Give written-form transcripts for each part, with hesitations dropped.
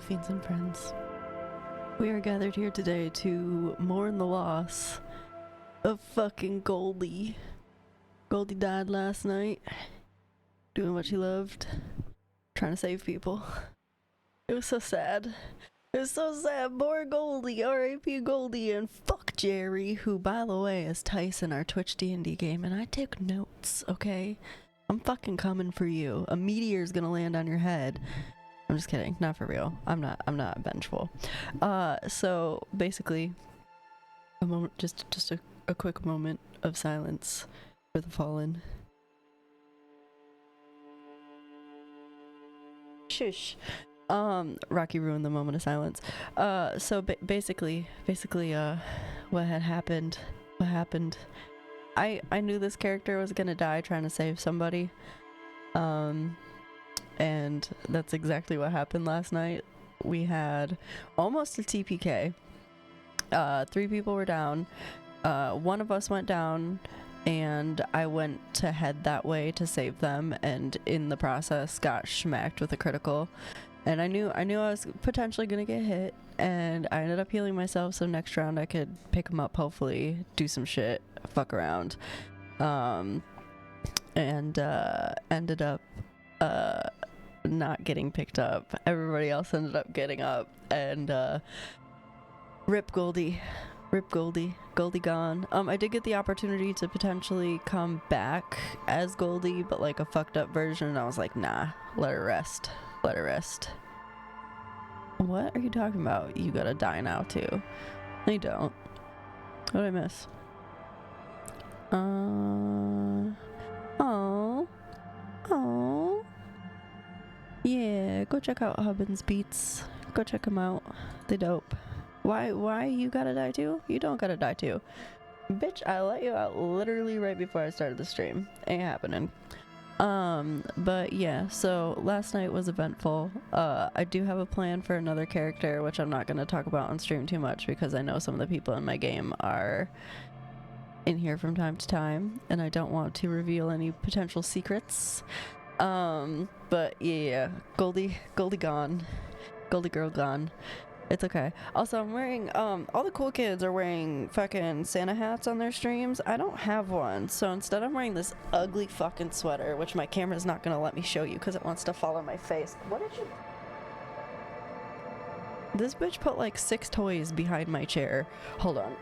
fiends and friends. We are gathered here today to mourn the loss of fucking Goldie. Goldie died last night, doing what she loved, trying to save people. It was so sad. It was so sad. Poor Goldie, R.I.P. Goldie, and fuck Jerry, who, by the way, is Tyson, our Twitch D&D game, and I took notes, okay? I'm fucking coming for you. A meteor's gonna land on your head. I'm just kidding, not for real. I'm not vengeful. So basically, a moment, just a quick moment of silence for the fallen. Shush. Rocky ruined the moment of silence. So basically, what happened. I knew this character was gonna die trying to save somebody. And that's exactly what happened last night. We had almost a TPK. 3 people were down. One of us went down, and I went to head that way to save them, and in the process got smacked with a critical. And I knew I was potentially gonna get hit, and I ended up healing myself, so next round I could pick him up, hopefully do some shit, fuck around. And ended up not getting picked up. Everybody else ended up getting up, and rip Goldie. Goldie gone. I did get the opportunity to potentially come back as Goldie, but like a fucked up version, and I was like, nah, let her rest. What are you talking about? You gotta die now too. No, you don't. What did I miss? Oh. Yeah, go check out Hubbins Beats. Go check them out. They dope. Why you gotta die too? You don't gotta die too. Bitch, I let you out literally right before I started the stream. Ain't happening. But yeah, so last night was eventful. I do have a plan for another character, which I'm not gonna talk about on stream too much because I know some of the people in my game are in here from time to time, and I don't want to reveal any potential secrets. But yeah, Goldie gone. Goldie girl gone. It's okay. Also, I'm wearing, all the cool kids are wearing fucking Santa hats on their streams. I don't have one, so instead I'm wearing this ugly fucking sweater, which my camera's not gonna let me show you because it wants to follow my face. What did you... This bitch put like 6 toys behind my chair. Hold on.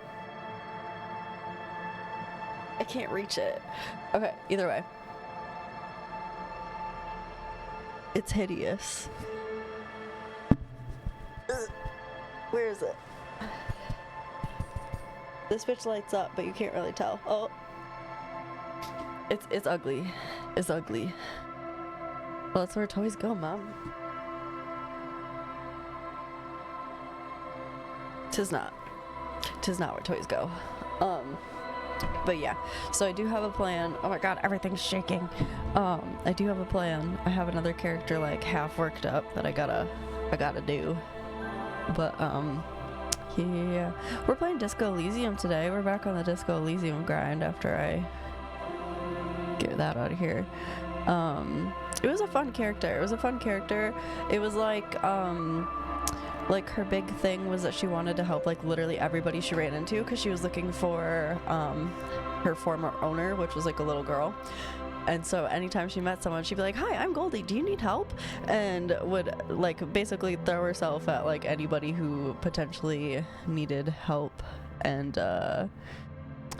I can't reach it. Okay, either way. It's hideous. Where is it? This bitch lights up, but you can't really tell. Oh. It's ugly. It's ugly. Well, that's where toys go, Mom. Tis not where toys go. But yeah, so I do have a plan. Oh my god, everything's shaking. I do have a plan. I have another character like half worked up that I gotta do. But yeah, we're playing Disco Elysium today. We're back on the Disco Elysium grind after I get that out of here. It was a fun character. It was like her big thing was that she wanted to help like literally everybody she ran into because she was looking for her former owner, which was like a little girl. And so anytime she met someone, she'd be like, "Hi, I'm Goldie. Do you need help?" And would like basically throw herself at like anybody who potentially needed help. And it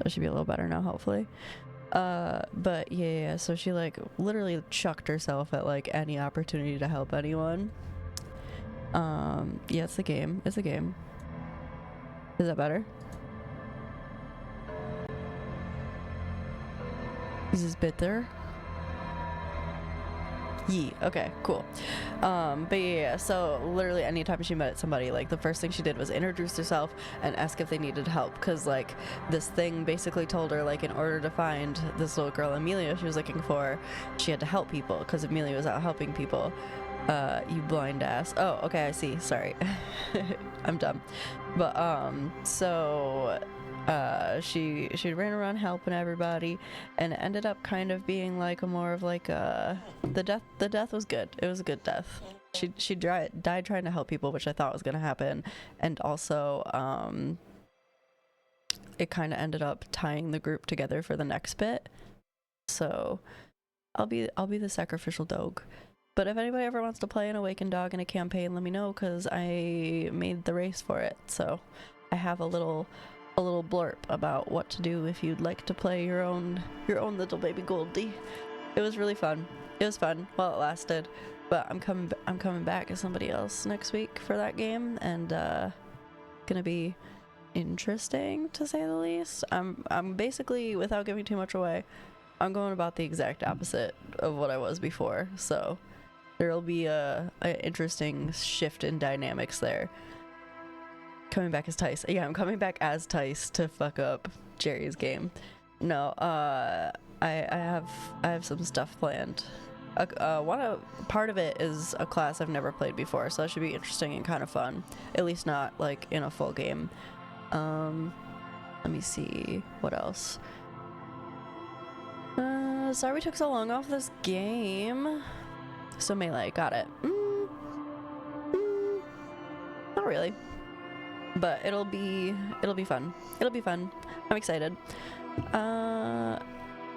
should be a little better now, hopefully. But yeah, so she like literally chucked herself at like any opportunity to help anyone. Yeah, it's a game. Is that better? Is this better? Yeah, okay, cool. But yeah, so literally anytime she met somebody, like the first thing she did was introduce herself and ask if they needed help, because like this thing basically told her like in order to find this little girl Amelia she was looking for, she had to help people because Amelia was out helping people. You blind ass. Oh, okay, I see. Sorry. I'm dumb. But so she ran around helping everybody, and it ended up kind of being like a more of like the death was good. It was a good death. She died trying to help people, which I thought was gonna happen, and also it kind of ended up tying the group together for the next bit. So I'll be the sacrificial dog. But if anybody ever wants to play an awakened dog in a campaign, let me know, because I made the race for it. So I have a little blurb about what to do if you'd like to play your own little baby Goldie. It was really fun. It was fun while it lasted. But I'm coming back as somebody else next week for that game, and gonna be interesting to say the least. I'm basically, without giving too much away, I'm going about the exact opposite of what I was before. So there'll be a interesting shift in dynamics there. Coming back as Tice. Yeah, I'm coming back as Tice to fuck up Jerry's game. No, I have some stuff planned. Part of it is a class I've never played before, so that should be interesting and kind of fun. At least not like in a full game. Let me see what else. Sorry we took so long off this game. So melee, got it. Not really, but it'll be fun. It'll be fun. I'm excited.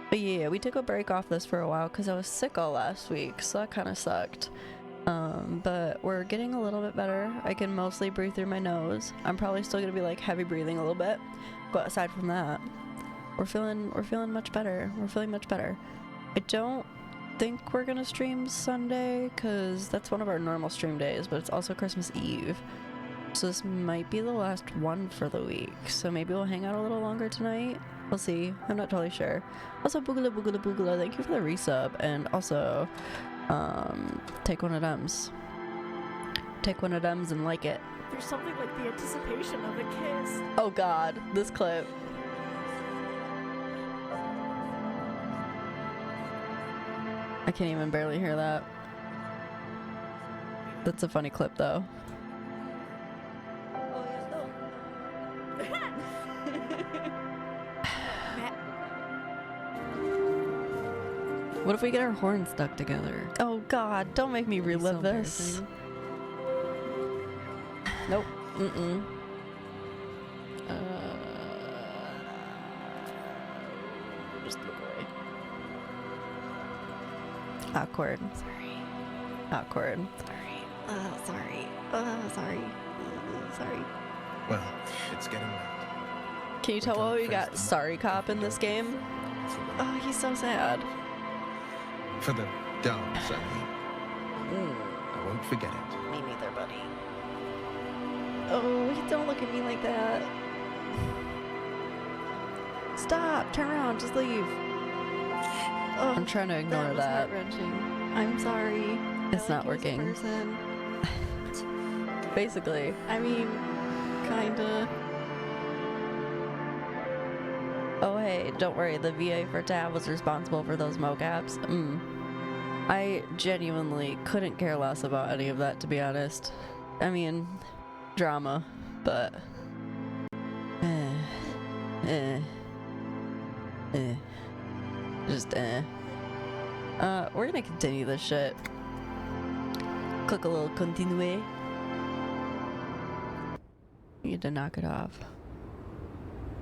But yeah, we took a break off this for a while because I was sick all last week, so that kind of sucked. But we're getting a little bit better. I can mostly breathe through my nose. I'm probably still gonna be like heavy breathing a little bit, but aside from that, we're feeling much better. We're feeling much better. I don't think we're gonna stream Sunday because that's one of our normal stream days, but it's also Christmas Eve, so this might be the last one for the week. So maybe we'll hang out a little longer tonight. We'll see. I'm not totally sure. Also, boogala, thank you for the resub, and also take one of them's. Take one of them's and like it. There's something like the anticipation of a kiss. Oh god, this clip. I can't even barely hear that. That's a funny clip though. What if we get our horns stuck together? Oh god, don't make me relive this. Nope. Just look away. Awkward. Sorry. Awkward. Sorry. Sorry. Sorry. Sorry. Well, it's getting late. Can you tell why we got Sorry Cop in this game? Oh, he's so sad. For the dogs, I mean. I won't forget it. Me neither, buddy. Oh, don't look at me like that. Stop! Turn around, just leave. Oh, I'm trying to ignore that. I'm sorry. It's not working. Person. Basically. I mean, kinda. Oh hey, don't worry, the VA for Tab was responsible for those mocaps. I genuinely couldn't care less about any of that, to be honest. I mean, drama, but just we're gonna continue this shit. Click a little continue. You need to knock it off.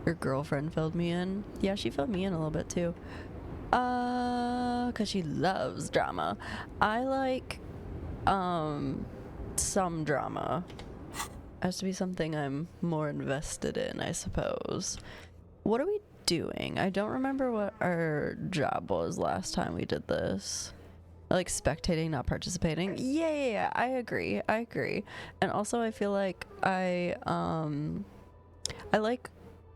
Your girlfriend filled me in. Yeah, she filled me in a little bit too. Cause she loves drama. I like some drama. Has to be something I'm more invested in, I suppose. What are we doing? I don't remember what our job was last time we did this. Like spectating, not participating. Yeah, I agree. And also I feel like I like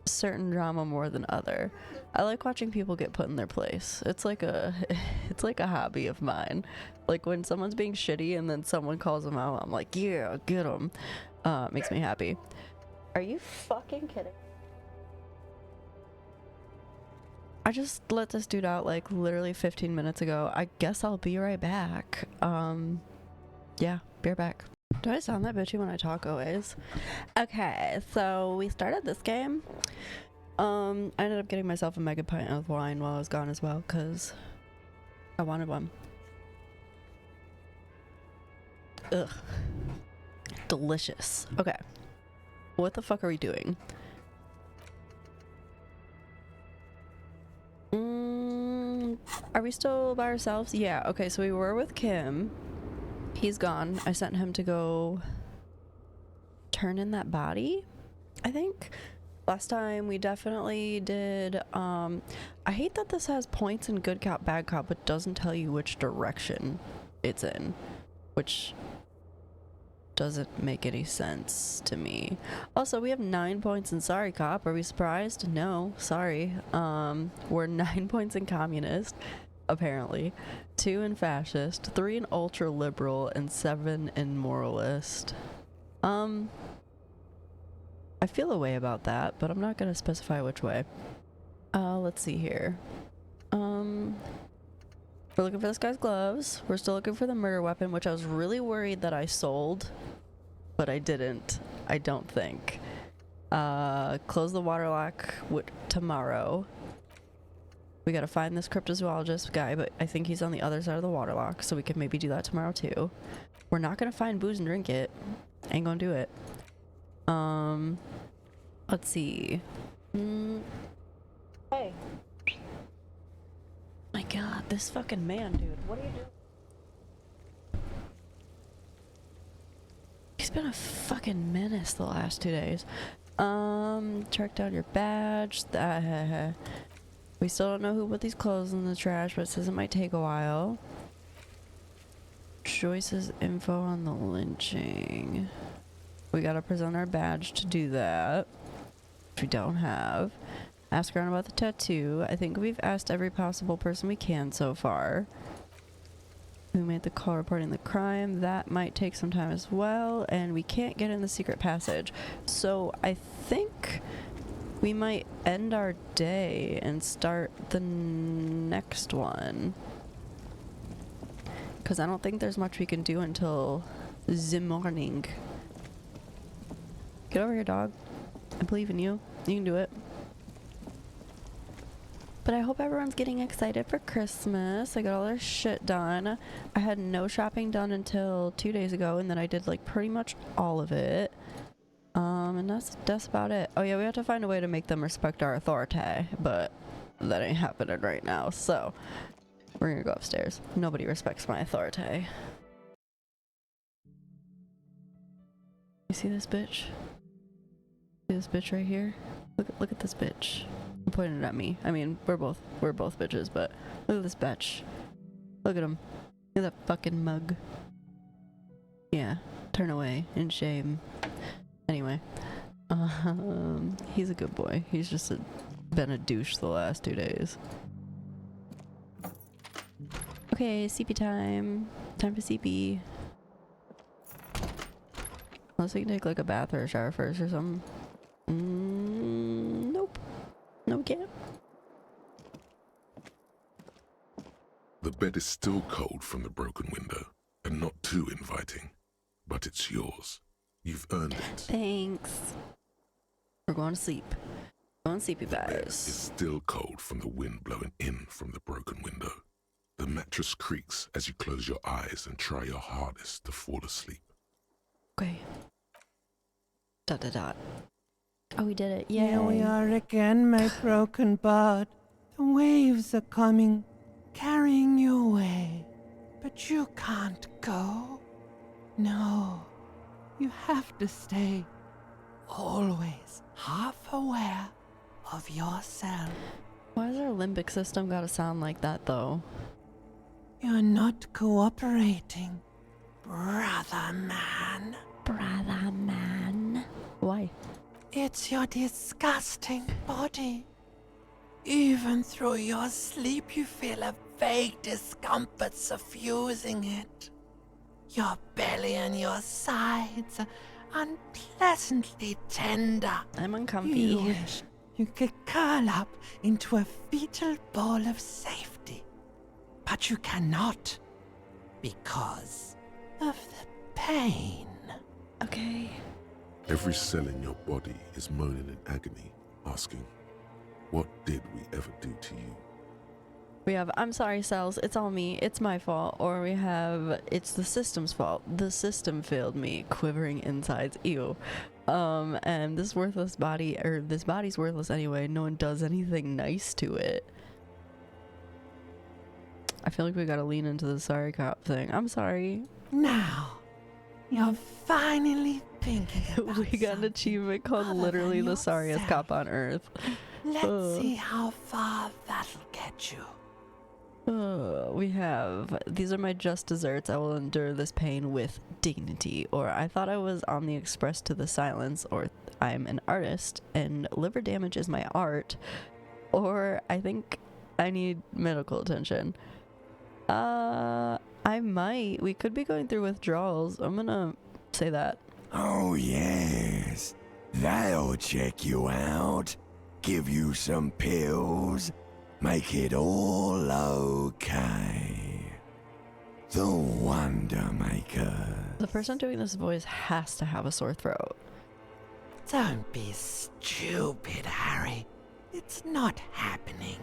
certain drama more than other. I like watching people get put in their place. It's like a hobby of mine. Like when someone's being shitty and then someone calls them out, I'm like, yeah, get them. Makes me happy. Are you fucking kidding? I just let this dude out like literally 15 minutes ago. I guess I'll be right back. Yeah, be right back. Do I sound that bitchy when I talk always? Okay, so we started this game. I ended up getting myself a mega pint of wine while I was gone as well, because I wanted one. Ugh. Delicious. Okay. What the fuck are we doing? Are we still by ourselves? Yeah, okay, so we were with Kim. He's gone. I sent him to go turn in that body, I think. Last time we definitely did, I hate that this has points in good cop, bad cop, but doesn't tell you which direction it's in, which doesn't make any sense to me. Also, we have 9 points in sorry cop. Are we surprised? No, sorry. We're 9 points in communist, apparently, 2 in fascist, 3 in ultra liberal, and 7 in moralist. I feel a way about that, but I'm not gonna specify which way. Let's see here. We're looking for this guy's gloves. We're still looking for the murder weapon, which I was really worried that I sold, but I didn't. I don't think. Close the water lock tomorrow. We gotta find this cryptozoologist guy, but I think he's on the other side of the water lock, so we could maybe do that tomorrow too. We're not gonna find booze and drink it. Ain't gonna do it. Let's see. Hey. My god, this fucking man, dude. What are you doing? He's been a fucking menace the last 2 days. Track down your badge. We still don't know who put these clothes in the trash, but it says it might take a while. Joyce's info on the lynching. We gotta present our badge to do that, which we don't have. Ask around about the tattoo. I think we've asked every possible person we can so far. Who made the call reporting the crime? That might take some time as well, and we can't get in the secret passage. So I think we might end our day and start the next one. Because I don't think there's much we can do until the morning. Get over here, dog. I believe in you. You can do it. But I hope everyone's getting excited for Christmas. I got all their shit done. I had no shopping done until 2 days ago, and then I did like pretty much all of it. And that's about it. Oh yeah, we have to find a way to make them respect our authority, but that ain't happening right now. So we're gonna go upstairs. Nobody respects my authority. You see this bitch? See this bitch right here? Look at this bitch. I'm pointing it at me. I mean, we're both bitches, but look at this bitch. Look at him. Look at that fucking mug. Yeah, turn away in shame. Anyway, he's a good boy. He's just been a douche the last 2 days. Okay, CP time. Time for CP. Unless we can take like a bath or a shower first or something. Nope. No, we can't. The bed is still cold from the broken window, and not too inviting, but it's yours. You've earned it. Thanks. We're going to sleep. Going sleepy The bed vibes. is still cold from the wind blowing in from the broken window. The mattress creaks as you close your eyes and try your hardest to fall asleep. Okay. ... Oh, we did it. Yay. Here we are again, my broken bud. The waves are coming, carrying you away. But you can't go. No, you have to stay. Always half aware of yourself. Why does our limbic system gotta sound like that, though? You're not cooperating, brother man. Brother man. Why? It's your disgusting body. Even through your sleep, you feel a vague discomfort suffusing it. Your belly and your sides are unpleasantly tender. I'm uncomfy. You wish you could curl up into a fetal ball of safety. But you cannot, because of the pain. Okay. Every cell in your body is moaning in agony, asking, what did we ever do to you? We have, I'm sorry, cells, it's all me, it's my fault. Or we have, it's the system's fault. The system failed me, quivering insides, ew. And this worthless body, or this body's worthless anyway, no one does anything nice to it. I feel like we gotta lean into the sorry cop thing. I'm sorry. Now, you're finally thinking about We got an achievement called other literally than the sorriest yourself. cop on earth. Let's see how far that'll get you. We have, these are my just desserts. I will endure this pain with dignity. Or I thought I was on the express to the silence. Or I'm an artist and liver damage is my art. Or I think I need medical attention. I might. We could be going through withdrawals. I'm gonna say that. Oh, yes. They'll check you out, give you some pills, make it all okay. The Wonder Maker. The person doing this voice has to have a sore throat. Don't be stupid, Harry. It's not happening.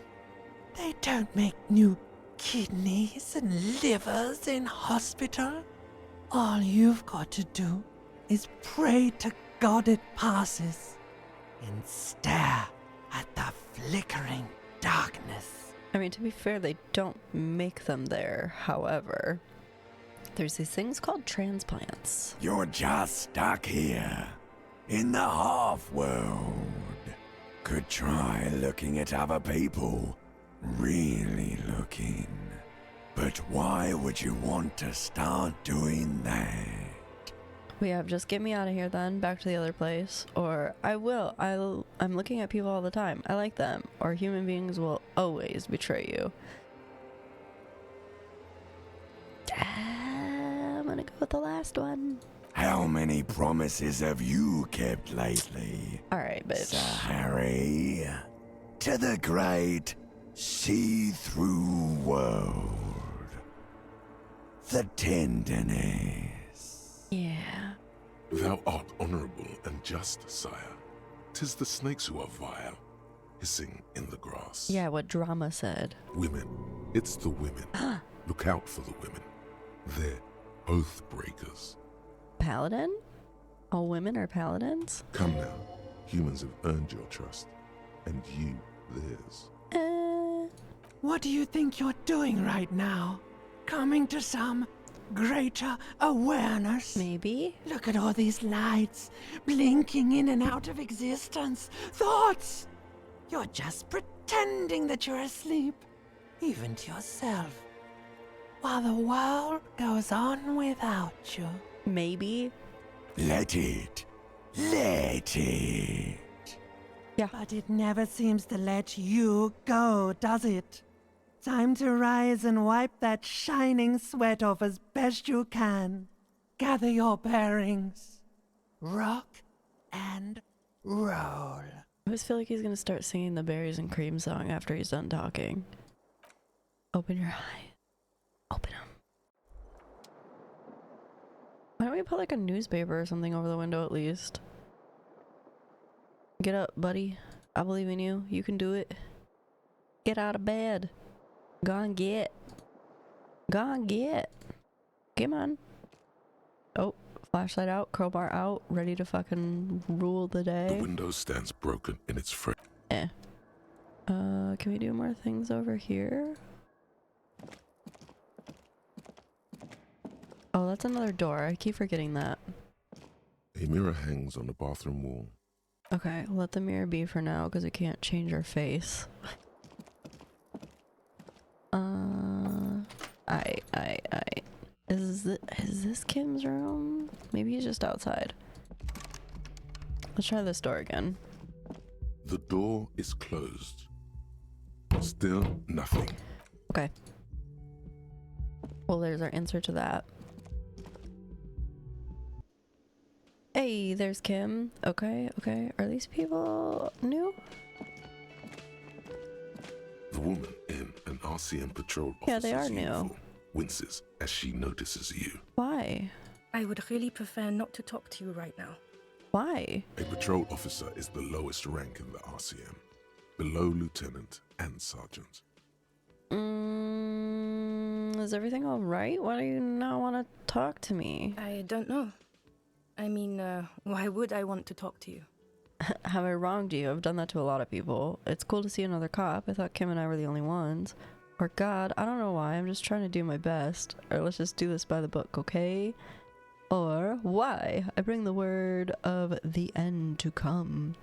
They don't make new kidneys and livers in hospital. All you've got to do is pray to God it passes and stare at the flickering darkness. I mean, to be fair, they don't make them there. However, there's these things called transplants. You're just stuck here, in the half-world. Could try looking at other people. Really looking. But why would you want to start doing that? We have just get me out of here then, back to the other place. Or I'm looking at people all the time. I like them. Or human beings will always betray you. I'm gonna go with the last one. How many promises have you kept lately? Alright, bitch. Sir Harry, to the great see-through world. The tenderness. Yeah. Thou art honourable and just, sire. 'Tis the snakes who are vile, hissing in the grass. Yeah, what drama said. Women. It's the women. Look out for the women. They're oath breakers. Paladin? All women are paladins? Come now. Humans have earned your trust, and you theirs. What do you think you're doing right now? Coming to some greater awareness? Maybe? Look at all these lights, blinking in and out of existence. Thoughts! You're just pretending that you're asleep, even to yourself, while the world goes on without you. Maybe? Let it. Let it. But it never seems to let you go, does it? Time to rise and wipe that shining sweat off as best you can. Gather your bearings. Rock and roll. I always feel like he's gonna start singing the Berries and Cream song after he's done talking. Open your eyes. Open them. Why don't we put like a newspaper or something over the window at least? Get up, buddy. I believe in you. You can do it. Get out of bed. Go and get. Go and get. Come on. Oh, flashlight out, crowbar out, ready to fucking rule the day. The window stands broken in its frame. Can we do more things over here? Oh, that's another door. I keep forgetting that. A mirror hangs on the bathroom wall. Okay, let the mirror be for now because we can't change our face. Is this Kim's room? Maybe he's just outside. Let's try this door again. The door is closed. Still nothing. Okay. Well, there's our answer to that. Hey, there's Kim. Okay, okay. Are these people new? The woman in an RCM patrol Yeah, they officer's are new. uniform winces as she notices you. Why? I would really prefer not to talk to you right now. Why? A patrol officer is the lowest rank in the RCM, below lieutenant and sergeant. Is everything alright? Why do you not want to talk to me? I don't know. I mean, why would I want to talk to you? Have I wronged you? I've done that to a lot of people. It's cool to see another cop. I thought Kim and I were the only ones. Or God, I don't know why. I'm just trying to do my best. Or let's just do this by the book, okay? Or why? I bring the word of the end to come.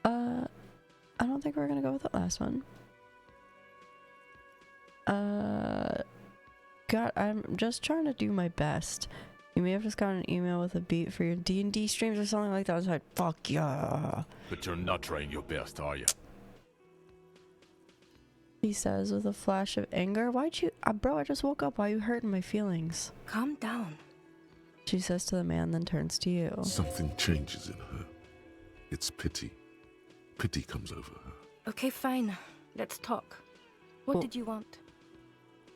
I don't think we're gonna go with the last one. God, I'm just trying to do my best. You may have just got an email with a beat for your D&D streams or something like that. I was like, fuck yeah. But you're not trying your best, are you? He says with a flash of anger. Why'd you... bro, I just woke up. Why are you hurting my feelings? Calm down. She says to the man, then turns to you. Something changes in her. It's pity. Pity comes over her. Okay, fine. Let's talk. What Well- did you want?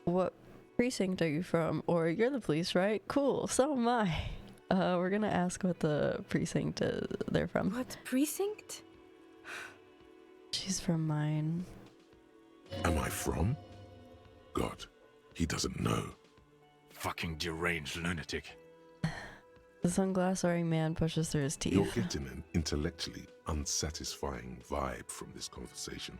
What precinct are you from? Or you're the police, right? Cool, so am I. We're gonna ask what the precinct they're from. What precinct? She's from mine. Am I from? God, he doesn't know. Fucking deranged lunatic. The sunglass-wearing man pushes through his teeth. You're getting an intellectually unsatisfying vibe from this conversation.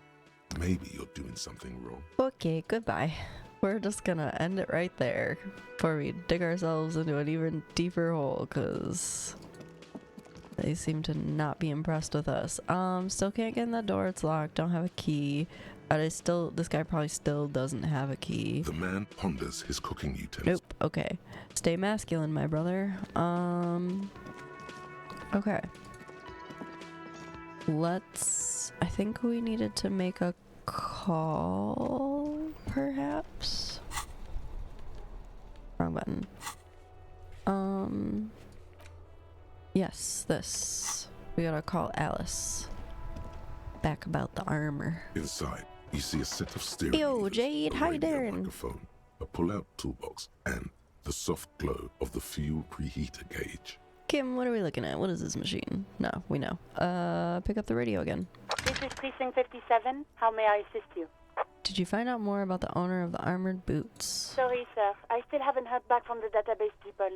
Maybe you're doing something wrong. Okay, goodbye. We're just gonna end it right there before we dig ourselves into an even deeper hole, because they seem to not be impressed with us. Still can't get in that door. It's locked. Don't have a key. This guy probably still doesn't have a key. The man ponders his cooking utensils. Nope. Okay. Stay masculine, my brother. Okay. I think we needed to make a call, perhaps? Wrong button. Yes, this. We gotta call Alice. Back about the armor. Inside, you see a set of steering Yo, levers, Jade, a how you radio doing? microphone, a pull-out toolbox, and the soft glow of the fuel preheater gauge. Kim, what are we looking at? What is this machine? No, we know. Pick up the radio again. This is Precinct 57. How may I assist you? Did you find out more about the owner of the armored boots? Sorry, sir. I still haven't heard back from the database people.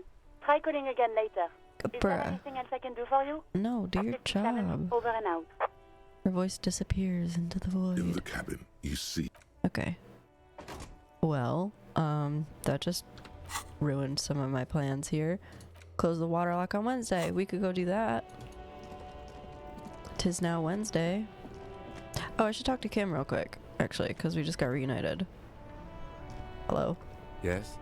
Try calling again later. Is there Bruh. anything else I can do for you? No, do your 57, job. Over and out. Her voice disappears into the void. In the cabin, you see Okay. Well, that just ruined some of my plans here. Close the water lock on Wednesday. We could go do that. 'Tis now Wednesday. Oh, I should talk to Kim real quick, actually, because we just got reunited. Hello. Yes?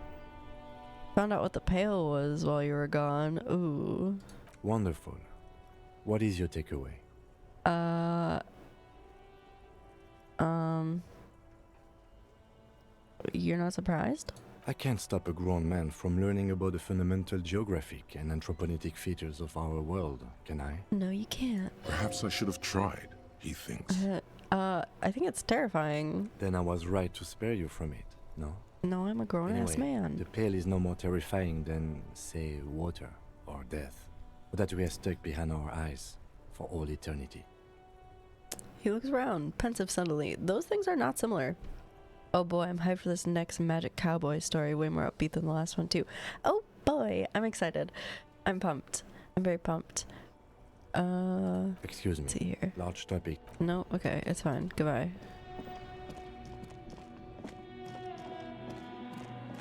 Found out what the pail was while you were gone. Ooh. Wonderful. What is your takeaway? You're not surprised? I can't stop a grown man from learning about the fundamental geographic and anthropogenic features of our world, can I? No, you can't. perhaps I should have tried, he thinks. I think it's terrifying. Then I was right to spare you from it, no? No, I'm a grown-ass man. The pail is no more terrifying than, say, water or death, or that we are stuck behind our eyes for all eternity. He looks around, pensive suddenly. Those things are not similar. Oh boy, I'm hyped for this next Magic Cowboy story. Way more upbeat than the last one, too. Oh boy, I'm excited. I'm pumped. I'm very pumped. Excuse me. Let's see here. Large topic. No, okay, it's fine. Goodbye.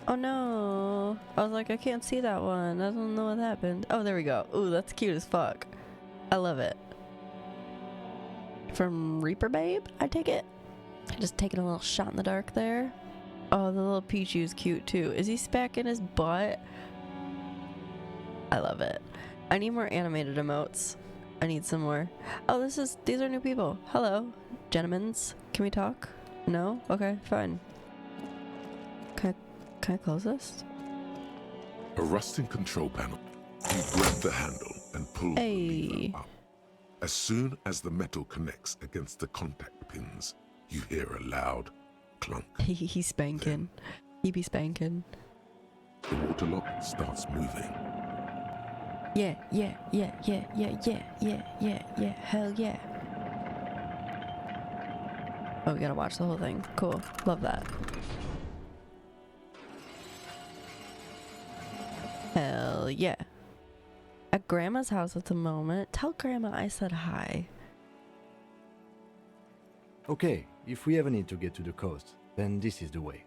Oh no! I was like, I can't see that one. I don't know what happened. Oh, there we go. Ooh, that's cute as fuck. I love it. From Reaper Babe, I take it. Just taking a little shot in the dark there. Oh, the little Pichu's cute too. Is he smacking his butt? I love it. I need more animated emotes. I need some more. Oh, these are new people. Hello, gentlemens. Can we talk? No? Okay, fine. Can I close this? A rusting control panel. You grab the handle and pull the lever up. As soon as the metal connects against the contact pins, you hear a loud clunk. He's spanking. He be spanking. The water lock starts moving. Yeah, hell yeah. Oh, we gotta watch the whole thing. Cool. Love that. Hell yeah. At Grandma's house at the moment. Tell Grandma I said hi. Okay, if we ever need to get to the coast, then this is the way.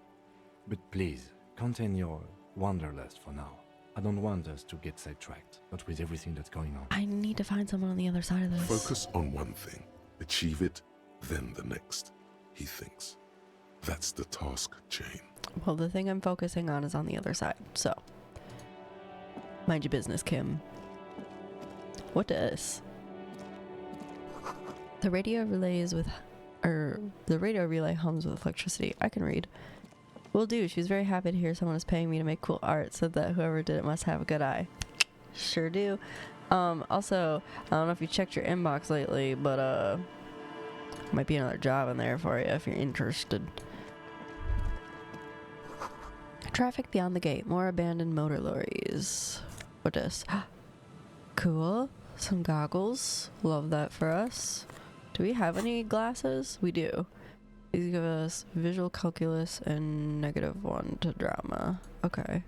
But please, contain your wanderlust for now. I don't want us to get sidetracked, not with everything that's going on. I need to find someone on the other side of this. Focus on one thing, achieve it, then the next, he thinks. That's the task chain. Well, the thing I'm focusing on is on the other side, so. Mind your business, Kim. What this? The radio relays with, the radio relay hums with electricity. I can read. Will do. She's very happy to hear someone is paying me to make cool art, said that whoever did it must have a good eye. Sure do. Also, I don't know if you checked your inbox lately, but might be another job in there for you if you're interested. Traffic beyond the gate. More abandoned motor lorries. What this? Cool. Some goggles. Love that for us. Do we have any glasses? We do. These give us visual calculus and -1 to drama. Okay.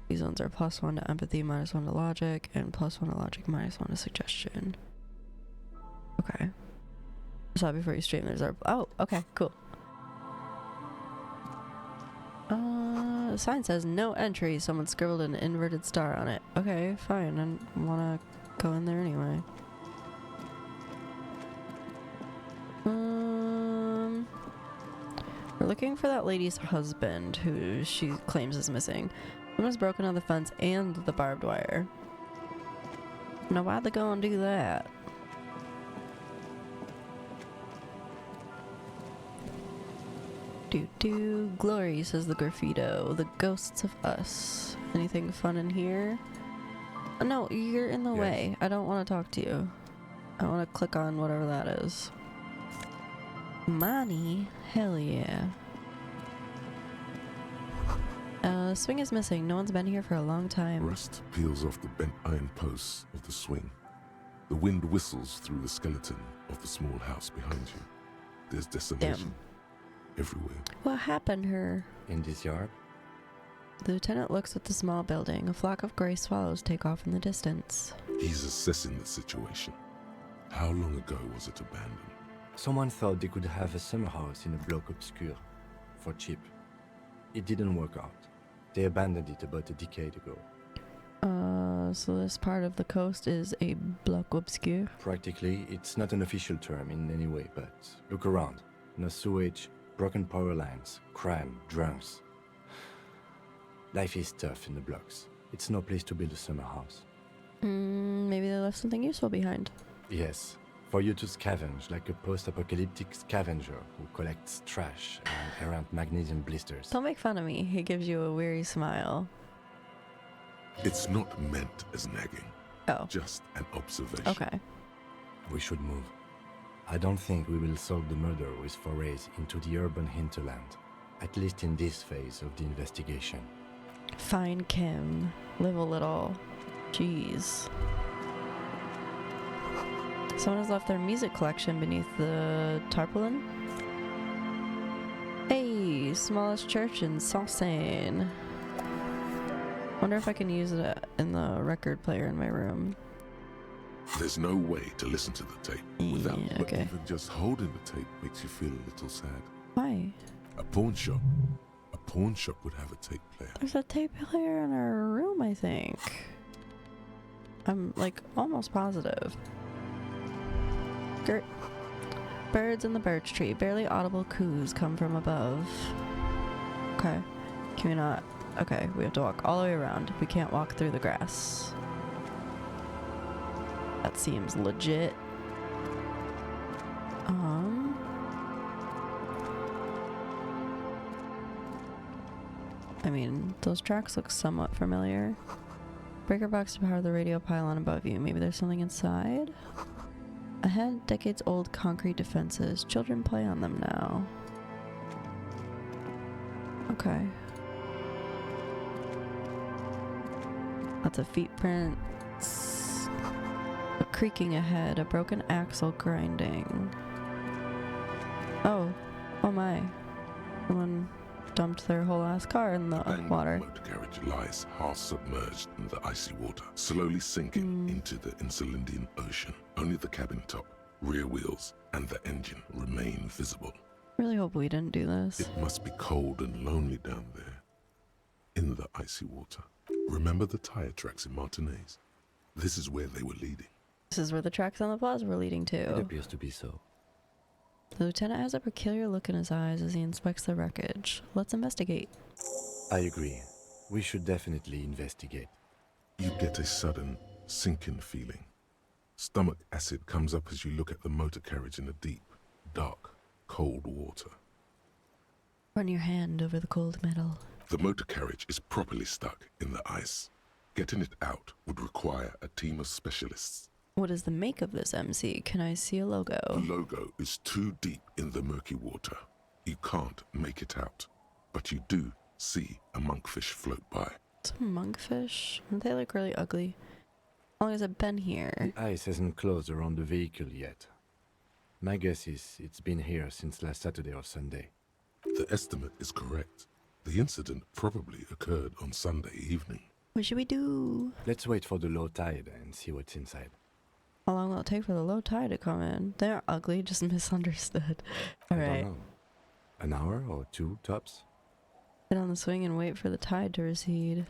These ones are +1 to empathy, -1 to logic, and +1 to logic, -1 to suggestion. Okay. Saw before you stream. There's our. Oh, okay, cool. The sign says no entry. Someone scribbled an inverted star on it. Okay, fine. I wanna go in there anyway. We're looking for that lady's husband, who she claims is missing. Someone's broken on the fence and the barbed wire. Now, why'd they go and do that? Glory, says the graffito. The ghosts of us. Anything fun in here? No, you're in the way. I don't want to talk to you. I want to click on whatever that is. Money? Hell yeah. Swing is missing. No one's been here for a long time. Rust peels off the bent iron posts of the swing. The wind whistles through the skeleton of the small house behind you. There's desolation everywhere. What happened to her? In this yard? The lieutenant looks at the small building. A flock of gray swallows take off in the distance. He's assessing the situation. How long ago was it abandoned? Someone thought they could have a summer house in a bloc obscur for cheap. It didn't work out. They abandoned it about a decade ago. So this part of the coast is a bloc obscur? Practically, it's not an official term in any way, but look around. No sewage, broken power lines, crime, drunks. Life is tough in the blocks. It's no place to build a summer house. Maybe they left something useful behind. Yes, for you to scavenge like a post-apocalyptic scavenger who collects trash and errant magnesium blisters. Don't make fun of me. He gives you a weary smile. It's not meant as nagging. Oh. Just an observation. Okay. We should move. I don't think we will solve the murder with forays into the urban hinterland, at least in this phase of the investigation. Fine, Kim. Live a little. Jeez. Someone has left their music collection beneath the tarpaulin. Hey, smallest church in Saucane. Wonder if I can use it in the record player in my room. There's no way to listen to the tape without, but even just holding the tape makes you feel a little sad. Why? A pawn shop would have a tape player. There's a tape player in our room, I think. I'm like almost positive. Birds in the birch tree. Barely audible coos come from above. Okay. Can we not? Okay, we have to walk all the way around. We can't walk through the grass. That seems legit. I mean, those tracks look somewhat familiar. Breaker box to power the radio pylon above you. Maybe there's something inside? Ahead, decades-old concrete defenses. Children play on them now. Okay. Lots of feet prints. A creaking ahead. A broken axle grinding. Oh. Oh my. Someone dumped their whole ass car in the water. The motor carriage lies half submerged in the icy water, slowly sinking into the Elysium Ocean. Only the cabin top, rear wheels, and the engine remain visible. Really hope we didn't do this. It must be cold and lonely down there, in the icy water. Remember the tire tracks in Martinez? This is where they were leading. This is where the tracks on the plaza were leading It to. appears to be so. The lieutenant has a peculiar look in his eyes as he inspects the wreckage. Let's investigate. I agree. We should definitely investigate. You get a sudden, sinking feeling. Stomach acid comes up as you look at the motor carriage in the deep, dark, cold water. Run your hand over the cold metal. The motor carriage is properly stuck in the ice. Getting it out would require a team of specialists. What is the make of this MC? Can I see a logo? The logo is too deep in the murky water. You can't make it out, but you do see a monkfish float by. It's a monkfish? Aren't they like really ugly? How long has it been here? The ice hasn't closed around the vehicle yet. My guess is it's been here since last Saturday or Sunday. The estimate is correct. The incident probably occurred on Sunday evening. What should we do? Let's wait for the low tide and see what's inside. How long will it take for the low tide to come in? They're ugly, just misunderstood. I Alright. don't know. An hour or two, tops? Sit on the swing and wait for the tide to recede.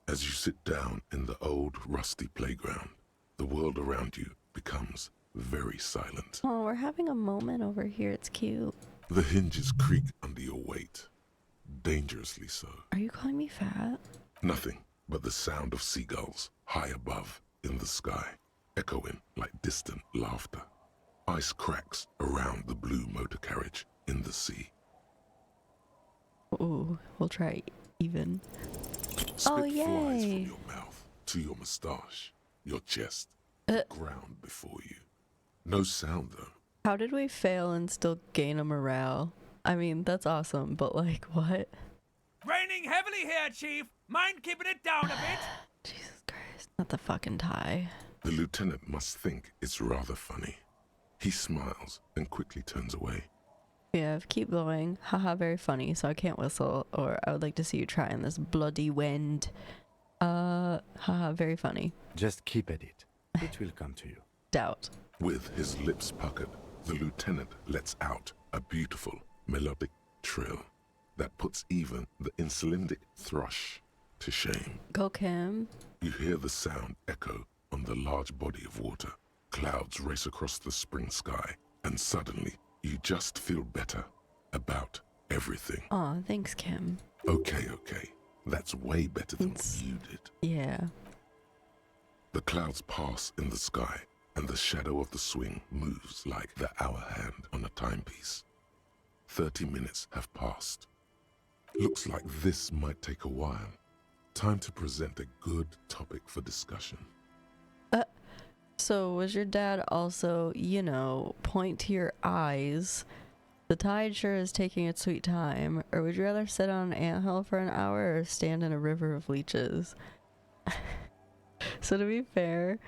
As you sit down in the old, rusty playground, the world around you becomes very silent. Oh, we're having a moment over here. It's cute. The hinges creak under your weight. Dangerously so. Are you calling me fat? Nothing but the sound of seagulls high above in the sky, echoing like distant laughter. Ice cracks around the blue motor carriage in the sea. Ooh, we'll try even. Spit Oh, yay. flies from your mouth to your moustache, your chest, the ground before you. No sound though. How did we fail and still gain a morale? I mean, that's awesome, but like, what? Raining heavily here, Chief. Mind keeping it down a bit? Jesus Christ, not the fucking tie. The lieutenant must think it's rather funny. He smiles and quickly turns away. Yeah, keep going. Haha, very funny, so I can't whistle, or I would like to see you try in this bloody wind. Haha, very funny. Just keep at it. It will come to you. Doubt. With his lips puckered, the lieutenant lets out a beautiful, melodic trill that puts even the insulindic thrush to shame. Go, Kim. You hear the sound echo on the large body of water. Clouds race across the spring sky, and suddenly you just feel better about everything. Aw, thanks, Kim. Okay. That's way better than what you did. Yeah. The clouds pass in the sky, and the shadow of the swing moves like the hour hand on a timepiece. 30 minutes have passed. Looks like this might take a while. Time to present a good topic for discussion. So was your dad also, you know, point to your eyes? The tide sure is taking its sweet time. Or would you rather sit on an anthill for an hour or stand in a river of leeches? So to be fair,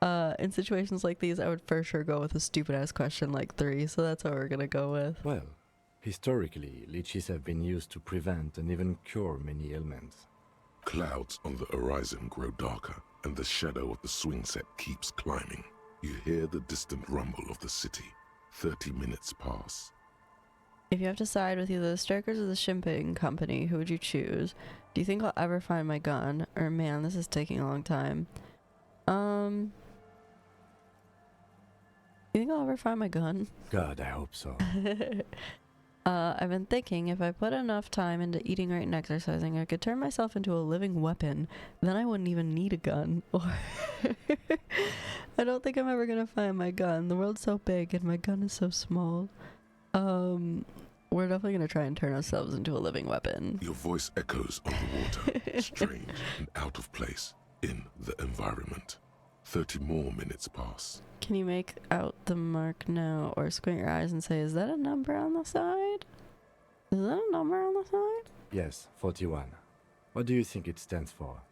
in situations like these, I would for sure go with a stupid ass question like 3. So that's what we're gonna go with. Well, historically, leeches have been used to prevent and even cure many ailments. Clouds on the horizon grow darker, and the shadow of the swing set keeps climbing. You hear the distant rumble of the city. 30 minutes pass. If you have to side with either the Strikers or the Shipping Company, who would you choose? Do you think I'll ever find my gun? Or man, this is taking a long time. You think I'll ever find my gun? God, I hope so. I've been thinking if I put enough time into eating right and exercising, I could turn myself into a living weapon. Then I wouldn't even need a gun. Or I don't think I'm ever gonna find my gun. The world's so big and my gun is so small. We're definitely gonna try and turn ourselves into a living weapon. Your voice echoes on the water, strange and out of place in the environment. 30 more minutes pass. Can you make out the mark now or squint your eyes and say, is that a number on the side? Is that a number on the side? Yes, 41. What do you think it stands for?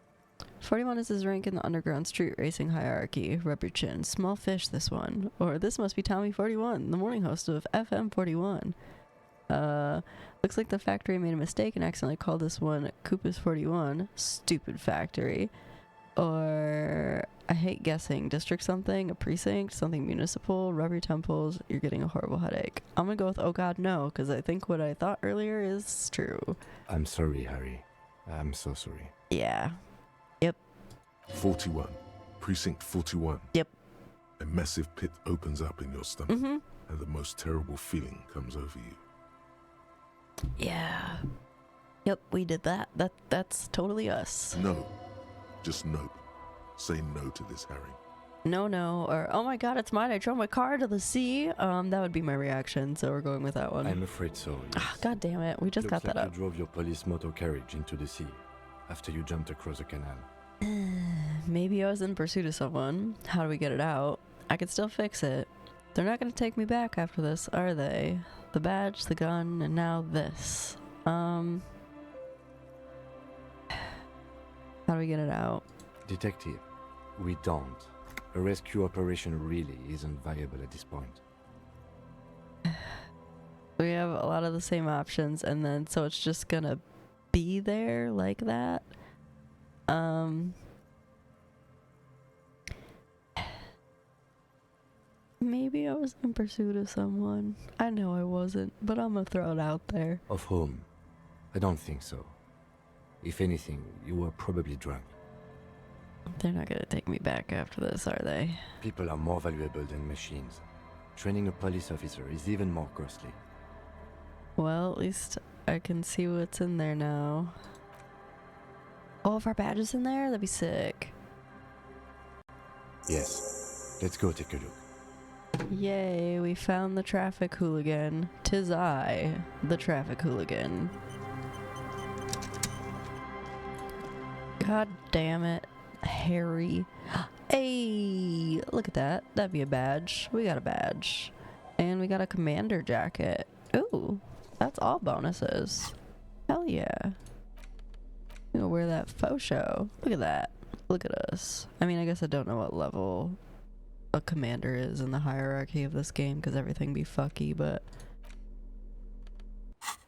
41 is his rank in the underground street racing hierarchy. Rub your chin. Small fish, this one. Or this must be Tommy 41, the morning host of FM 41. Looks like the factory made a mistake and accidentally called this one Koopa's 41. Stupid factory. Or, I hate guessing, district something, a precinct, something municipal, rub your temples, you're getting a horrible headache. I'm gonna go with oh god no, because I think what I thought earlier is true. I'm sorry, Harry. I'm so sorry. Yeah. Yep. 41. Precinct 41. Yep. A massive pit opens up in your stomach, and the most terrible feeling comes over you. Yeah. Yep, we did that. That's totally us. No. Just no. Say no to this, Harry. No, or oh my god, it's mine. I drove my car to the sea. That would be my reaction. So we're going with that one. I'm afraid so. Yes. God damn it, we just got that like up. You drove your police motor carriage into the sea after you jumped across a canal. Maybe I was in pursuit of someone. How do we get it out? I could still fix it. They're not gonna take me back after this, are they? The badge, the gun, and now this. How do we get it out? Detective, we don't. A rescue operation really isn't viable at this point. We have a lot of the same options, and then so it's just gonna be there like that. Maybe I was in pursuit of someone. I know I wasn't, but I'm gonna throw it out there. Of whom? I don't think so. If anything, you were probably drunk. They're not gonna take me back after this, are they? People are more valuable than machines. Training a police officer is even more costly. Well, at least I can see what's in there now. Oh, if our badge is in there, that'd be sick. Yes. Let's go take a look. Yay, we found the traffic hooligan. 'Tis I, the traffic hooligan. God damn it, Harry. Hey, look at that. That'd be a badge. We got a badge. And we got a commander jacket. Ooh, that's all bonuses. Hell yeah. I'm gonna wear that faux show. Look at that. Look at us. I mean, I guess I don't know what level a commander is in the hierarchy of this game because everything be fucky, but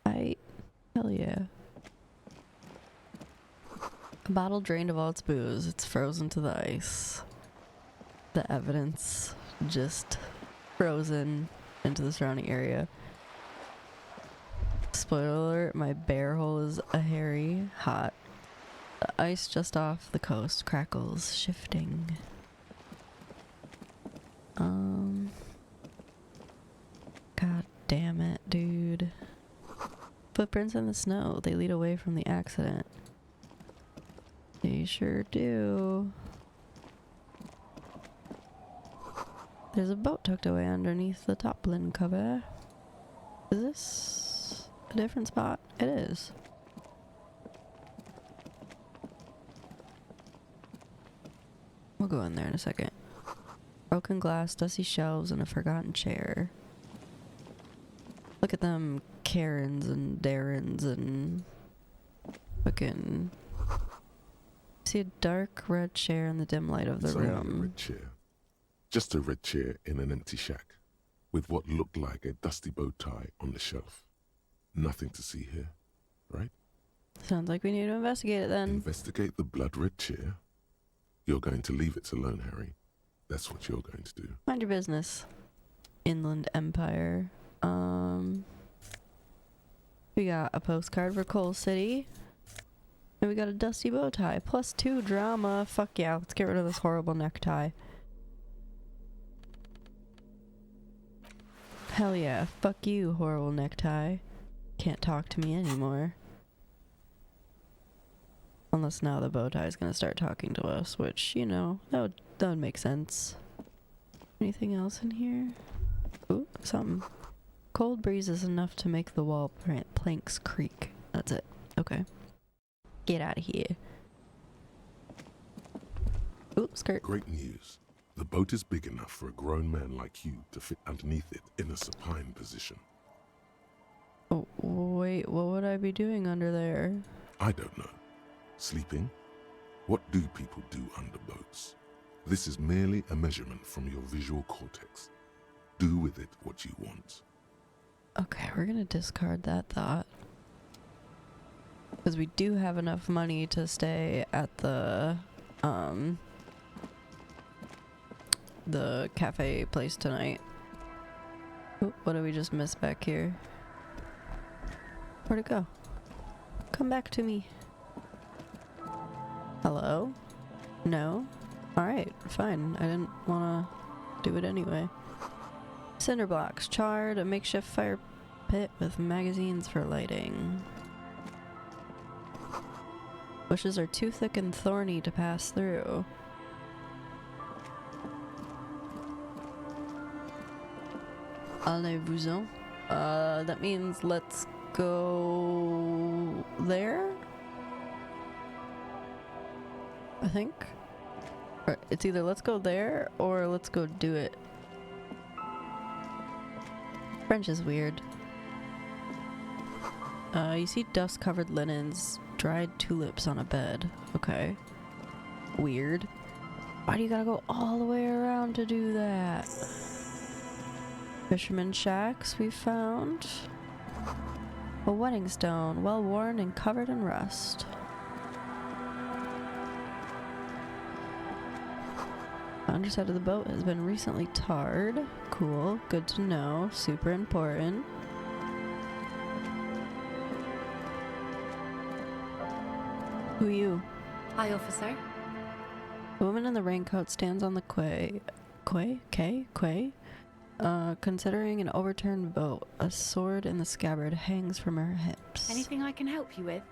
hell yeah. A bottle drained of all its booze. It's frozen to the ice. The evidence just frozen into the surrounding area. Spoiler alert, my bear hole is a hairy hot. The ice just off the coast crackles, shifting. God damn it, dude. Footprints in the snow. They lead away from the accident. They sure do. There's a boat tucked away underneath the toplin cover. Is this a different spot? It is. We'll go in there in a second. Broken glass, dusty shelves, and a forgotten chair. Look at them Karens and Darrens and fucking... See a dark red chair in the dim light of the It's room. only a red chair. Just a red chair in an empty shack, with what looked like a dusty bow tie on the shelf. Nothing to see here, right? Sounds like we need to investigate it then. Investigate the blood red chair? You're going to leave it alone, Harry. That's what you're going to do. Mind your business. Inland Empire. We got a postcard for Coal City. And we got a dusty bow tie. +2 drama. Fuck yeah, let's get rid of this horrible necktie. Hell yeah. Fuck you, horrible necktie. Can't talk to me anymore. Unless now the bow tie is gonna start talking to us, which, you know, that would make sense. Anything else in here? Ooh, something. Cold breeze is enough to make the wall planks creak. That's it. Okay. Get out of here. Ooh, skirt. Great news. The boat is big enough for a grown man like you to fit underneath it in a supine position. Oh, wait, what would I be doing under there? I don't know. Sleeping? What do people do under boats? This is merely a measurement from your visual cortex. Do with it what you want. Okay, we're gonna discard that thought. Because we do have enough money to stay at the cafe place tonight. Oop, what did we just miss back here? Where'd it go? Come back to me. Hello? No? Alright, fine. I didn't want to do it anyway. Cinder blocks. Charred. A makeshift fire pit with magazines for lighting. Bushes are too thick and thorny to pass through. Allez-vous-en. That means let's go there? I think. Or it's either let's go there or let's go do it. French is weird. You see dust-covered linens, dried tulips on a bed. Okay. Weird. Why do you gotta go all the way around to do that? Fisherman shacks we found. A wedding stone, well worn and covered in rust. The underside of the boat has been recently tarred. Cool, good to know, super important. Who are you? Hi, officer. The woman in the raincoat stands on the quay. Quay? Considering an overturned boat. A sword in the scabbard hangs from her hips. Anything I can help you with?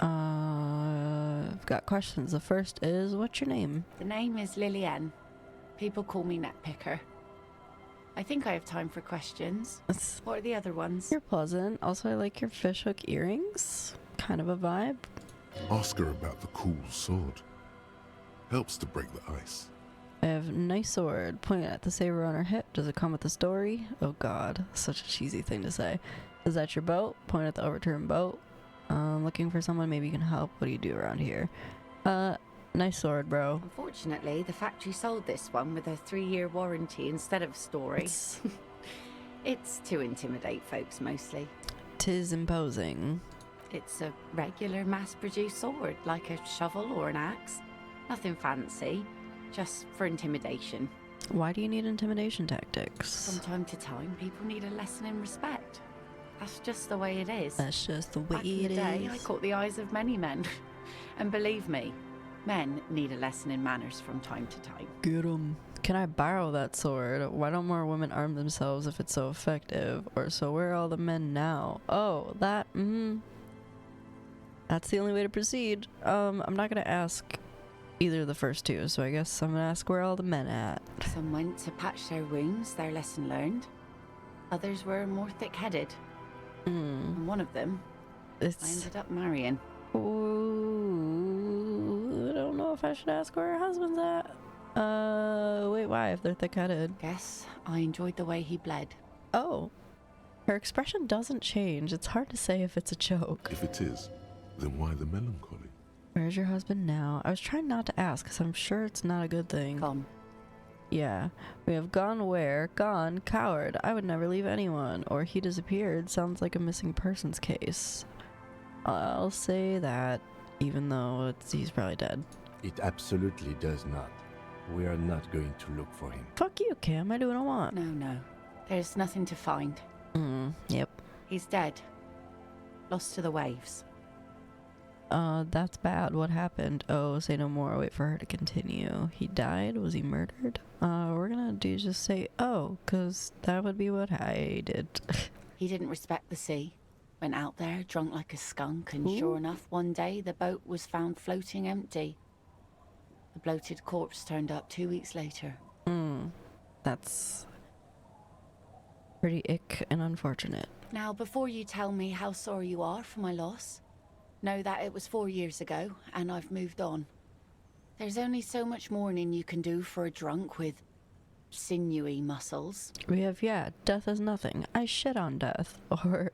I've got questions. The first is, what's your name? The name is Lillian. People call me Netpicker. I think I have time for questions. What are the other ones? You're pleasant. Also, I like your fishhook earrings. Kind of a vibe. Ask her about the cool sword. Helps to break the ice. I have a nice sword. Pointing at the saber on her hip. Does it come with a story? Oh god, such a cheesy thing to say. Is that your boat? Point at the overturned boat. Looking for someone, maybe you can help. What do you do around here? Nice sword, bro. Unfortunately, the factory sold this one with a 3-year warranty instead of story. It's to intimidate folks mostly. 'Tis imposing. It's a regular mass-produced sword, like a shovel or an axe. Nothing fancy, just for intimidation. Why do you need intimidation tactics? From time to time, people need a lesson in respect. That's just the way it is. That's just the way Back in the day, I caught the eyes of many men. And believe me, men need a lesson in manners from time to time. Get 'em. Can I borrow that sword? Why don't more women arm themselves if it's so effective? Or so where are all the men now? Oh, that, That's the only way to proceed. I'm not gonna ask either of the first two, so I guess I'm gonna ask where are all the men at. Some went to patch their wounds, their lesson learned. Others were more thick-headed. And one of them, I ended up marrying. Ooh, I don't know if I should ask where her husband's at. Wait, why? If they're thick-headed? Guess I enjoyed the way he bled. Oh. Her expression doesn't change. It's hard to say if it's a joke. If it is, then why the melancholy? Where's your husband now? I was trying not to ask because I'm sure it's not a good thing. Gone. Yeah. We have gone where? Gone. Coward. I would never leave anyone. Or he disappeared. Sounds like a missing persons case. I'll say that, even though he's probably dead. It absolutely does not. We are not going to look for him. Fuck you, Cam. I do what I want. No. There's nothing to find. Yep. He's dead. Lost to the waves. That's bad. What happened? Oh, say no more. Wait for her to continue. He died? Was he murdered? We're gonna just say, oh, because that would be what I did. He didn't respect the sea. Went out there, drunk like a skunk, and sure enough, one day the boat was found floating empty. The bloated corpse turned up 2 weeks later. That's pretty ick and unfortunate. Now, before you tell me how sorry you are for my loss, know that it was 4 years ago, and I've moved on. There's only so much mourning you can do for a drunk with sinewy muscles. We have, death is nothing. I shit on death. Or,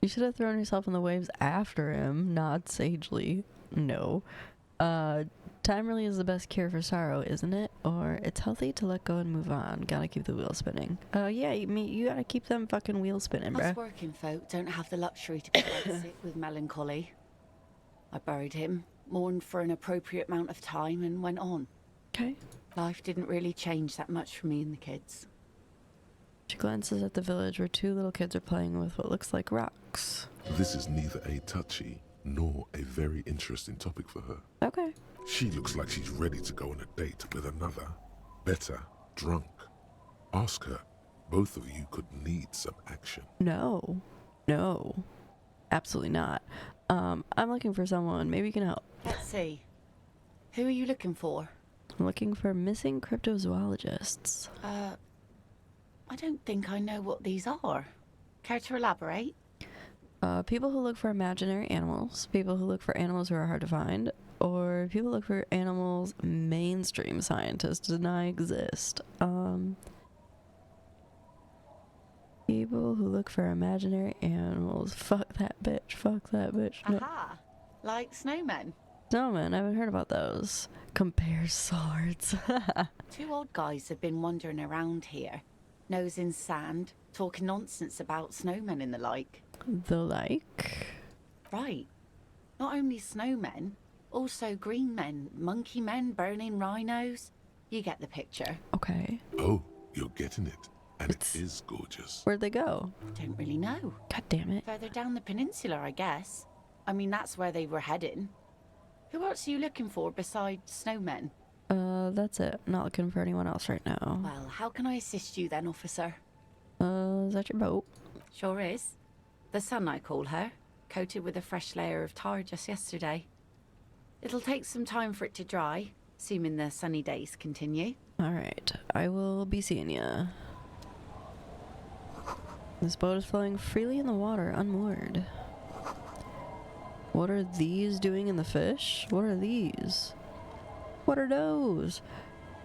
you should have thrown yourself in the waves after him, not sagely. No. Time really is the best cure for sorrow, isn't it? Or it's healthy to let go and move on. Gotta keep the wheel spinning. Yeah, you gotta keep them fucking wheels spinning, bruh. Us working folk don't have the luxury to be sick with melancholy. I buried him, mourned for an appropriate amount of time, and went on. Okay. Life didn't really change that much for me and the kids. She glances at the village where 2 little kids are playing with what looks like rocks. This is neither a touchy nor a very interesting topic for her. Okay. She looks like she's ready to go on a date with another, better, drunk. Ask her. Both of you could need some action. No. Absolutely not. I'm looking for someone. Maybe you can help. Let's see. Who are you looking for? I'm looking for missing cryptozoologists. I don't think I know what these are. Care to elaborate? People who look for imaginary animals, people who look for animals who are hard to find, or people who look for animals mainstream scientists deny exist. People who look for imaginary animals. Fuck that bitch. No. Aha! Like snowmen. Snowmen, I haven't heard about those. Compare swords. 2 old guys have been wandering around here, nosing sand, talking nonsense about snowmen and the like. The like? Right. Not only snowmen, also green men, monkey men, burning rhinos. You get the picture. Okay. Oh, you're getting it. And it is gorgeous. Where'd they go? Don't really know. God damn it. Further down the peninsula, I guess. I mean, that's where they were heading. Who else are you looking for besides snowmen? That's it. Not looking for anyone else right now. Well, how can I assist you then, officer? Is that your boat? Sure is. The Sun, I call her. Coated with a fresh layer of tar just yesterday. It'll take some time for it to dry, assuming the sunny days continue. Alright, I will be seeing ya. This boat is flowing freely in the water, unmoored. What are these doing in the fish? What are these? What are those?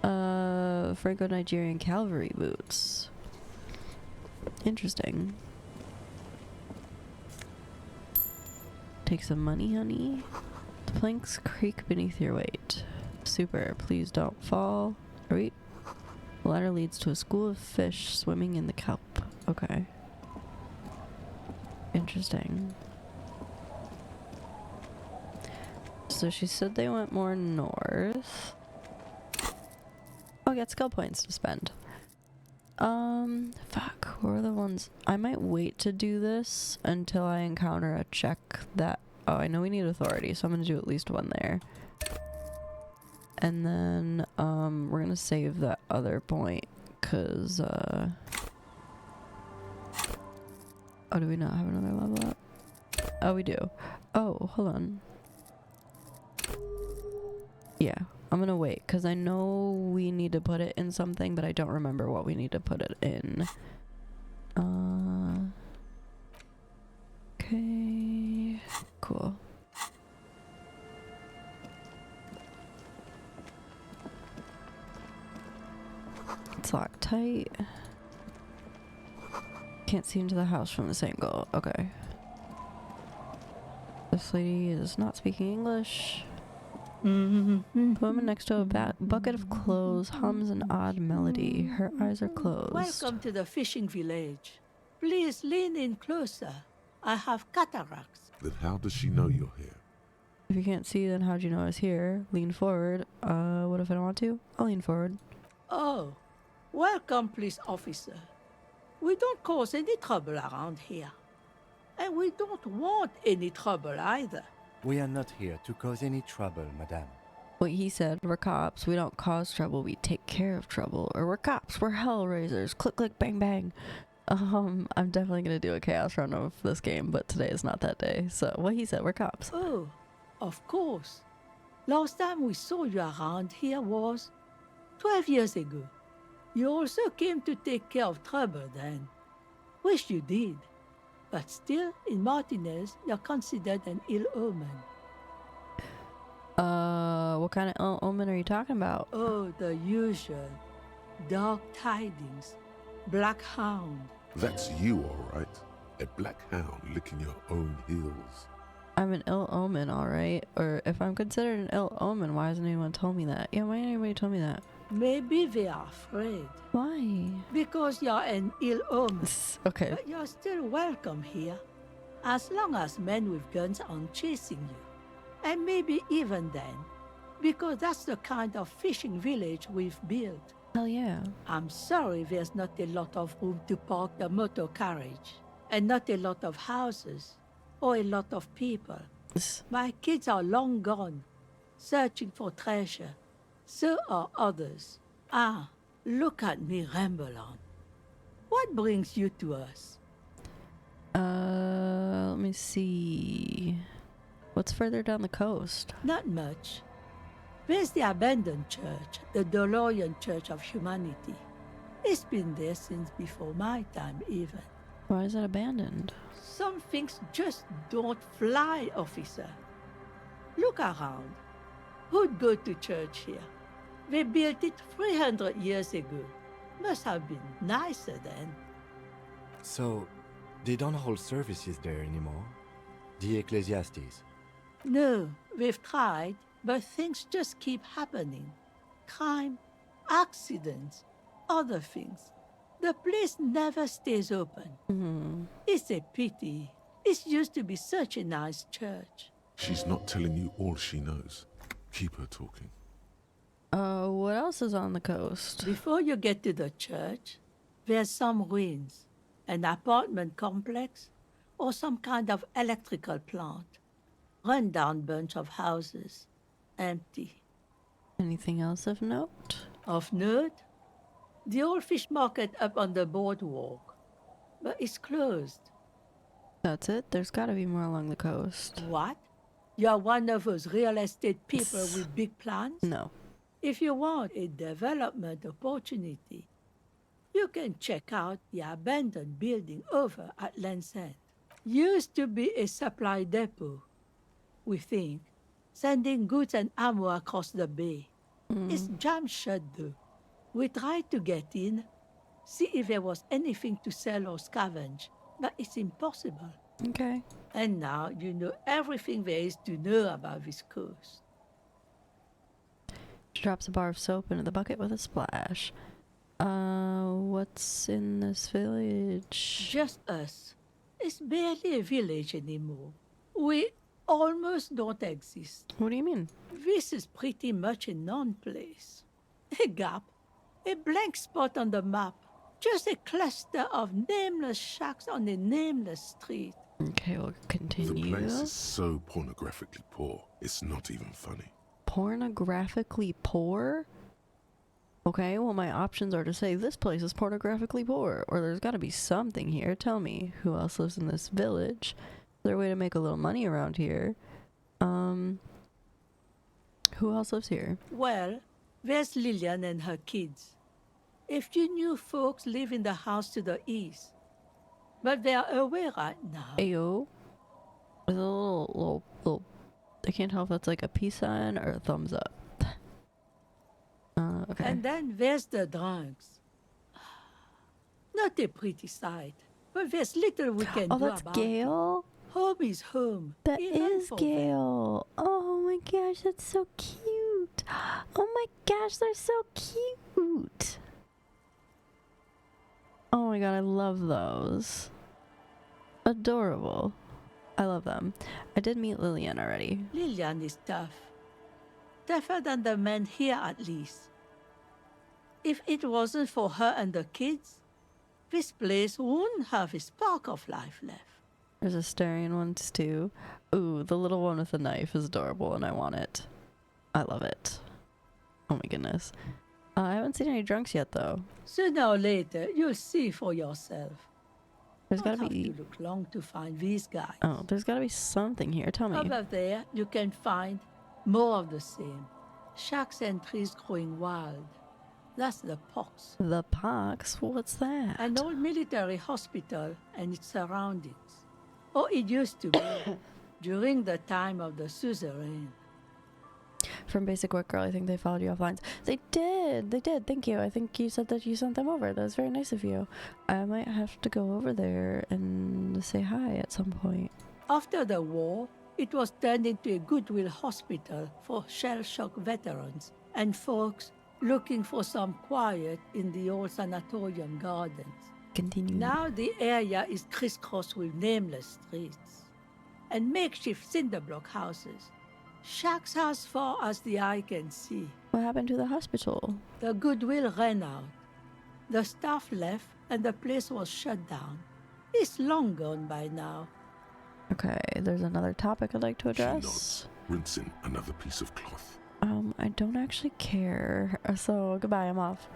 Franco-Nigerian cavalry boots. Interesting. Take some money, honey. The planks creak beneath your weight. Super, please don't fall. Right? The ladder leads to a school of fish swimming in the kelp. Okay. Interesting. So she said they went more north. Oh, I got skill points to spend. Fuck. Who are the ones? I might wait to do this until I encounter a check that... Oh, I know we need authority, so I'm gonna do at least one there. And then, we're gonna save that other point, cause, oh, do we not have another level up? Oh, we do. Oh, hold on. Yeah, I'm gonna wait, because I know we need to put it in something, but I don't remember what we need to put it in. Okay, cool. It's locked tight. Can't see into the house from this angle. Okay. This lady is not speaking English. The woman next to a bucket of clothes hums an odd melody. Her eyes are closed. Welcome to the fishing village. Please lean in closer. I have cataracts. Then how does she know you're here? If you can't see, then how'd you know I was here? Lean forward. What if I don't want to? I'll lean forward. Oh, welcome, police officer. We don't cause any trouble around here. And we don't want any trouble either. We are not here to cause any trouble, madame. What he said, we're cops. We don't cause trouble, we take care of trouble. Or we're cops, we're hellraisers. Click, click, bang, bang. I'm definitely gonna do a chaos run of this game, but today is not that day. So what he said, we're cops. Oh, of course. Last time we saw you around here was 12 years ago. You also came to take care of trouble then. Wish you did. But still, in Martinez, you're considered an ill omen. What kind of ill omen are you talking about? Oh, the usual. Dark tidings. Black hound. That's you, all right. A black hound licking your own heels. I'm an ill omen, alright? Or if I'm considered an ill omen, why hasn't anyone told me that? Yeah, why ain't anybody told me that? Maybe they are afraid. Why? Because you're an ill omen. Okay. But you're still welcome here. As long as men with guns aren't chasing you. And maybe even then. Because that's the kind of fishing village we've built. Hell yeah. I'm sorry there's not a lot of room to park the motor carriage. And not a lot of houses. Or a lot of people. My kids are long gone, searching for treasure. So are others. Ah, look at me ramble on. What brings you to us? Let me see. What's further down the coast? Not much. There's the abandoned church, the DeLorean Church of Humanity. It's been there since before my time, even. Why is it abandoned? Some things just don't fly, officer. Look around. Who'd go to church here? They built it 300 years ago. Must have been nicer then. So, they don't hold services there anymore? The Ecclesiastes? No, we've tried, but things just keep happening. Crime, accidents, other things. The place never stays open. It's a pity. It used to be such a nice church. She's not telling you all she knows. Keep her talking. What else is on the coast? Before you get to the church, there's some ruins. An apartment complex, or some kind of electrical plant. Run-down bunch of houses. Empty. Anything else of note? Of note? The old fish market up on the boardwalk. But it's closed. That's it? There's gotta be more along the coast. What? You're one of those real estate people with big plans? No. If you want a development opportunity, you can check out the abandoned building over at Land's End. Used to be a supply depot, we think, sending goods and ammo across the bay. It's jammed shut though. We tried to get in, see if there was anything to sell or scavenge, but it's impossible. Okay. And now you know everything there is to know about this coast. She drops a bar of soap into the bucket with a splash. What's in this village? Just us. It's barely a village anymore. We almost don't exist. What do you mean? This is pretty much a non-place. A gap. A blank spot on the map. Just a cluster of nameless shacks on a nameless street. Okay, we'll continue. The place is so pornographically poor, it's not even funny. Pornographically poor? Okay, well my options are to say this place is pornographically poor, or there's gotta be something here. Tell me, who else lives in this village? Is there a way to make a little money around here? Who else lives here? Well, there's Lillian and her kids. A few new folks live in the house to the east. But they are away right now. Ayo. There's a little, I can't tell if that's like a peace sign or a thumbs up. Okay. And then there's the drunks. Not a pretty sight, but there's little we can do about it. Oh, that's Gail? Home is home. That even is for Gail. Oh my gosh, that's so cute. Oh my gosh, they're so cute. Oh my god, I love those. Adorable. I love them. I did meet Lillian already. Lillian is tough. Tougher than the men here, at least. If it wasn't for her and the kids, this place wouldn't have a spark of life left. There's a Styrian one too. Ooh, the little one with the knife is adorable and I want it. I love it. Oh my goodness. I haven't seen any drunks yet though. Sooner or later, you'll see for yourself. There's Don't gotta be... have to look long to find these guys. Oh, there's gotta be something here. Tell me. Over there, you can find more of the same. Shacks and trees growing wild. That's the Pox. The Pox? What's that? An old military hospital and its surroundings. Or it used to be, during the time of the suzerain. From Basic Work Girl, I think they followed you offline. They did! They did, thank you. I think you said that you sent them over. That was very nice of you. I might have to go over there and say hi at some point. After the war, It was turned into a goodwill hospital for shell-shock veterans and folks looking for some quiet in the old sanatorium gardens. Continue. Now the area is crisscrossed with nameless streets and makeshift cinderblock houses. Shacks as far as the eye can see. What happened to the hospital? The goodwill ran out. The staff left and the place was shut down. It's long gone by now. Okay, there's another topic I'd like to She address. nods, rinsing another piece of cloth. I don't actually care. So goodbye, I'm off.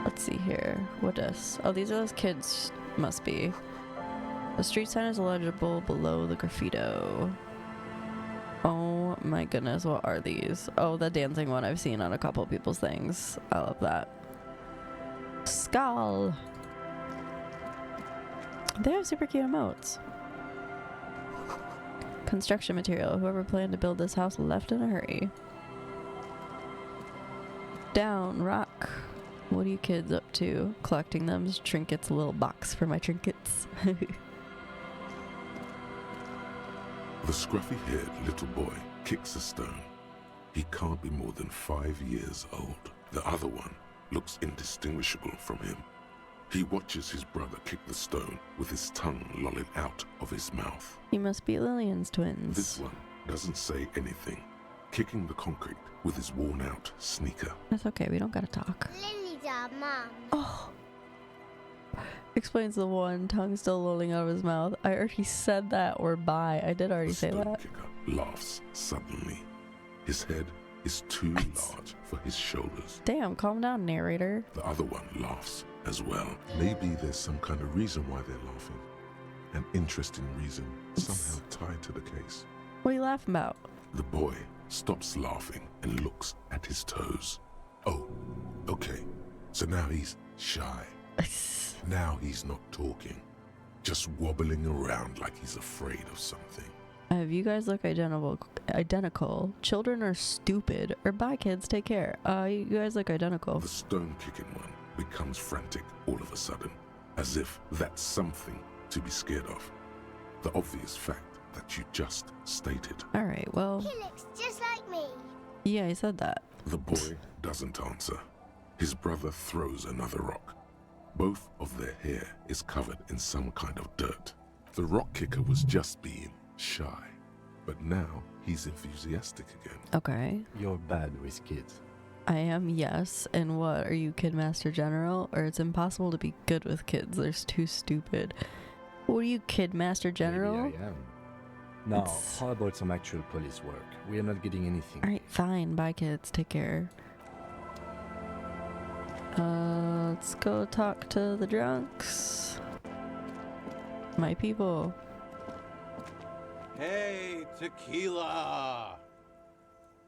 Let's see here. What is? Oh, these are those kids. Must be. The street sign is illegible below the graffito. Oh my goodness, what are these? Oh, the dancing one I've seen on a couple people's things. I love that. Skull. They have super cute emotes. Construction material. Whoever planned to build this house left in a hurry. Down, rock. What are you kids up to? Collecting them as trinkets, a little box for my trinkets. The scruffy-haired little boy kicks a stone. He can't be more than 5 years old. The other one looks indistinguishable from him. He watches his brother kick the stone with his tongue lolling out of his mouth. He must be Lillian's twins. This one doesn't say anything, kicking the concrete with his worn-out sneaker. That's okay, we don't gotta talk. Lily's our mom. Oh! Explains the one, tongue still lolling out of his mouth. I already said that, or bye. I did already say that. The stone kicker laughs suddenly. His head is too large for his shoulders. Damn, calm down, narrator. The other one laughs as well. Maybe there's some kind of reason why they're laughing. An interesting reason, somehow tied to the case. What are you laughing about? The boy stops laughing and looks at his toes. Oh, okay. So now he's shy. Now he's not talking, just wobbling around like he's afraid of something. If you guys look identical, children are stupid, or bye kids, take care. You guys look identical. The stone-kicking one becomes frantic all of a sudden, as if that's something to be scared of. The obvious fact that you just stated. Alright, well... He looks just like me. Yeah, I said that. The boy doesn't answer. His brother throws another rock. Both of their hair is covered in some kind of dirt. The rock kicker was just being shy, but now he's enthusiastic again. Okay. You're bad with kids. I am, yes. And what, are you Kid Master General? Or it's impossible to be good with kids, they're too stupid. What are you, Kid Master General? Maybe I am. Now, how about some actual police work? We are not getting anything. Alright, fine. Bye kids, take care. Let's go talk to the drunks. My people. Hey, tequila!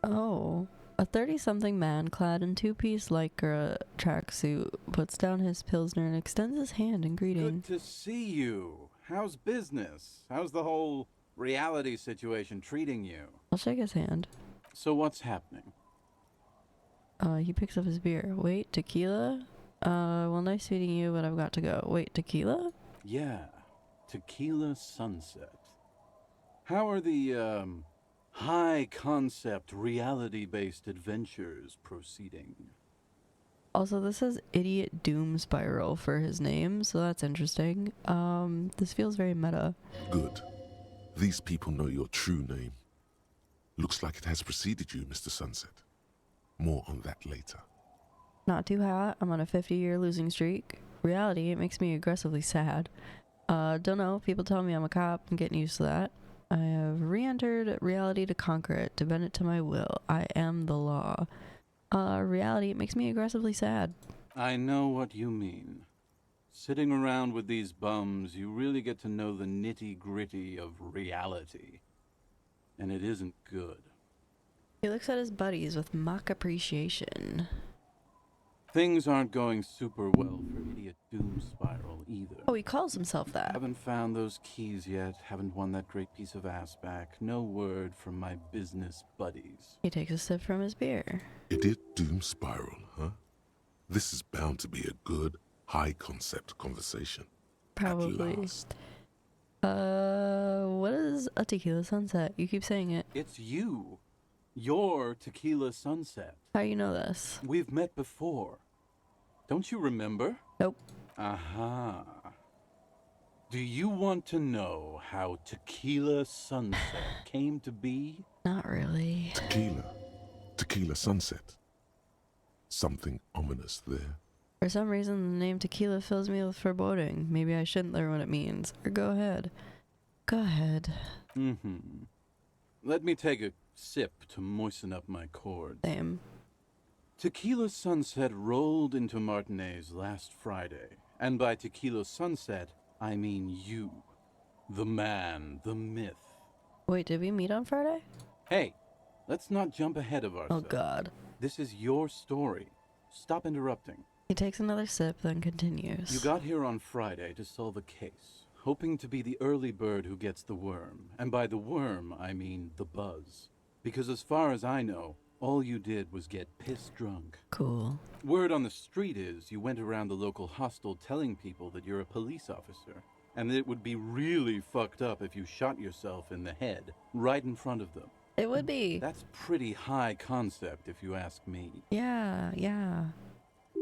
Oh. A 30-something man clad in two-piece lycra tracksuit puts down his pilsner and extends his hand in greeting. Good to see you. How's business? How's the whole reality situation treating you? I'll shake his hand. So what's happening? He picks up his beer. Wait, tequila? Well, nice meeting you, but I've got to go. Wait, tequila? Yeah, Tequila Sunset. How are the, high-concept, reality-based adventures proceeding? Also, this says Idiot Doom Spiral for his name, so that's interesting. This feels very meta. Good. These people know your true name. Looks like it has preceded you, Mr. Sunset. More on that later. Not too hot. I'm on a 50-year losing streak. Reality, it makes me aggressively sad. Don't know. People tell me I'm a cop. I'm getting used to that. I have re-entered reality to conquer it, to bend it to my will. I am the law. Reality, it makes me aggressively sad. I know what you mean. Sitting around with these bums, you really get to know the nitty-gritty of reality. And it isn't good. He looks at his buddies with mock appreciation. Things aren't going super well for Idiot Doom Spiral either. Oh, he calls himself that. Haven't found those keys yet, haven't won that great piece of ass back. No word from my business buddies. He takes a sip from his beer. Idiot Doom Spiral, huh? This is bound to be a good, high-concept conversation. Probably. At last. What is a tequila sunset? You keep saying it. It's you. Your tequila sunset. How you know this? We've met before. Don't you remember? Nope. Aha. Do you want to know how tequila sunset came to be? Not really. Tequila sunset. Something ominous there. For some reason, the name tequila fills me with foreboding. Maybe I shouldn't learn what it means. Or go ahead. Go ahead. Mm-hmm. Let me take a sip to moisten up my cords. Same. Tequila sunset rolled into Martinez last Friday. And by tequila sunset, I mean you. The man, the myth. Wait, did we meet on Friday? Hey, let's not jump ahead of ourselves. Oh, God. This is your story. Stop interrupting. He takes another sip, then continues. You got here on Friday to solve a case, hoping to be the early bird who gets the worm. And by the worm, I mean the buzz. Because as far as I know, all you did was get piss drunk. Cool. Word on the street is you went around the local hostel telling people that you're a police officer, and that it would be really fucked up if you shot yourself in the head, right in front of them. It would be. That's pretty high concept, if you ask me. Yeah.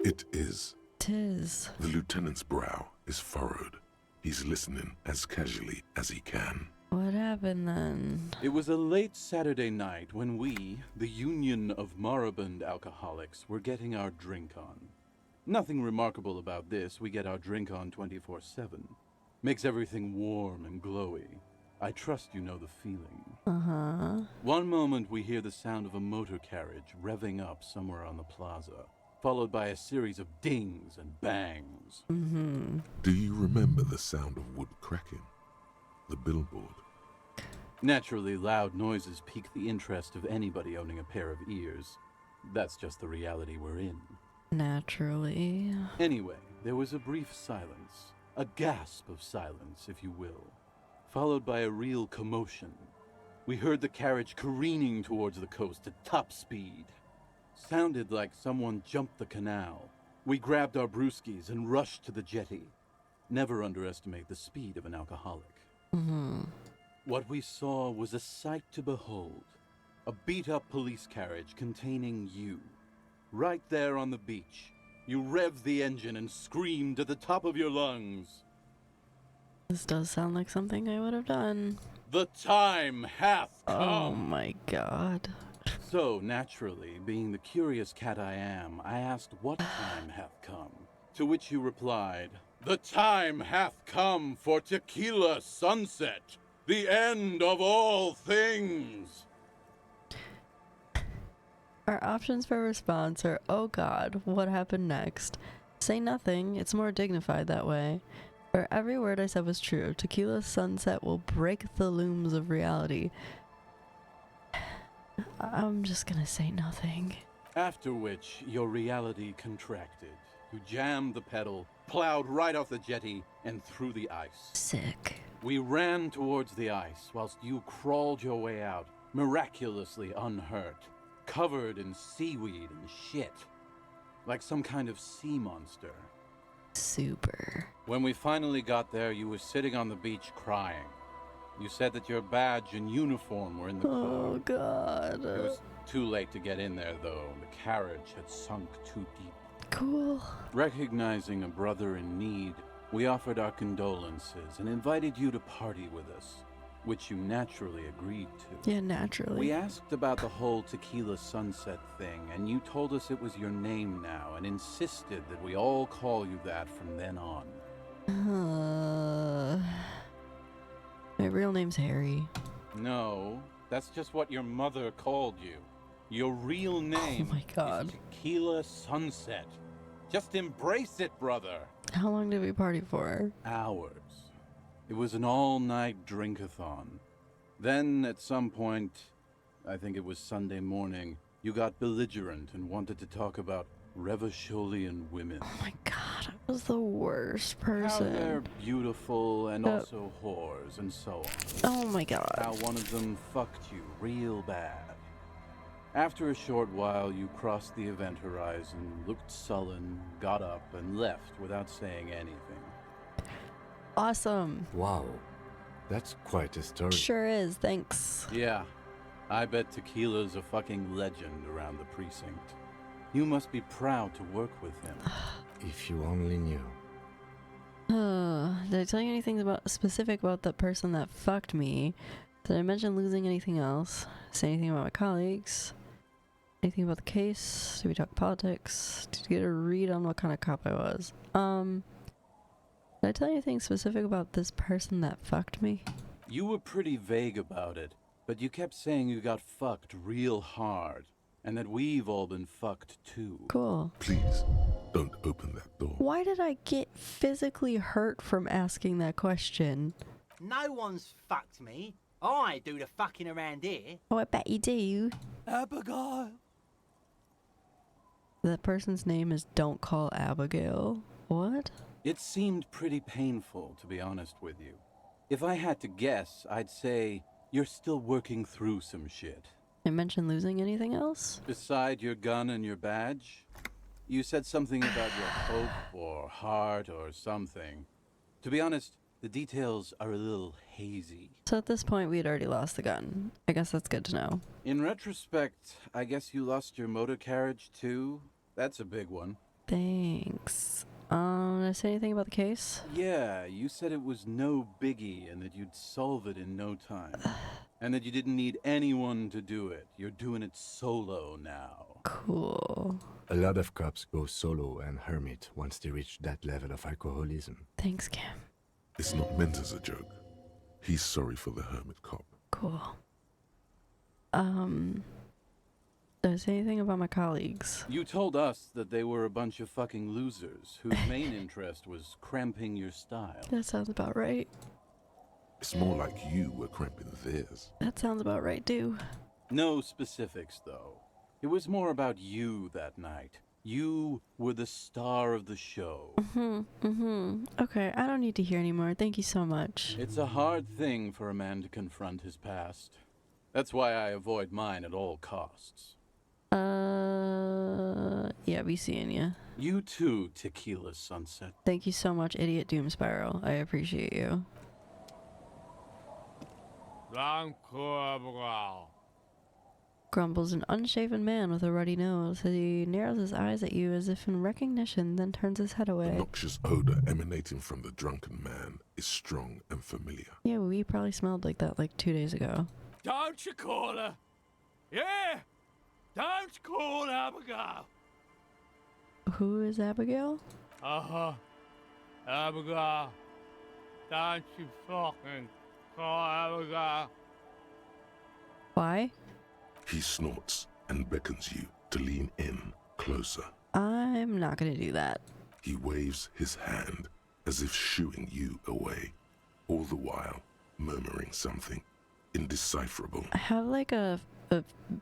It is. 'Tis. The lieutenant's brow is furrowed. He's listening as casually as he can. What happened then? It was a late Saturday night when we, the Union of Moribund Alcoholics, were getting our drink on. Nothing remarkable about this. We get our drink on 24/7. Makes everything warm and glowy. I trust you know the feeling. Uh-huh. One moment we hear the sound of a motor carriage revving up somewhere on the plaza, followed by a series of dings and bangs. Mm-hmm. Do you remember the sound of wood cracking? The billboard? Naturally, loud noises pique the interest of anybody owning a pair of ears. That's just the reality we're in. Naturally. Anyway, there was a brief silence. A gasp of silence, if you will. Followed by a real commotion. We heard the carriage careening towards the coast at top speed. Sounded like someone jumped the canal. We grabbed our brewskis and rushed to the jetty. Never underestimate the speed of an alcoholic. Mm-hmm. What we saw was a sight to behold. A beat-up police carriage containing you. Right there on the beach. You revved the engine and screamed at the top of your lungs. This does sound like something I would have done. The time hath come! Oh my God. So, naturally, being the curious cat I am, I asked what time hath come. To which you replied, "The time hath come for tequila sunset, the end of all things." Our options for response are, oh God, what happened next? Say nothing, it's more dignified that way. Or every word I said was true. Tequila sunset will break the looms of reality. I'm just gonna say nothing. After which, your reality contracted. You jammed the pedal, plowed right off the jetty, and through the ice. Sick. We ran towards the ice, whilst you crawled your way out, miraculously unhurt, covered in seaweed and shit, like some kind of sea monster. Super. When we finally got there, you were sitting on the beach crying. You said that your badge and uniform were in the car. Oh God. It was too late to get in there, though. The carriage had sunk too deep. Cool. Recognizing a brother in need, we offered our condolences and invited you to party with us, which you naturally agreed to. Yeah, naturally. We asked about the whole tequila sunset thing, and you told us it was your name now and insisted that we all call you that from then on. My real name's Harry. No, that's just what your mother called you. Your real name Oh my God. is Tequila Sunset. Just embrace it, brother. How long did we party for? Hours. It was an all-night drink-a-thon. Then, at some point, I think it was Sunday morning, you got belligerent and wanted to talk about Revacholian women. Oh my God, I was the worst How person. they're beautiful and also whores and so on. Oh my God. How one of them fucked you real bad. After a short while, you crossed the event horizon, looked sullen, got up, and left without saying anything. Awesome. Wow. That's quite a story. Sure is, thanks. Yeah, I bet Tequila's a fucking legend around the precinct. You must be proud to work with him. If you only knew. Did I tell you anything specific about the person that fucked me? Did I mention losing anything else? Say anything about my colleagues? Anything about the case? Did we talk politics? Did you get a read on what kind of cop I was? Did I tell you anything specific about this person that fucked me? You were pretty vague about it, but you kept saying you got fucked real hard, and that we've all been fucked too. Cool. Please, don't open that door. Why did I get physically hurt from asking that question? No one's fucked me. I do the fucking around here. Oh, I bet you do. Abigail. That person's name is Don't Call Abigail. What? It seemed pretty painful, to be honest with you. If I had to guess, I'd say you're still working through some shit. I mentioned losing anything else? Beside your gun and your badge? You said something about your hope or heart or something. To be honest, the details are a little hazy. So at this point, we had already lost the gun. I guess that's good to know. In retrospect, I guess you lost your motor carriage too? That's a big one. Thanks. Did I say anything about the case? Yeah, you said it was no biggie and that you'd solve it in no time. And that you didn't need anyone to do it. You're doing it solo now. Cool. A lot of cops go solo and hermit once they reach that level of alcoholism. Thanks, Cam. It's not meant as a joke. He's sorry for the hermit cop. Cool. Did I say anything about my colleagues? You told us that they were a bunch of fucking losers whose main interest was cramping your style. That sounds about right. It's more like you were cramping theirs. That sounds about right, too. No specifics, though. It was more about you that night. You were the star of the show. Okay, I don't need to hear anymore. Thank you so much. It's a hard thing for a man to confront his past. That's why I avoid mine at all costs. Yeah, be seeing ya. You too, Tequila Sunset. Thank you so much, Idiot Doom Spiral. I appreciate you. Grumbles an unshaven man with a ruddy nose. He narrows his eyes at you as if in recognition, then turns his head The away. noxious odor emanating from the drunken man is strong and familiar. Yeah, we probably smelled like that like 2 days ago. Don't you call her? Yeah! Don't call Abigail! Who is Abigail? Uh-huh. Abigail. Don't you fucking call Abigail. Why? He snorts and beckons you to lean in closer. I'm not gonna do that. He waves his hand as if shooing you away, all the while murmuring something indecipherable. I have like a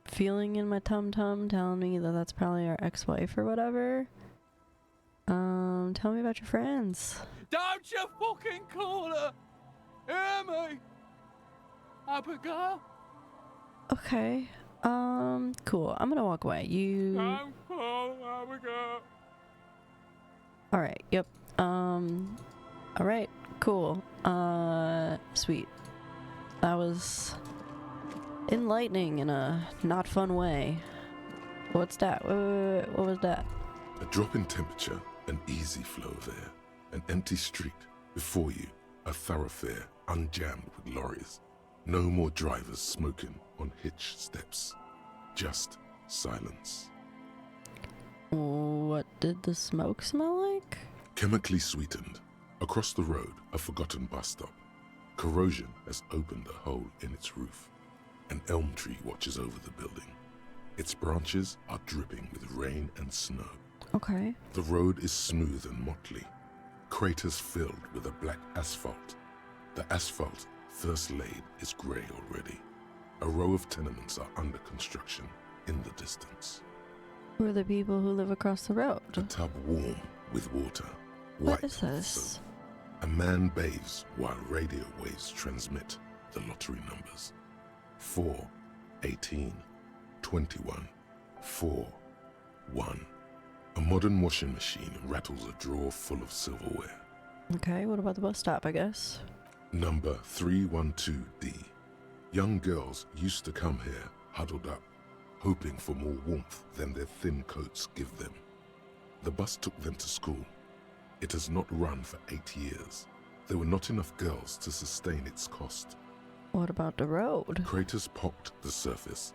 feeling in my tum-tum telling me that that's probably our ex-wife or whatever. Tell me about your friends. Don't you fucking call her! Hear me? Abigail? Okay. Cool. I'm gonna walk away. You... Don't call Abigail. Alright, yep. Alright, cool. Sweet. That was enlightening in a not fun way. What's that? What was that? A drop in temperature, an easy flow of air, an empty street. Before you, a thoroughfare unjammed with lorries. No more drivers smoking on hitch steps. Just silence. What did the smoke smell like? Chemically sweetened. Across the road, a forgotten bus stop. Corrosion has opened a hole in its roof. An elm tree watches over the building. Its branches are dripping with rain and snow. Okay. The road is smooth and motley. Craters filled with a black asphalt. The asphalt, first laid, is grey already. A row of tenements are under construction in the distance. Who are the people who live across the road? A tub warm with water. What White is this? soap. A man bathes while radio waves transmit the lottery numbers. 4, 18, 21, 4, 1. A modern washing machine rattles a drawer full of silverware. Okay, what about the bus stop, I guess? Number 312D. Young girls used to come here, huddled up, hoping for more warmth than their thin coats give them. The bus took them to school. It has not run for 8 years. There were not enough girls to sustain its cost. What about the road? Craters pocked the surface.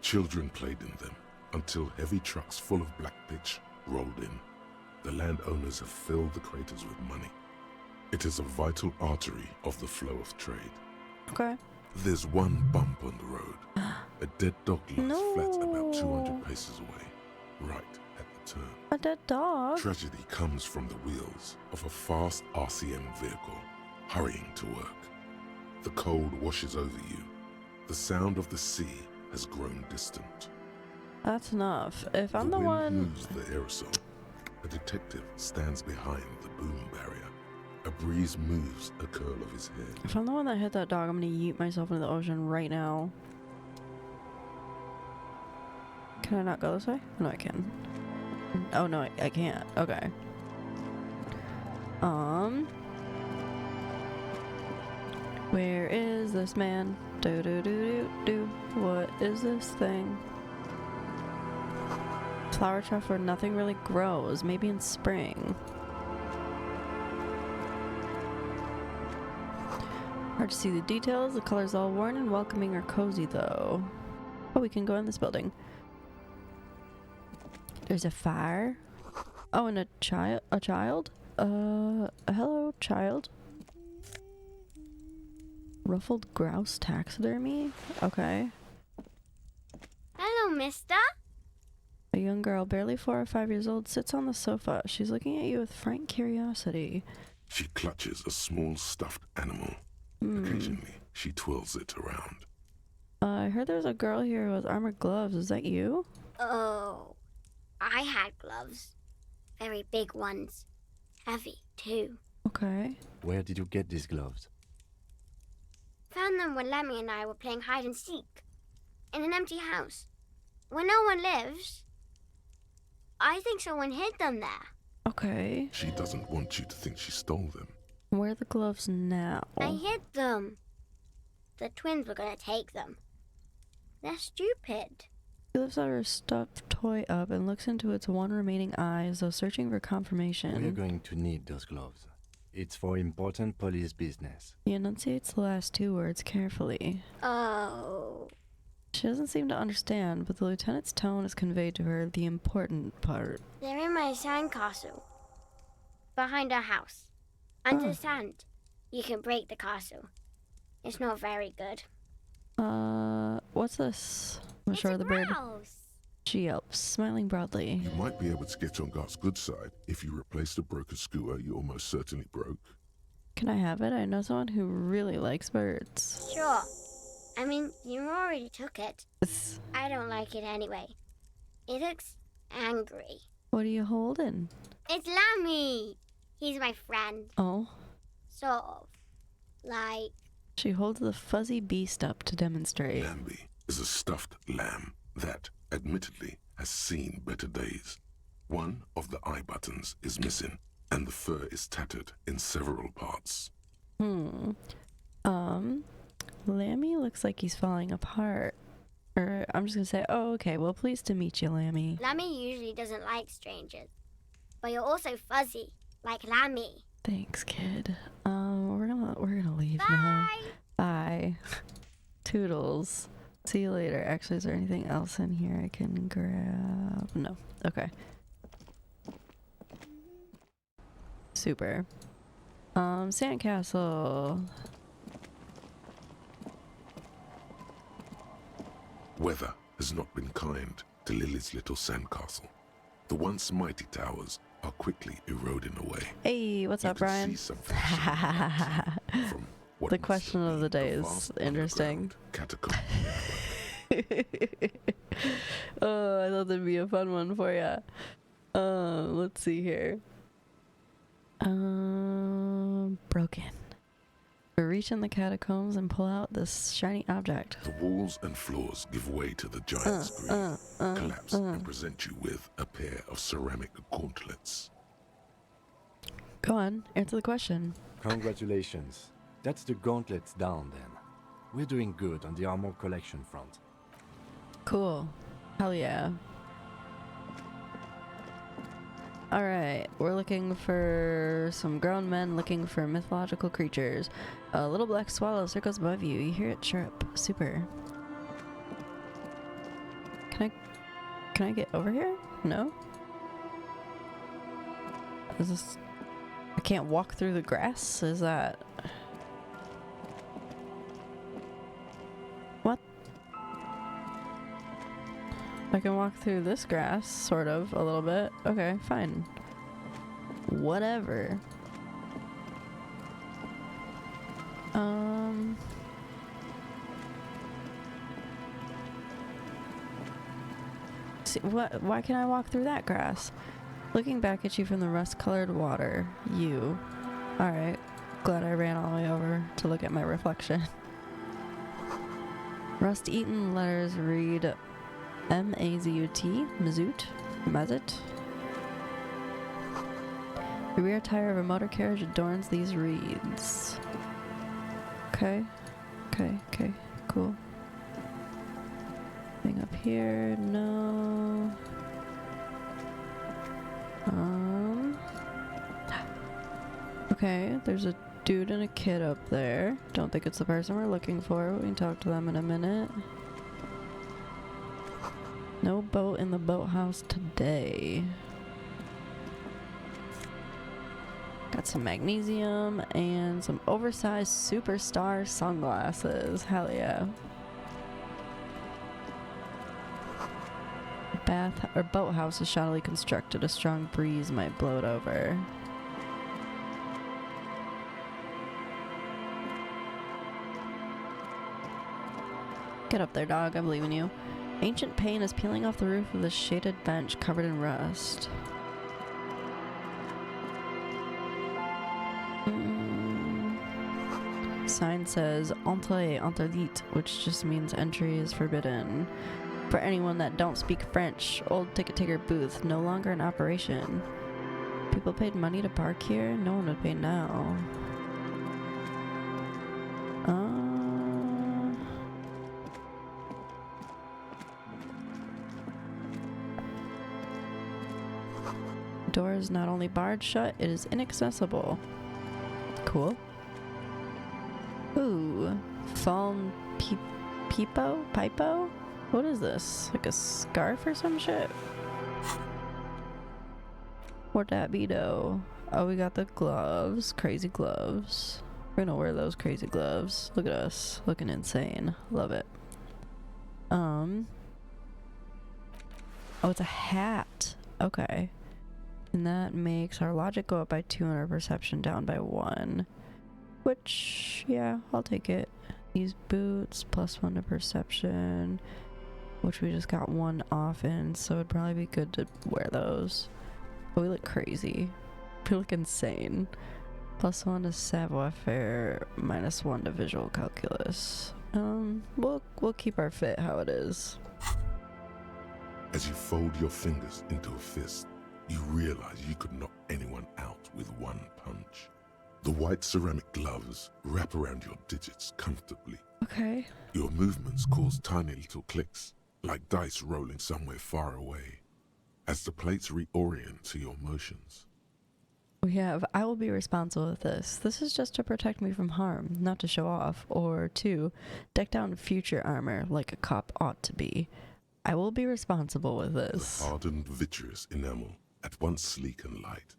Children played in them until heavy trucks full of black pitch rolled in. The landowners have filled the craters with money. It is a vital artery of the flow of trade. Okay. There's one bump on the road. A dead dog lies flat about 200 paces away, right at the turn. A dead dog? Tragedy comes from the wheels of a fast RCM vehicle, hurrying to work. The cold washes over you. The sound of the sea has grown distant. That's enough. If I'm the wind one... moves the aerosol. A detective stands behind the boom barrier. A breeze moves a curl of his hair. If I'm the one that hit that dog, I'm gonna yeet myself into the ocean right now. Can I not go this way? No, I can. Oh, no, I can't. Okay. Where is this man? Do do do do do. What is this thing? Flower trough where nothing really grows. Maybe in spring. Hard to see the details. The color's all worn and welcoming or cozy though. Oh, we can go in this building. There's a fire. Oh, and a child? Hello, child. Ruffled grouse taxidermy? Okay. Hello, mister. A young girl, barely 4 or 5 years old, sits on the sofa. She's looking at you with frank curiosity. She clutches a small stuffed animal. Occasionally, she twirls it around. I heard there's a girl here with armored gloves. Is that you? Oh, I had gloves. Very big ones. Heavy, too. Okay. Where did you get these gloves? Found them when Lemmy and I were playing hide and seek. In an empty house. Where no one lives. I think someone hid them there. Okay. She doesn't want you to think she stole them. Where are the gloves now? I hid them. The twins were gonna take them. They're stupid. She lifts out her stuffed toy up and looks into its one remaining eye as though searching for confirmation. We're going to need those gloves. It's for important police business. He enunciates the last 2 words carefully. Oh. She doesn't seem to understand, but the lieutenant's tone has conveyed to her the important part. They're in my sandcastle. Behind our house. Under sand. You can break the castle. It's not very good. What's this? I'm sure the bird. She yelps, smiling broadly. You might be able to get on Gart's good side if you replace the broken skewer you almost certainly broke. Can I have it? I know someone who really likes birds. Sure. I mean, you already took it. I don't like it anyway. It looks angry. What are you holding? It's Lammy. He's my friend. Oh. Sort of. Like... She holds the fuzzy beast up to demonstrate. Lambie is a stuffed lamb that, admittedly, has seen better days. One of the eye buttons is missing, and the fur is tattered in several parts. Lammy looks like he's falling apart. Or, I'm just gonna say, oh, okay, well, pleased to meet you, Lammy. Lammy usually doesn't like strangers. But you're also fuzzy, like Lammy. Thanks, kid. We're gonna leave now. Bye. Toodles. See you later. Actually, is there anything else in here I can grab? No. Okay. Super. Sandcastle. Weather has not been kind to Lily's little sandcastle. The once mighty towers are quickly eroding away. Hey, what's up, Brian? The question of the day is interesting. Oh, I thought that'd be a fun one for ya. Let's see here. Broken. Reach in the catacombs and pull out this shiny object. The walls and floors give way to the giant screen, collapse and present you with a pair of ceramic gauntlets. Go on, answer the question. Congratulations. That's the gauntlets down then. We're doing good on the armor collection front. Cool. Hell yeah. Alright, we're looking for some grown men looking for mythological creatures. A little black swallow circles above you. You hear it chirp. Super. Can I get over here? No? Is this... I can't walk through the grass? Is that... What? I can walk through this grass, sort of, a little bit. Okay, fine. Whatever. See, what? Why can't I walk through that grass? Looking back at you from the rust-colored water. You. Alright. Glad I ran all the way over to look at my reflection. Rust-eaten letters read M-A-Z-U-T, Mazut, Mazut. The rear tire of a motor carriage adorns these reeds. Okay, cool. Thing up here, no. Okay, there's a dude and a kid up there. Don't think it's the person we're looking for, but we can talk to them in a minute. No boat in the boathouse today. Got some magnesium and some oversized superstar sunglasses. Hell yeah. Bath or boathouse is shoddily constructed. A strong breeze might blow it over. Get up there, dog. I believe in you. Ancient paint is peeling off the roof of the shaded bench covered in rust. Sign says Entrée interdite, which just means entry is forbidden. For anyone that don't speak French, old ticket taker booth, no longer in operation. People paid money to park here? No one would pay now. Door is not only barred shut, it is inaccessible. Cool. Ooh. Fallen Pipo? What is this? Like a scarf or some shit? What that be though? Oh, we got the gloves. Crazy gloves. We're gonna wear those crazy gloves. Look at us. Looking insane. Love it. Oh, it's a hat. Okay. And that makes our logic go up by 2 and our perception down by 1. Which, yeah, I'll take it. These boots, +1 to perception. Which we just got 1 off in, so it'd probably be good to wear those. But we look crazy. We look insane. +1 to savoir-faire, -1 to visual calculus. We'll keep our fit how it is. As you fold your fingers into a fist, you realize you could knock anyone out with 1 punch. The white ceramic gloves wrap around your digits comfortably. Okay. Your movements cause tiny little clicks, like dice rolling somewhere far away, as the plates reorient to your motions. We have, I will be responsible with this. This is just to protect me from harm, not to show off, or 2, deck down future armor like a cop ought to be. I will be responsible with this. The hardened vitreous enamel, at once sleek and light,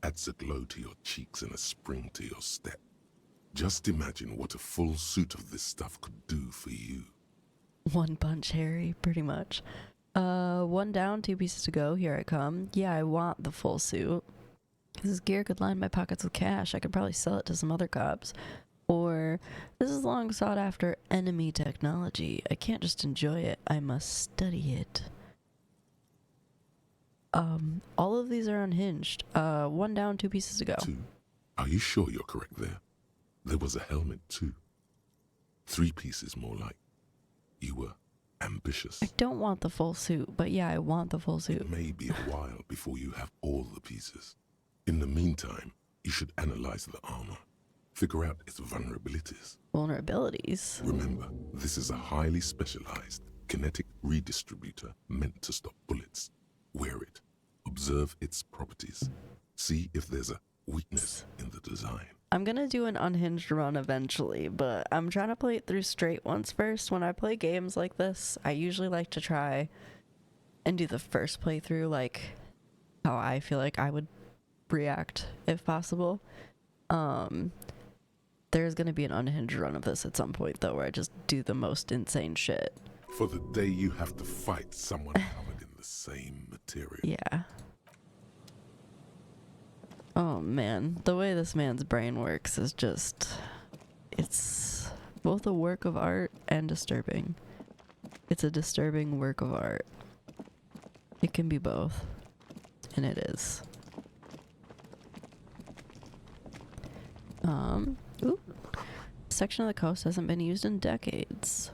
adds a glow to your cheeks and a spring to your step. Just imagine what a full suit of this stuff could do for you. 1 punch, Harry, pretty much. 1 down, 2 pieces to go. Here I come. Yeah, I want the full suit. This gear could line my pockets with cash. I could probably sell it to some other cops. Or, this is long sought after enemy technology. I can't just enjoy it. I must study it. All of these are unhinged. 1 down, 2 pieces to go. 2? Are you sure you're correct there? There was a helmet too. 3 pieces more like. You were ambitious. I don't want the full suit, but yeah, I want the full suit. It may be a while before you have all the pieces. In the meantime, you should analyze the armor. Figure out its vulnerabilities. Vulnerabilities? Remember, this is a highly specialized kinetic redistributor meant to stop bullets. Wear it. Observe its properties. See if there's a weakness in the design. I'm gonna do an unhinged run eventually, but I'm trying to play it through straight once first. When I play games like this, I usually like to try and do the first playthrough like how I feel like I would react if possible. There's gonna be an unhinged run of this at some point though, where I just do the most insane shit. For the day you have to fight someone covered in the same material. Yeah. Oh man, the way this man's brain works is just... It's both a work of art and disturbing. It's a disturbing work of art. It can be both. And it is. Ooh. Section of the coast hasn't been used in decades.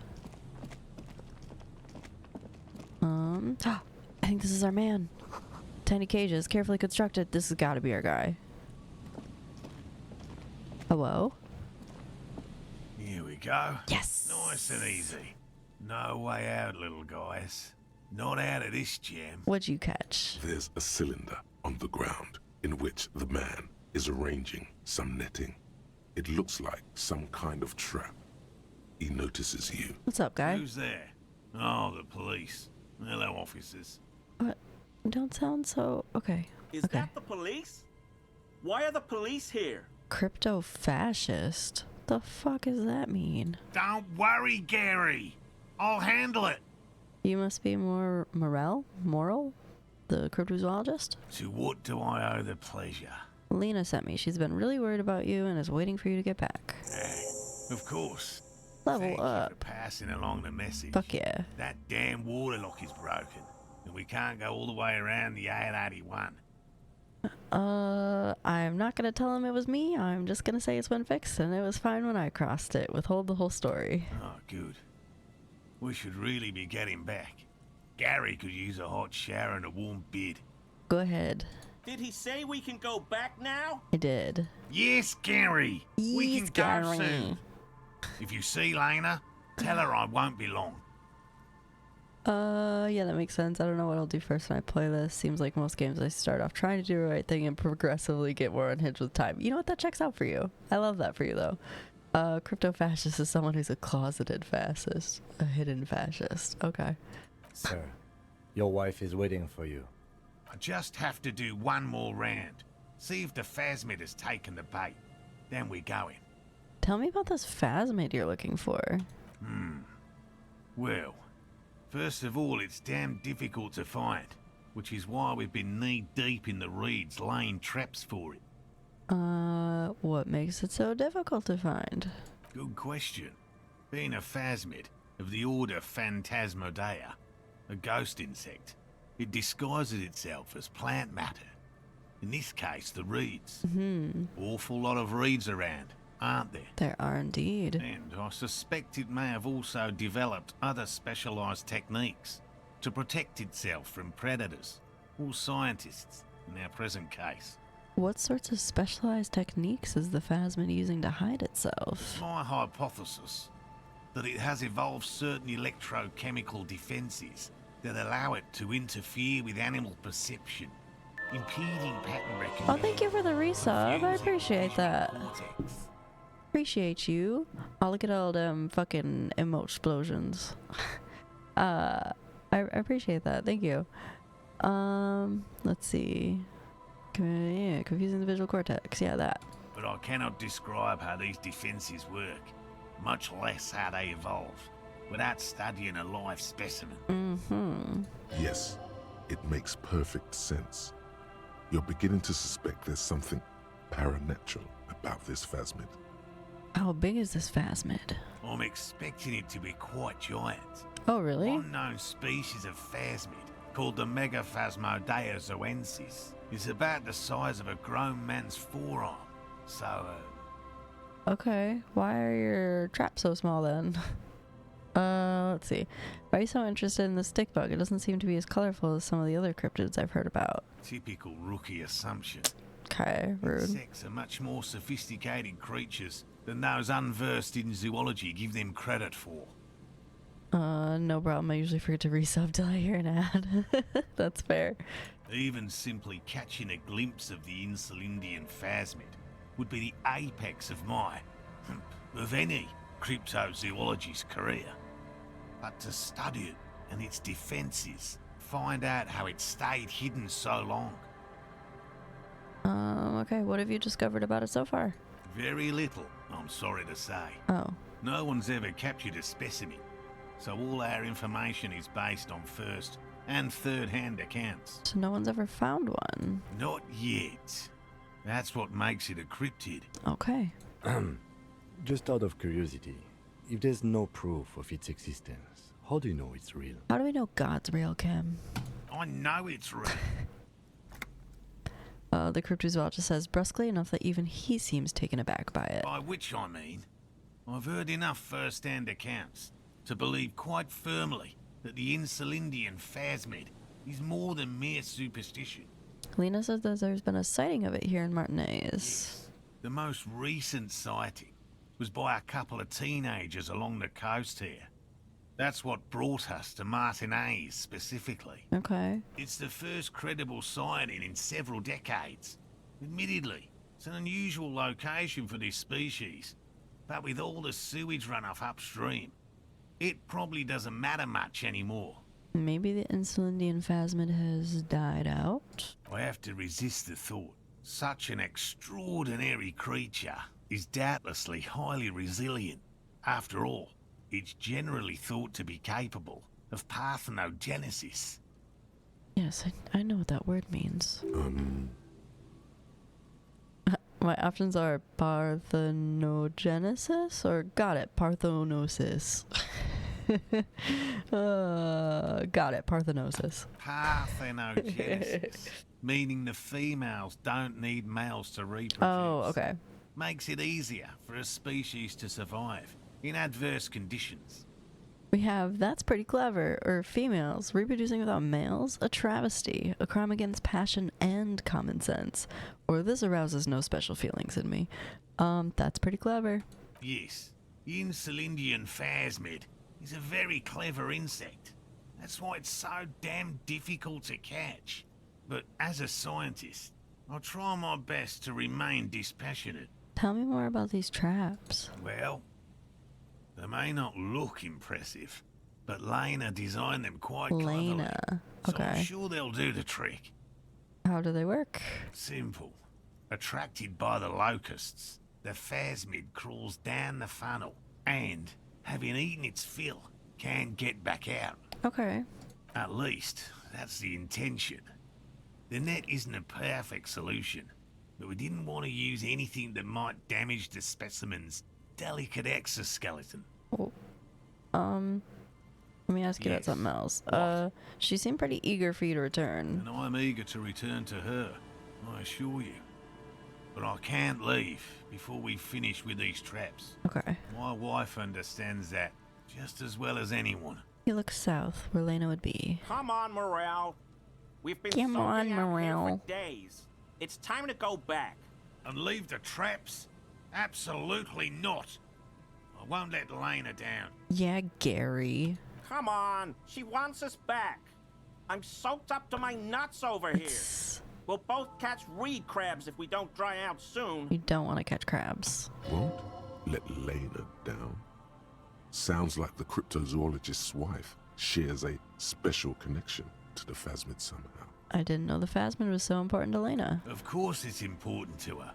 I think this is our man. Tiny cages, carefully constructed. This has got to be our guy. Hello? Here we go. Yes. Nice and easy. No way out, little guys. Not out of this jam. What'd you catch? There's a cylinder on the ground in which the man is arranging some netting. It looks like some kind of trap. He notices you. What's up, guy? Who's there? Oh, the police. Hello, officers. What? Don't sound so... Okay. Is that the police? Why are the police here? Crypto-fascist? The fuck does that mean? Don't worry, Gary. I'll handle it. You must be more Moral? The cryptozoologist? To what do I owe the pleasure? Lena sent me. She's been really worried about you and is waiting for you to get back. Of course. Level Thank up. you for passing along the message. Fuck yeah. That damn water lock is broken, and we can't go all the way around the 881. I'm not gonna tell him it was me. I'm just gonna say it's been fixed and it was fine when I crossed it. Withhold the whole story. Oh, good. We should really be getting back. Gary could use a hot shower and a warm bed. Go ahead. Did he say we can go back now? I did. Yes, Gary. We can go Gary. soon. If you see Lena, tell her I won't be long. Yeah, that makes sense. I don't know what I'll do first when I play this. Seems like most games I start off trying to do the right thing and progressively get more unhinged with time. You know what? That checks out for you. I love that for you, though. Crypto-fascist is someone who's a closeted fascist. A hidden fascist. Okay. Sir, your wife is waiting for you. I just have to do one more round. See if the Phasmid has taken the bait. Then we're going. Tell me about this Phasmid you're looking for. Well, first of all, it's damn difficult to find, which is why we've been knee-deep in the reeds laying traps for it. What makes it so difficult to find? Good question. Being a Phasmid of the order Phantasmodea, a ghost insect, it disguises itself as plant matter. In this case, the reeds. Awful lot of reeds around, aren't there? There are indeed. And I suspect it may have also developed other specialized techniques to protect itself from predators or scientists in our present case. What sorts of specialized techniques is the Phasmid using to hide itself? It's my hypothesis that it has evolved certain electrochemical defenses that allow it to interfere with animal perception, impeding pattern recognition. Oh, thank you for the resub. I appreciate that. Cortex. Appreciate you. Oh, look at all them fucking emote explosions. I appreciate that. Thank you. Let's see. Yeah, confusing the visual cortex. Yeah, that. But I cannot describe how these defenses work, much less how they evolve, without studying a live specimen. Yes, it makes perfect sense. You're beginning to suspect there's something paranatural about this Phasmid. How big is this Phasmid? I'm expecting it to be quite giant. Oh, really? One known species of Phasmid, called the Megaphasmodea zoensis, is about the size of a grown man's forearm. So, Okay, why are your traps so small then? Let's see. Why are you so interested in the stick bug? It doesn't seem to be as colorful as some of the other cryptids I've heard about. typical rookie assumption. Okay, rude. Insects are much more sophisticated creatures than those unversed in zoology give them credit for. No problem. I usually forget to resub till I hear an ad. That's fair. Even simply catching a glimpse of the Insulindian Phasmid would be the apex of of any cryptozoologist's career. But to study it and its defenses, find out how it stayed hidden so long. Okay, what have you discovered about it so far? Very little, I'm sorry to say. Oh. No one's ever captured a specimen, so all our information is based on first and third-hand accounts. So no one's ever found one? Not yet. That's what makes it a cryptid. Okay. Just out of curiosity, if there's no proof of its existence, how do you know it's real? How do we know God's real, Kim? I know it's real. The cryptozoologist says brusquely enough that even he seems taken aback by it. By which I mean, I've heard enough first-hand accounts to believe quite firmly that the Insulindian Phasmid is more than mere superstition. Lena says that there's been a sighting of it here in Martinez. The most recent sighting was by a couple of teenagers along the coast here. That's what brought us to Martinez specifically. Okay. It's the first credible sighting in several decades. Admittedly, it's an unusual location for this species, but with all the sewage runoff upstream, it probably doesn't matter much anymore. Maybe the Insulindian Phasmid has died out? I have to resist the thought. Such an extraordinary creature is doubtlessly highly resilient. After all, it's generally thought to be capable of parthenogenesis. Yes, I know what that word means. My options are parthenogenesis or got it, parthenosis. Got it, parthenosis. Parthenogenesis, meaning the females don't need males to reproduce. Oh, okay. Makes it easier for a species to survive in adverse conditions. We have that's pretty clever, or females reproducing without males, a travesty, a crime against passion and common sense, or this arouses no special feelings in me. That's pretty clever. Yes, the Insulindian Phasmid is a very clever insect. That's why it's so damn difficult to catch. But as a scientist, I'll try my best to remain dispassionate. Tell me more about these traps. Well, they may not look impressive, but Lena designed them quite cleverly. Lena, So okay. I'm sure they'll do the trick. How do they work? Simple. Attracted by the locusts, the Phasmid crawls down the funnel and, having eaten its fill, can get back out. Okay. At least, that's the intention. The net isn't a perfect solution, but we didn't want to use anything that might damage the specimen's delicate exoskeleton. Oh. Let me ask you about something else. She seemed pretty eager for you to return. And I'm eager to return to her, I assure you. But I can't leave before we finish with these traps. Okay. My wife understands that just as well as anyone. You look south, where Lena would be. Come on, Morale. We've been Come on, soaking out here Morale. for days. It's time to go back. And leave the traps? Absolutely not. I won't let Lena down. Yeah, Gary. Come on. She wants us back. I'm soaked up to my nuts over here. We'll both catch reed crabs if we don't dry out soon. You don't want to catch crabs. Won't let Lena down. Sounds like the cryptozoologist's wife shares a special connection to the Phasmid somehow. I didn't know the Phasmid was so important to Lena. Of course it's important to her.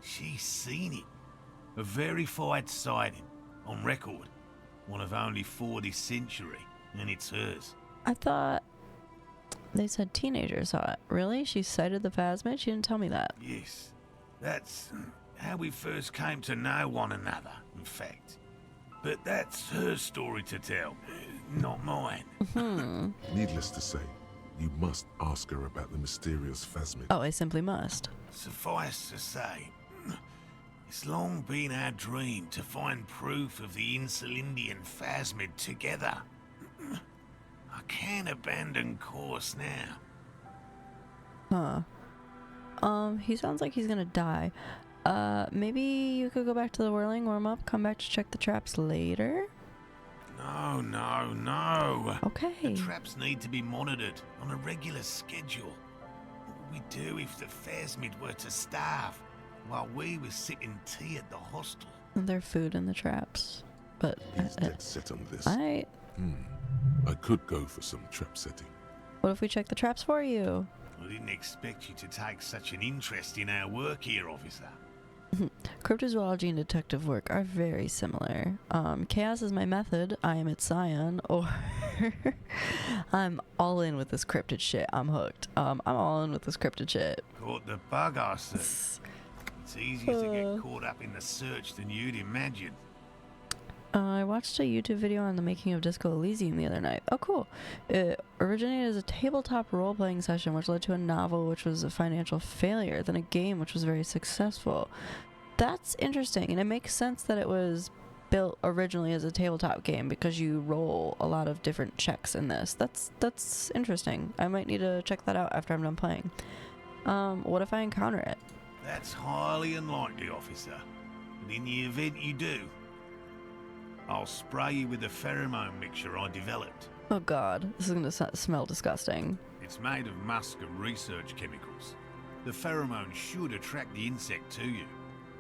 She's seen it. A verified sighting, on record. One of only 4 this century, and it's hers. I thought they said teenagers saw it. Really? She sighted the Phasmid? She didn't tell me that. Yes, that's how we first came to know one another, in fact. But that's her story to tell, not mine. Needless to say, you must ask her about the mysterious Phasmid. Oh, I simply must. Suffice to say, it's long been our dream to find proof of the Insulindian Phasmid together. I can't abandon course now. Huh. He sounds like he's gonna die. Maybe you could go back to the whirling, warm up, come back to check the traps later? No, no, no. Okay. The traps need to be monitored on a regular schedule. What would we do if the Phasmid were to starve while we were sipping tea at the hostel? There's food in the traps, but He's dead set on this. I could go for some trap setting. What if we check the traps for you? I didn't expect you to take such an interest in our work here, officer. Cryptozoology and detective work are very similar. Chaos is my method. I am its scion, or I'm all in with this cryptid shit. I'm hooked. I'm all in with this cryptid shit. Caught the bug, I see. It's easier to get caught up in the search than you'd imagine. I watched a YouTube video on the making of Discoelysium the other night. Oh, cool. It originated as a tabletop role-playing session, which led to a novel, which was a financial failure, then a game, which was very successful. That's interesting, and it makes sense that it was built originally as a tabletop game because you roll a lot of different checks in this. That's interesting. I might need to check that out after I'm done playing. What if I encounter it? That's highly unlikely, officer. But in the event you do, I'll spray you with a pheromone mixture I developed. Oh god, this is gonna smell disgusting. It's made of Muscat research chemicals. The pheromone should attract the insect to you,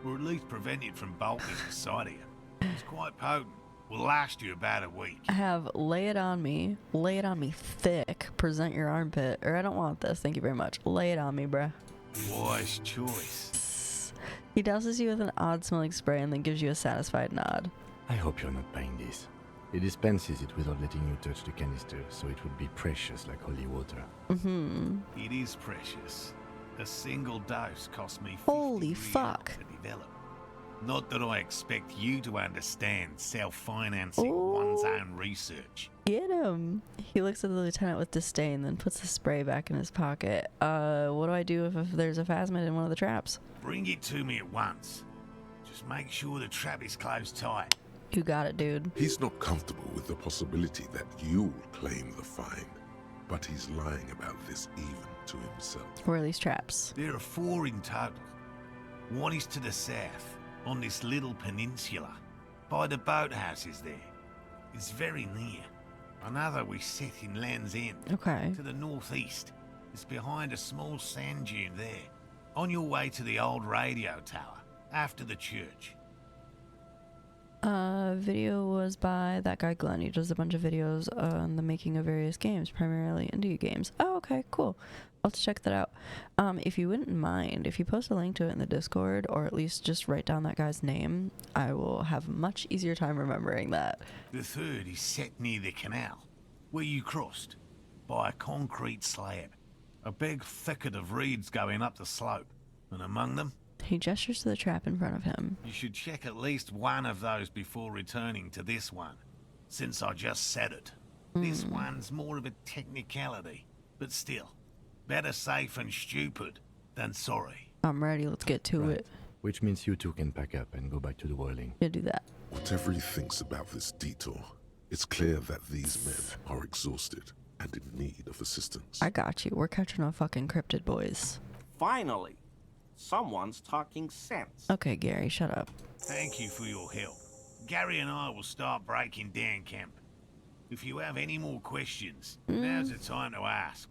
or at least prevent it from bolting inside you. It's quite potent. Will last you about a week. I have lay it on me thick, present your armpit, or I don't want this, thank you very much. Lay it on me, bruh. Wise choice. He douses you with an odd smelling spray and then gives you a satisfied nod. I hope you're not buying this. He dispenses it without letting you touch the canister, so it would be precious like holy water. It is precious. A single dose cost me 50 Holy fuck. to develop. Not that I expect you to understand self-financing one's own research. Get him. He looks at the lieutenant with disdain, then puts the spray back in his pocket. What do I do if there's a phasmid in one of the traps? Bring it to me at once. Just make sure the trap is closed tight. You got it, dude. He's not comfortable with the possibility that you'll claim the find, but he's lying about this even to himself. Where are these traps? There are 4 in total. One is to the south, on this little peninsula, by the boathouses there. It's very near. Another we set in Land's End. Okay. To the northeast. It's behind a small sand dune there. On your way to the old radio tower, after the church. Video was by that guy Glenn. He does a bunch of videos on the making of various games, primarily indie games. Oh, okay, cool. I'll have to check that out. If you wouldn't mind, if you post a link to it in the Discord, or at least just write down that guy's name, I will have a much easier time remembering that. The third is set near the canal, where you crossed, by a concrete slab. A big thicket of reeds going up the slope, and among them, he gestures to the trap in front of him. you should check at least one of those before returning to this one, since I just said it. This one's more of a technicality, but still, better safe and stupid than sorry. I'm ready, let's get to it. Which means you two can pack up and go back to the whirling. Yeah, do that. Whatever he thinks about this detour, it's clear that these men are exhausted and in need of assistance. I got you. We're catching a fucking cryptid, boys. Finally, someone's talking sense. Okay, Gary, shut up. Thank you for your help. Gary and I will start breaking down camp. If you have any more questions, now's the time to ask.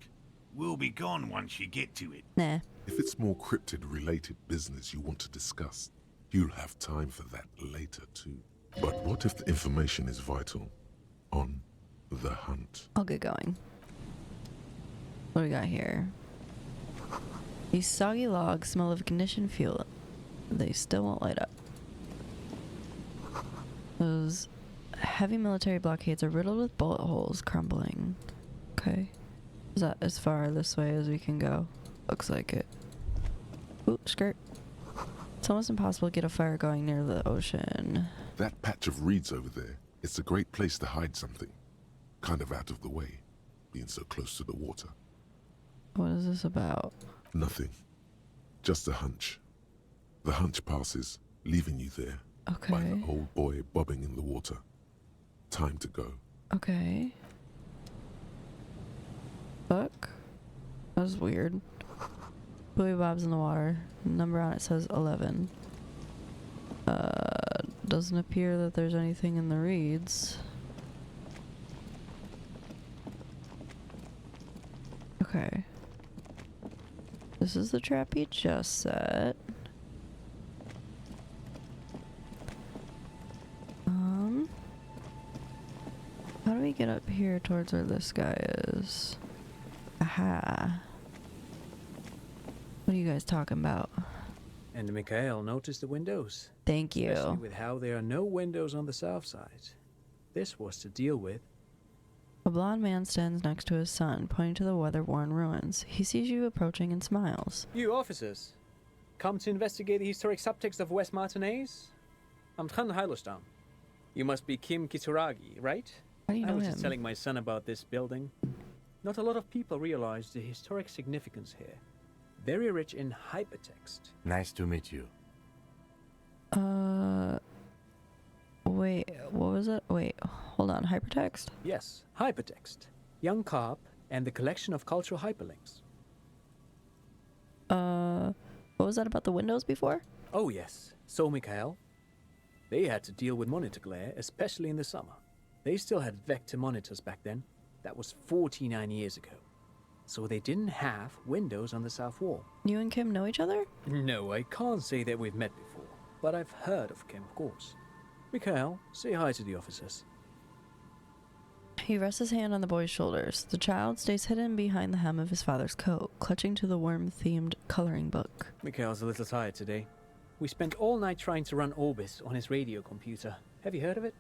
We'll be gone once you get to it. Nah. If it's more cryptid-related business you want to discuss, you'll have time for that later too. But what if the information is vital? On the hunt. I'll get going. What do we got here? These soggy logs smell of ignition fuel. They still won't light up. Those heavy military blockades are riddled with bullet holes crumbling. Okay. Is that as far this way as we can go? Looks like it. Ooh, skirt. It's almost impossible to get a fire going near the ocean. That patch of reeds over there, it's a great place to hide something. Kind of out of the way, being so close to the water. What is this about? Nothing. Just a hunch. The hunch passes, leaving you there. Okay. By the old boy bobbing in the water. Time to go. Okay. Fuck. That was weird. Buoy bobs in the water. Number on it says 11. Doesn't appear that there's anything in the reeds. Okay. This is the trap he just set. How do we get up here towards where this guy is? Aha. What are you guys talking about? And Mikhail noticed the windows. Thank you. Especially with how there are no windows on the south side. This was to deal with. A blond man stands next to his son, pointing to the weather-worn ruins. He sees you approaching and smiles. You officers, come to investigate the historic subtext of West Martinez? I'm Tran Heilostam. You must be Kim Kituragi, right? How do you know I was him? just telling my son about this building. Not a lot of people realize the historic significance here. Very rich in hypertext. Nice to meet you. Wait, what was it? Wait, hold on, hypertext? Yes, hypertext. Young Carp and the collection of cultural hyperlinks. What was that about the windows before? Oh yes, so Mikhail. They had to deal with monitor glare, especially in the summer. They still had vector monitors back then. That was 49 years ago. So they didn't have windows on the south wall. You and Kim know each other? No, I can't say that we've met before, but I've heard of Kim, of course. Mikhail, say hi to the officers. He rests his hand on the boy's shoulders. The child stays hidden behind the hem of his father's coat, clutching to the worm-themed coloring book. Mikhail's a little tired today. We spent all night trying to run Orbis on his radio computer. Have you heard of it?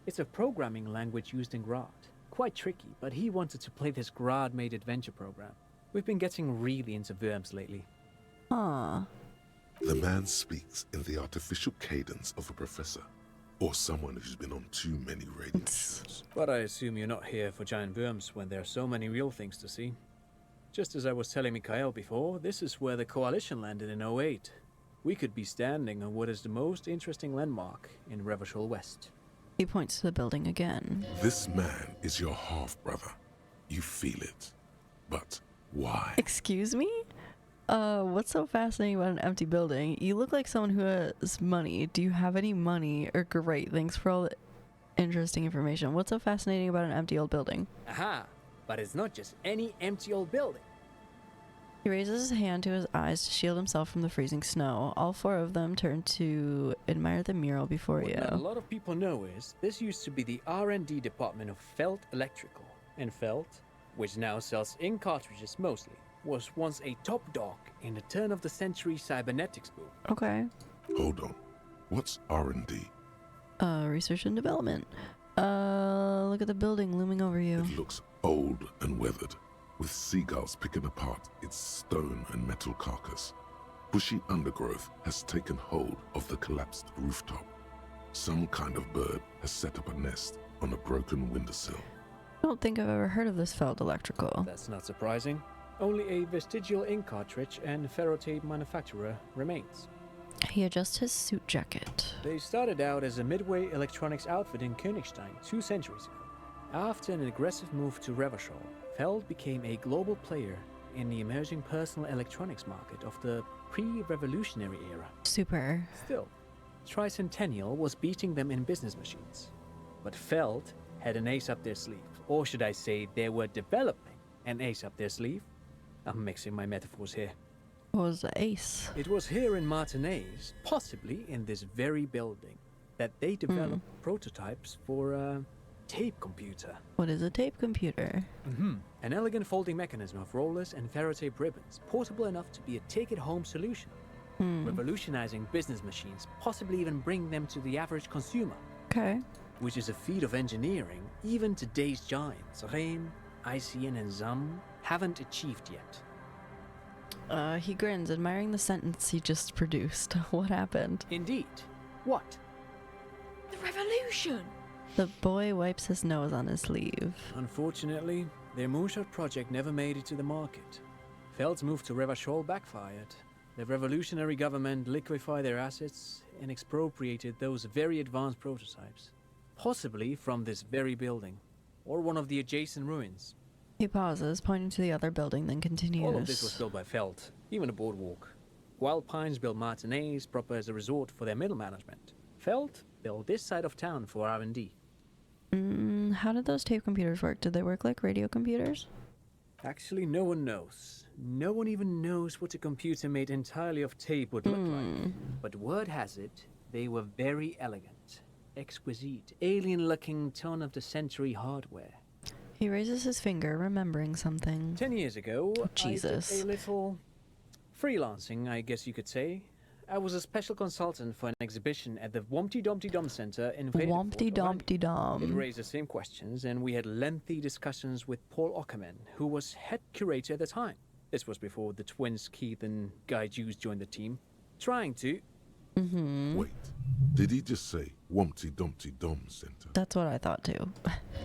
It's a programming language used in Grad. Quite tricky, but he wanted to play this Grad-made adventure program. We've been getting really into worms lately. Ah. The man speaks in the artificial cadence of a professor, or someone who's been on too many radio shows. But I assume you're not here for giant worms when there are so many real things to see. Just as I was telling Mikhail before, this is where the Coalition landed in 08. We could be standing on what is the most interesting landmark in Revachol West. He points to the building again. This man is your half-brother. You feel it. But why? Excuse me? What's so fascinating about an empty building? You look like someone who has money. Do you have any money? Or great, thanks for all the interesting information. What's so fascinating about an empty old building? Aha! But it's not just any empty old building. He raises his hand to his eyes to shield himself from the freezing snow. All four of them turn to admire the mural before you. What not a lot of people know is this used to be the R&D department of Felt Electrical. And Felt, which now sells ink cartridges mostly, was once a top dog in the turn-of-the-century cybernetics boom. Okay. Hold on. What's R&D? Research and development. Look at the building looming over you. It looks old and weathered, with seagulls picking apart its stone and metal carcass. Bushy undergrowth has taken hold of the collapsed rooftop. Some kind of bird has set up a nest on a broken windowsill. I don't think I've ever heard of this Felt Electrical. That's not surprising. Only a vestigial ink cartridge and ferrotape manufacturer remains. He adjusts his suit jacket. They started out as a midway electronics outfit in Königstein 2 centuries ago. After an aggressive move to Revachol, Feld became a global player in the emerging personal electronics market of the pre-revolutionary era. Super. Still, Tricentennial was beating them in business machines. But Feld had an ace up their sleeve. Or should I say, they were developing an ace up their sleeve? I'm mixing my metaphors here. What was the ace? It was here in Martinez, possibly in this very building, that they developed prototypes for a tape computer. What is a tape computer? An elegant folding mechanism of rollers and ferrotape ribbons, portable enough to be a take-it-home solution. Revolutionizing business machines, possibly even bring them to the average consumer. Okay. Which is a feat of engineering even today's giants, Rehm, ICN and ZAM, haven't achieved yet. He grins, admiring the sentence he just produced. What happened? Indeed. What? The revolution! The boy wipes his nose on his sleeve. Unfortunately, their moonshot project never made it to the market. Feld's move to Revachol backfired. The revolutionary government liquefied their assets and expropriated those very advanced prototypes. Possibly from this very building, or one of the adjacent ruins. He pauses, pointing to the other building, then continues. All of this was built by Feld, even the boardwalk. Wild Pines built matinees proper as a resort for their middle management. Feld built this side of town for R&D. How did those tape computers work? Did they work like radio computers? Actually, no one knows. No one even knows what a computer made entirely of tape would look like. But word has it, they were very elegant, exquisite, alien-looking turn-of-the-century hardware. He raises his finger, remembering something. 10 years ago, Jesus. I did a little freelancing, I guess you could say. I was a special consultant for an exhibition at the Wompty Dumpty Dum Center in Wompty Dumpty Dum. It raised the same questions, and we had lengthy discussions with Paul Ockerman, who was head curator at the time. This was before the twins Keith and Guy Juice joined the team, trying to... Wait, did he just say Wompty Dumpty Dum Center? That's what I thought too.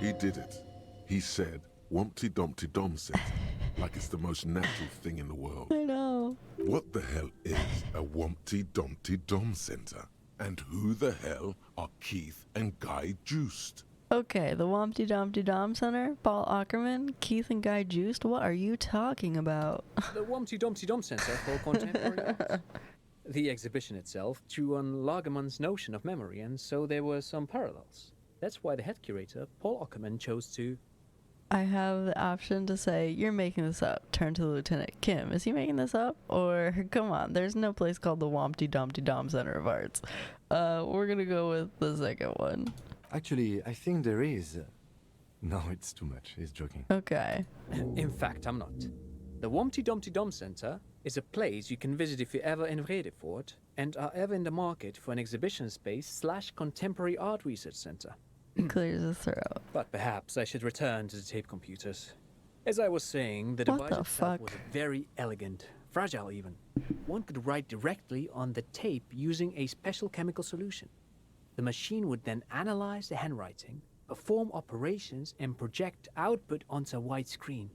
He did it. He said Wompty Dumpty Dum Center, like it's the most natural thing in the world. I know. What the hell is a Wompty Dumpty Dum Center? And who the hell are Keith and Guy Juiced? Okay, the Wompty Dumpty Dom Center, Paul Ackerman, Keith and Guy Juiced. What are you talking about? The Wompty Dumpty Dum Center for Contemporary Art. The exhibition itself drew on Lagerman's notion of memory, and so there were some parallels. That's why the head curator, Paul Ackerman, chose to... I have the option to say, you're making this up. Turn to Lieutenant Kim. Is he making this up? Or, come on, there's no place called the Wompty Dumpty Dom Center of Arts. We're gonna go with the second one. Actually, I think there is. No, it's too much. He's joking. Okay. In fact, I'm not. The Wompty Dumpty Dum Center is a place you can visit if you're ever in Vredefort and are ever in the market for an exhibition space / contemporary art research center. Clears his throat. But perhaps I should return to the tape computers. As I was saying, the device itself was very elegant, fragile even. One could write directly on the tape using a special chemical solution. The machine would then analyze the handwriting, perform operations, and project output onto a white screen.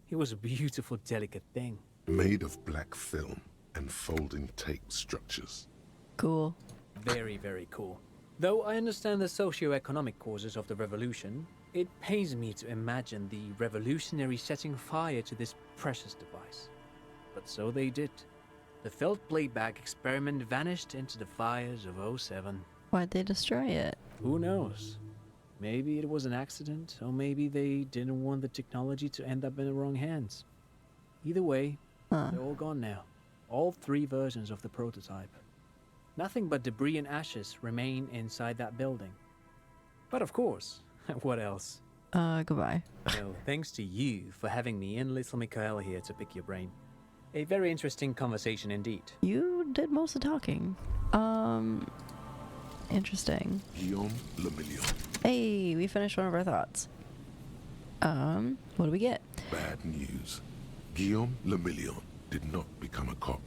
It was a beautiful, delicate thing. Made of black film and folding tape structures. Cool. Very, very cool. Though I understand the socio-economic causes of the revolution, it pains me to imagine the revolutionaries setting fire to this precious device. But so they did. The Feld playback experiment vanished into the fires of '07. Why'd they destroy it? Who knows? Maybe it was an accident, or maybe they didn't want the technology to end up in the wrong hands. Either way, they're all gone now. All 3 versions of the prototype. Nothing but debris and ashes remain inside that building. But of course, what else? Goodbye. So, thanks to you for having me and little Mikael here to pick your brain. A very interesting conversation indeed. You did most of the talking. Interesting. Guillaume Le Million. Hey, we finished one of our thoughts. What do we get? Bad news. Guillaume Le Million did not become a cop.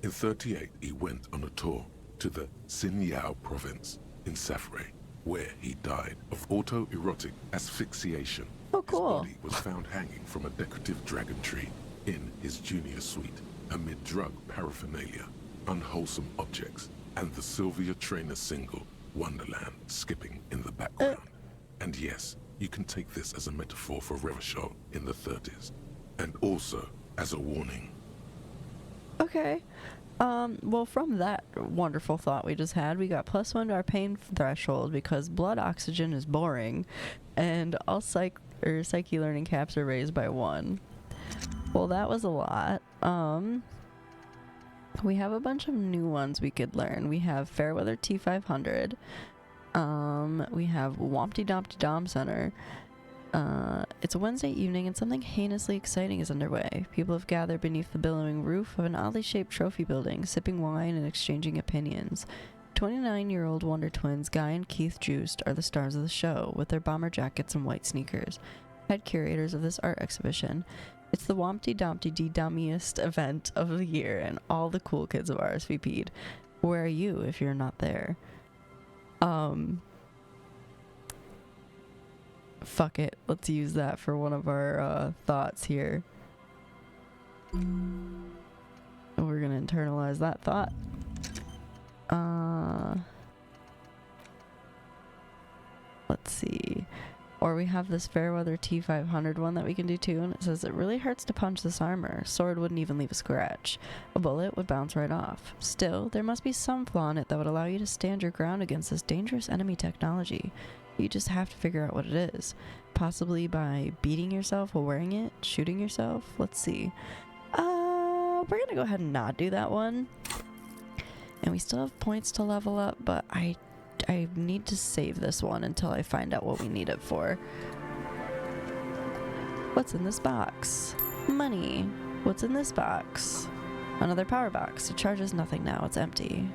In '38, he went on a tour to the Sinyao province in Safre, where he died of autoerotic asphyxiation. Oh, cool. His body was found hanging from a decorative dragon tree in his junior suite, amid drug paraphernalia, unwholesome objects, and the Sylvia Trainer single, Wonderland, skipping in the background. And yes, you can take this as a metaphor for Revachol in the 30s, and also as a warning. Okay. Well, from that wonderful thought we just had, we got +1 to our pain threshold because blood oxygen is boring, and all psyche learning caps are raised by 1. Well, that was a lot. We have a bunch of new ones we could learn. We have Fairweather T500. We have Wompty Dumpty Dom Center. It's a Wednesday evening and something heinously exciting is underway. People have gathered beneath the billowing roof of an oddly shaped trophy building, sipping wine and exchanging opinions. 29-year-old Wonder Twins Guy and Keith Juiced are the stars of the show, with their bomber jackets and white sneakers, head curators of this art exhibition. It's the Wompty Dumpty Dummiest event of the year, and all the cool kids have RSVP'd. Where are you if you're not there? Fuck it. Let's use that for one of our thoughts here. We're gonna internalize that thought. Let's see. Or we have this Fairweather T500 one that we can do too, and it says it really hurts to punch this armor. Sword wouldn't even leave a scratch. A bullet would bounce right off. Still, there must be some flaw in it that would allow you to stand your ground against this dangerous enemy technology. You just have to figure out what it is. Possibly by beating yourself while wearing it, shooting yourself. Let's see. We're gonna go ahead and not do that one. And we still have points to level up, but I need to save this one until I find out what we need it for. What's in this box? Money. What's in this box? Another power box. It charges nothing now. It's empty.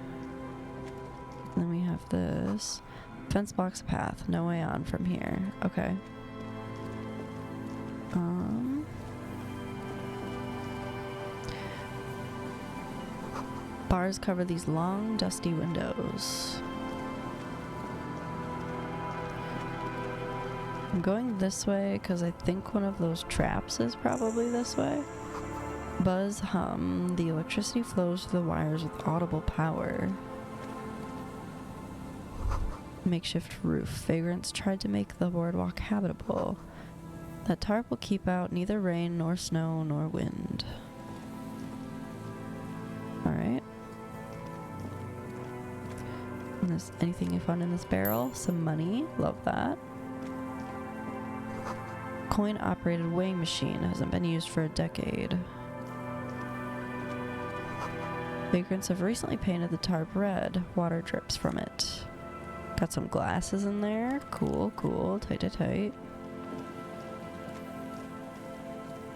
Then we have this. Fence blocks a path. No way on from here. Okay. Bars cover these long, dusty windows. I'm going this way because I think one of those traps is probably this way. Buzz hum. The electricity flows through the wires with audible power. Makeshift roof. Vagrants tried to make the boardwalk habitable. That tarp will keep out neither rain nor snow nor wind. Alright. Anything fun in this barrel? Some money. Love that. Coin-operated weighing machine. Hasn't been used for a decade. Vagrants have recently painted the tarp red. Water drips from it. Got some glasses in there. Cool, cool. Tight, tight, tight.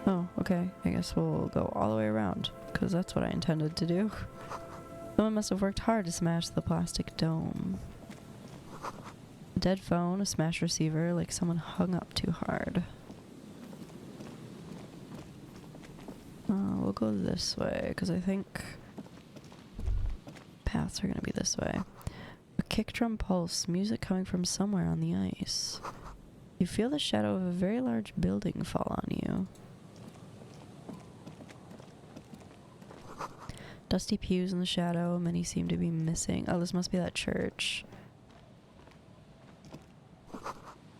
Oh, okay. I guess we'll go all the way around, because that's what I intended to do. Someone must have worked hard to smash the plastic dome. A dead phone, a smashed receiver, like someone hung up too hard. We'll go this way, because I think paths are going to be this way. A kick drum pulse, music coming from somewhere on the ice. You feel the shadow of a very large building fall on you. Dusty pews in the shadow, many seem to be missing. Oh, this must be that church.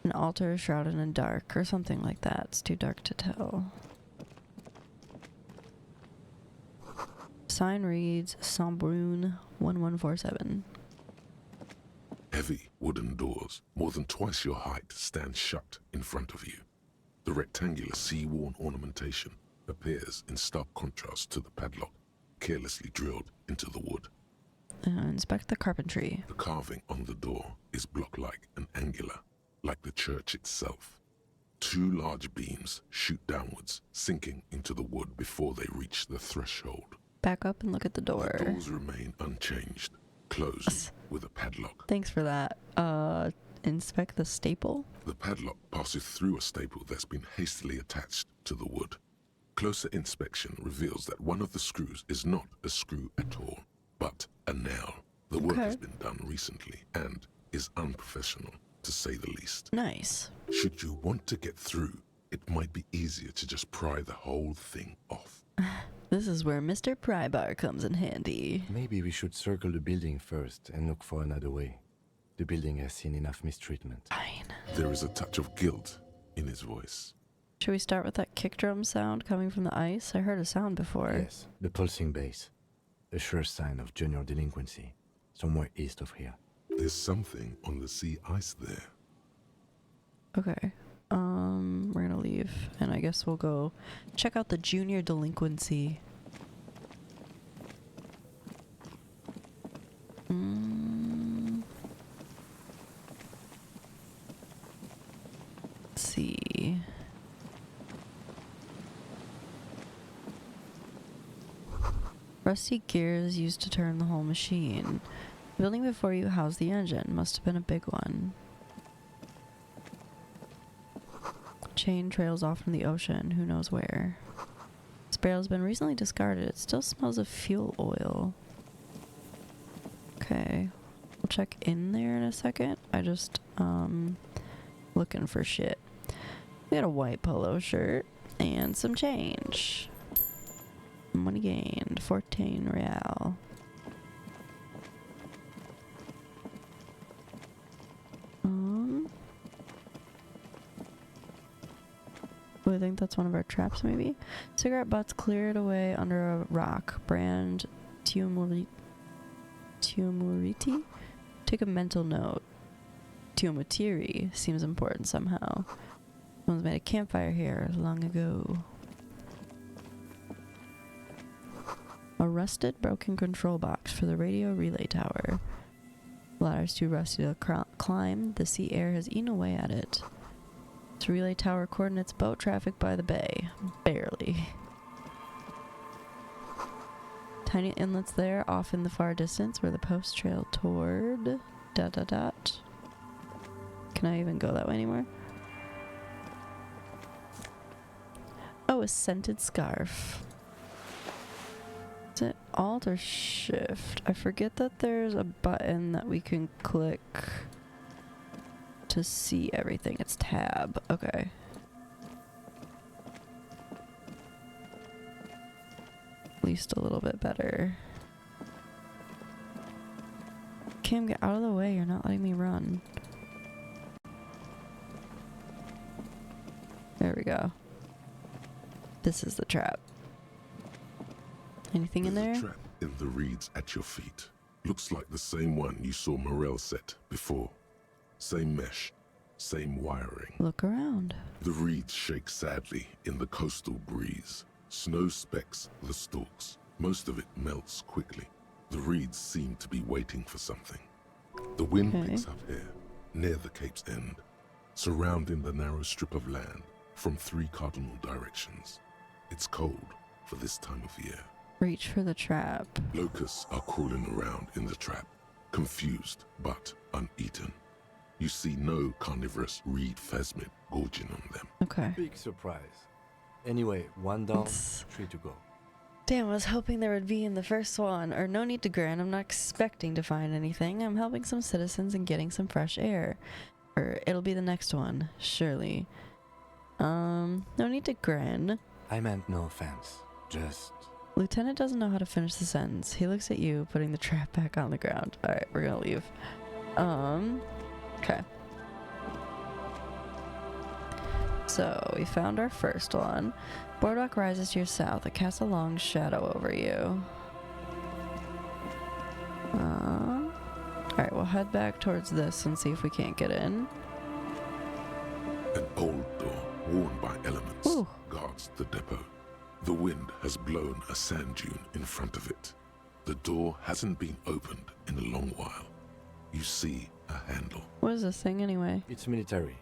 An altar shrouded in dark, or something like that. It's too dark to tell. Sign reads Sambrun 1147. Heavy wooden doors, more than twice your height, stand shut in front of you. The rectangular sea-worn ornamentation appears in stark contrast to the padlock, carelessly drilled into the wood. Inspect the carpentry. The carving on the door is block-like and angular, like the church itself. Two large beams shoot downwards, sinking into the wood before they reach the threshold. Back up and look at the door. The doors remain unchanged, closed with a padlock. Thanks for that. Inspect the staple. The padlock passes through a staple that's been hastily attached to the wood. Closer inspection reveals that one of the screws is not a screw at all, but a nail. The work has been done recently and is unprofessional, to say the least. Nice. Should you want to get through, it might be easier to just pry the whole thing off. This is where Mr. Prybar comes in handy. Maybe we should circle the building first and look for another way. The building has seen enough mistreatment. Fine. There is a touch of guilt in his voice. Should we start with that kick drum sound coming from the ice? I heard a sound before. Yes, the pulsing bass. A sure sign of junior delinquency. Somewhere east of here. There's something on the sea ice there. Okay. We're gonna leave, and I guess we'll go check out the junior delinquency. Let's see. Rusty gears used to turn the whole machine. The building before you housed the engine. Must have been a big one. Chain trails off from the ocean, who knows where. This barrel's been recently discarded. It still smells of fuel oil. Okay. We'll check in there in a second. I just, looking for shit. We got a white polo shirt and some change. Money gained, 14 real. Oh, I think that's one of our traps, maybe. Cigarette butts cleared away under a rock. Brand Tiumuriti? Take a mental note. Tiumutiri seems important somehow. Someone's made a campfire here long ago. A rusted, broken control box for the radio relay tower. Ladder's too rusty to climb. The sea air has eaten away at it. This relay tower coordinates boat traffic by the bay. Barely. Tiny inlets there, off in the far distance, where the posts trail toward... ... Can I even go that way anymore? Oh, a scented scarf. Is it Alt or Shift? I forget that there's a button that we can click to see everything. It's Tab. Okay. At least a little bit better. Cam, get out of the way. You're not letting me run. There we go. This is the trap. Anything in there? There's a trap in the reeds at your feet. Looks like the same one you saw Morel set before. Same mesh, same wiring. Look around. The reeds shake sadly in the coastal breeze. Snow specks the stalks. Most of it melts quickly. The reeds seem to be waiting for something. The wind picks up here, near the cape's end, surrounding the narrow strip of land from 3 cardinal directions. It's cold for this time of year. Reach for the trap. Locusts are crawling around in the trap, confused but uneaten. You see no carnivorous reed phasmid gorging on them. Okay. Big surprise. Anyway, 1 down, 3 to go. Damn, I was hoping there would be in the first one. Or no need to grin, I'm not expecting to find anything. I'm helping some citizens and getting some fresh air. Or it'll be the next one, surely. No need to grin. I meant no offense. Just... Lieutenant doesn't know how to finish the sentence. He looks at you, putting the trap back on the ground. Alright, we're gonna leave. Okay. So, we found our first one. Boardwalk rises to your south. It casts a long shadow over you. Alright, we'll head back towards this and see if we can't get in. An old door, worn by elements, guards the depot. The wind has blown a sand dune in front of it. The door hasn't been opened in a long while. You see a handle. What is this thing anyway? It's military.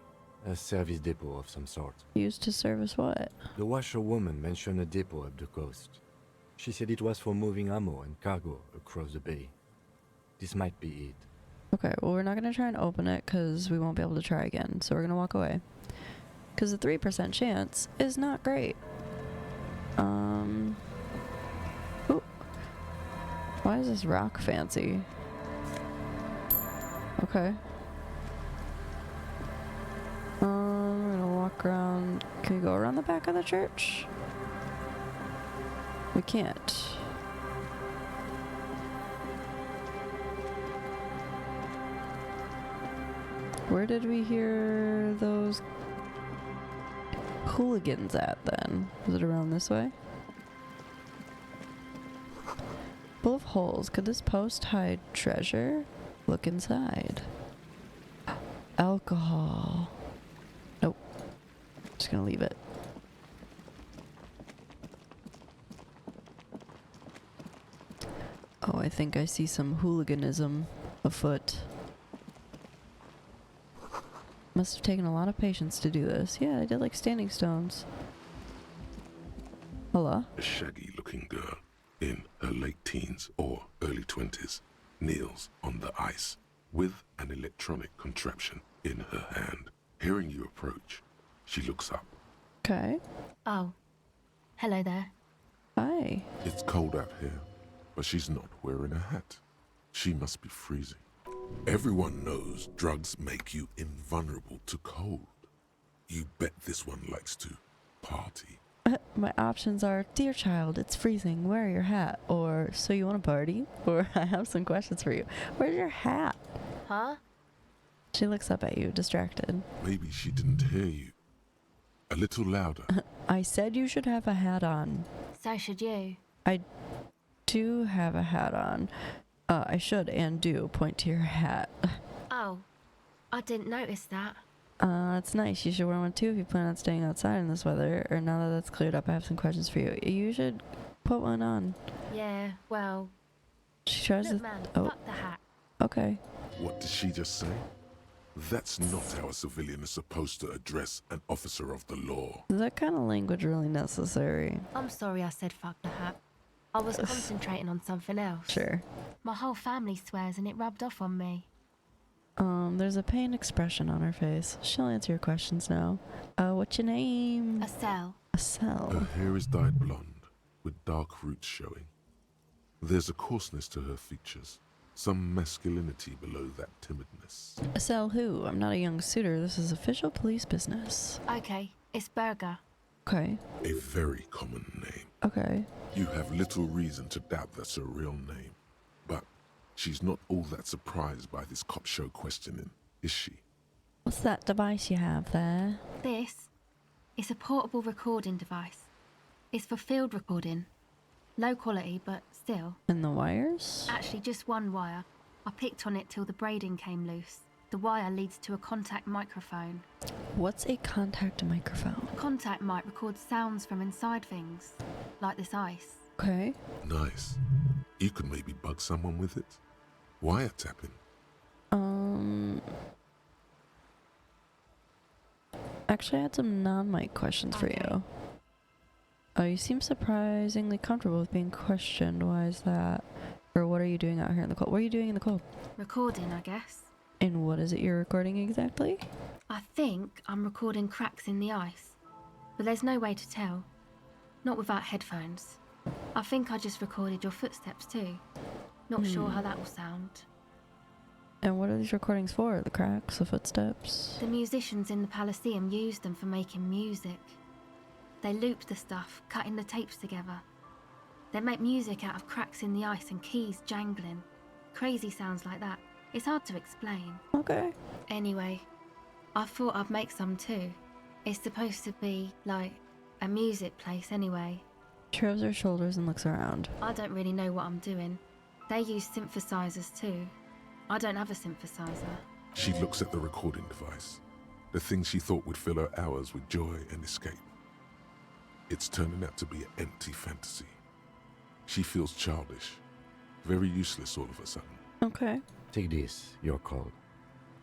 A service depot of some sort. Used to service what? The washerwoman mentioned a depot up the coast. She said it was for moving ammo and cargo across the bay. This might be it. Okay, well we're not going to try and open it because we won't be able to try again. So we're going to walk away. Because the 3% chance is not great. Ooh. Why is this rock fancy? Okay. We're gonna walk around. Can we go around the back of the church? We can't. Where did we hear those hooligans at then? Was it around this way? Full of holes. Could this post hide treasure? Look inside. Alcohol. Nope. Just gonna leave it. Oh, I think I see some hooliganism afoot. Must have taken a lot of patience to do this. Yeah, I did like standing stones. Hello? A shaggy-looking girl in her late teens or early 20s kneels on the ice with an electronic contraption in her hand. Hearing you approach, she looks up. Okay. Oh. Hello there. Hi. It's cold out here, but she's not wearing a hat. She must be freezing. Everyone knows drugs make you invulnerable to cold. You bet this one likes to party. My options are, dear child, it's freezing, wear your hat. Or, so you want to party? Or, I have some questions for you. Where's your hat? Huh? She looks up at you, distracted. Maybe she didn't hear you. A little louder. I said you should have a hat on. So should you. I do have a hat on. I should and do point to your hat. Oh, I didn't notice that. It's nice. You should wear one too if you plan on staying outside in this weather. Or now that that's cleared up, I have some questions for you. You should put one on. Yeah, well... She tries Look, to... man, oh. fuck the hat. Okay. What did she just say? That's not how a civilian is supposed to address an officer of the law. Is that kind of language really necessary? I'm sorry I said fuck the hat. I was concentrating on something else. Sure. My whole family swears and it rubbed off on me. There's a pained expression on her face. She'll answer your questions now. What's your name? Estelle. Estelle. Her hair is dyed blonde, with dark roots showing. There's a coarseness to her features, some masculinity below that timidness. Estelle who? I'm not a young suitor. This is official police business. Okay, it's Burger. Okay. A very common name. Okay. You have little reason to doubt that's her real name. But she's not all that surprised by this cop show questioning, is she? What's that device you have there? This is a portable recording device. It's for field recording. Low quality, but still. And the wires? Actually, just one wire. I picked on it till the braiding came loose. The wire leads to a contact microphone. What's a contact microphone? A contact mic records sounds from inside things, like this ice. Okay. Nice. You could maybe bug someone with it. Wiretapping. Actually, I had some non-mic questions for you. You seem surprisingly comfortable with being questioned. Why is that? Or what are you doing out here in the cold? What are you doing in the cold? Recording, I guess. And what is it you're recording exactly? I think I'm recording cracks in the ice, but there's no way to tell. Not without headphones. I think I just recorded your footsteps too. Not sure how that will sound. And what are these recordings for? The cracks, the footsteps? The musicians in the Palaceum used them for making music. They looped the stuff, cutting the tapes together. They make music out of cracks in the ice and keys jangling. Crazy sounds like that. It's hard to explain. Okay. Anyway, I thought I'd make some too. It's supposed to be, like, a music place anyway. She shrugs her shoulders and looks around. I don't really know what I'm doing. They use synthesizers too. I don't have a synthesizer. She looks at the recording device, the thing she thought would fill her hours with joy and escape. It's turning out to be an empty fantasy. She feels childish, very useless all of a sudden. Okay. Take this, you're cold.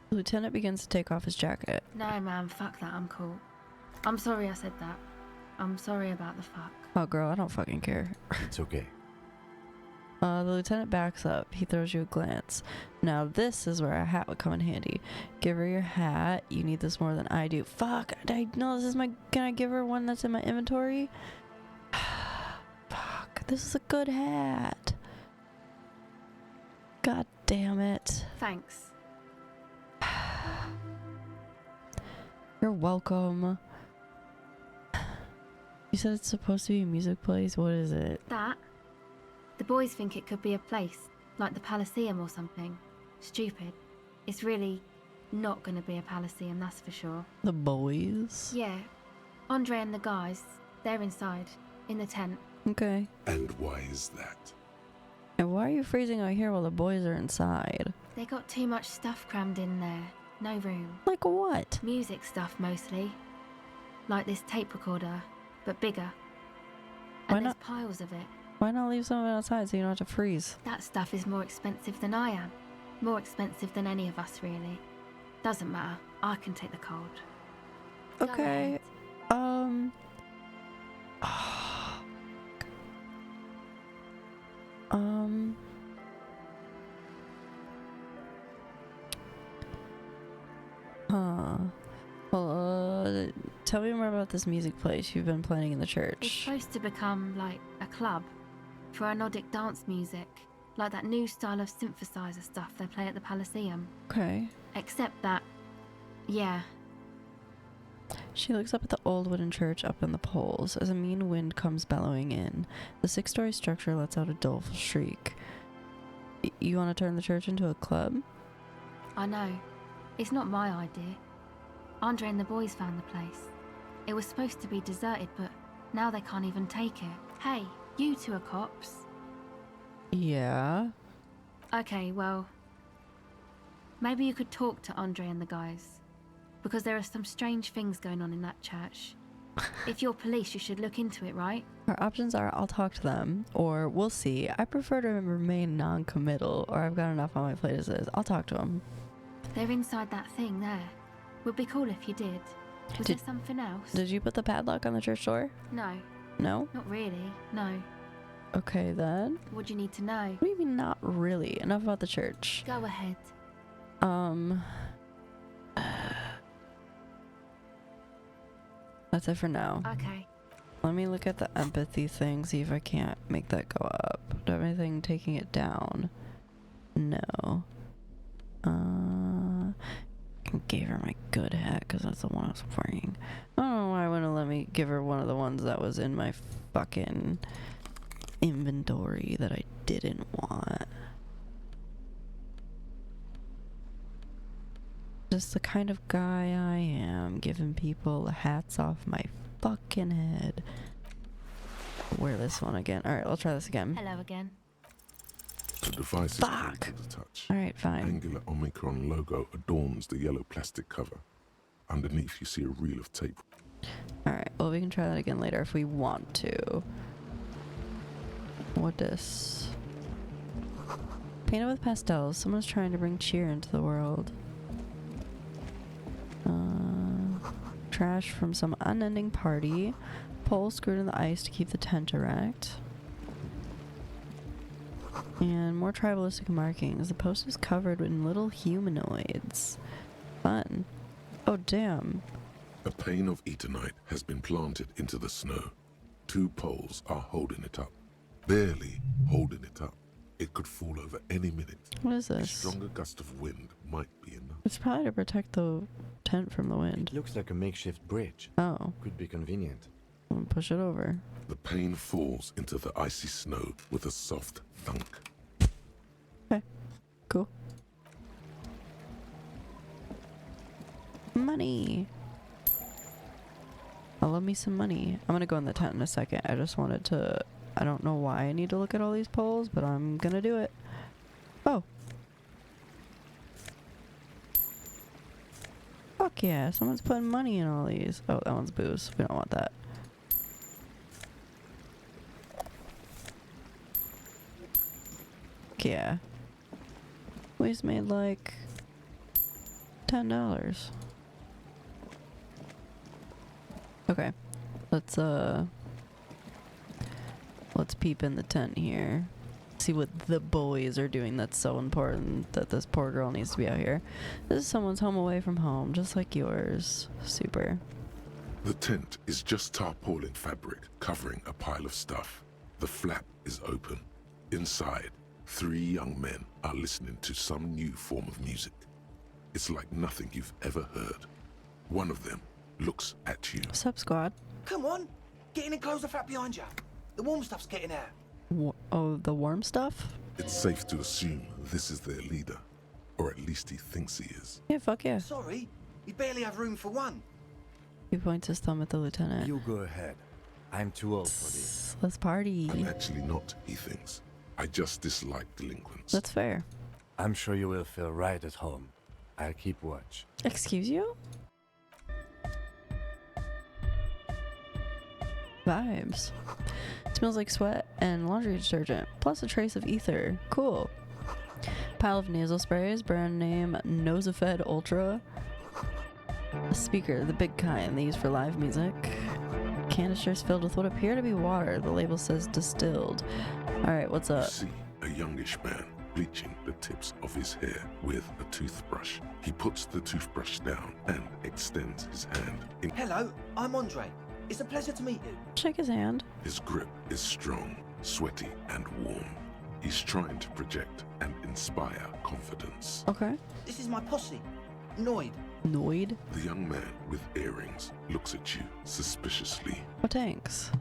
The lieutenant begins to take off his jacket. No, man, fuck that, I'm cool. I'm sorry I said that. I'm sorry about the fuck. Oh, girl, I don't fucking care. It's okay. The lieutenant backs up. He throws you a glance. Now, this is where a hat would come in handy. Give her your hat. You need this more than I do. Fuck, I know this is my... Can I give her one that's in my inventory? Fuck, this is a good hat. God damn it. Thanks. You're welcome. You said it's supposed to be a music place. What is it? That? The boys think it could be a place, like the Palaceum or something. Stupid. It's really not going to be a Palaceum, that's for sure. The boys? Yeah. Andre and the guys, they're inside, in the tent. Okay. And why is that? And why are you freezing out here while the boys are inside? They got too much stuff crammed in there. No room. Like what? Music stuff, mostly. Like this tape recorder, but bigger. And there's piles of it. Why not leave some of it outside so you don't have to freeze? That stuff is more expensive than I am. More expensive than any of us, really. Doesn't matter. I can take the cold. Okay. Well, tell me more about this music place you've been playing in the church. It's supposed to become like a club for Nordic dance music, like that new style of synthesizer stuff they play at the Palaceum. Okay. Except that, yeah. She looks up at the old wooden church up in the poles as a mean wind comes bellowing in. The 6-story structure lets out a doleful shriek. You want to turn the church into a club? I know. It's not my idea. Andre and the boys found the place. It was supposed to be deserted, but now they can't even take it. Hey, you two are cops. Yeah. Okay, well, maybe you could talk to Andre and the guys, because there are some strange things going on in that church. If you're police, you should look into it, right? Our options are I'll talk to them, or we'll see. I prefer to remain non-committal, or I've got enough on my plate as is. I'll talk to them. They're inside that thing there. Would be cool if you did. Was there something else? Did you put the padlock on the church door? No. No? Not really, no. Okay then. What do you need to know? What do you mean not really? Enough about the church. Go ahead. That's it for now. Okay. Let me look at the empathy thing, see if I can't make that go up. Do I have anything taking it down? No. I gave her my good hat because that's the one I was wearing. I don't know why I wouldn't let me give her one of the ones that was in my fucking inventory that I didn't want. Just the kind of guy I am, giving people the hats off my fucking head. Wear this one again. Alright, I'll try this again. Hello again. The device is cool to the touch. Alright, fine. Angular Omicron logo adorns the yellow plastic cover. Underneath you see a reel of tape. Alright, well we can try that again later if we want to. What is? Painted with pastels. Someone's trying to bring cheer into the world. Trash from some unending party. Pole screwed in the ice to keep the tent erect. And more tribalistic markings. The post is covered in little humanoids. Fun. Oh damn. A pane of Eternite has been planted into the snow. 2 poles are holding it up. Barely holding it up. It could fall over any minute. What is A this? stronger gust of wind might be enough. It's probably to protect the tent from the wind. It looks like a makeshift bridge. Oh. Could be convenient. Push it over. The pane falls into the icy snow with a soft thunk. Okay. Cool. Money. I love me some money. I'm gonna go in the tent in a second. I just wanted to... I don't know why I need to look at all these poles, but I'm gonna do it. Oh. Fuck yeah, someone's putting money in all these. Oh, that one's booze. We don't want that. Yeah. We just made like $10. Okay. Let's peep in the tent here. See what the boys are doing that's so important that this poor girl needs to be out here. This is someone's home away from home, just like yours. Super. The tent is just tarpaulin fabric covering a pile of stuff. The flap is open. Inside, 3 young men are listening to some new form of music. It's like nothing you've ever heard. One of them looks at you. What's up, squad? Come on, get in and close the flap behind you. The warm stuff's getting out. Oh, the warm stuff? It's safe to assume this is their leader. Or at least he thinks he is. Yeah, fuck yeah. Sorry, we barely have room for one. He points his thumb at the lieutenant. You go ahead. I'm too old for this. Let's party. I'm actually not, he thinks. I just dislike delinquents. That's fair. I'm sure you will feel right at home. I'll keep watch. Excuse you? Vibes. Smells like sweat and laundry detergent, plus a trace of ether. Cool. Pile of nasal sprays, brand name Nosafed Ultra. A speaker, the big kind they use for live music. Canisters filled with what appear to be water. The label says distilled. Alright, what's up? You see a youngish man bleaching the tips of his hair with a toothbrush. He puts the toothbrush down and extends his hand. Hello, I'm Andre. It's a pleasure to meet you. Shake his hand. His grip is strong, sweaty, and warm. He's trying to project and inspire confidence. Okay. This is my posse, Noid. Noid? The young man with earrings looks at you suspiciously. What tanks?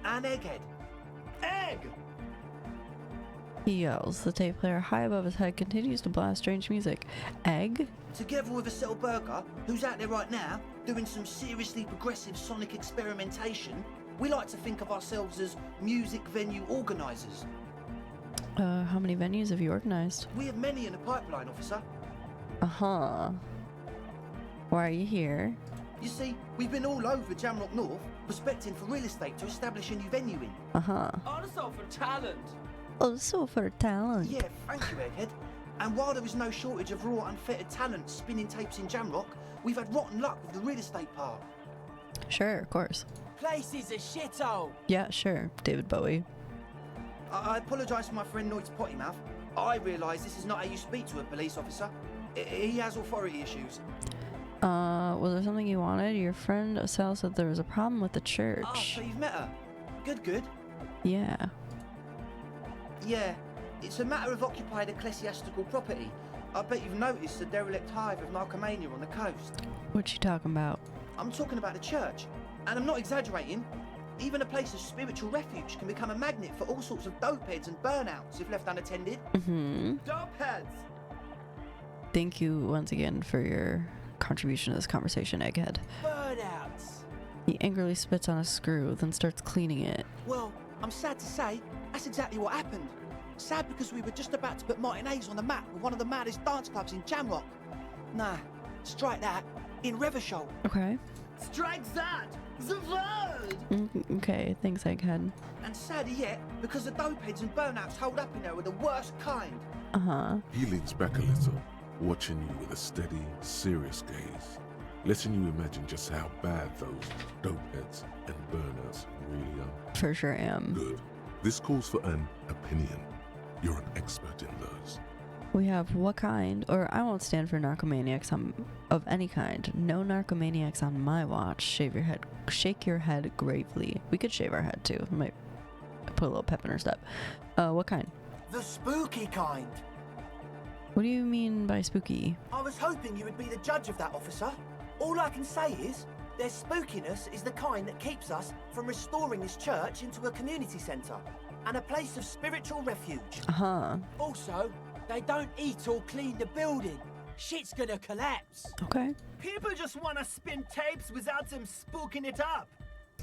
An egghead. Egg! He yells. The tape player high above his head continues to blast strange music. Egg? Together with a settled burger, who's out there right now, doing some seriously progressive sonic experimentation. We like to think of ourselves as music venue organisers. How many venues have you organized? We have many in the pipeline, officer. Uh-huh. Why are you here? You see, we've been all over Jamrock North, prospecting for real estate to establish a new venue in. Uh-huh. Also for talent. Also for talent. Yeah, thank you, Egghead. And while there is no shortage of raw, unfettered talent spinning tapes in Jamrock, we've had rotten luck with the real estate part. Sure, of course. Place is a shithole. Yeah, sure, David Bowie. I apologise for my friend Noid's potty mouth. I realise this is not how you speak to a police officer. He has authority issues. Was there something you wanted? Your friend Sal said there was a problem with the church. Oh, so you've met her? Good. Yeah. Yeah, it's a matter of occupied ecclesiastical property. I bet you've noticed the derelict hive of narcomania on the coast. What you talking about? I'm talking about the church. And I'm not exaggerating. Even a place of spiritual refuge can become a magnet for all sorts of dopeheads and burnouts if left unattended. Mm-hmm. Dopeheads! Thank you once again for your contribution to this conversation, Egghead. Burnouts. He angrily spits on a screw, then starts cleaning it. Well, I'm sad to say, that's exactly what happened. Sad because we were just about to put matinees on the map with one of the maddest dance clubs in Jamrock. Nah, strike that. In Revachol. Okay. Strike that! The word! Okay, thanks, Egghead. And sadder yet, because the dopeheads and burnouts hold up in there were the worst kind. Uh-huh. He leans back a little, watching you with a steady, serious gaze, letting you imagine just how bad those dopeheads and burnouts really are. For sure am. Good. This calls for an opinion. You're an expert in those. We have what kind, or I won't stand for narcomaniacs of any kind. No narcomaniacs on my watch. Shake your head gravely. We could shave our head too. Might put a little pep in our step. What kind? The spooky kind. What do you mean by spooky? I was hoping you would be the judge of that, officer. All I can say is, their spookiness is the kind that keeps us from restoring this church into a community centre and a place of spiritual refuge. Uh-huh. Also, they don't eat or clean the building. Shit's gonna collapse. Okay. People just want to spin tapes without them spooking it up.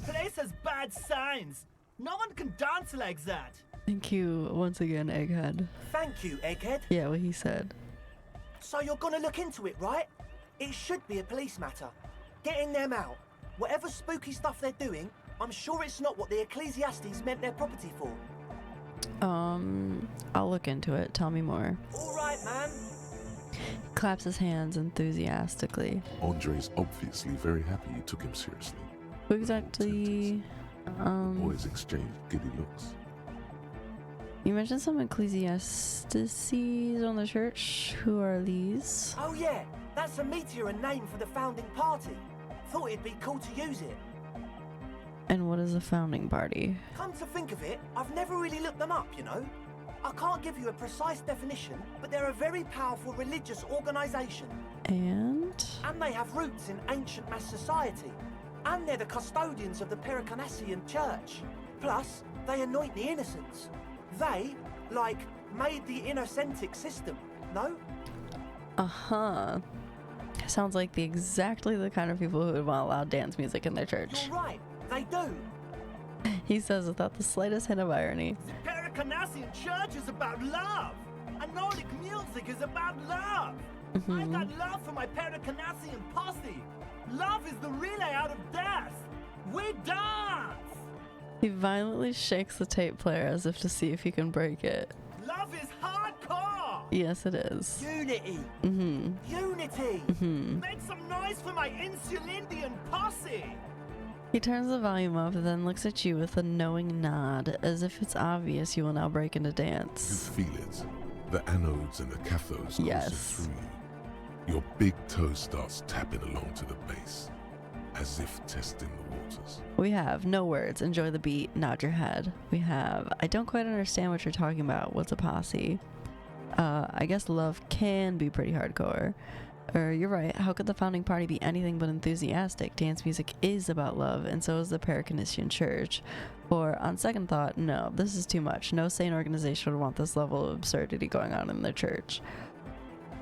Place has bad signs. No one can dance like that. Thank you once again, Egghead. Thank you, Egghead. Yeah, what he said. So you're gonna look into it, right? It should be a police matter. Getting them out. Whatever spooky stuff they're doing, I'm sure it's not what the Ecclesiastes meant their property for. I'll look into it. Tell me more. All right, man. He claps his hands enthusiastically. Andre's obviously very happy you took him seriously. Who exactly? The boys exchanged giddy looks. You mentioned some ecclesiastes on the church. Who are these? Oh yeah, that's a meteor and name for the founding party. Thought it'd be cool to use it. And what is the founding party? Come to think of it, I've never really looked them up, you know. I can't give you a precise definition, but they're a very powerful religious organisation. And they have roots in ancient mass society. And they're the custodians of the Pericanassian church. Plus, they anoint the innocents. They, like, made the innocentic system, no? Uh-huh. Sounds like exactly the kind of people who would want loud dance music in their church. You're right, they do. He says without the slightest hint of irony. The Pericanassian church is about love. And Nordic music is about love. I got love for my Pericanassian posse. Love is the relay out of death. We dance. He violently shakes the tape player as if to see if he can break it. Love is hardcore. Yes, it is. Unity. Unity. Make some noise for my Insulindian posse. He turns the volume up and then looks at you with a knowing nod, as if it's obvious you will now break into dance. You feel it. The anodes and the cathodes yes. coursing through you. Your big toe starts tapping along to the bass, as if testing the waters. We have no words. Enjoy the beat. Nod your head. We have I don't quite understand what you're talking about. What's a posse? I guess love can be pretty hardcore. Or you're right. How could the founding party be anything but enthusiastic? Dance music is about love, and so is the Pericanassian church. Or on second thought, no, this is too much. No sane organization would want this level of absurdity going on in their church.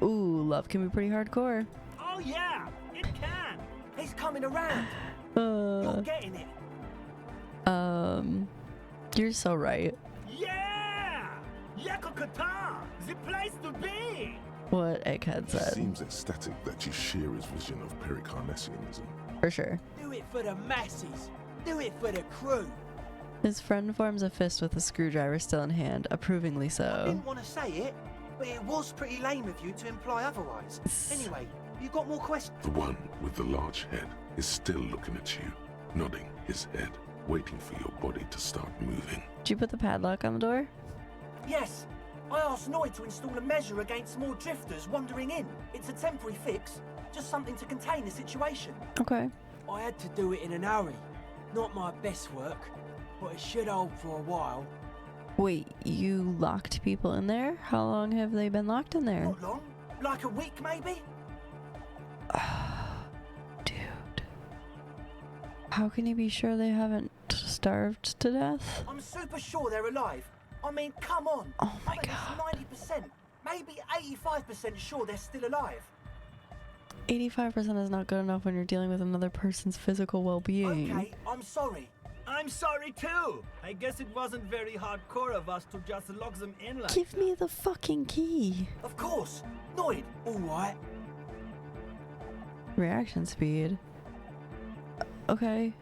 Ooh, love can be pretty hardcore. Oh yeah, it can. He's coming around. You're getting it. You're so right. Yeah! Yakokata! The place to be! What Egghead He said. seems ecstatic that you share his vision of pericarnassianism. For sure. Do it for the masses. Do it for the crew. His friend forms a fist with a screwdriver still in hand, approvingly I so. didn't want to say it, but it was pretty lame of you to imply otherwise. Anyway, you got more questions? The one with the large head is still looking at you, nodding his head, waiting for your body to start moving. Did you put the padlock on the door? Yes. I asked Noid to install a measure against more drifters wandering in. It's a temporary fix, just something to contain the situation. Okay. I had to do it in an hurry. Not my best work, but it should hold for a while. Wait, you locked people in there? How long have they been locked in there? Not long. Like a week, maybe? Dude. How can you be sure they haven't starved to death? I'm super sure they're alive. I mean, come on. Oh my god. 90%, maybe 85% sure they're still alive. 85% is not good enough when you're dealing with another person's physical well-being. Okay, I'm sorry. I'm sorry too. I guess it wasn't very hardcore of us to just lock them in like Give me the fucking key. Of course. Noid, alright. Reaction speed. Okay.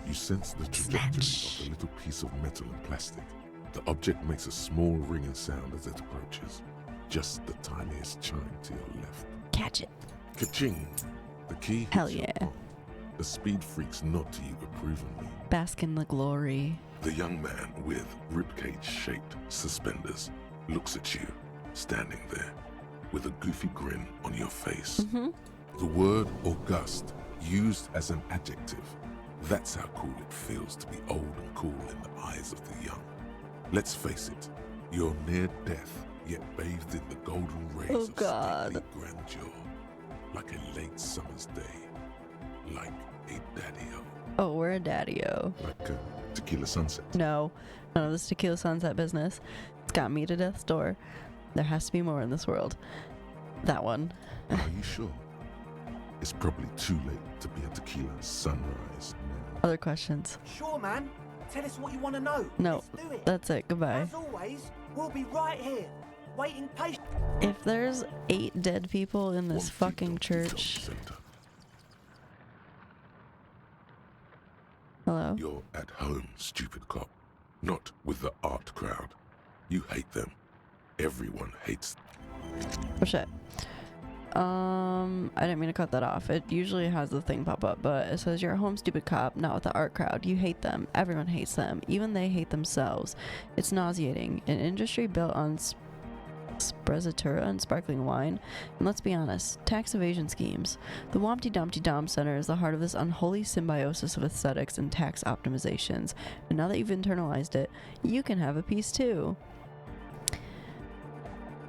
You sense the trajectory of the little piece of metal and plastic. The object makes a small ringing sound as it approaches. Just the tiniest chime to your left. Catch it. Ka-ching! The key Hell hits your yeah. palm. The speed freaks nod to you approvingly. Bask in the glory. The young man with ribcage-shaped suspenders looks at you, standing there, with a goofy grin on your face. The word august, used as an adjective, that's how cool it feels to be old and cool in the eyes of the young. Let's face it, you're near death, yet bathed in the golden rays of stately grandeur, like a late summer's day, like a daddy-o. Oh, we're a daddy-o. Like a tequila sunset. No, none of this tequila sunset business. It's got me to death's door. There has to be more in this world. That one. Are you sure? It's probably too late to be a tequila sunrise now. Other questions? Sure, man. Tell us what you want to know. No, Let's do it. that's it. Goodbye. As always, we'll be right here, waiting patiently. If there's 8 dead people in this fucking church. Hello? You're at home, stupid cop. Not with the art crowd. You hate them. Everyone hates them. Oh shit. I didn't mean to cut that off. It usually has the thing pop up, but it says you're a home stupid cop, not with the art crowd. You hate them. Everyone hates them. Even they hate themselves. It's nauseating. An industry built on sprezzatura and sparkling wine. And let's be honest, tax evasion schemes. The Wompty Dumpty Dom Center is the heart of this unholy symbiosis of aesthetics and tax optimizations. And now that you've internalized it, you can have a piece too.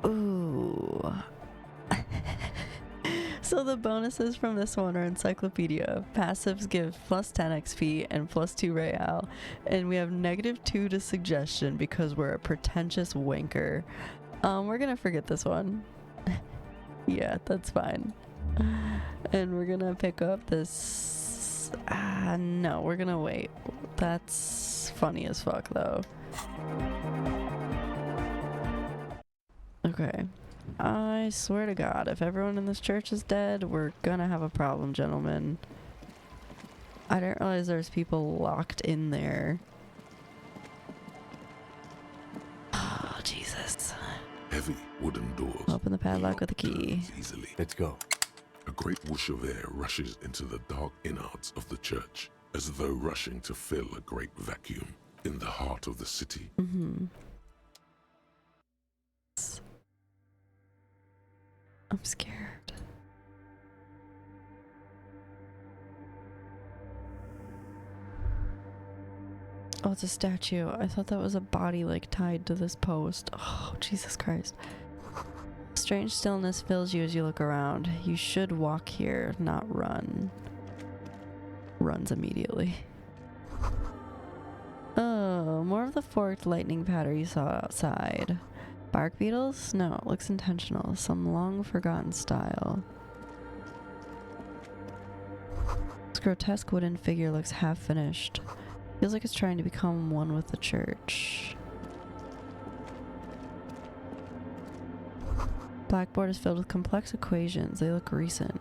Ooh. So the bonuses from this one are encyclopedia. Passives give plus 10 XP and plus 2 real. And we have -2 to suggestion because we're a pretentious wanker. We're gonna forget this one. Yeah, that's fine. And we're gonna pick up this... no, we're gonna wait. That's funny as fuck though. Okay. I swear to God, if everyone in this church is dead, we're gonna have a problem, gentlemen. I didn't realize there's people locked in there. Oh, Jesus. Heavy wooden doors. Open the padlock with a key. Easily. Let's go. A great whoosh of air rushes into the dark innards of the church, as though rushing to fill a great vacuum in the heart of the city. I'm scared. Oh, it's a statue. I thought that was a body like tied to this post. Oh, Jesus Christ. Strange stillness fills you as you look around. You should walk here, not run. Runs immediately. Oh, more of the forked lightning patter you saw outside. Bark beetles? No, it looks intentional. Some long forgotten style. This grotesque wooden figure looks half finished. Feels like it's trying to become one with the church. Blackboard is filled with complex equations. They look recent.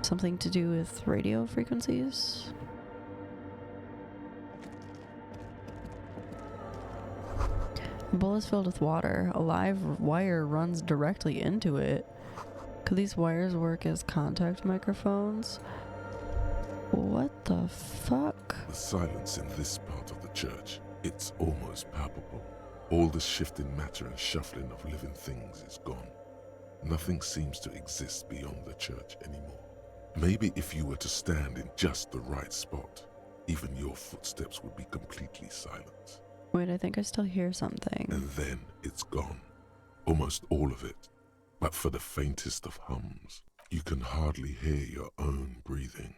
Something to do with radio frequencies? The bowl is filled with water. A live wire runs directly into it. Could these wires work as contact microphones? What the fuck? The silence in this part of the church, it's almost palpable. All the shifting matter and shuffling of living things is gone. Nothing seems to exist beyond the church anymore. Maybe if you were to stand in just the right spot, even your footsteps would be completely silent. Wait, I think I still hear something. And then it's gone. Almost all of it. But for the faintest of hums, you can hardly hear your own breathing.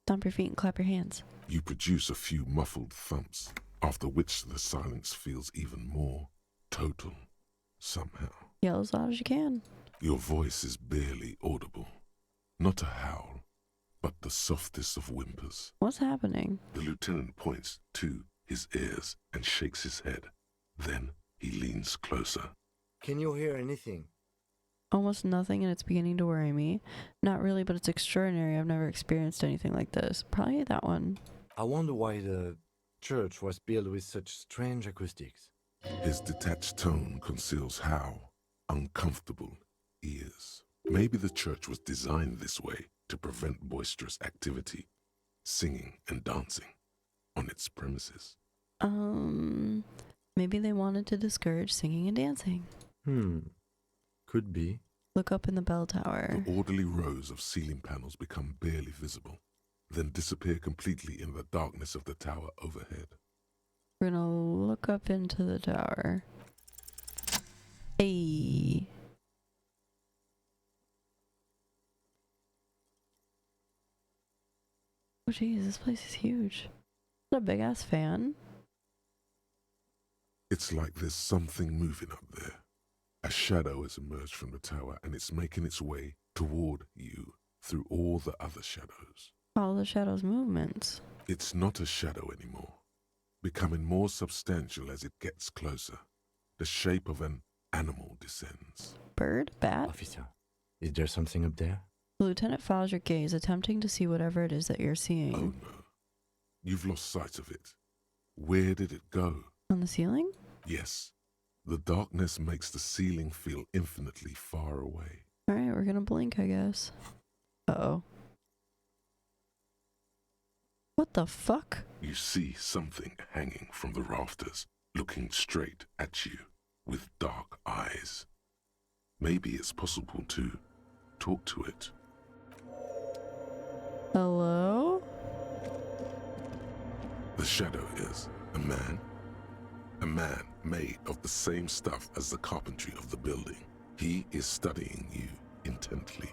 Stomp your feet and clap your hands. You produce a few muffled thumps, after which the silence feels even more total, somehow. Yell as loud as you can. Your voice is barely audible. Not a howl, but the softest of whimpers. What's happening? The lieutenant points to his ears and shakes his head. Then he leans closer. Can you hear anything? Almost nothing, and it's beginning to worry me. Not really, but it's extraordinary. I've never experienced anything like this. Probably that one. I wonder why the church was built with such strange acoustics. His detached tone conceals how uncomfortable he is. Maybe the church was designed this way to prevent boisterous activity, singing and dancing on its premises. Maybe they wanted to discourage singing and dancing. Could be. Look up in the bell tower. The orderly rows of ceiling panels become barely visible, then disappear completely in the darkness of the tower overhead. We're gonna look up into the tower. Hey. Oh jeez, this place is huge. What a big ass fan. It's like there's something moving up there. A shadow has emerged from the tower and it's making its way toward you through all the other shadows. All the shadow's movements. It's not a shadow anymore, becoming more substantial as it gets closer. The shape of an animal descends. Bird? Bat? Officer, is there something up there? The lieutenant follows your gaze, attempting to see whatever it is that you're seeing. Oh no. You've lost sight of it. Where did it go? On the ceiling? Yes. The darkness makes the ceiling feel infinitely far away. Alright, we're gonna blink, I guess. Uh-oh. What the fuck? You see something hanging from the rafters, looking straight at you with dark eyes. Maybe it's possible to talk to it. Hello? The shadow is a man made of the same stuff as the carpentry of the building. He is studying you intently.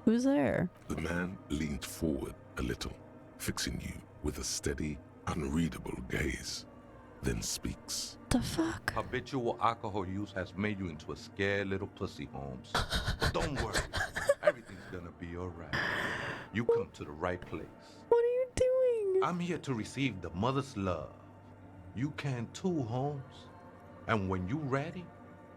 Who's there? The man leans forward a little, fixing you with a steady, unreadable gaze, then speaks. The fuck? Habitual alcohol use has made you into a scared little pussy, Holmes. But don't worry, everything's gonna be alright. You come to the right place. What are you doing? I'm here to receive the mother's love. You can too, Holmes. And when you ready,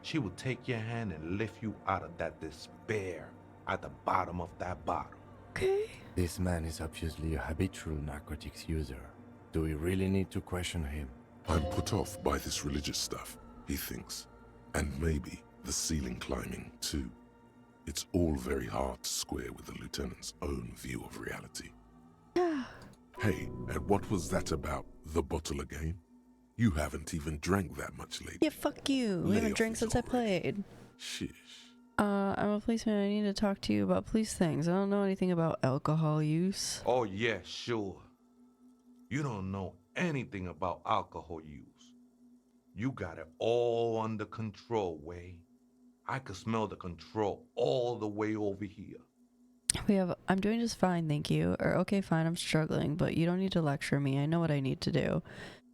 she will take your hand and lift you out of that despair at the bottom of that bottle. Okay. This man is obviously a habitual narcotics user. Do we really need to question him? I'm put off by this religious stuff, he thinks. And maybe the ceiling climbing, too. It's all very hard to square with the lieutenant's own view of reality. Yeah. Hey, and what was that about the bottle again? You haven't even drank that much lately. Yeah, fuck you. We haven't drank since I played. Shish. I'm a policeman. I need to talk to you about police things. I don't know anything about alcohol use. Oh yeah, sure. You don't know anything about alcohol use. You got it all under control, Wade. I could smell the control all the way over here. I'm doing just fine, thank you. Or okay, fine, I'm struggling, but you don't need to lecture me. I know what I need to do.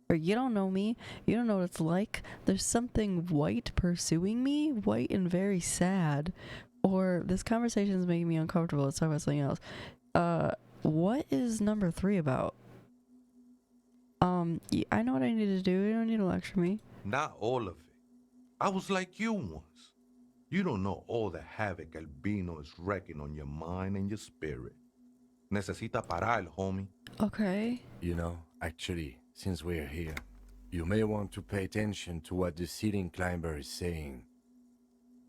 Or you don't know me. You don't know what it's like. There's something white pursuing me, white and very sad. Or this conversation is making me uncomfortable. Let's talk about something else. what is number 3 about? I know what I need to do. You don't need to lecture me. Not all of it. I was like you once. You don't know all the havoc Albino is wrecking on your mind and your spirit. Necesita parar, homie. Okay. You know, actually, since we're here, you may want to pay attention to what the ceiling climber is saying.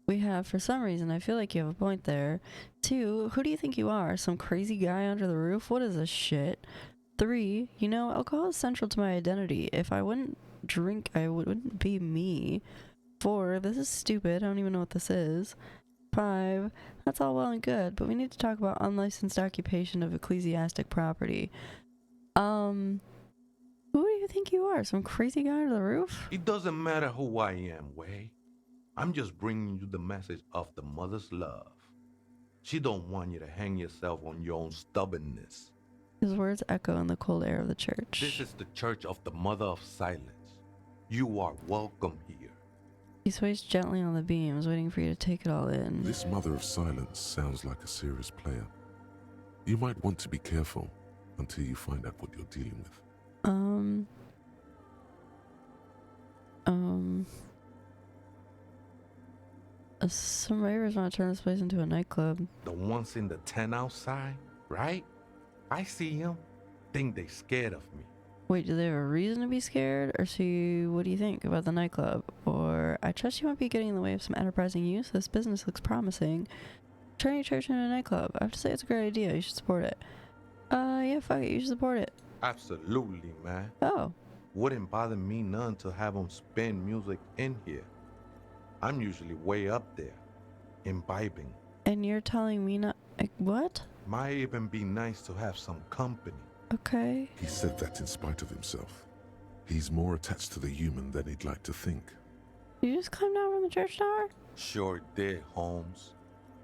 We have, for some reason, I feel like you have a point there. 2, who do you think you are? Some crazy guy under the roof? What is this shit? 3, you know, alcohol is central to my identity. If I wouldn't drink, I wouldn't be me. 4, this is stupid. I don't even know what this is. 5, that's all well and good, but we need to talk about unlicensed occupation of ecclesiastic property. Who do you think you are? Some crazy guy under the roof? It doesn't matter who I am, Way. I'm just bringing you the message of the mother's love. She don't want you to hang yourself on your own stubbornness. His words echo in the cold air of the church. This is the church of the Mother of Silence. You are welcome here. He sways gently on the beams, waiting for you to take it all in. This Mother of Silence sounds like a serious player. You might want to be careful until you find out what you're dealing with. Some ravers want to turn this place into a nightclub. The ones in the tent outside, right? I see them. Think they scared of me. Wait, do they have a reason to be scared? Or see, what do you think about the nightclub? Or, I trust you won't be getting in the way of some enterprising use. This business looks promising. Turn your church into a nightclub. I have to say it's a great idea. You should support it. Yeah, fuck it. You should support it. Absolutely, man. Oh. Wouldn't bother me none to have them spin music in here. I'm usually way up there, imbibing. And you're telling me not... what? Might even be nice to have some company. Okay. He said that in spite of himself. He's more attached to the human than he'd like to think. You just climbed down from the church tower? Sure did, Holmes.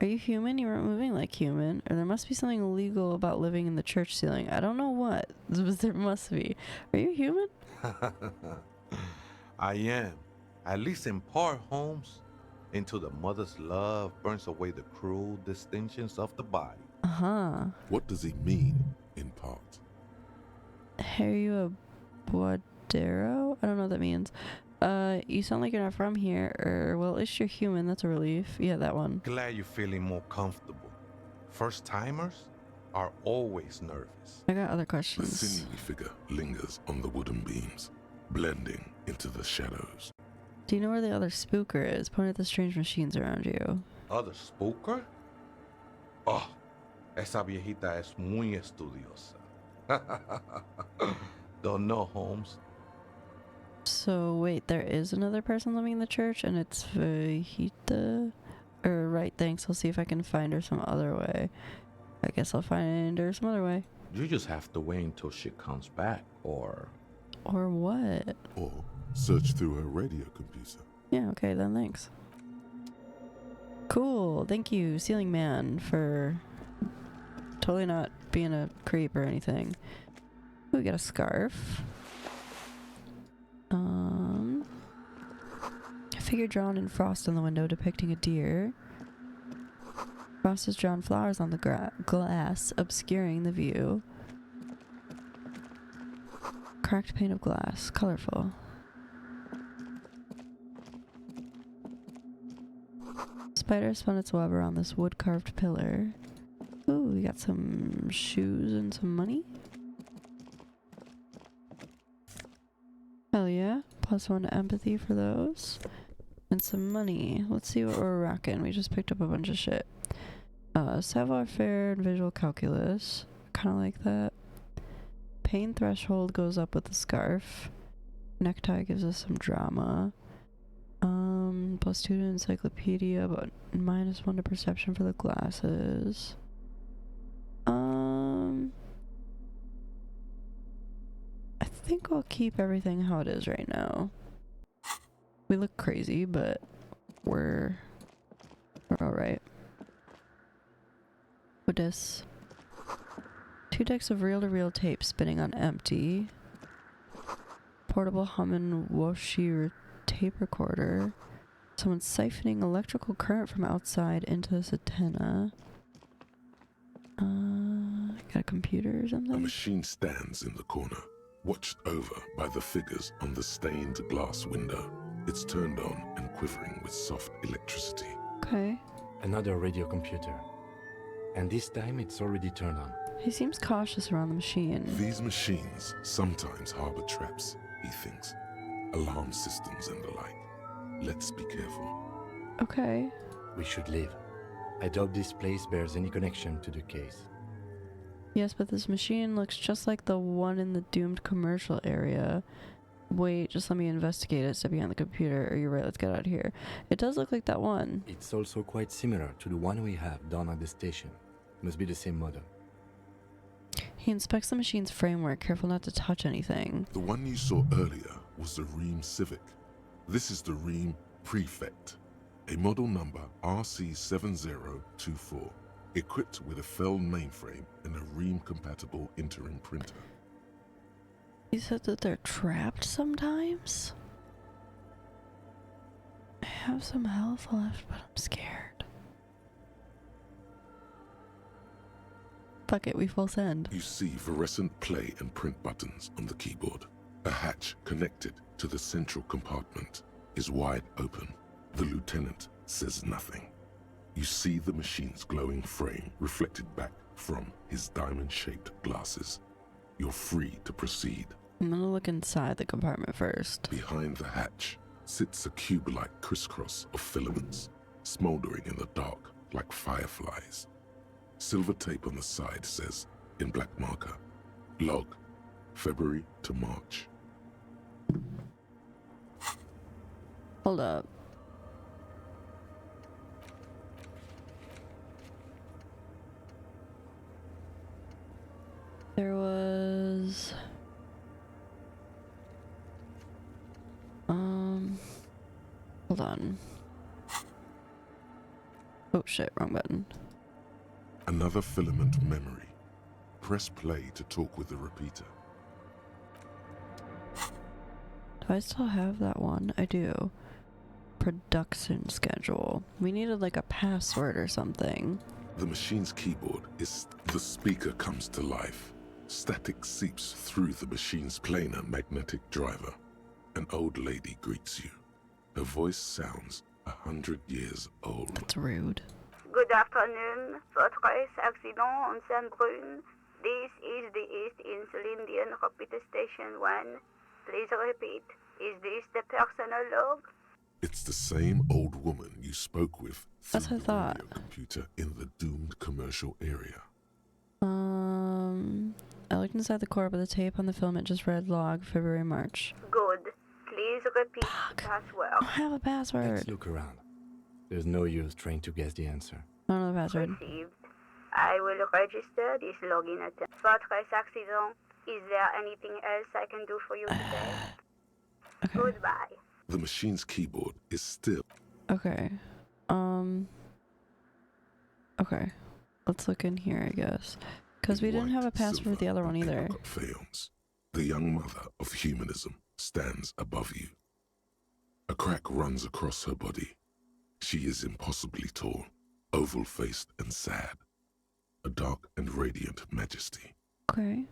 Are you human? You weren't moving like human. Or there must be something illegal about living in the church ceiling. I don't know what, but there must be. Are you human? I am. At least in part, Holmes. Into the mother's love burns away the cruel distinctions of the body. Uh-huh. What does he mean, in part? Are you a Boadero? I don't know what that means. You sound like you're not from here, or, well, at least you're human. That's a relief. Yeah, that one. Glad you're feeling more comfortable. First-timers are always nervous. I got other The questions. sinewy figure lingers on the wooden beams, blending into the shadows. Do you know where the other spooker is? Point at the strange machines around you. Other spooker? Oh, esa viejita es muy estudiosa. Don't know, Holmes. So, wait, there is another person living in the church, and it's Viejita? Right, thanks. I'll see if I can find her some other way. I guess I'll find her some other way. You just have to wait until she comes back, or... Or what? Or search through her radio computer. Yeah, okay, then thanks. Cool, thank you, Ceiling Man, for totally not being a creep or anything. Ooh, we got a scarf. A figure drawn in frost on the window depicting a deer. Frost has drawn flowers on the glass, obscuring the view. Cracked pane of glass, colorful. Spider spun its web around this wood-carved pillar. Ooh, we got some shoes and some money. Hell yeah. +1 to empathy for those. And some money. Let's see what we're rocking. We just picked up a bunch of shit. Savoir-faire and visual calculus. Kind of like that. Pain threshold goes up with the scarf. Necktie gives us some drama. +2 to encyclopedia, but -1 to perception for the glasses. I think I'll keep everything how it is right now. We look crazy, but we're alright. What is? 2 decks of reel-to-reel tape spinning on empty. Portable Hummin Washi tape recorder. Someone's siphoning electrical current from outside into this antenna. Got a computer or A something? machine stands in the corner, watched over by the figures on the stained glass window. It's turned on and quivering with soft electricity. Okay. Another radio computer. And this time it's already turned on. He seems cautious around the machine. These machines sometimes harbor traps, he thinks. Alarm systems and the like. Let's be careful. Okay. We should leave. I doubt this place bears any connection to the case. Yes, but this machine looks just like the one in the doomed commercial area. Wait, just let me investigate it. Step behind the computer. Or you're right, let's get out of here. It does look like that one. It's also quite similar to the one we have down at the station. Must be the same model. He inspects the machine's framework, careful not to touch anything. The one you saw earlier was the Ream Civic. This is the Ream Prefect, a model number RC7024, equipped with a Fell mainframe and a Ream-compatible interim printer. He said that they're trapped sometimes? I have some health left, but I'm scared. Fuck it, we full send. You see fluorescent play and print buttons on the keyboard. A hatch connected to the central compartment is wide open. The lieutenant says nothing. You see the machine's glowing frame reflected back from his diamond-shaped glasses. You're free to proceed. I'm gonna look inside the compartment first. Behind the hatch sits a cube-like crisscross of filaments, smoldering in the dark like fireflies. Silver tape on the side says, in black marker, log, February to March. Hold up. There was... Hold on. Oh shit, wrong button. Another filament memory. Press play to talk with the repeater. Do I still have that one? I do. Production schedule. We needed like a password or something. The machine's keyboard is... The speaker comes to life. Static seeps through the machine's planar magnetic driver. An old lady greets you. Her voice sounds 100 years old. That's rude. Good afternoon. First case accident on Saint-Brune. This is the East Insulindian Repeater Station 1. Please repeat. Is this the personal log? It's the same old woman you spoke with That's through what I the thought. radio computer in the doomed commercial area. I looked inside the core, but the tape on the filament just read log, February, March. Good. Please repeat the password. I don't have a password. Let's look around. There's no use trying to guess the answer. I don't know the password. Received. I will register this login attempt. First case accident. Is there anything else I can do for you today? Okay. Goodbye. The machine's keyboard is still... Okay. Okay. Let's look in here, I guess. Because we didn't have a password for the other one either. Faience. The young mother of humanism stands above you. A crack runs across her body. She is impossibly tall, oval-faced and sad. A dark and radiant majesty. Okay.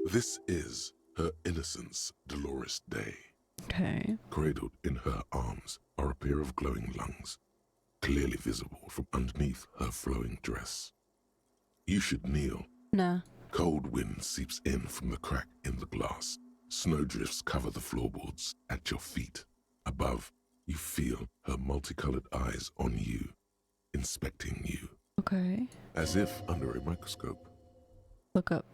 This is her innocence, Dolores Day. Okay. Cradled in her arms are a pair of glowing lungs, clearly visible from underneath her flowing dress. You should kneel. Nah. Cold wind seeps in from the crack in the glass. Snowdrifts cover the floorboards at your feet. Above, you feel her multicolored eyes on you, inspecting you. Okay. As if under a microscope. Look up.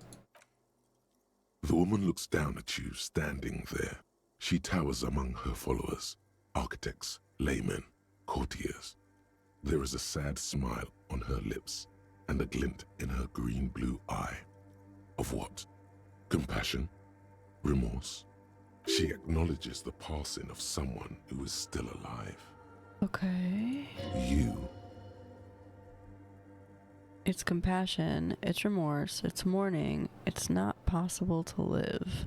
The woman looks down at you, standing there. She towers among her followers, architects, laymen, courtiers. There is a sad smile on her lips and a glint in her green-blue eye. Of what? Compassion? Remorse? She acknowledges the passing of someone who is still alive. Okay. You. It's compassion, it's remorse, it's mourning, it's not possible to live.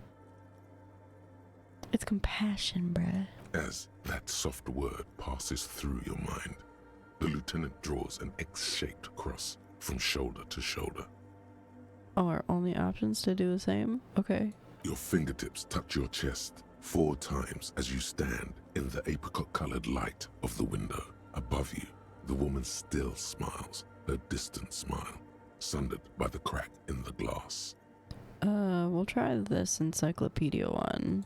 It's compassion, bruh. As that soft word passes through your mind, the lieutenant draws an X-shaped cross from shoulder to shoulder. Are only options to do the same? Okay. Your fingertips touch your chest 4 times as you stand in the apricot-colored light of the window. Above you, the woman still smiles, her distant smile, sundered by the crack in the glass. We'll try this encyclopedia one.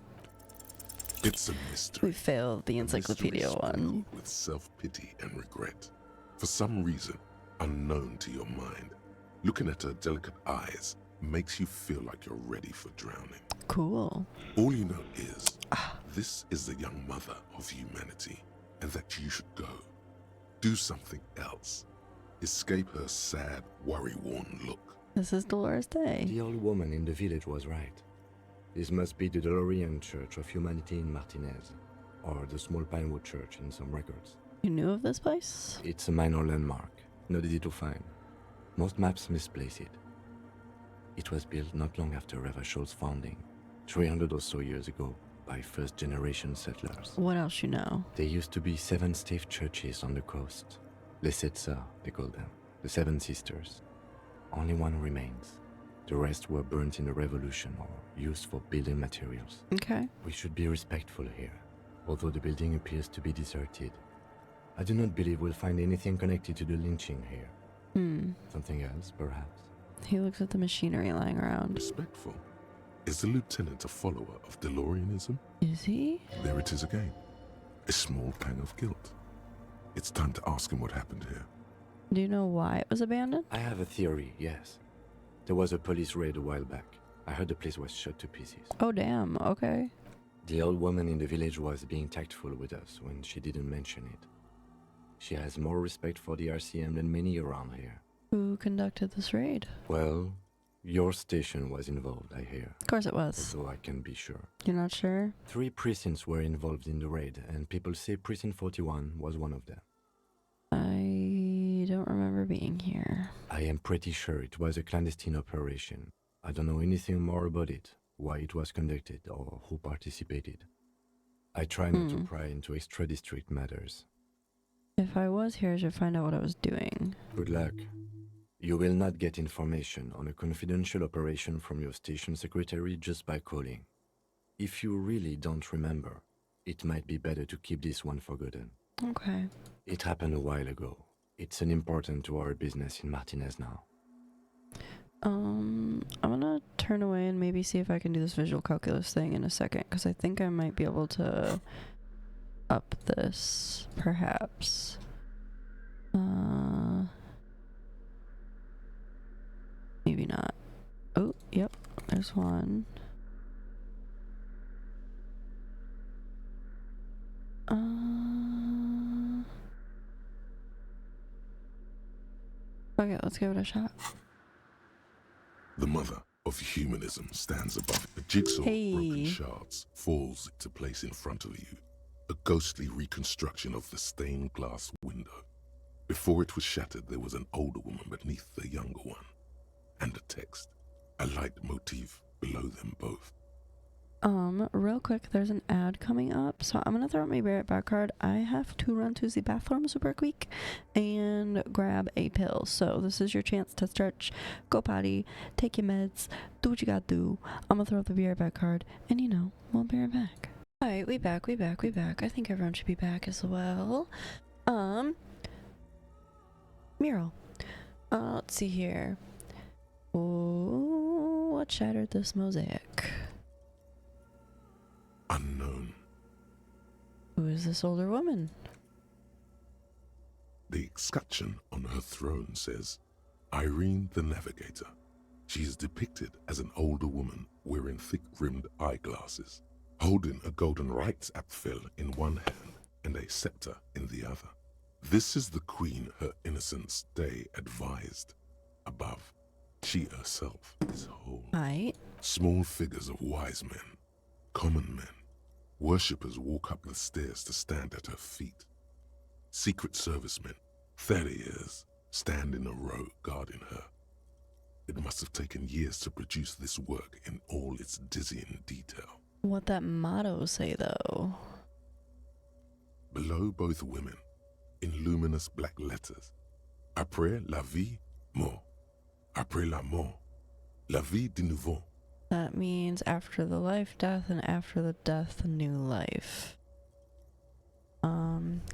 It's a mystery. We failed the encyclopedia one. With self-pity and regret. For some reason, unknown to your mind, looking at her delicate eyes makes you feel like you're ready for drowning. Cool. All you know is, this is the young mother of humanity, and that you should go. Do something else. Escape her sad, worry-worn look. This is Dolores Day. The old woman in the village was right. This must be the DeLorean Church of Humanity in Martinez, or the small Pinewood Church in some records. You knew of this place? It's a minor landmark, not easy to find. Most maps misplace it. It was built not long after Revachol's founding, 300 or so years ago, by first-generation settlers. What else you know? There used to be 7 stave churches on the coast. Les Sept Sœurs, they call them. The 7 Sisters. Only one remains. The rest were burnt in the revolution or used for building materials. Okay. We should be respectful here, although the building appears to be deserted. I do not believe we'll find anything connected to the lynching here. Something else, perhaps? He looks at the machinery lying around. Respectful. Is the lieutenant a follower of DeLoreanism? Is he? There it is again. A small pang of guilt. It's time to ask him what happened here. Do you know why it was abandoned? I have a theory, yes. There was a police raid a while back. I heard the place was shot to pieces. Oh, damn. Okay. The old woman in the village was being tactful with us when she didn't mention it. She has more respect for the RCM than many around here. Who conducted this raid? Well, your station was involved, I hear. Of course it was. Although I can be sure. You're not sure? 3 precincts were involved in the raid, and people say Precinct 41 was one of them. I don't remember being here. I am pretty sure it was a clandestine operation. I don't know anything more about it, why it was conducted, or who participated. I try not to pry into extra-district matters. If I was here, I should find out what I was doing. Good luck. You will not get information on a confidential operation from your station secretary just by calling. If you really don't remember, it might be better to keep this one forgotten. Okay. It happened a while ago. It's unimportant to our business in Martinez now. I'm gonna turn away and maybe see if I can do this visual calculus thing in a second, because I think I might be able to up this, perhaps. Maybe not. Oh, yep, there's one. Okay, let's give it a shot. The mother of humanism stands above it. A jigsaw of broken shards falls into place in front of you. A ghostly reconstruction of the stained glass window. Before it was shattered, there was an older woman beneath the younger one. And a text. A light motif below them both. Real quick, there's an ad coming up, so I'm gonna throw out my Barrett back card. I have to run to the bathroom super quick and grab a pill. So this is your chance to stretch, go potty, take your meds, do what you gotta do. I'm gonna throw out the Barrett back card, and you know, we'll be right back. Alright, we back. I think everyone should be back as well. Mural. Let's see here. Oh, what shattered this mosaic? Unknown. Who is this older woman? The escutcheon on her throne says, Irene the Navigator. She is depicted as an older woman wearing thick-rimmed eyeglasses, holding a golden rights apfel in one hand and a scepter in the other. This is the queen her innocence day advised. Above, she herself is whole. Right. Small figures of wise men, common men, worshippers walk up the stairs to stand at her feet. Secret servicemen, 30 years, stand in a row guarding her. It must have taken years to produce this work in all its dizzying detail. What that motto say, though? Below both women, in luminous black letters, Après la vie, mort. Après la mort, La vie de nouveau. That means after the life, death, and after the death, a new life.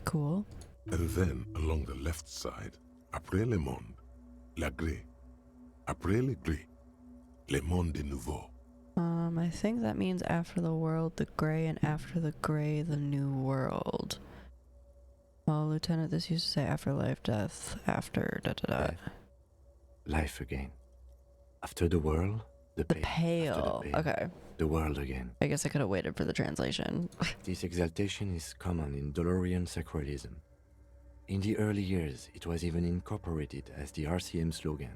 Cool. And then along the left side, après le monde, la gré. Après le gré, le monde de nouveau. I think that means after the world, the gray, and after the gray, the new world. Well, Lieutenant, this used to say after life, death, after da-da-da. Life again. After the world, the pale. Okay. The world again. I guess I could have waited for the translation. This exaltation is common in Dolorian sacralism. In the early years, it was even incorporated as the RCM slogan.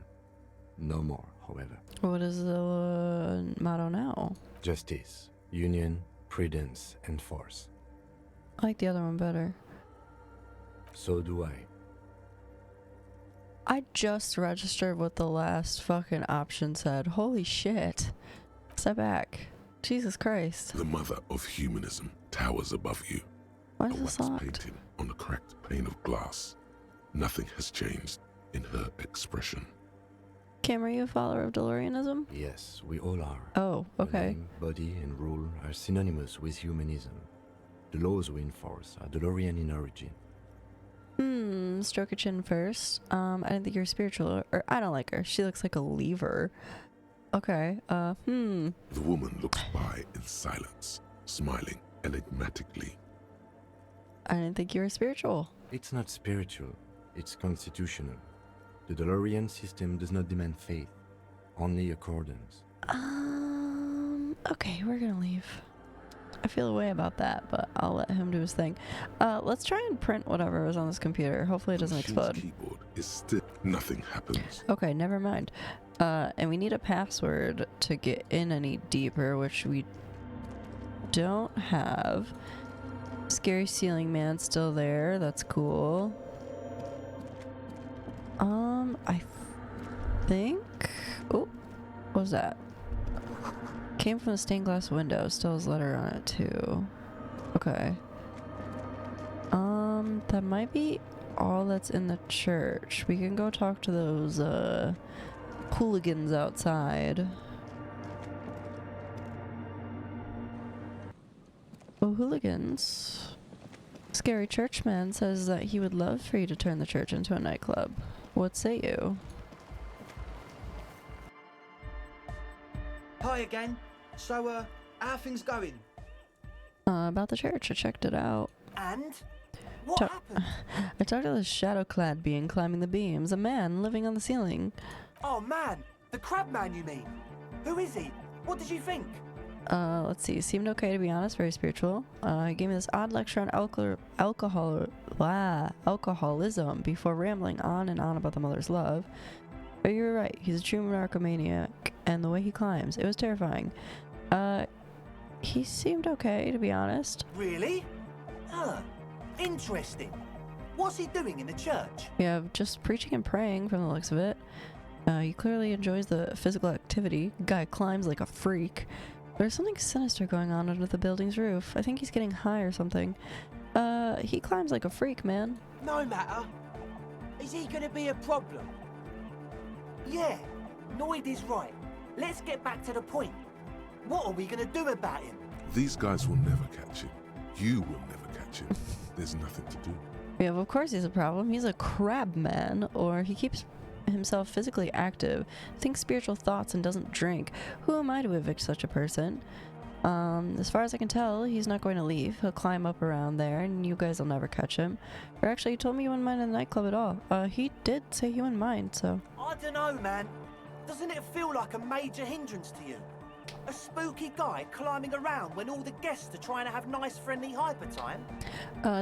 No more, however. What is the motto now? Justice, union, prudence, and force. I like the other one better. So do I. I just registered what the last fucking option said. Holy shit. Step back. Jesus Christ. The mother of humanism towers above you. Why a is this wax locked? painting on a cracked pane of glass. Nothing has changed in her expression. Cam, are you a follower of DeLoreanism? Yes, we all are. Oh, okay. The name, body, and rule are synonymous with humanism. The laws we enforce are DeLorean in origin. Stroke a chin first. I didn't think you were spiritual, or I don't like her. She looks like a lever. Okay, The woman looks by in silence, smiling enigmatically. I didn't think you were spiritual. It's not spiritual, it's constitutional. The DeLorean system does not demand faith, only accordance. Okay, we're gonna leave. I feel a way about that, but I'll let him do his thing. Let's try and print whatever was on this computer. Hopefully it doesn't explode. Keyboard is still nothing happens. Okay, never mind. And we need a password to get in any deeper, which we don't have. Scary ceiling man still there. That's cool. I think. Oh, what was that? Came from the stained glass window. Still has letter on it too. Okay. That might be all that's in the church. We can go talk to those hooligans outside. Oh, hooligans. Scary churchman says that he would love for you to turn the church into a nightclub. What say you? Hi again. So, how are things going? About the church. I checked it out. And? What happened? I talked to this shadow-clad being climbing the beams. A man living on the ceiling. Oh man, the crab man you mean? Who is he? What did you think? Let's see. Seemed okay, to be honest. Very spiritual. He gave me this odd lecture on alcoholism before rambling on and on about the mother's love. But you were right. He's a true narcomaniac, and the way he climbs, it was terrifying. He seemed okay, to be honest. Really? Interesting. What's he doing in the church? Yeah, just preaching and praying from the looks of it. He clearly enjoys the physical activity. Guy climbs like a freak. There's something sinister going on under the building's roof. I think he's getting high or something. He climbs like a freak, man. No matter. Is he gonna be a problem? Yeah, Noid is right. Let's get back to the point. What are we gonna do about him? These guys will never catch him. You will never catch him. There's nothing to do. Yeah, well, of course he's a problem. He's a crab man, or he keeps himself physically active, thinks spiritual thoughts, and doesn't drink. Who am I to evict such a person? As far as I can tell, he's not going to leave. He'll climb up around there, and you guys will never catch him. Or actually, he told me he wouldn't mind in the nightclub at all. He did say he wouldn't mind, so... I don't know, man. Doesn't it feel like a major hindrance to you? A spooky guy climbing around when all the guests are trying to have nice, friendly hyper time?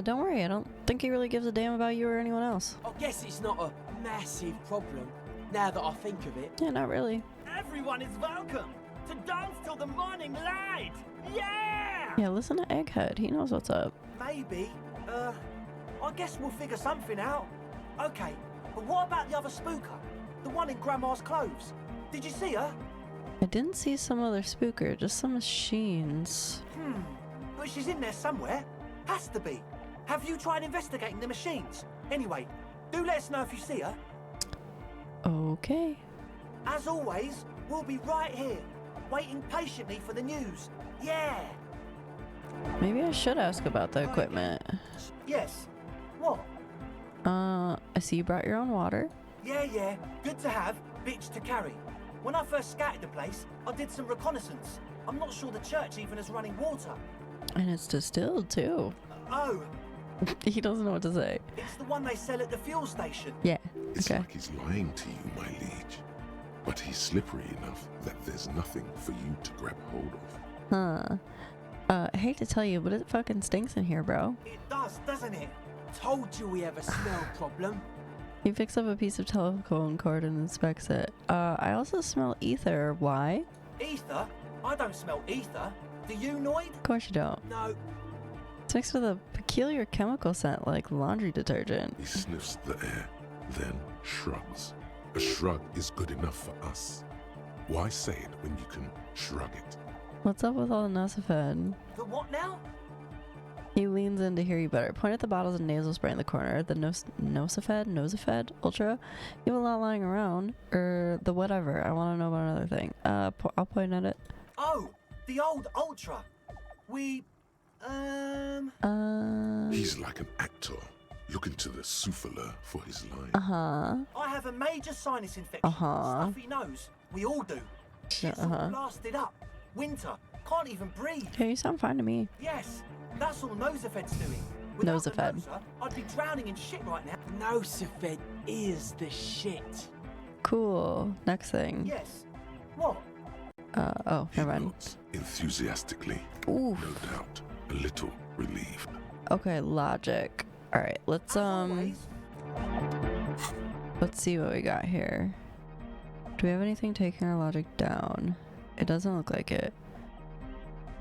Don't worry, I don't think he really gives a damn about you or anyone else. I guess it's not a massive problem, now that I think of it. Yeah, not really. Everyone is welcome to dance till the morning light! Yeah! Yeah, listen to Egghead. He knows what's up. Maybe. I guess we'll figure something out. Okay, but what about the other spooker? The one in Grandma's clothes? Did you see her? I didn't see some other spooker, just some machines. But she's in there somewhere. Has to be. Have you tried investigating the machines? Anyway, do let us know if you see her. Okay. As always, we'll be right here, waiting patiently for the news. Yeah! Maybe I should ask about the equipment. Yes. What? I see you brought your own water. Yeah. Good to have, bitch to carry. When I first scouted the place, I did some reconnaissance. I'm not sure the church even has running water. And it's distilled too. Oh, He doesn't know what to say. it's the one they sell at the fuel station. Yeah. It's Okay. like he's lying to you, my liege. But he's slippery enough that there's nothing for you to grab hold of. Huh. I hate to tell you, but it fucking stinks in here, bro. It does, doesn't it? Told you we have a smell problem. He picks up a piece of telephone cord and inspects it. I also smell ether. Why? Ether? I don't smell ether. Do you, Noid? Of course you don't. No. It's mixed with a peculiar chemical scent like laundry detergent. He sniffs the air, then shrugs. A shrug is good enough for us. Why say it when you can shrug it? What's up with all the Nosafed? The what now? He leans in to hear you better. Point at the bottles of nasal spray in the corner. The Nosafed Ultra. You have a lot lying around. Or the whatever. I want to know about another thing. I'll point at it. Oh, the old Ultra. He's like an actor, looking to the souffleur for his line. I have a major sinus infection. Stuffy nose. We all do. It's all blasted up. Winter. Can't even breathe. Okay, you sound fine to me. Yes, that's all Nosafed's doing. Without the Nosafed. Nosa, I'd be drowning in shit right now. Nosafed is the shit. Cool. Next thing. Yes. What? Oh, never mind. Nods enthusiastically. Oof. No doubt, a little relieved. Okay, logic. Alright, let's see what we got here. Do we have anything taking our logic down? It doesn't look like it.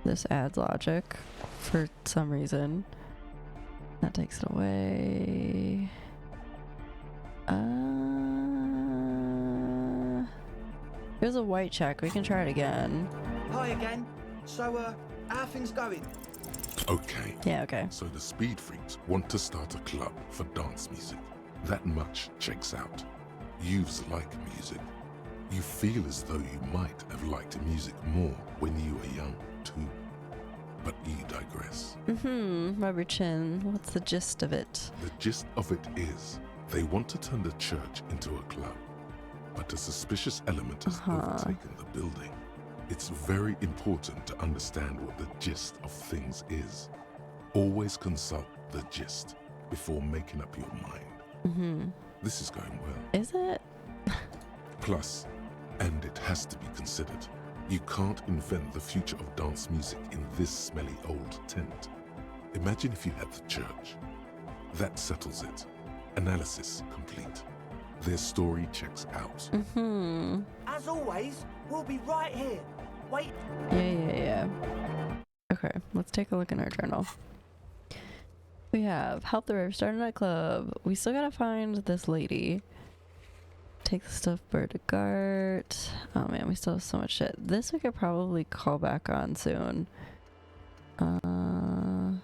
This adds logic for some reason. That takes it away. Here's a white check. We can try it again. Hi again. So, how things going? Okay. Yeah, okay. So the speed freaks want to start a club for dance music. That much checks out. Youths like music. You feel as though you might have liked music more when you were young, too. But you digress. Rub your chin. What's the gist of it? The gist of it is, they want to turn the church into a club. But a suspicious element has overtaken the building. It's very important to understand what the gist of things is. Always consult the gist before making up your mind. This is going well. Is it? Plus, and it has to be considered, you can't invent the future of dance music in this smelly old tent. Imagine if you had the church. That settles it. Analysis complete. Their story checks out. As always, we'll be right here. Wait. Yeah. Okay, let's take a look in our journal. We have help the rave, start a nightclub. We still gotta find this lady. Take the stuffed bird to Gart. Oh man, we still have so much shit. This we could probably call back on soon. So I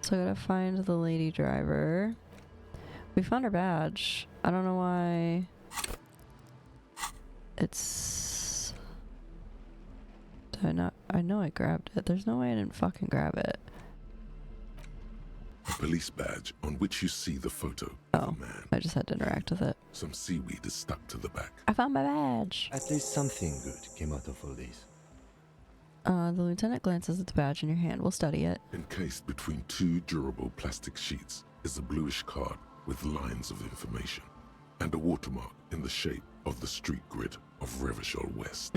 gotta find the lady driver. We found her badge. I don't know why it's... Did I not? I know I grabbed it. There's no way I didn't fucking grab it. A police badge on which you see the photo of a man. I just had to interact with it. Some seaweed is stuck to the back. I found my badge. At least something good came out of all this. The lieutenant glances at the badge in your hand. We'll study it. Encased between two durable plastic sheets is a bluish card with lines of information and a watermark in the shape of the street grid of Revachol West.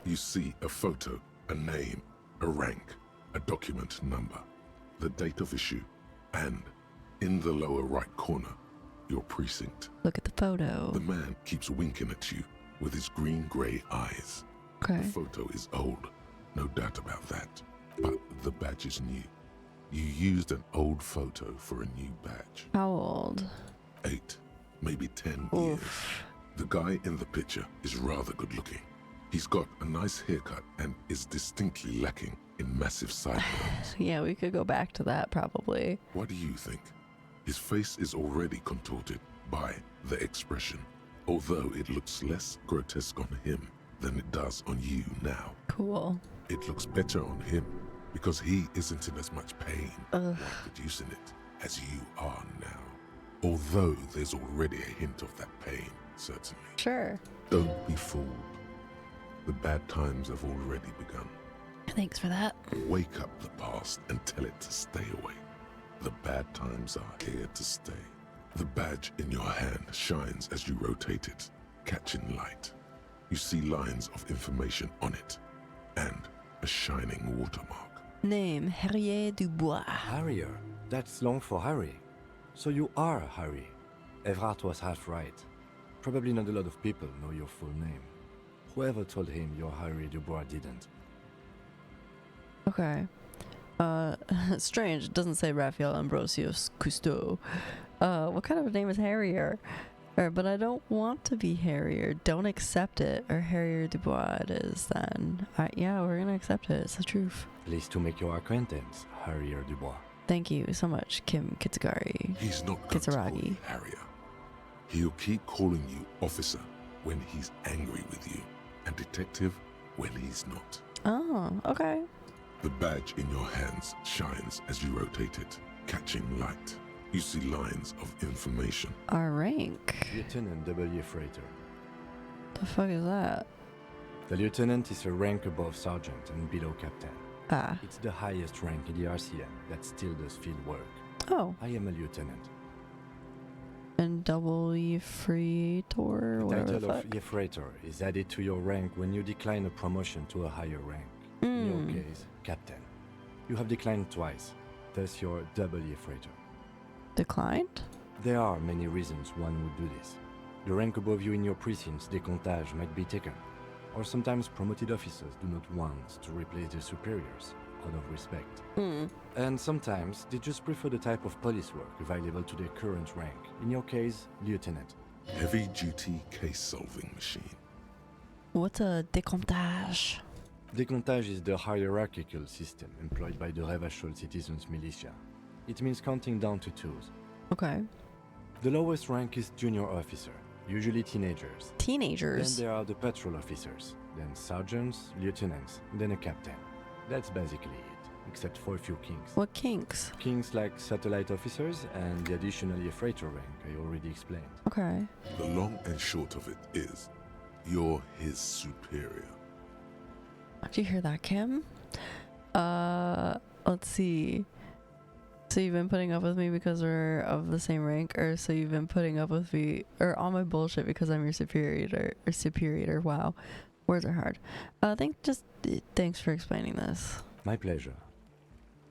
You see a photo, a name, a rank, a document number, the date of issue, and in the lower right corner, your precinct. Look at the photo. The man keeps winking at you with his green-gray eyes. Okay. The photo is old, no doubt about that, but the badge is new. You used an old photo for a new badge. How old? 8, maybe 10 years. The guy in the picture is rather good looking. He's got a nice haircut and is distinctly lacking in massive sideburns. Yeah, we could go back to that probably. What do you think? His face is already contorted by the expression. although it looks less grotesque on him than it does on you now. Cool. It looks better on him because he isn't in as much pain while producing it as you are now. Although there's already a hint of that pain, certainly. Sure. Don't be fooled. The bad times have already begun. Thanks for that. Wake up the past and tell it to stay away. The bad times are here to stay. The badge in your hand shines as you rotate it, catching light. You see lines of information on it, and a shining watermark. Name, Harrier Dubois. Harrier? That's long for Harry. So you are Harry. Evrard was half right. Probably not a lot of people know your full name. Whoever told him you're Harry Dubois didn't. Okay. Strange, it doesn't say Raphael Ambrosius Cousteau. What kind of a name is Harrier? But I don't want to be Harrier. Don't accept it. Or Harrier Dubois it is then. Yeah, we're gonna accept it. It's the truth. Pleased to make your acquaintance, Harrier Dubois. Thank you so much, Kim Kitsugari. He's not going to call you Harrier. He'll keep calling you officer when he's angry with you, and detective when he's not. Oh, okay. The badge in your hands shines as you rotate it, catching light. You see lines of information. Our rank. Lieutenant W. Freighter. The fuck is that? The lieutenant is a rank above sergeant and below captain. Ah. It's the highest rank in the RCM that still does field work. Oh. I am a lieutenant. And W. Freighter, The whatever title the fuck. of Freighter is added to your rank when you decline a promotion to a higher rank. In your case, captain. You have declined twice, thus you're W. Freighter. Declined? There are many reasons one would do this. The rank above you in your precinct's décomptage might be taken, or sometimes promoted officers do not want to replace their superiors out of respect. And sometimes they just prefer the type of police work available to their current rank. In your case, lieutenant. Heavy-duty case-solving machine. What's a décomptage? Décomptage is the hierarchical system employed by the Revachol Citizens Militia. It means counting down to twos. Okay. The lowest rank is junior officer, usually teenagers. Teenagers? Then there are the patrol officers, then sergeants, lieutenants, then a captain. That's basically it, except for a few kinks. What kinks? Kinks like satellite officers and the additionally a freighter rank I already explained. Okay. The long and short of it is, you're his superior. Did you hear that, Kim? Let's see. So you've been putting up with me because we're of the same rank, or so you've been putting up with me, or all my bullshit because I'm your superior, wow. Words are hard. Thanks for explaining this. My pleasure.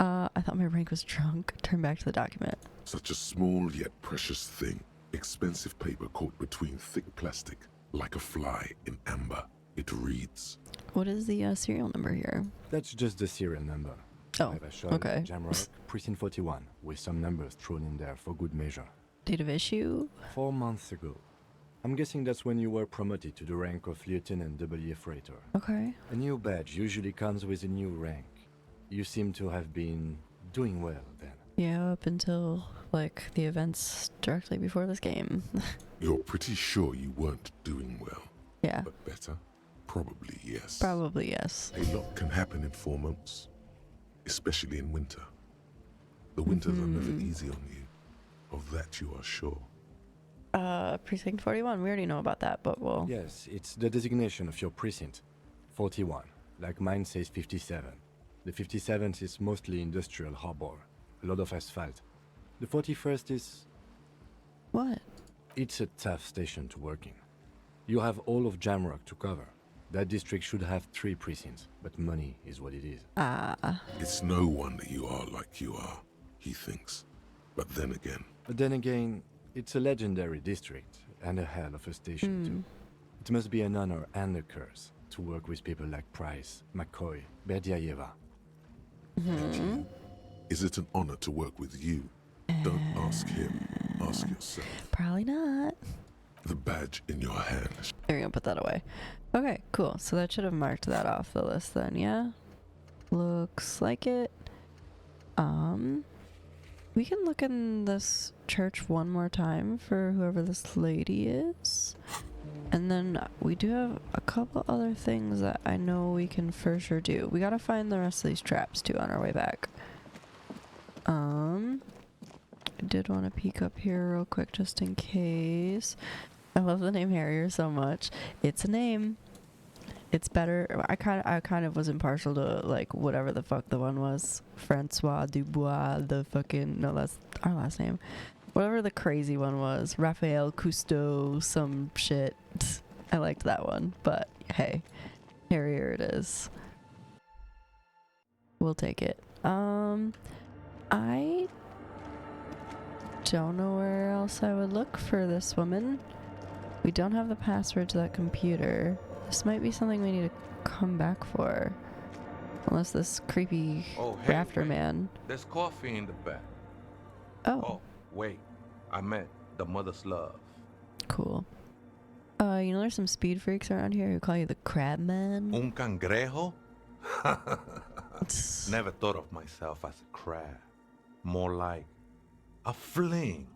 I thought my rank was drunk. Turn back to the document. Such a small yet precious thing. Expensive paper caught between thick plastic, like a fly in amber. It reads. What is the serial number here? That's just the serial number. Oh, okay. Jamrock, Precinct 41, with some numbers thrown in there for good measure. Date of issue? 4 months ago. I'm guessing that's when you were promoted to the rank of Lieutenant W. Freighter. Okay. A new badge usually comes with a new rank. You seem to have been doing well then. Yeah, up until, like, the events directly before this game. You're pretty sure you weren't doing well. Yeah. But better? Probably yes. Probably yes. A lot can happen in 4 months. Especially in winter. The winters are never easy on you. Of that you are sure. Precinct 41, we already know about that, but we'll... Yes, it's the designation of your precinct. 41. Like mine says 57. The 57th is mostly industrial harbor. A lot of asphalt. The 41st is... What? It's a tough station to work in. You have all of Jamrock to cover. That district should have 3 precincts, but money is what it is. It's no wonder you are like you are, he thinks. But then again, it's a legendary district, and a hell of a station too. It must be an honor and a curse to work with people like Price, McCoy, Berdiaeva. Is it an honor to work with you? Don't ask him, ask yourself. Probably not. The badge in your hand. You're gonna put that away. Okay, cool. So that should have marked that off the list then, yeah? Looks like it. We can look in this church one more time for whoever this lady is. And then we do have a couple other things that I know we can for sure do. We gotta find the rest of these traps too on our way back. I did want to peek up here real quick just in case. I love the name Harrier so much. It's a name. It's better. I kind of was impartial to like whatever the fuck the one was. Francois Dubois, the fucking, no, that's our last name. Whatever the crazy one was. Raphael Cousteau, some shit. I liked that one, but hey, Harrier it is. We'll take it. I don't know where else I would look for this woman. We don't have the password to that computer. This might be something we need to come back for. Unless this creepy rafter man. There's coffee in the back. Oh, wait. I meant the mother's love. cool. You know there's some speed freaks around here who call you the crab man? Un cangrejo? Never thought of myself as a crab. More like a flame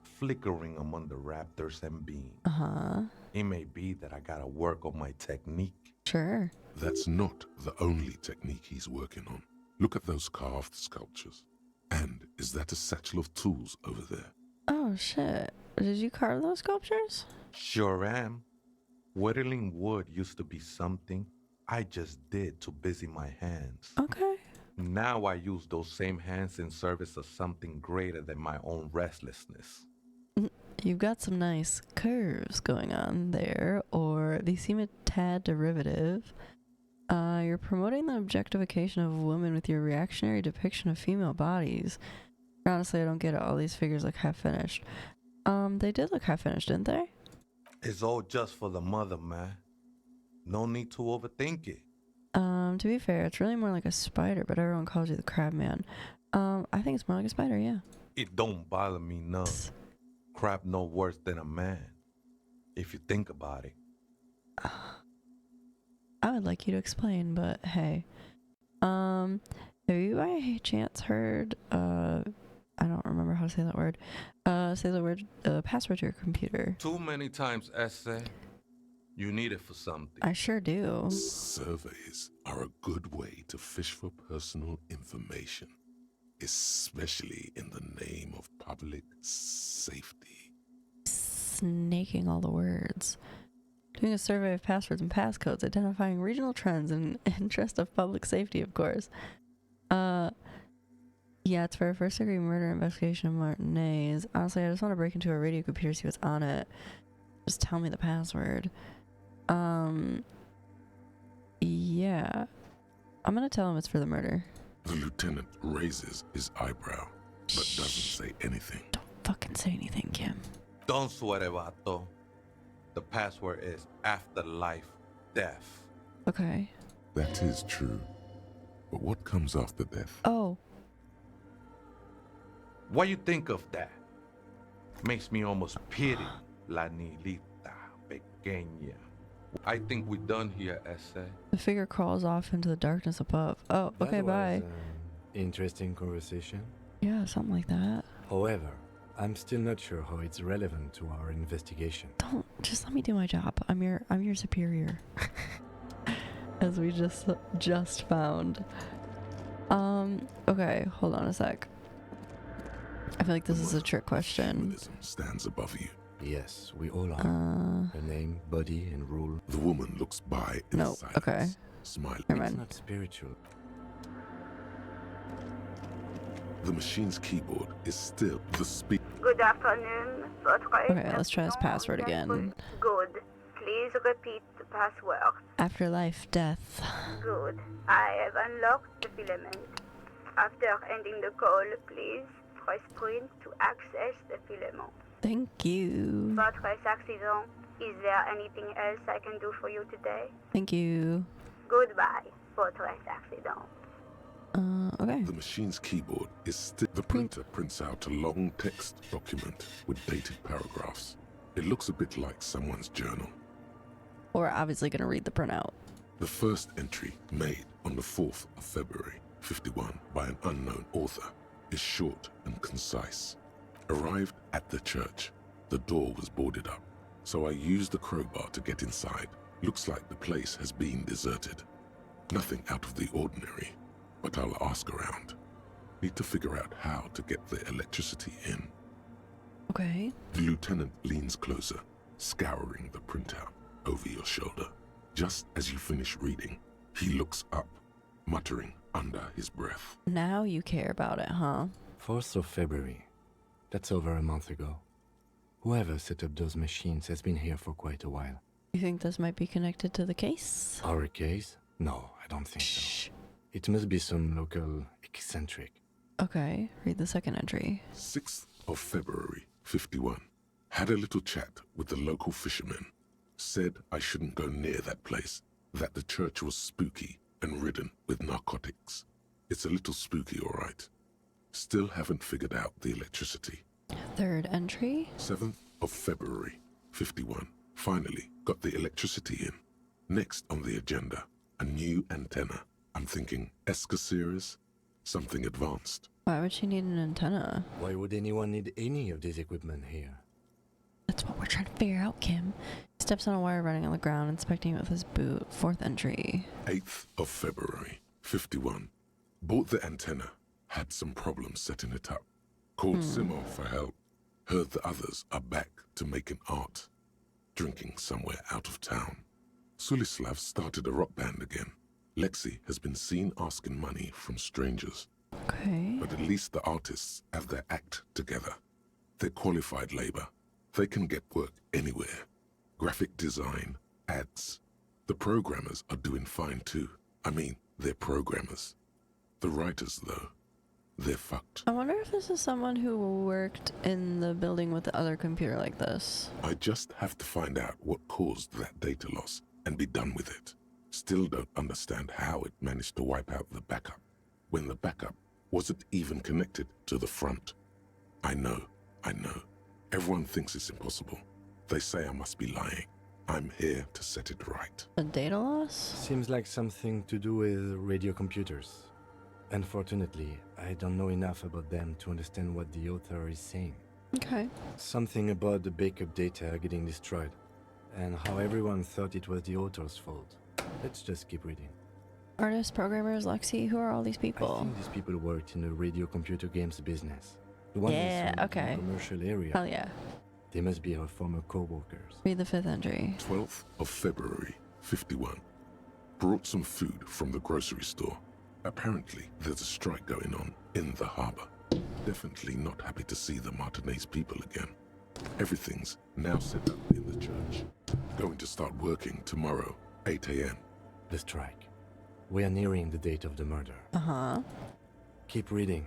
flickering among the raptors and beams. Uh-huh. It may be that I gotta work on my technique. Sure. That's not the only technique he's working on. Look at those carved sculptures. And is that a satchel of tools over there? Oh shit. Did you carve those sculptures? Sure am. Whittling wood used to be something I just did to busy my hands. Okay. Now I use those same hands in service of something greater than my own restlessness. You've got some nice curves going on there, or they seem a tad derivative. You're promoting the objectification of women with your reactionary depiction of female bodies. Honestly, I don't get it. All these figures look half-finished. They did look half-finished, didn't they? It's all just for the mother, man. No need to overthink it. To be fair, it's really more like a spider, but everyone calls you the crab man. I think it's more like a spider, yeah. It don't bother me none. Crab no worse than a man, if you think about it. I would like you to explain, but hey. Have you by chance heard, I don't remember how to say that word. Say the word, password to your computer. Too many times, essay. You need it for something. I sure do. Surveys are a good way to fish for personal information, especially in the name of public safety. Snaking all the words. Doing a survey of passwords and passcodes, identifying regional trends in interest of public safety, of course. Yeah, it's for a first-degree murder investigation of Martinez. Honestly, I just want to break into a radio computer, see what's on it. Just tell me the password. Yeah. I'm gonna tell him it's for the murder. The lieutenant raises his eyebrow, but doesn't say anything. Don't fucking say anything, Kim. Don't sweat it, vato. The password is afterlife death. Okay. That is true. But what comes after death? Oh. What you think of that? Makes me almost pity La Nilita Pequeña. I think we're done here, Essay. The figure crawls off into the darkness above. Oh, okay, That bye. was an interesting conversation. Yeah, something like that. However, I'm still not sure how it's relevant to our investigation. Don't, just let me do my job. I'm your superior. As we just found. Okay, hold on a sec. I feel like this is a trick question. Humanism stands above you. Yes, we all are. Her name, body, and rule. The woman looks by in No, silence, okay. smiling. Never It's mind. not spiritual. The machine's keyboard is still the speed. Good afternoon. Okay, let's try this password again. Good. Please repeat the password. Afterlife, death. Good. I have unlocked the filament. After ending the call, please press print to access the filament. Thank you. Votre accident. Is there anything else I can do for you today? Thank you. Goodbye, votre accident. Okay. The machine's keyboard is still. The printer prints out a long text document with dated paragraphs. It looks a bit like someone's journal. We're obviously gonna read the printout. The first entry, made on the 4th of February, 51, by an unknown author, is short and concise. Arrived at the church. The door was boarded up. So I used the crowbar to get inside. Looks like the place has been deserted. Nothing out of the ordinary, but I'll ask around. Need to figure out how to get the electricity in. Okay. The lieutenant leans closer, scouring the printout over your shoulder. Just as you finish reading, he looks up, muttering under his breath. Now you care about it, huh? 4th of February. That's over a month ago. Whoever set up those machines has been here for quite a while. You think this might be connected to the case? Our case? No, I don't think so. It must be some local eccentric. Okay, read the second entry. 6th of February, 51. Had a little chat with the local fishermen. Said I shouldn't go near that place, that the church was spooky and ridden with narcotics. It's a little spooky, all right. Still haven't figured out the electricity. Third entry. 7th of February, 51. Finally got the electricity in. Next on the agenda, a new antenna. I'm thinking Eska series, something advanced. Why would she need an antenna? Why would anyone need any of this equipment here? That's what we're trying to figure out, Kim. He steps on a wire running on the ground, inspecting it with his boot. 4th entry. 8th of February, 51. Bought the antenna. Had some problems setting it up. Called Simo for help. Heard the others are back to making art. Drinking somewhere out of town. Sulislav started a rock band again. Lexi has been seen asking money from strangers. Okay. But at least the artists have their act together. They're qualified labor. They can get work anywhere. Graphic design, ads. The programmers are doing fine too. I mean, they're programmers. The writers, though, they're fucked. I wonder if this is someone who worked in the building with the other computer like this. I just have to find out what caused that data loss and be done with it. Still don't understand how it managed to wipe out the backup, when the backup wasn't even connected to the front. I know. Everyone thinks it's impossible. They say I must be lying. I'm here to set it right. A data loss? Seems like something to do with radio computers. Unfortunately, I don't know enough about them to understand what the author is saying. Okay. Something about the backup data getting destroyed, and how everyone thought it was the author's fault. Let's just keep reading. Artists, programmers, Lexi, who are all these people? I think these people worked in the radio computer games business. The one Yeah, that's in okay. the commercial area. Hell yeah. They must be our former co-workers. Read the 5th entry. 12th of February, 51. Brought some food from the grocery store. Apparently, there's a strike going on in the harbor. Definitely not happy to see the Martinez people again. Everything's now set up in the church. Going to start working tomorrow, 8 a.m. The strike. We are nearing the date of the murder. Uh-huh. Keep reading.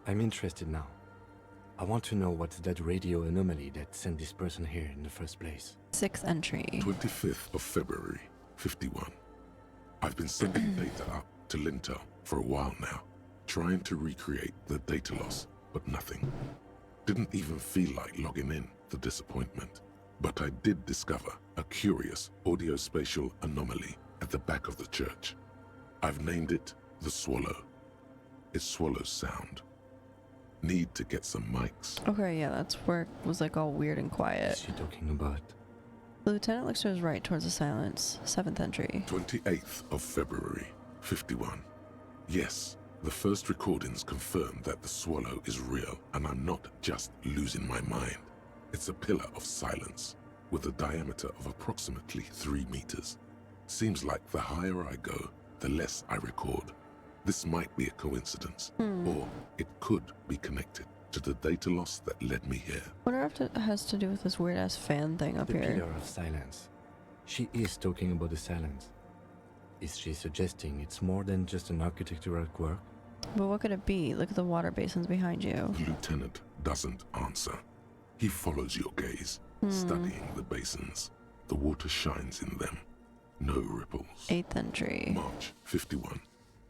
I'm interested now. I want to know what's that radio anomaly that sent this person here in the first place. 6th entry. 25th of February, 51. I've been sending data up to Lintel for a while now, trying to recreate the data loss, but nothing. Didn't even feel like logging in, the disappointment. But I did discover a curious audio-spatial anomaly at the back of the church. I've named it the Swallow. It swallows sound. Need to get some mics. Okay, yeah, that's where it was like all weird and quiet. What's she talking about? The lieutenant looks to his right towards the silence. 7th entry. 28th of February, 51. Yes, the first recordings confirm that the Swallow is real and I'm not just losing my mind. It's a pillar of silence with a diameter of approximately 3 meters. Seems like the higher I go, the less I record. This might be a coincidence, or it could be connected to the data loss that led me here. Wonder if it has to do with this weird-ass fan thing up The here. pillar of silence. She is talking about the silence. Is she suggesting it's more than just an architectural quirk? But what could it be? Look at the water basins behind you. The lieutenant doesn't answer. He follows your gaze, studying the basins. The water shines in them. No ripples. 8th entry. March 51.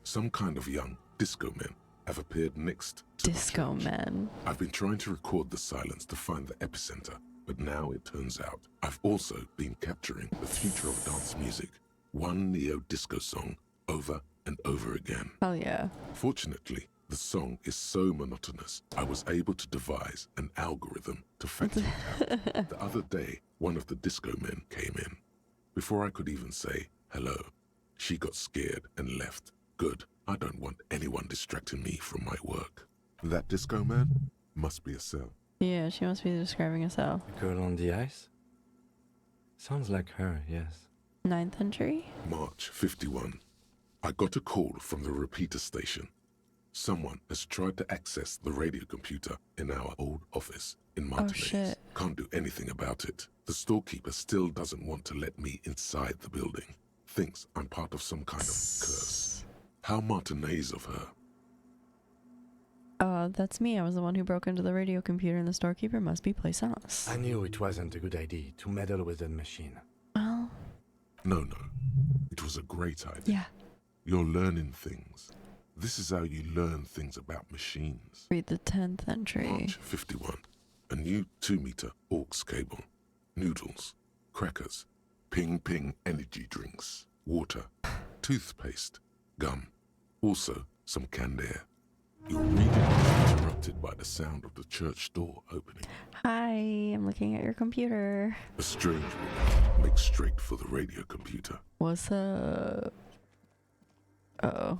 Some kind of young disco men have appeared next to Disco men. I've been trying to record the silence to find the epicenter, but now it turns out I've also been capturing the future of dance music, one neo-disco song over and over again. Hell yeah. Fortunately, The song is so monotonous, I was able to devise an algorithm to factor it out. The other day, one of the disco men came in. Before I could even say hello, she got scared and left. Good. I don't want anyone distracting me from my work. That disco man must be a cell. Yeah, she must be describing a cell. The girl on the ice? Sounds like her, yes. 9th entry? March 51. I got a call from the repeater station. Someone has tried to access the radio computer in our old office in Martinez. Oh, shit. Can't do anything about it. The storekeeper still doesn't want to let me inside the building. Thinks I'm part of some kind of curse. How Martinez of her. That's me. I was the one who broke into the radio computer and the storekeeper must be Plaisance. I knew it wasn't a good idea to meddle with the machine. Well... No. It was a great idea. Yeah. You're learning things. This is how you learn things about machines. Read the 10th entry. March 51. A new 2-meter aux cable. Noodles. Crackers. Ping energy drinks. Water. Toothpaste. Gum. Also, some canned air. Your reading is interrupted by the sound of the church door opening. Hi, I'm looking at your computer. A strange woman makes straight for the radio computer. What's up? Uh-oh.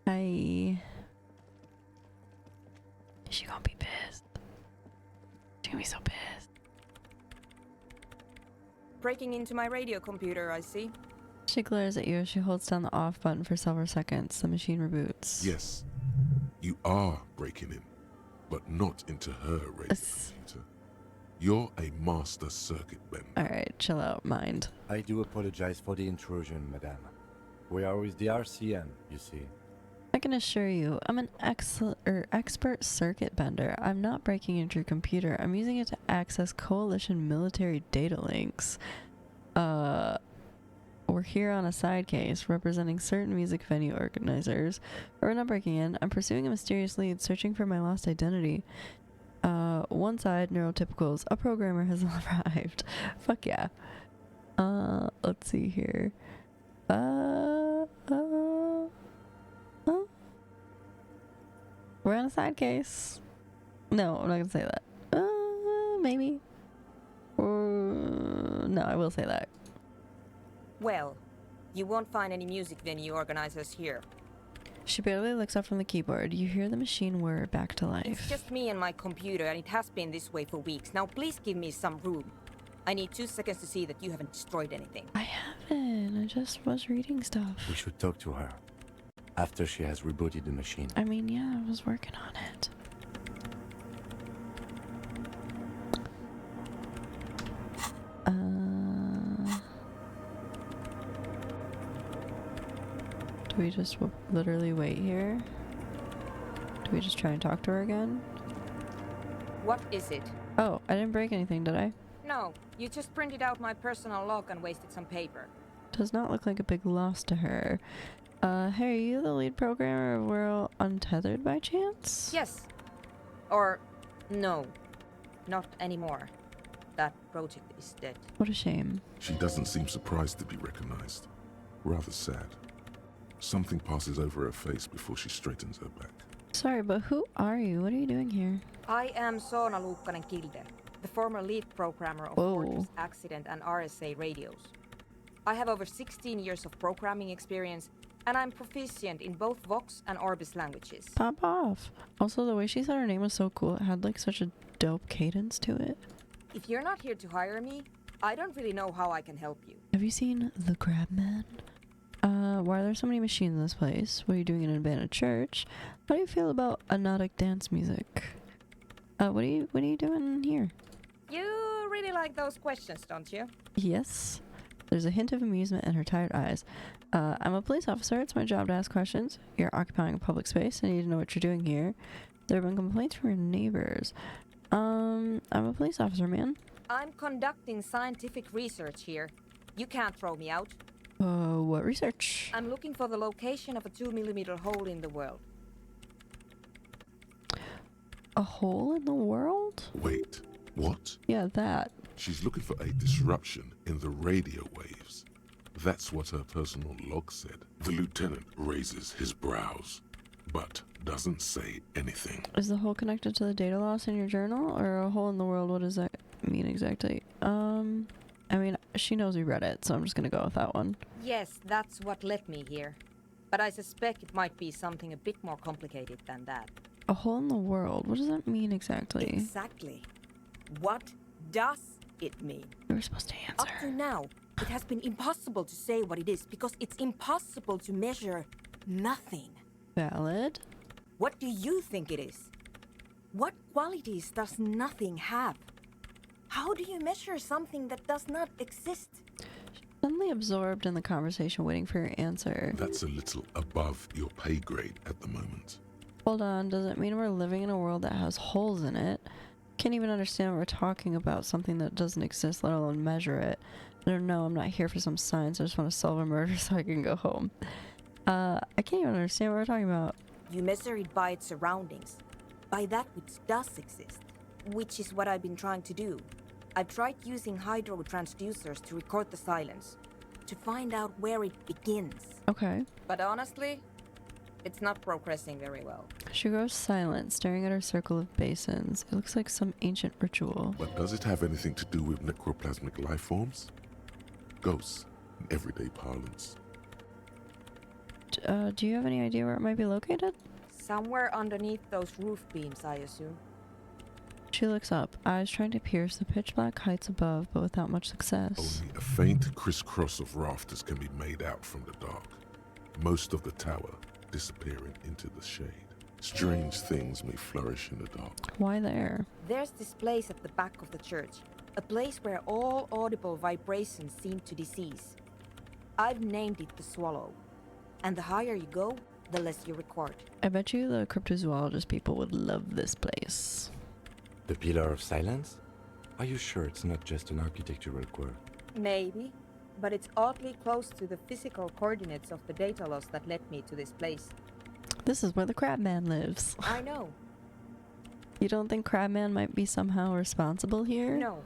Hi. Is she gonna be pissed? She's gonna be so pissed. Breaking into my radio computer, I see. She glares at you as she holds down the off button for several seconds. The machine reboots. Yes, you are breaking in, but not into her radio computer. You're a master circuit bender. Alright, chill out, mind. I do apologize for the intrusion, madame. We are with the RCM, you see. I can assure you, I'm an expert circuit bender. I'm not breaking into your computer. I'm using it to access coalition military data links. We're here on a side case representing certain music venue organizers. We're not breaking in. I'm pursuing a mysterious lead, searching for my lost identity. One side, neurotypicals. A programmer has arrived. Fuck yeah. Let's see here. We're on a side case. No, I'm not gonna say that. Maybe. No, I will say that. Well, you won't find any music venue organizers here. She barely looks up from the keyboard. You hear the machine whir back to life. It's just me and my computer, and it has been this way for weeks. Now please give me some room. I need 2 seconds to see that you haven't destroyed anything. I haven't. I just was reading stuff. We should talk to her after she has rebooted the machine. I mean, yeah, I was working on it. Do we just literally wait here? Do we just try and talk to her again? What is it? Oh, I didn't break anything, did I? No, you just printed out my personal log and wasted some paper. Does not look like a big loss to her. Hey, are you the lead programmer of World Untethered by chance? Yes. Or, no. Not anymore. That project is dead. What a shame. She doesn't seem surprised to be recognized. Rather sad. Something passes over her face before she straightens her back. Sorry, but who are you? What are you doing here? I am Soona Luukkanen-Kilde, the former lead programmer of Fortress Accident and RSA radios. I have over 16 years of programming experience, and I'm proficient in both Vox and Orbis languages. Pop off. Also, the way she said her name was so cool. It had like such a dope cadence to it. If you're not here to hire me, I don't really know how I can help you. Have you seen The Crabman? Why are there so many machines in this place? What are you doing in an abandoned church? How do you feel about anodic dance music? What are you doing here? You really like those questions, don't you? Yes. There's a hint of amusement in her tired eyes. I'm a police officer. It's my job to ask questions. You're occupying a public space. I need to know what you're doing here. There have been complaints from your neighbors. I'm a police officer, man. I'm conducting scientific research here. You can't throw me out. What research? I'm looking for the location of a 2mm hole in the world. A hole in the world? Wait, what? Yeah, that. She's looking for a disruption in the radio waves. That's what her personal log said. The lieutenant raises his brows, but doesn't say anything. Is the hole connected to the data loss in your journal, or a hole in the world? What does that mean exactly? I mean, she knows we read it, so I'm just gonna go with that one. Yes, that's what led me here. But I suspect it might be something a bit more complicated than that. A hole in the world? What does that mean exactly? Exactly. What does it mean? You were supposed to answer. Up to now, it has been impossible to say what it is because it's impossible to measure nothing. Valid. What do you think it is? What qualities does nothing have? How do you measure something that does not exist? Suddenly absorbed in the conversation, waiting for your answer. That's a little above your pay grade at the moment. Hold on, does it mean we're living in a world that has holes in it? Can't even understand what we're talking about, something that doesn't exist, let alone measure it. I don't know, I'm not here for some science, I just want to solve a murder so I can go home. I can't even understand what we're talking about. You measure it by its surroundings, by that which does exist, which is what I've been trying to do. I've tried using hydro transducers to record the silence, to find out where it begins. Okay. But honestly, it's not progressing very well. She grows silent, staring at her circle of basins. It looks like some ancient ritual. But does it have anything to do with necroplasmic life forms? Ghosts, in everyday parlance. Do you have any idea where it might be located? Somewhere underneath those roof beams, I assume. She looks up, eyes trying to pierce the pitch-black heights above, but without much success. Only a faint crisscross of rafters can be made out from the dark. Most of the tower disappearing into the shade. Strange things may flourish in the dark. Why there? There's this place at the back of the church. A place where all audible vibrations seem to decease. I've named it the Swallow. And the higher you go, the less you record. I bet you the cryptozoologist people would love this place. The Pillar of Silence? Are you sure it's not just an architectural quirk? Maybe, but it's oddly close to the physical coordinates of the data loss that led me to this place. This is where the Crabman lives. I know. You don't think Crabman might be somehow responsible here? No,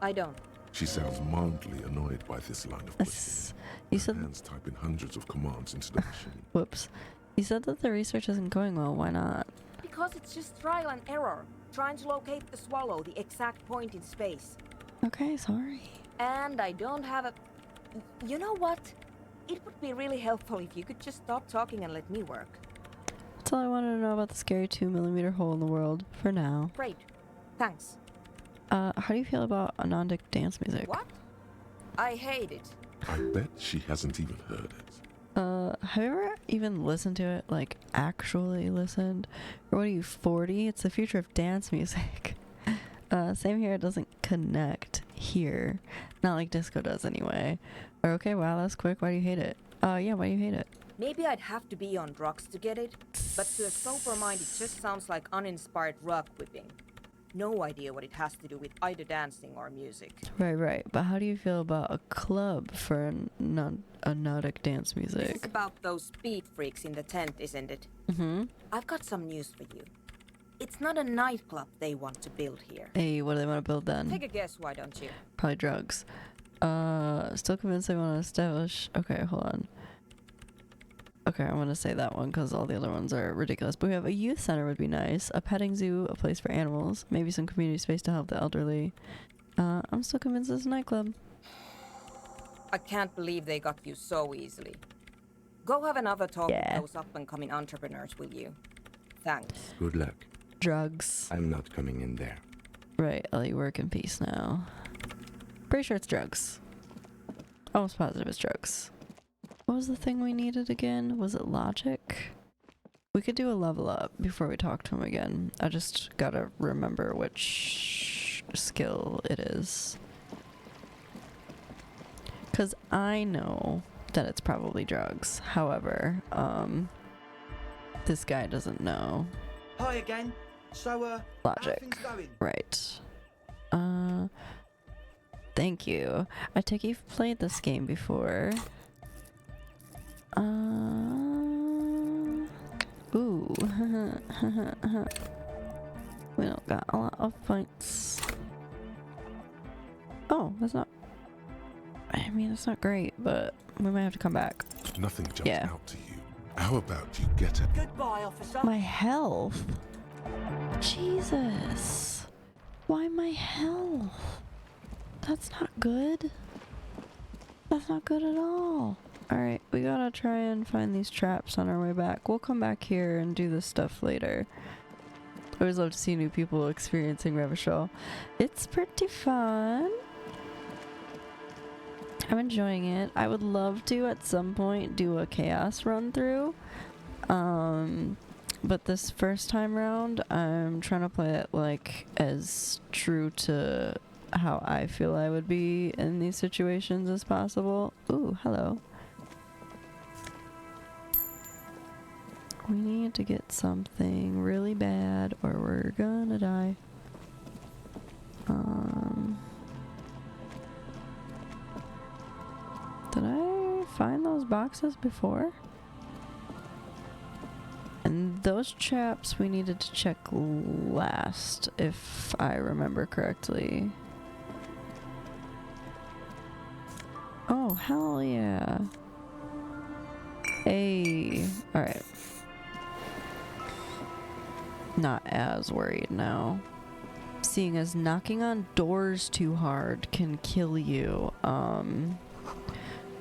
I don't. She sounds mildly annoyed by this line of questioning. You said hands typing hundreds of commands into the machine. Whoops. You said that the research isn't going well. Why not? Because it's just trial and error. Trying to locate the Swallow, the exact point in space. Okay, sorry. And I don't have a... You know what? It would be really helpful if you could just stop talking and let me work. That's all I wanted to know about the scary 2mm hole in the world, for now. Great. Thanks. How do you feel about Anandic dance music? What? I hate it. I bet she hasn't even heard it. Have you ever even listened to it? Like, actually listened? Or what are you, 40? It's the future of dance music. Same here, it doesn't connect here. Not like disco does anyway. Or okay, wow, that's quick. Why do you hate it? Yeah, why do you hate it? Maybe I'd have to be on drugs to get it, but to a sober mind it just sounds like uninspired rug whipping. No idea what it has to do with either dancing or music. Right. But how do you feel about a club for nautic dance music? This is about those speed freaks in the tent, isn't it? Mm-hmm. I've got some news for you. It's not a nightclub they want to build here. Hey, what do they want to build then? Take a guess, why don't you? Probably drugs. Still convinced they want to establish... Okay, hold on. Okay, I'm going to say that one because all the other ones are ridiculous. But we have a youth center would be nice, a petting zoo, a place for animals, maybe some community space to help the elderly. I'm still convinced it's a nightclub. I can't believe they got you so easily. Go have another talk with those up-and-coming entrepreneurs, will you? Thanks. Good luck. Drugs. I'm not coming in there. Right, Ellie, work in peace now. Pretty sure it's drugs. Almost positive it's drugs. What was the thing we needed again? Was it logic? We could do a level up before we talk to him again. I just gotta remember which skill it is. Because I know that it's probably drugs. However, this guy doesn't know. Hi again. So, Logic. how things going? Right. Thank you. I take you've played this game before. Ooh. We don't got a lot of points. Oh, that's not... I mean, it's not great, but we might have to come back. Nothing jumps out to you. How about you get it? Goodbye, officer. My health? Jesus. Why my health? That's not good. That's not good at all. Alright, we gotta try and find these traps on our way back. We'll come back here and do this stuff later. I always love to see new people experiencing Revachol. It's pretty fun. I'm enjoying it. I would love to at some point do a chaos run through. But this first time round, I'm trying to play it like as true to how I feel I would be in these situations as possible. Ooh, hello. We need to get something really bad or we're gonna die. Did I find those boxes before? And those traps we needed to check last, if I remember correctly. Oh, hell yeah. Hey. Alright. Not as worried now. Seeing as knocking on doors too hard can kill you.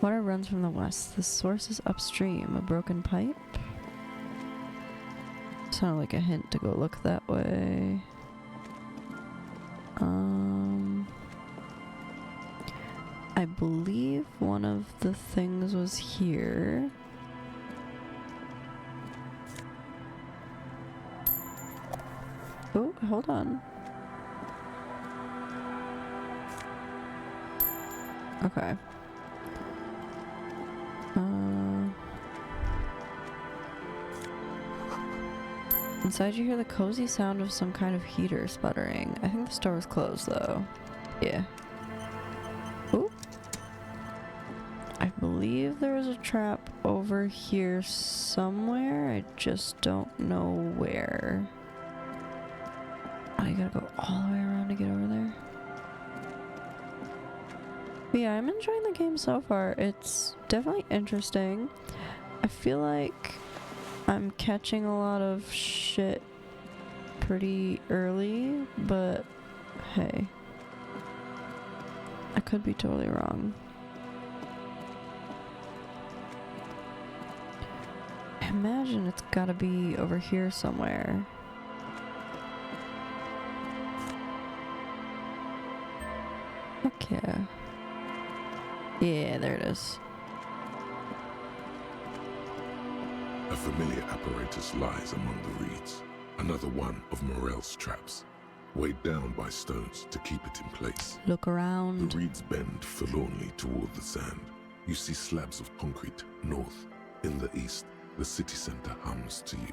Water runs from the west. The source is upstream. A broken pipe? Sounded like a hint to go look that way. I believe one of the things was here. Oh, hold on. Okay. Inside you hear the cozy sound of some kind of heater sputtering. I think the store is closed though. Yeah. Ooh. I believe there was a trap over here somewhere. I just don't know where. Oh, you gotta go all the way around to get over there. But yeah, I'm enjoying the game so far. It's definitely interesting. I feel like I'm catching a lot of shit pretty early, but hey, I could be totally wrong. I imagine it's gotta be over here somewhere. Okay. Yeah, there it is. A familiar apparatus lies among the reeds. Another one of Morel's traps, weighed down by stones to keep it in place. Look around. The reeds bend forlornly toward the sand. You see slabs of concrete north. In the east, the city center hums to you.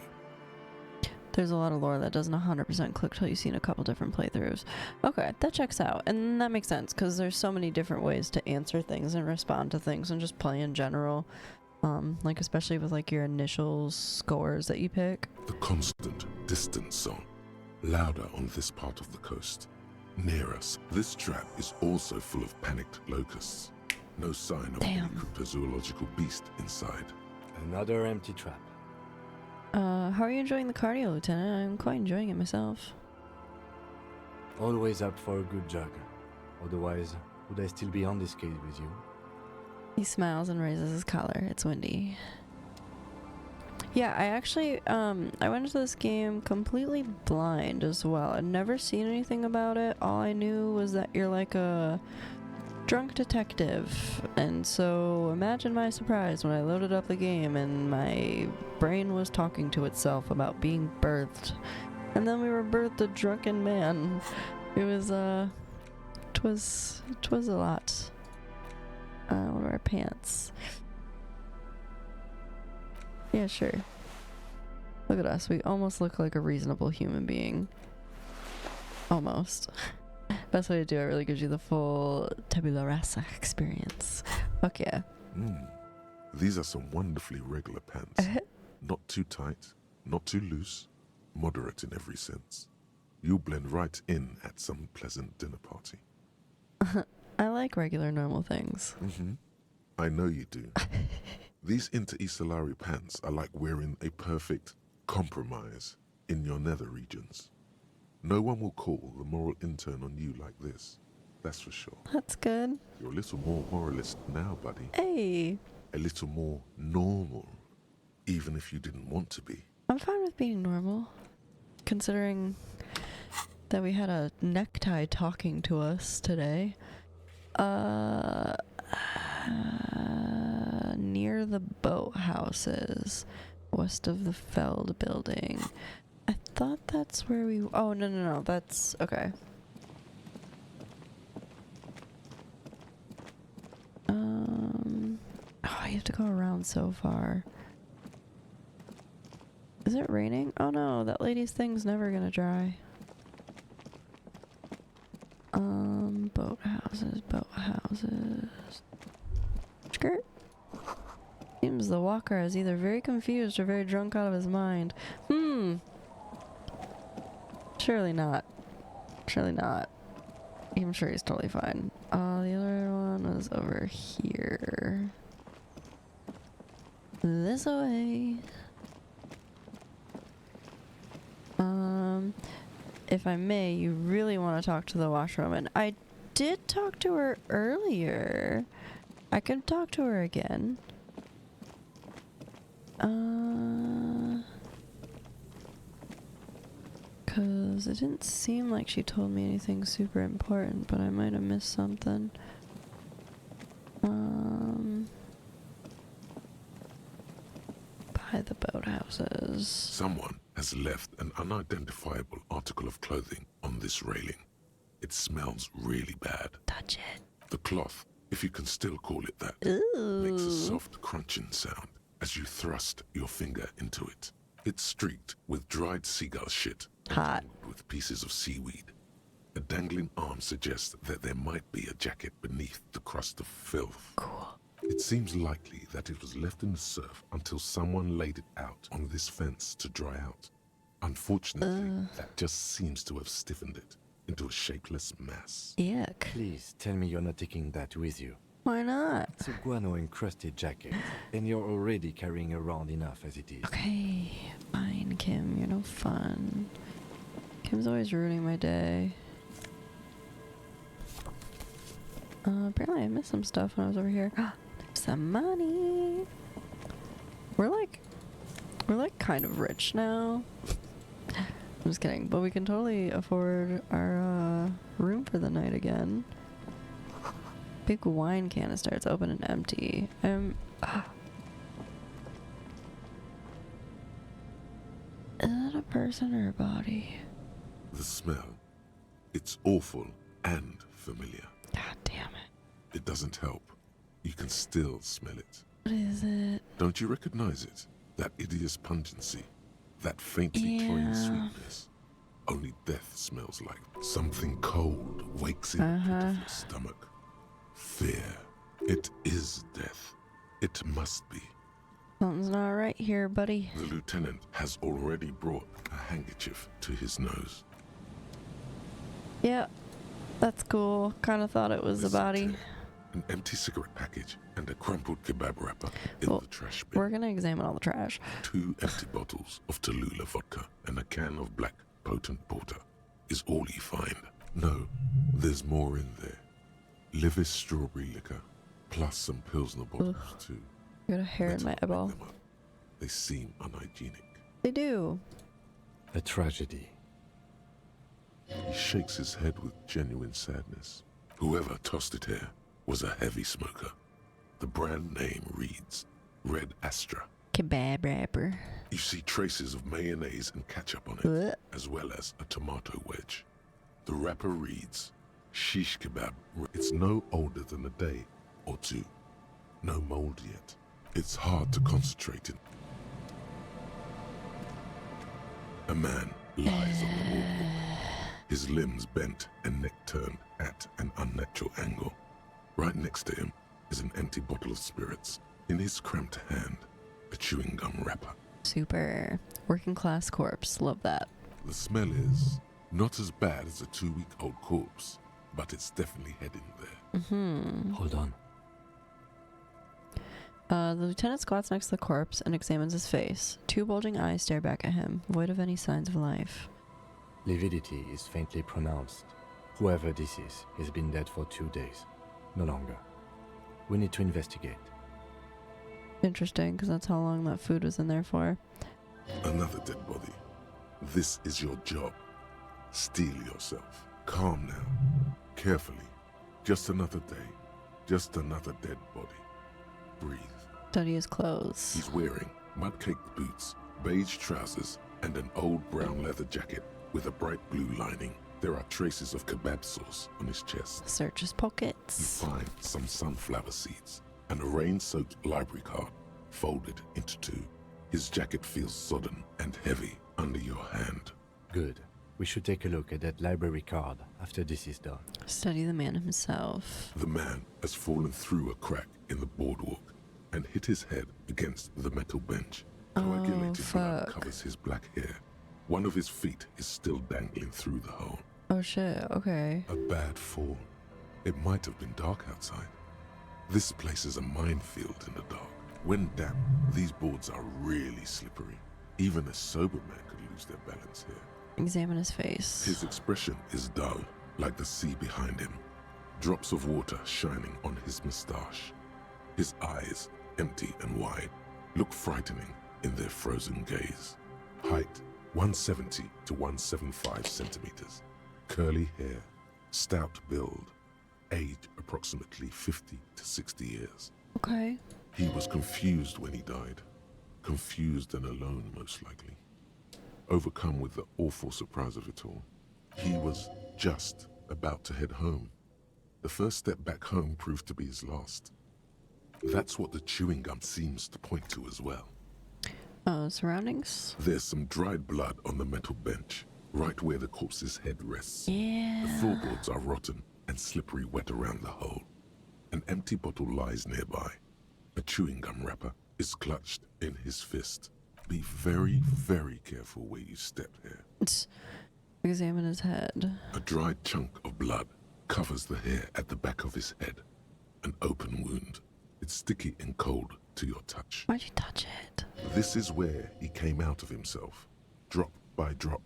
There's a lot of lore that doesn't 100% click till you've seen a couple different playthroughs. Okay, that checks out. And that makes sense, because there's so many different ways to answer things and respond to things and just play in general. Like especially with like your initial scores that you pick. The constant, distant song, louder on this part of the coast. Near us, this trap is also full of panicked locusts. No sign of any cryptozoological beast inside. Another empty trap. How are you enjoying the cardio, Lieutenant? I'm quite enjoying it myself. Always up for a good jog. Otherwise, would I still be on this case with you? He smiles and raises his collar. It's windy. Yeah, I actually, I went into this game completely blind as well. I'd never seen anything about it. All I knew was that you're like a drunk detective. And so imagine my surprise when I loaded up the game and my brain was talking to itself about being birthed. And then we were birthed a drunken man. It was, twas a lot. What are our pants? Yeah, sure. Look at us. We almost look like a reasonable human being. Almost. Best way to do it really gives you the full tabula rasa experience. Fuck yeah. These are some wonderfully regular pants. Not too tight, not too loose, moderate in every sense. You'll blend right in at some pleasant dinner party. I like regular normal things. Mm-hmm. I know you do. These interstellari pants are like wearing a perfect compromise in your nether regions. No one will call the moral intern on you like this. That's for sure. That's good. You're a little more moralist now, buddy. Hey. A little more normal, even if you didn't want to be. I'm fine with being normal, considering that we had a necktie talking to us today. Near the boathouses, west of the Feld building. I thought that's where we... Oh, no, that's... Okay. Oh, you have to go around so far. Is it raining? Oh no, that lady's thing's never gonna dry. Boathouses. Skirt. Seems the walker is either very confused or very drunk out of his mind. Surely not. Surely not. I'm sure he's totally fine. The other one was over here. This way. If I may, you really want to talk to the washwoman. I did talk to her earlier. I can talk to her again. Cause it didn't seem like she told me anything super important, but I might have missed something. By the boathouses. Someone has left an unidentifiable article of clothing on this railing. It smells really bad. Touch it. The cloth, if you can still call it that, makes a soft crunching sound as you thrust your finger into it. It's streaked with dried seagull shit, hot with pieces of seaweed. A dangling arm suggests that there might be a jacket beneath the crust of filth. Cool. It seems likely that it was left in the surf until someone laid it out on this fence to dry out. Unfortunately, that just seems to have stiffened it into a shapeless mass. Yuck. Please tell me you're not taking that with you. Why not? It's a guano-encrusted jacket, and you're already carrying around enough as it is. Okay, fine, Kim. You're no fun. Kim's always ruining my day. Apparently I missed some stuff when I was over here. Some money. We're like kind of rich now. I'm just kidding, but we can totally afford our room for the night again. Big wine canister. It's open and empty. Is that a person or a body? The smell. It's awful and familiar. God damn it. It doesn't help. You can still smell it. What is it? Don't you recognize it? That hideous pungency. That faintly cloying sweetness. Only death smells like. Something cold wakes in the pit of your stomach. Fear. It is death. It must be. Something's not right here, buddy. The lieutenant has already brought a handkerchief to his nose. Yeah, that's cool. Kind of thought it was a body. An empty cigarette package and a crumpled kebab wrapper in the trash bin. We're gonna examine all the trash. 2 empty bottles of Tallulah vodka and a can of black potent porter is all you find. No, there's more in there. Livis strawberry liquor, plus some Pilsner bottles too. I got a hair in my eyeball. They seem unhygienic. They do. A tragedy. He shakes his head with genuine sadness. Whoever tossed it here was a heavy smoker. The brand name reads Red Astra. Kebab wrapper. You see traces of mayonnaise and ketchup on it, as well as a tomato wedge. The wrapper reads Shish Kebab. It's no older than a day or two. No mold yet. It's hard to concentrate in. A man lies on the wall, his limbs bent and neck turned at an unnatural angle. Right next to him is an empty bottle of spirits. In his cramped hand, a chewing gum wrapper. Super. Working class corpse. Love that. The smell is not as bad as a 2-week-old corpse, but it's definitely heading there. Mm-hmm. Hold on. The lieutenant squats next to the corpse and examines his face. Two bulging eyes stare back at him, void of any signs of life. Lividity is faintly pronounced. Whoever this is has been dead for 2 days. No longer. We need to investigate. Interesting, because that's how long that food was in there for. Another dead body. This is your job. Steel yourself. Calm now. Carefully. Just another day. Just another dead body. Breathe. Study his clothes. He's wearing mud-caked boots, beige trousers, and an old brown leather jacket with a bright blue lining. There are traces of kebab sauce on his chest. Search his pockets. You find some sunflower seeds and a rain-soaked library card folded into two. His jacket feels sodden and heavy under your hand. Good. We should take a look at that library card after this is done. Study the man himself. The man has fallen through a crack in the boardwalk and hit his head against the metal bench. Coagulated blood covers his black hair. One of his feet is still dangling through the hole. Oh shit, okay. A bad fall. It might have been dark outside. This place is a minefield in the dark. When damp, these boards are really slippery. Even a sober man could lose their balance here. Examine his face. His expression is dull, like the sea behind him. Drops of water shining on his moustache. His eyes, empty and wide, look frightening in their frozen gaze. Height, 170 to 175 centimeters. Curly hair, stout build. Age, approximately 50 to 60 years. Okay. He was confused when he died. Confused and alone, most likely. Overcome with the awful surprise of it all. He was just about to head home. The first step back home proved to be his last. That's what the chewing gum seems to point to as well. Surroundings? There's some dried blood on the metal bench, right where the corpse's head rests. Yeah. The floorboards are rotten and slippery wet around the hole. An empty bottle lies nearby. A chewing gum wrapper is clutched in his fist. Be very, very careful where you step here. Examine his head. A dried chunk of blood covers the hair at the back of his head. An open wound. It's sticky and cold to your touch. Why'd you touch it? This is where he came out of himself, drop by drop,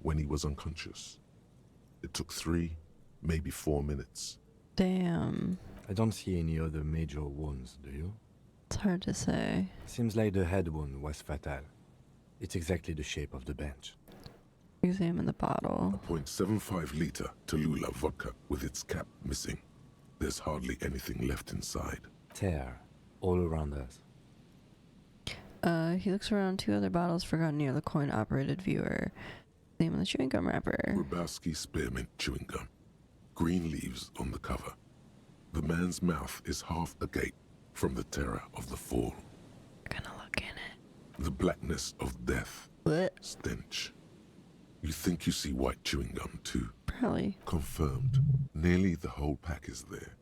when he was unconscious. It took 3, maybe 4 minutes. Damn. I don't see any other major wounds, do you? It's hard to say. Seems like the head wound was fatal. It's exactly the shape of the bench. Examine the bottle. A .75 liter Tallulah vodka with its cap missing. There's hardly anything left inside. Tear all around us. He looks around. 2 other bottles forgotten near the coin-operated viewer. Name of the chewing gum wrapper. Rubowski Spearmint chewing gum. Green leaves on the cover. The man's mouth is half agape from the terror of the fall. We're gonna look in it. The blackness of death. What? Stench. You think you see white chewing gum too? Probably. Confirmed. Nearly the whole pack is there.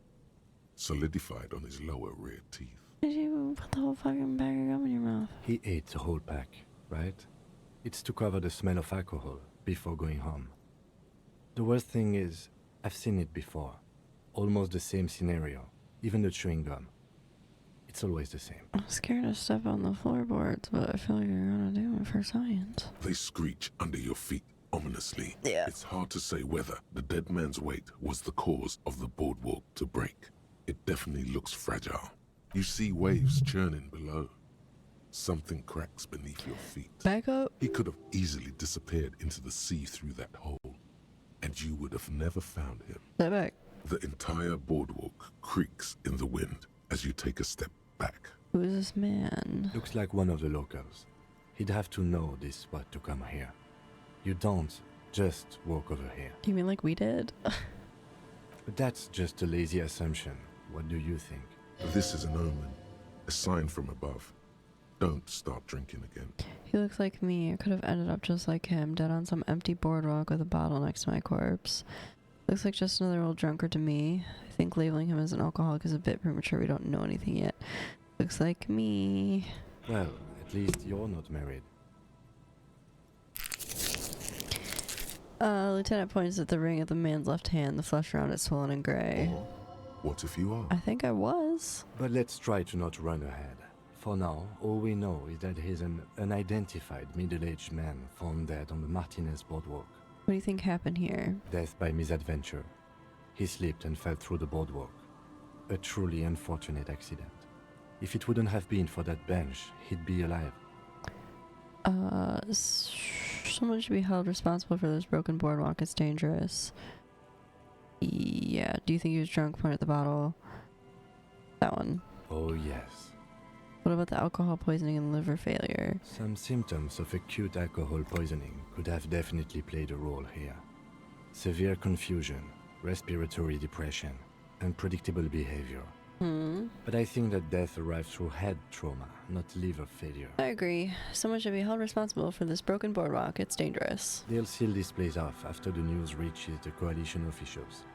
Solidified on his lower rear teeth. Did you put the whole fucking bag of gum in your mouth? He ate the whole pack, right? It's to cover the smell of alcohol before going home. The worst thing is, I've seen it before. Almost the same scenario. Even the chewing gum. It's always the same. I'm scared to step on the floorboards, but I feel like you're gonna do it for science. They screech under your feet ominously. Yeah. It's hard to say whether the dead man's weight was the cause of the boardwalk to break. It definitely looks fragile. You see waves churning below. Something cracks beneath your feet. Back up. He could have easily disappeared into the sea through that hole, and you would have never found him. Step back. The entire boardwalk creaks in the wind as you take a step back. Who is this man? Looks like one of the locals. He'd have to know this spot to come here. You don't just walk over here. You mean like we did? But that's just a lazy assumption. What do you think? This is an omen, a sign from above. Don't start drinking again. He looks like me. I could have ended up just like him, dead on some empty boardwalk with a bottle next to my corpse. Looks like just another old drunkard to me. I think labeling him as an alcoholic is a bit premature. We don't know anything yet. Looks like me. Well, at least you're not married. Lieutenant points at the ring of the man's left hand, the flesh around it swollen and gray. Or, what if you are? I think I was. But let's try to not run ahead. For now, all we know is that he's an unidentified middle-aged man found dead on the Martinez boardwalk. What do you think happened here? Death by misadventure. He slipped and fell through the boardwalk. A truly unfortunate accident. If it wouldn't have been for that bench, he'd be alive. Someone should be held responsible for this broken boardwalk. It's dangerous. Yeah, do you think he was drunk? Point at the bottle. That one. Oh, yes. What about the alcohol poisoning and liver failure? Some symptoms of acute alcohol poisoning could have definitely played a role here. Severe confusion, respiratory depression, unpredictable behavior. But I think that death arrived through head trauma, not liver failure. I agree. Someone should be held responsible for this broken boardwalk. It's dangerous. They'll seal this place off after the news reaches the coalition officials.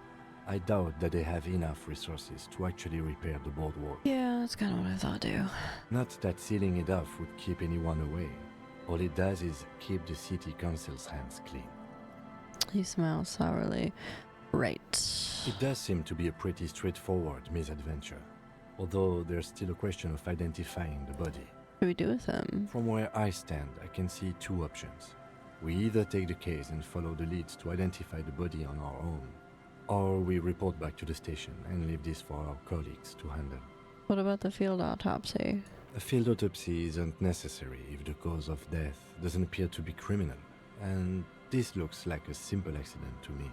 I doubt that they have enough resources to actually repair the boardwalk. Yeah, that's kind of what I thought too. Not that sealing it off would keep anyone away. All it does is keep the city council's hands clean. He smiles sourly. Right. It does seem to be a pretty straightforward misadventure, although there's still a question of identifying the body. What do we do with him? From where I stand, I can see two options. We either take the case and follow the leads to identify the body on our own, or we report back to the station and leave this for our colleagues to handle. What about the field autopsy? A field autopsy isn't necessary if the cause of death doesn't appear to be criminal, and this looks like a simple accident to me.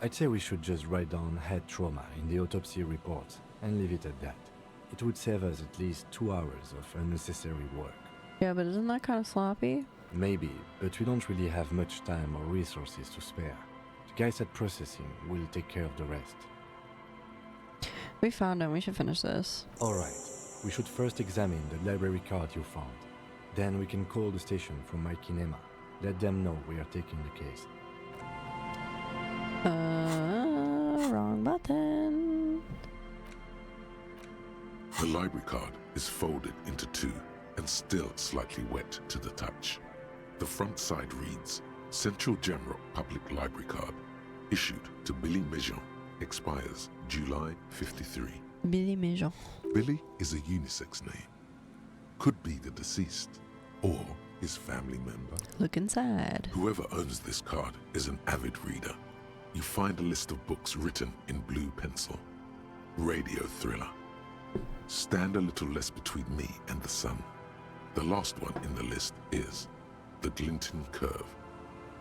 I'd say we should just write down head trauma in the autopsy report and leave it at that. It would save us at least 2 hours of unnecessary work. Yeah, but isn't that kind of sloppy? Maybe, but we don't really have much time or resources to spare. The guys at processing will take care of the rest. We found him. We should finish this. Alright, we should first examine the library card you found. Then we can call the station from Mikey and Emma. Let them know we are taking the case. Wrong button. The library card is folded into two and still slightly wet to the touch. The front side reads, Central Jamrock Public Library Card, issued to Billy Mejean, expires July 53. Billy Mejean. Billy is a unisex name. Could be the deceased, or his family member. Look inside. Whoever owns this card is an avid reader. You find a list of books written in blue pencil. Radio thriller. Stand a little less between me and the sun. The last one in the list is The Glinton Curve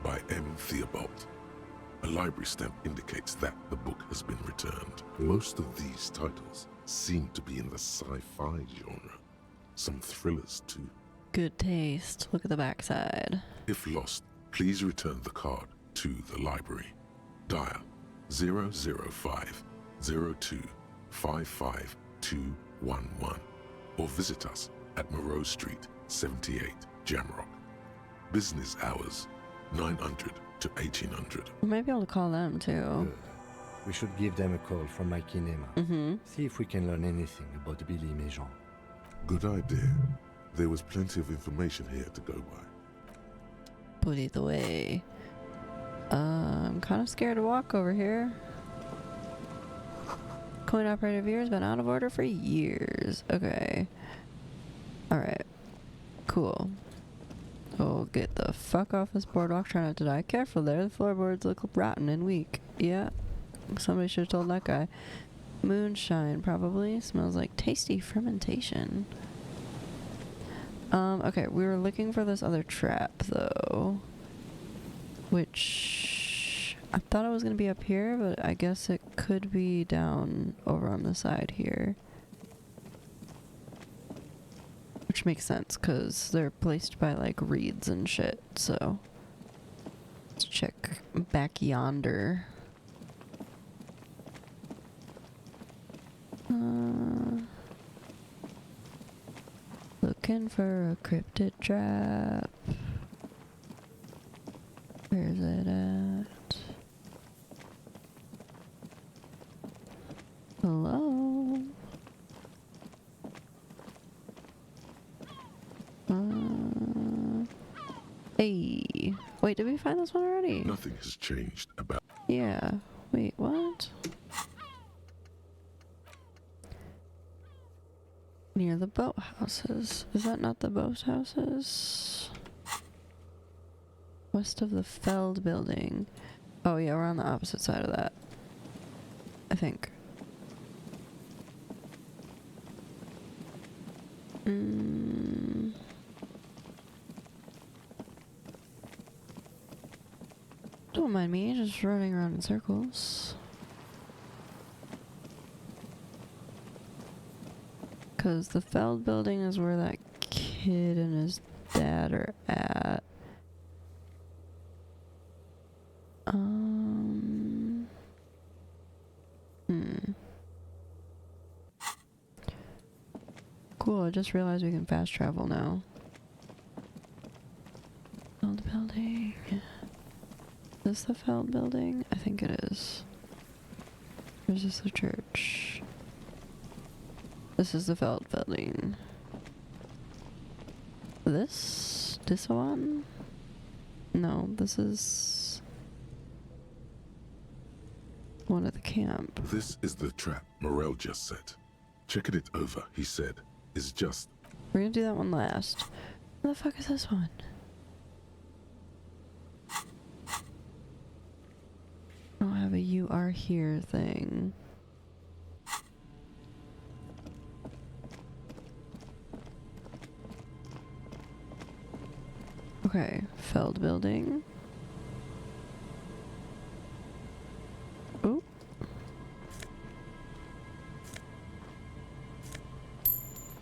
by M. Theobald. A library stamp indicates that the book has been returned. Most of these titles seem to be in the sci-fi genre. Some thrillers too. Good taste. Look at the backside. If lost, please return the card to the library. Dial 005 02 55 211 or visit us at Moreau Street, 78, Jamrock. Business hours 900 to 1800. We might be able to call them too. Good. We should give them a call from Mikey and Emma. See if we can learn anything about Billy Mejean. Good idea. There was plenty of information here to go by. Put it away. I'm kind of scared to walk over here. Coin operator viewer has been out of order for years. Okay. Alright. Cool. Oh, get the fuck off this boardwalk. Try not to die. Careful there. The floorboards look rotten and weak. Yeah. Somebody should have told that guy. Moonshine, probably. Smells like tasty fermentation. Okay. We were looking for this other trap, though. Which I thought it was going to be up here, but I guess it could be down over on the side here. Which makes sense, because they're placed by, like, reeds and shit, so... Let's check back yonder. Looking for a cryptid trap. Where's it at? Hello? Hey. Wait, did we find this one already? Nothing has changed about... Yeah. Wait, what? Near the boathouses. Is that not the boathouses? West of the Feld building. Oh yeah, we're on the opposite side of that. I think. Don't mind me, just running around in circles. Because the Feld building is where that kid and his dad are at. Cool, I just realized we can fast travel now. Feld building. Is this the Feld building? I think it is. Or is this the church? This is the Feld building. This one? No, this is one at the camp. This is the trap Morel just set. Checking it over, he said, is just... We're gonna do that one last. Where the fuck is this one? I don't have a "you are here" thing. Okay, Feld building. Ooh.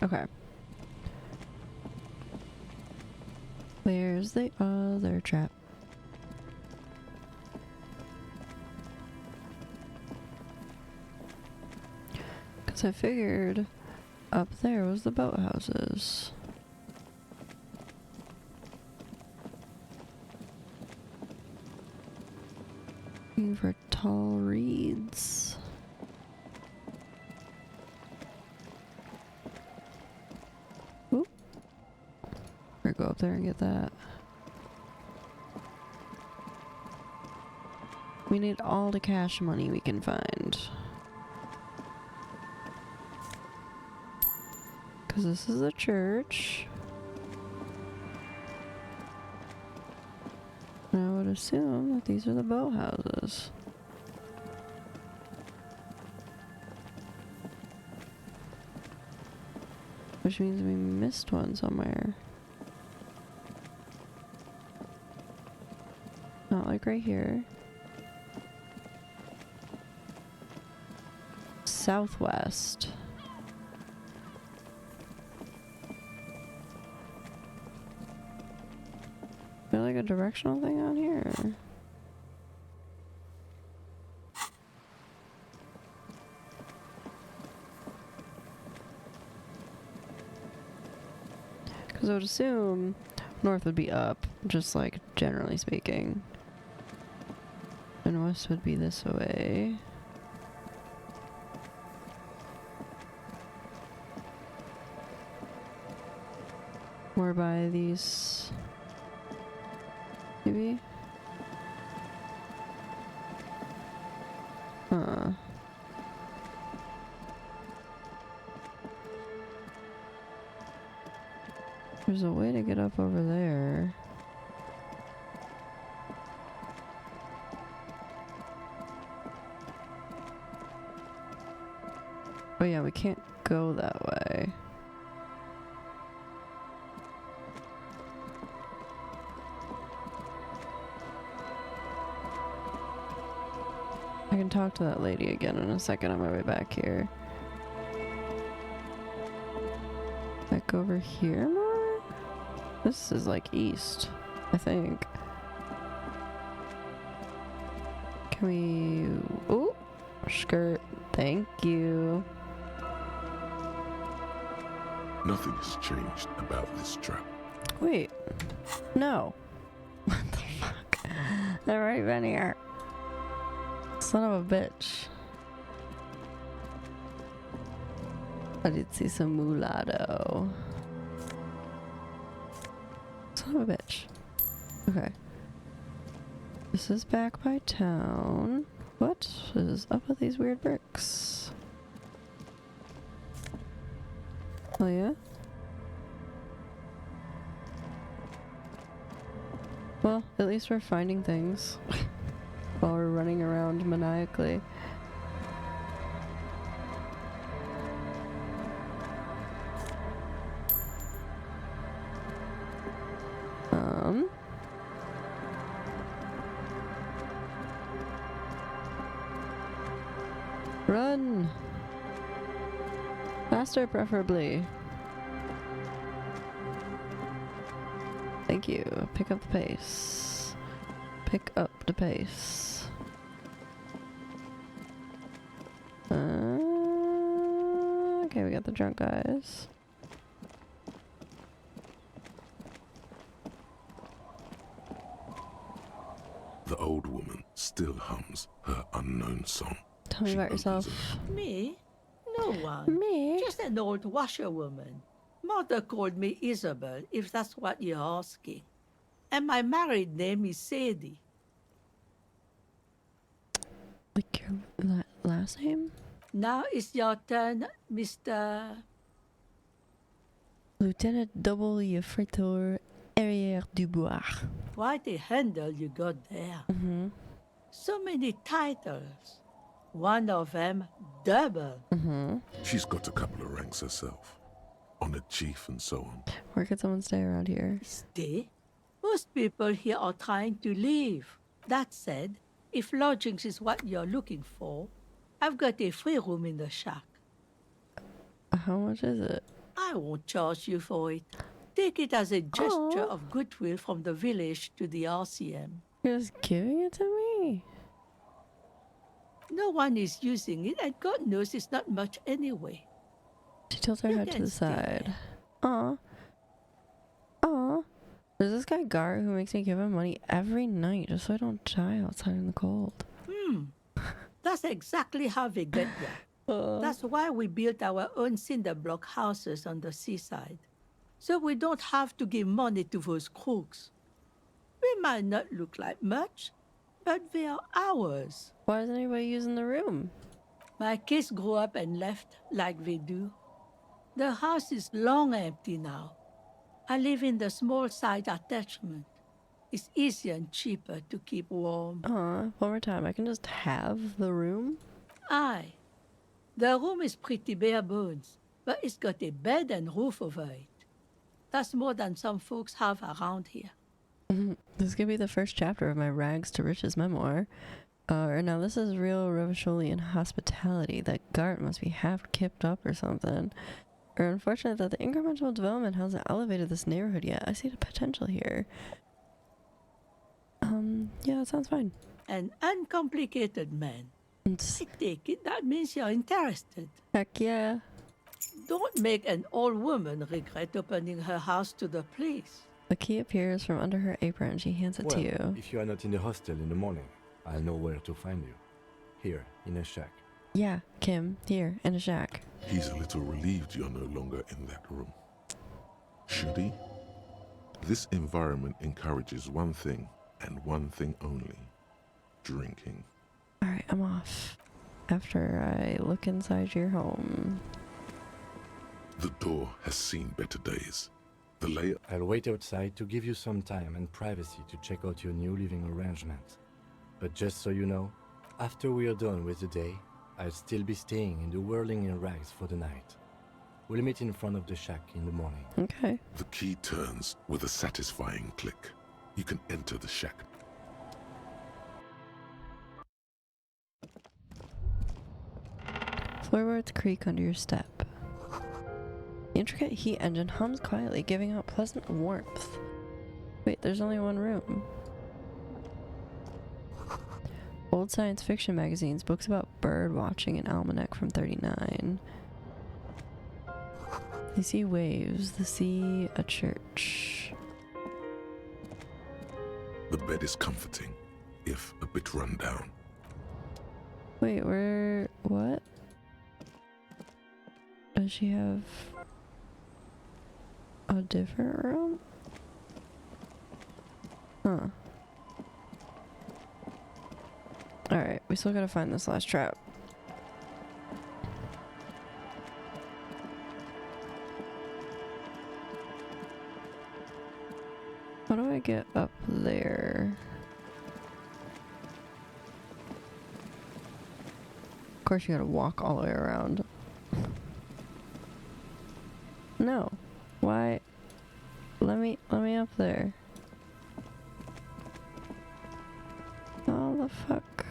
Okay. Where's the other trap? Because I figured up there was the boathouses. Looking for tall reeds. Oop. We're gonna go up there and get that. We need all the cash money we can find. Because this is a church. I would assume that these are the boathouses. Which means we missed one somewhere. Not like right here. Southwest. Is there like a directional thing on here? Because I would assume north would be up, just like generally speaking. And west would be this way. More by these... maybe? Huh. There's a way to get up over there. Oh yeah, we can't go that way. I can talk to that lady again in a second on my way back here. Back over here more? This is like east, I think. Can we... ooh! Skirt. Thank you. Nothing has changed about this trap. Wait. No. What the fuck? I've already been here. Son of a bitch. I did see some mulatto. Son of a bitch. Okay. This is back by town. What is up with these weird bricks? Oh yeah? Well, at least we're finding things while we're running around maniacally. Run! Faster, preferably. Thank you. Pick up the pace. Pick up the pace. Okay, we got the drunk guys. The old woman still hums her unknown song. Tell me about yourself. Me? No one. Me? Just an old washerwoman. Mother called me Isabel, if that's what you're asking. And my married name is Sadie. Like your last name? Now it's your turn, Mr. Lieutenant W. Fritor Arrière Dubois. Quite a handle you got there. Mm-hmm. So many titles. One of them double. Mm-hmm. She's got a couple of ranks herself. Honored chief and so on. Where could someone stay around here? Stay? Most people here are trying to leave. That said, if lodgings is what you're looking for, I've got a free room in the shack. How much is it? I won't charge you for it. Take it as a gesture of goodwill from the village to the RCM. You're just giving it to me? No one is using it, and God knows it's not much anyway. She tilts her head to the side. Aw. Aw. There's this guy Gar who makes me give him money every night just so I don't die outside in the cold. That's exactly how we get there. That's why we built our own cinder block houses on the seaside. So we don't have to give money to those crooks. We might not look like much, but they are ours. Why isn't anybody using the room? My kids grew up and left like they do. The house is long empty now. I live in the small side attachment. It's easier and cheaper to keep warm. One more time. I can just have the room? Aye. The room is pretty bare bones, but it's got a bed and roof over it. That's more than some folks have around here. This could be the first chapter of my Rags to Riches memoir. Now this is real Revacholian hospitality. That Gart must be half kipped up or something. Or unfortunate that the incremental development hasn't elevated this neighborhood yet. I see the potential here. Yeah, that sounds fine. An uncomplicated man. I take it that means you're interested. Heck yeah. Don't make an old woman regret opening her house to the place. The key appears from under her apron. She hands it to you. If you are not in the hostel in the morning, I'll know where to find you. Here, in a shack. Yeah, Kim, here, in a shack. He's a little relieved you're no longer in that room. Should he? This environment encourages one thing, and one thing only. Drinking. Alright, I'm off. After I look inside your home. The door has seen better days. The layout... I'll wait outside to give you some time and privacy to check out your new living arrangement. But just so you know, after we are done with the day, I'll still be staying in the Whirling in Rags for the night. We'll meet in front of the shack in the morning. Okay. The key turns with a satisfying click. You can enter the shack. Floorboards creak under your step. The intricate heat engine hums quietly, giving out pleasant warmth. Wait, there's only one room. Old science fiction magazines, books about bird watching, an almanac from 39. You see waves, the sea, a church. The bed is comforting, if a bit run down. Wait, where... what? Does she have a different room? Huh. Alright, we still gotta find this last trap. How do I get up there? Of course you gotta walk all the way around. No. Why? Let me up there. Oh the fuck.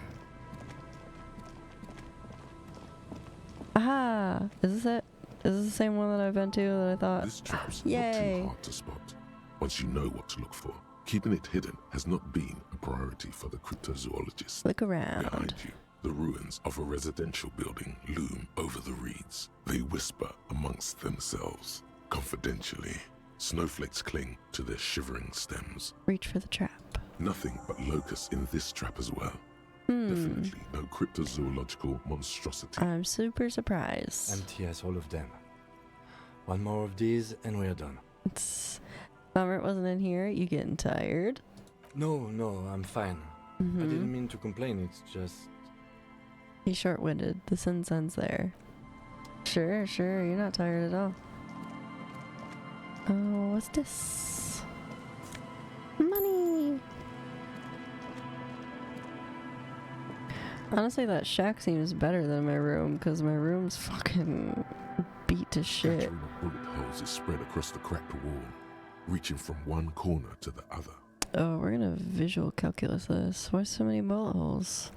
Aha! Is this it? Is this the same one that I've been to that I thought? This trap's Yay. not too hard to spot. Once you know what to look for, keeping it hidden has not been a priority for the cryptozoologist. Look around. Behind you, the ruins of a residential building loom over the reeds. They whisper amongst themselves. Confidentially, snowflakes cling to their shivering stems. Reach for the trap. Nothing but locusts in this trap as well. Definitely no cryptozoological monstrosity. I'm super surprised. Empty as all of them. One more of these and we're done. Bummer it wasn't in here. You getting tired? No, I'm fine. I didn't mean to complain, it's just... He's short-winded. The sense there. Sure, you're not tired at all. Oh, what's this? Money! Honestly, that shack seems better than my room, because my room's fucking beat to shit. Scattering of bullet holes is spread across the cracked wall, reaching from one corner to the other. Oh, we're gonna visual calculus this. Why so many bullet holes?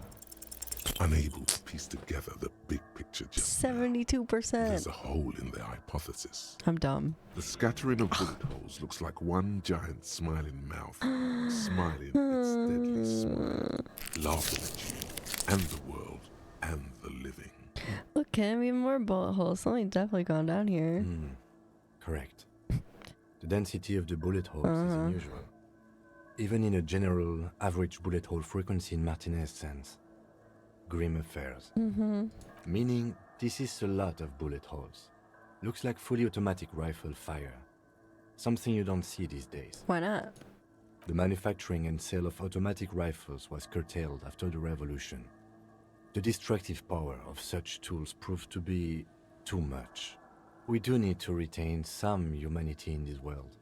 Unable to piece together the big picture just 72%. There's a hole in their hypothesis. I'm dumb. The scattering of bullet holes looks like one giant smiling mouth, smiling its deadly smile, laughing at you, and the world, and the living. Look, can even more bullet holes. Something definitely gone down here. Correct. The density of the bullet holes is unusual. Even in a general average bullet hole frequency in Martinez sense. Grim affairs. Meaning this is a lot of bullet holes. Looks like fully automatic rifle fire. Something you don't see these days. Why not? The manufacturing and sale of automatic rifles was curtailed after the revolution. The destructive power of such tools proved to be too much. We do need to retain some humanity in this world.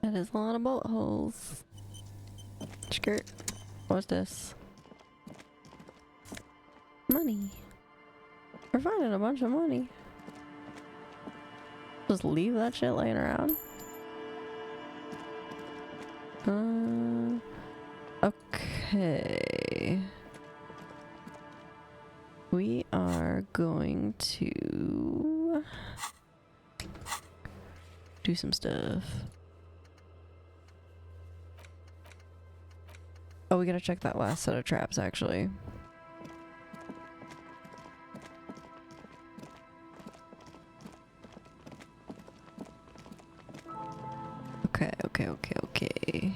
That is a lot of bullet holes. Skirt. What's this? Money. We're finding a bunch of money. Just leave that shit laying around. Okay. We are going to do some stuff. Oh, we gotta check that last set of traps, actually. Okay.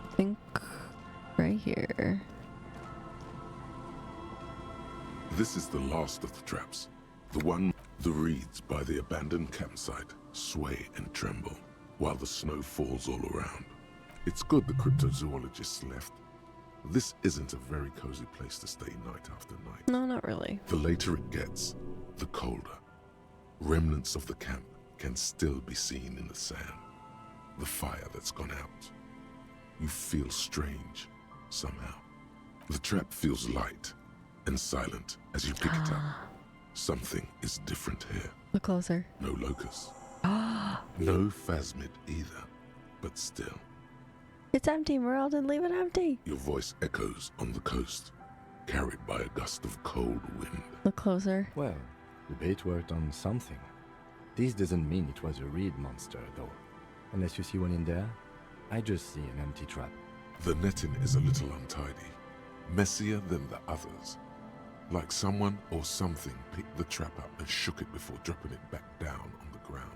I think right here. This is the last of the traps. The reeds by the abandoned campsite sway and tremble while the snow falls all around. It's good the cryptozoologists left. This isn't a very cozy place to stay night after night. No, not really. The later it gets, the colder. Remnants of the camp can still be seen in the sand. The fire that's gone out. You feel strange, somehow. The trap feels light and silent as you pick it up. Something is different here. Look closer. No locust. No phasmid either, but still. It's empty, Merle. Didn't leave it empty. Your voice echoes on the coast, carried by a gust of cold wind. Look closer. Well, the bait worked on something. This doesn't mean it was a reed monster, though. Unless you see one in there, I just see an empty trap. The netting is a little untidy, messier than the others. Like someone or something picked the trap up and shook it before dropping it back down on the ground.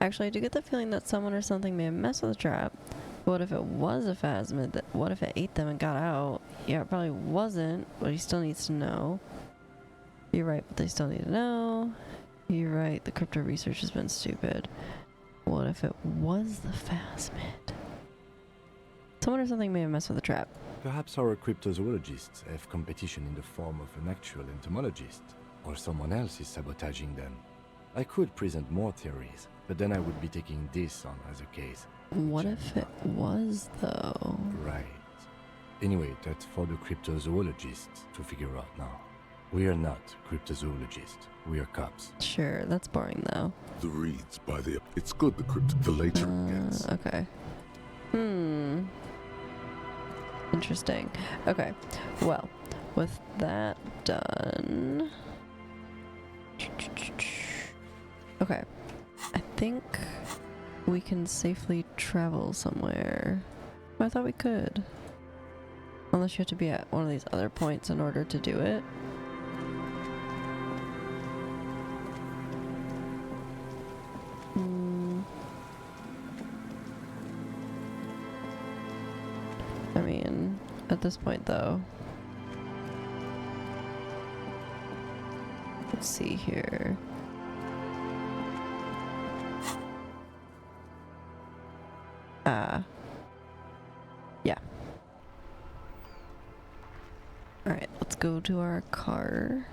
Actually, I do get the feeling that someone or something may have messed with the trap. What if it was a phasmid? What if it ate them and got out? Yeah, it probably wasn't, but he still needs to know. You're right, but they still need to know. You're right, the crypto research has been stupid. What if it was the Phasmid? Someone or something may have messed with the trap. Perhaps our cryptozoologists have competition in the form of an actual entomologist, or someone else is sabotaging them. I could present more theories, but then I would be taking this on as a case. What if it was, though? Right. Anyway, that's for the cryptozoologists to figure out now. We are not cryptozoologists. We are cops. Sure, that's boring, though. The reads by the... It's good, the later it gets. Okay. Interesting. Okay. Well, with that done... Okay. I think we can safely travel somewhere. I thought we could. Unless you have to be at one of these other points in order to do it. I mean, at this point though. Let's see here. Yeah. Alright, let's go to our car.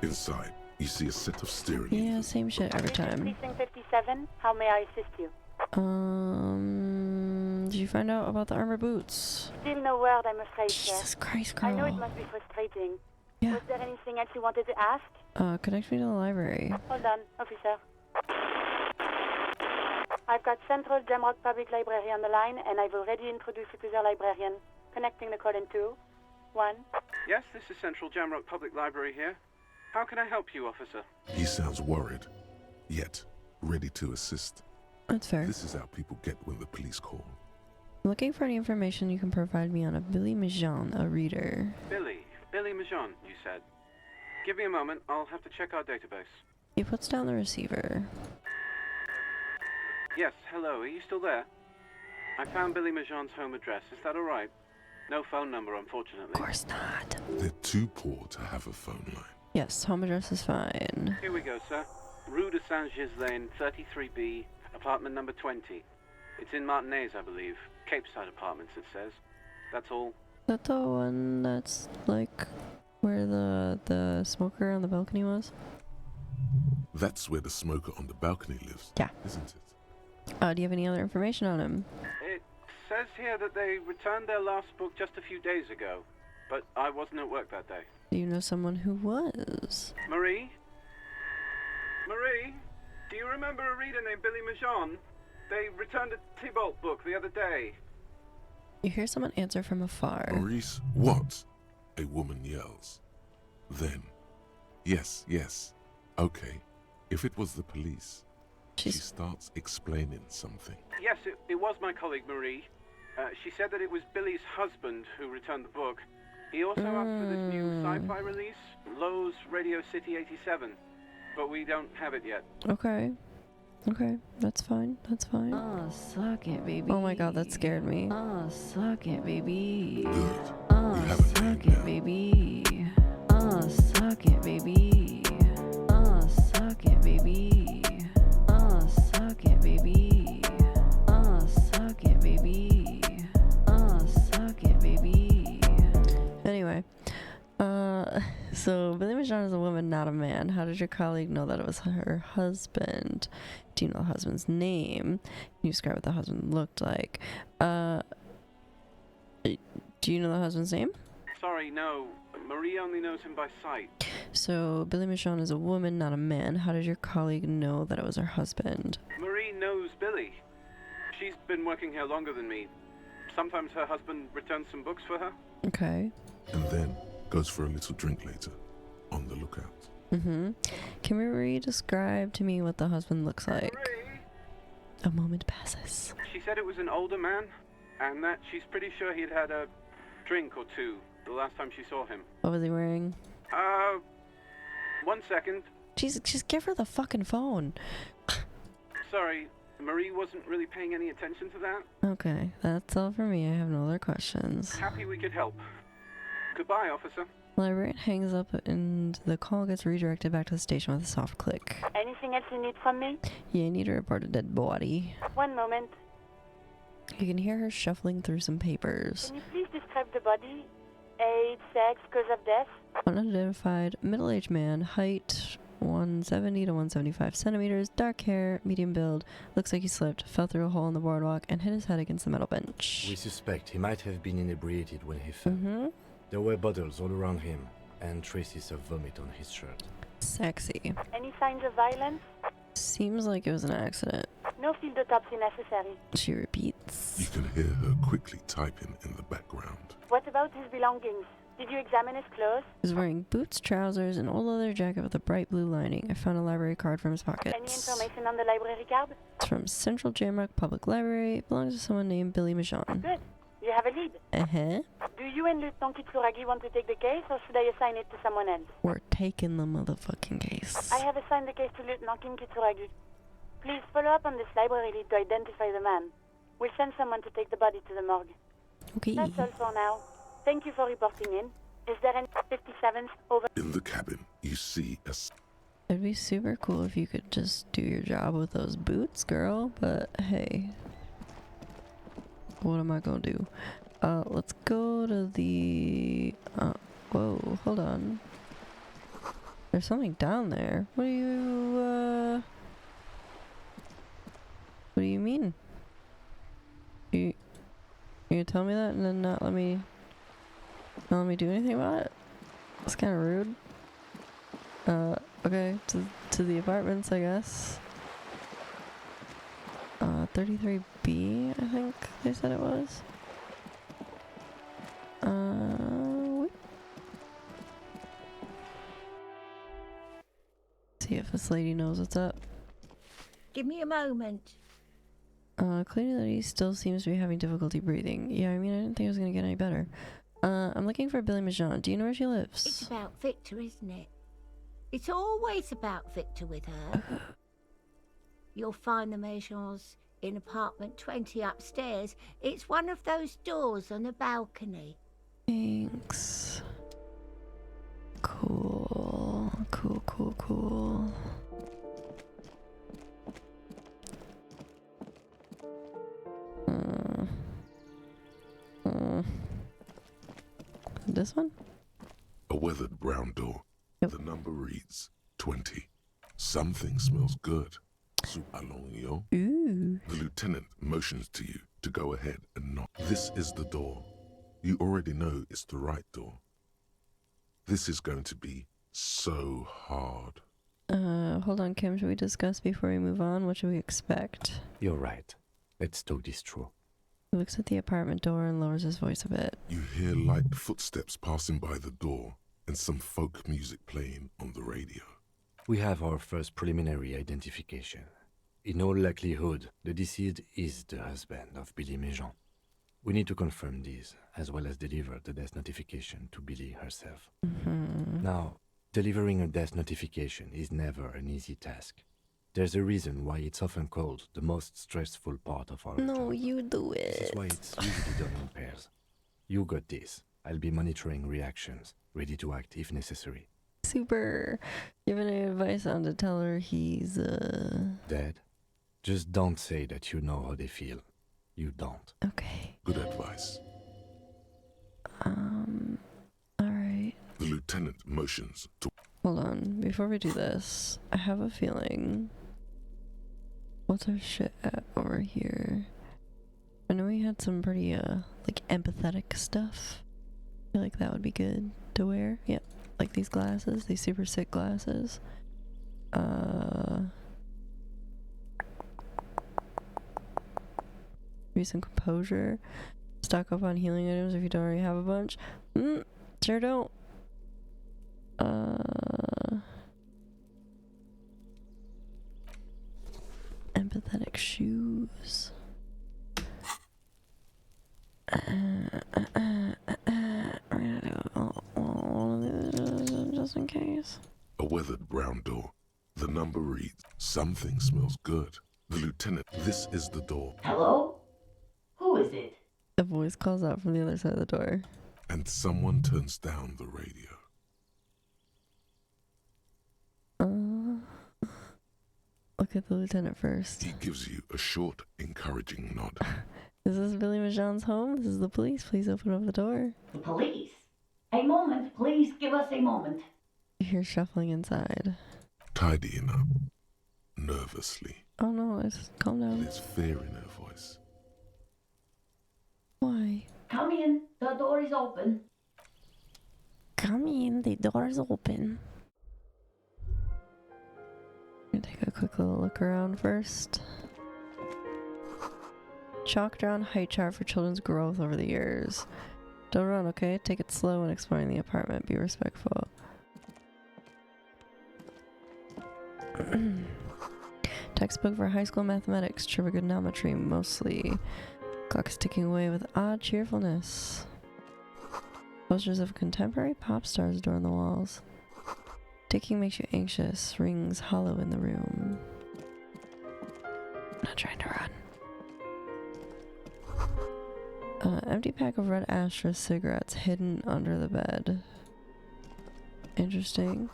Inside, you see a set of steering Yeah, same shit every time. Precinct 57, how may I assist you? Did you find out about the armor boots? Still no word, I'm afraid, sir. Jesus Christ, girl. I know it must be frustrating. Yeah. Was there anything else you wanted to ask? Connect me to the library. Hold on, officer. I've got Central Jamrock Public Library on the line, and I've already introduced you to their librarian. Connecting the call in 2, 1. Yes, this is Central Jamrock Public Library here. How can I help you, officer? He sounds worried, yet ready to assist. That's fair. This is how people get when the police call. I'm looking for any information you can provide me on a Billy Majan, a reader. Billy Majan, you said. Give me a moment, I'll have to check our database. He puts down the receiver. Yes, hello, are you still there? I found Billy Majan's home address, is that alright? No phone number, unfortunately. Of course not. They're too poor to have a phone line. Yes, home address is fine. Here we go, sir. Rue de Saint-Ghislain, 33B, apartment number 20. It's in Martinez, I believe. Capeside Apartments, it says. That's all. That's the one that's like where the smoker on the balcony was? That's where the smoker on the balcony lives. Yeah. Isn't it? Do you have any other information on him? It says here that they returned their last book just a few days ago, but I wasn't at work that day. Do you know someone who was? Marie? Marie? Do you remember a reader named Billy Majan? They returned a Tybalt book the other day. You hear someone answer from afar. Maurice, what? A woman yells. Then, yes. Okay, if it was the police, she starts explaining something. Yes, it was my colleague Marie. She said that it was Billy's husband who returned the book. He also asked for this new sci-fi release, Lowe's Radio City 87, but we don't have it yet. Okay, that's fine. Oh, suck it, baby. Oh my god, that scared me. Oh, suck it, baby. Good. Oh, suck it, baby. Oh, suck it, baby. Oh, suck it, baby. Oh, suck it, baby. Oh, suck it, baby. Oh, suck it, baby. Anyway, so Billy Majan is a woman, not a man. How did your colleague know that it was her husband? Do you know the husband's name? Can you describe what the husband looked like? Do you know the husband's name? Sorry, no. Marie only knows him by sight. So Billy Michon is a woman, not a man. How did your colleague know that it was her husband? Marie knows Billy. She's been working here longer than me. Sometimes her husband returns some books for her. Okay. And then goes for a little drink later. On the lookout. Can Marie describe to me what the husband looks like? Marie? A moment passes. She said it was an older man, and that she's pretty sure he'd had a drink or two the last time she saw him. What was he wearing? 1 second. Jeez, just give her the fucking phone. Sorry, Marie wasn't really paying any attention to that. Okay, that's all for me. I have no other questions. Happy we could help. Goodbye, officer. The librarian hangs up and the call gets redirected back to the station with a soft click. Anything else you need from me? Yeah, I need to report a dead body. One moment. You can hear her shuffling through some papers. Can you please describe the body? Age, sex, cause of death? Unidentified, middle-aged man, height 170 to 175 centimeters, dark hair, medium build, looks like he slipped, fell through a hole in the boardwalk, and hit his head against the metal bench. We suspect he might have been inebriated when he fell. There were bottles all around him, and traces of vomit on his shirt. Sexy. Any signs of violence? Seems like it was an accident. No field autopsy necessary. She repeats. You can hear her quickly typing in the background. What about his belongings? Did you examine his clothes? He was wearing boots, trousers, an old leather jacket with a bright blue lining. I found a library card from his pockets. Any information on the library card? It's from Central Jamrock Public Library. It belongs to someone named Billy Majon. Good. You have a lead. Uh-huh. Do you and Lieutenant Kitsuragi want to take the case, or should I assign it to someone else? We're taking the motherfucking case. I have assigned the case to Lieutenant Kitsuragi. Please follow up on this library lead to identify the man. We'll send someone to take the body to the morgue. Okay. That's all for now. Thank you for reporting in. Is there any 57th over? In the cabin, you see a... It'd be super cool if you could just do your job with those boots, girl, but hey. What am I gonna do? Let's go to the... whoa, hold on. There's something down there. What do you mean? You tell me that and then not let me do anything about it? That's kind of rude. Okay, to the apartments, I guess. 33B, I think they said it was. See if this lady knows what's up. Give me a moment. Clearly that he still seems to be having difficulty breathing. Yeah, I mean, I didn't think it was gonna get any better. I'm looking for Billy Majon. Do you know where she lives? It's about Victor, isn't it? It's always about Victor with her. You'll find the Majons in apartment 20 upstairs. It's one of those doors on the balcony. Thanks. Cool. Cool. This one? A weathered brown door. Yep. The number reads 20. Something smells good. Allons-y. Ooh. The lieutenant motions to you to go ahead and knock. This is the door. You already know it's the right door. This is going to be so hard. Hold on, Kim. Should we discuss before we move on? What should we expect? You're right. Let's talk this through. He looks at the apartment door and lowers his voice a bit. You hear light footsteps passing by the door and some folk music playing on the radio. We have our first preliminary identification. In all likelihood, the deceased is the husband of Billy Majon. We need to confirm this, as well as deliver the death notification to Billy herself. Now, delivering a death notification is never an easy task. There's a reason why it's often called the most stressful part of our job. No, you do it. This is why it's usually done in pairs. You got this. I'll be monitoring reactions, ready to act if necessary. Super. You have any advice on to tell her he's, Dead? Just don't say that you know how they feel. You don't. Okay. Good advice. Alright. The lieutenant motions to... Hold on. Before we do this, I have a feeling... What's our shit at over here? I know we had some pretty, like, empathetic stuff. I feel like that would be good to wear. Yep. Like these glasses. These super sick glasses. Maybe some composure. Stock up on healing items if you don't already have a bunch. Sure don't. Empathetic shoes. Just in case. A weathered brown door. The number reads, something smells good. The lieutenant, this is the door. Hello? Who is it? A voice calls out from the other side of the door. And someone turns down the radio. look at the lieutenant first. He gives you a short, encouraging nod. Is this Billy Majan's home? This is the police. Please open up the door. The police? A moment, please give us a moment. You hear shuffling inside. Tidying up, nervously. Oh no, calm down. There's fear in her voice. Why? Come in, the door is open. Come in, the door is open. I'm gonna take a quick little look around first. Chalk drawn height chart for children's growth over the years. Don't run, okay? Take it slow when exploring the apartment. Be respectful. Textbook for high school mathematics, trigonometry mostly. Clock is ticking away with odd cheerfulness. Posters of contemporary pop stars adorn the walls. Ticking makes you anxious. Rings hollow in the room. I'm not trying to run. Empty pack of red Astra cigarettes hidden under the bed. Interesting.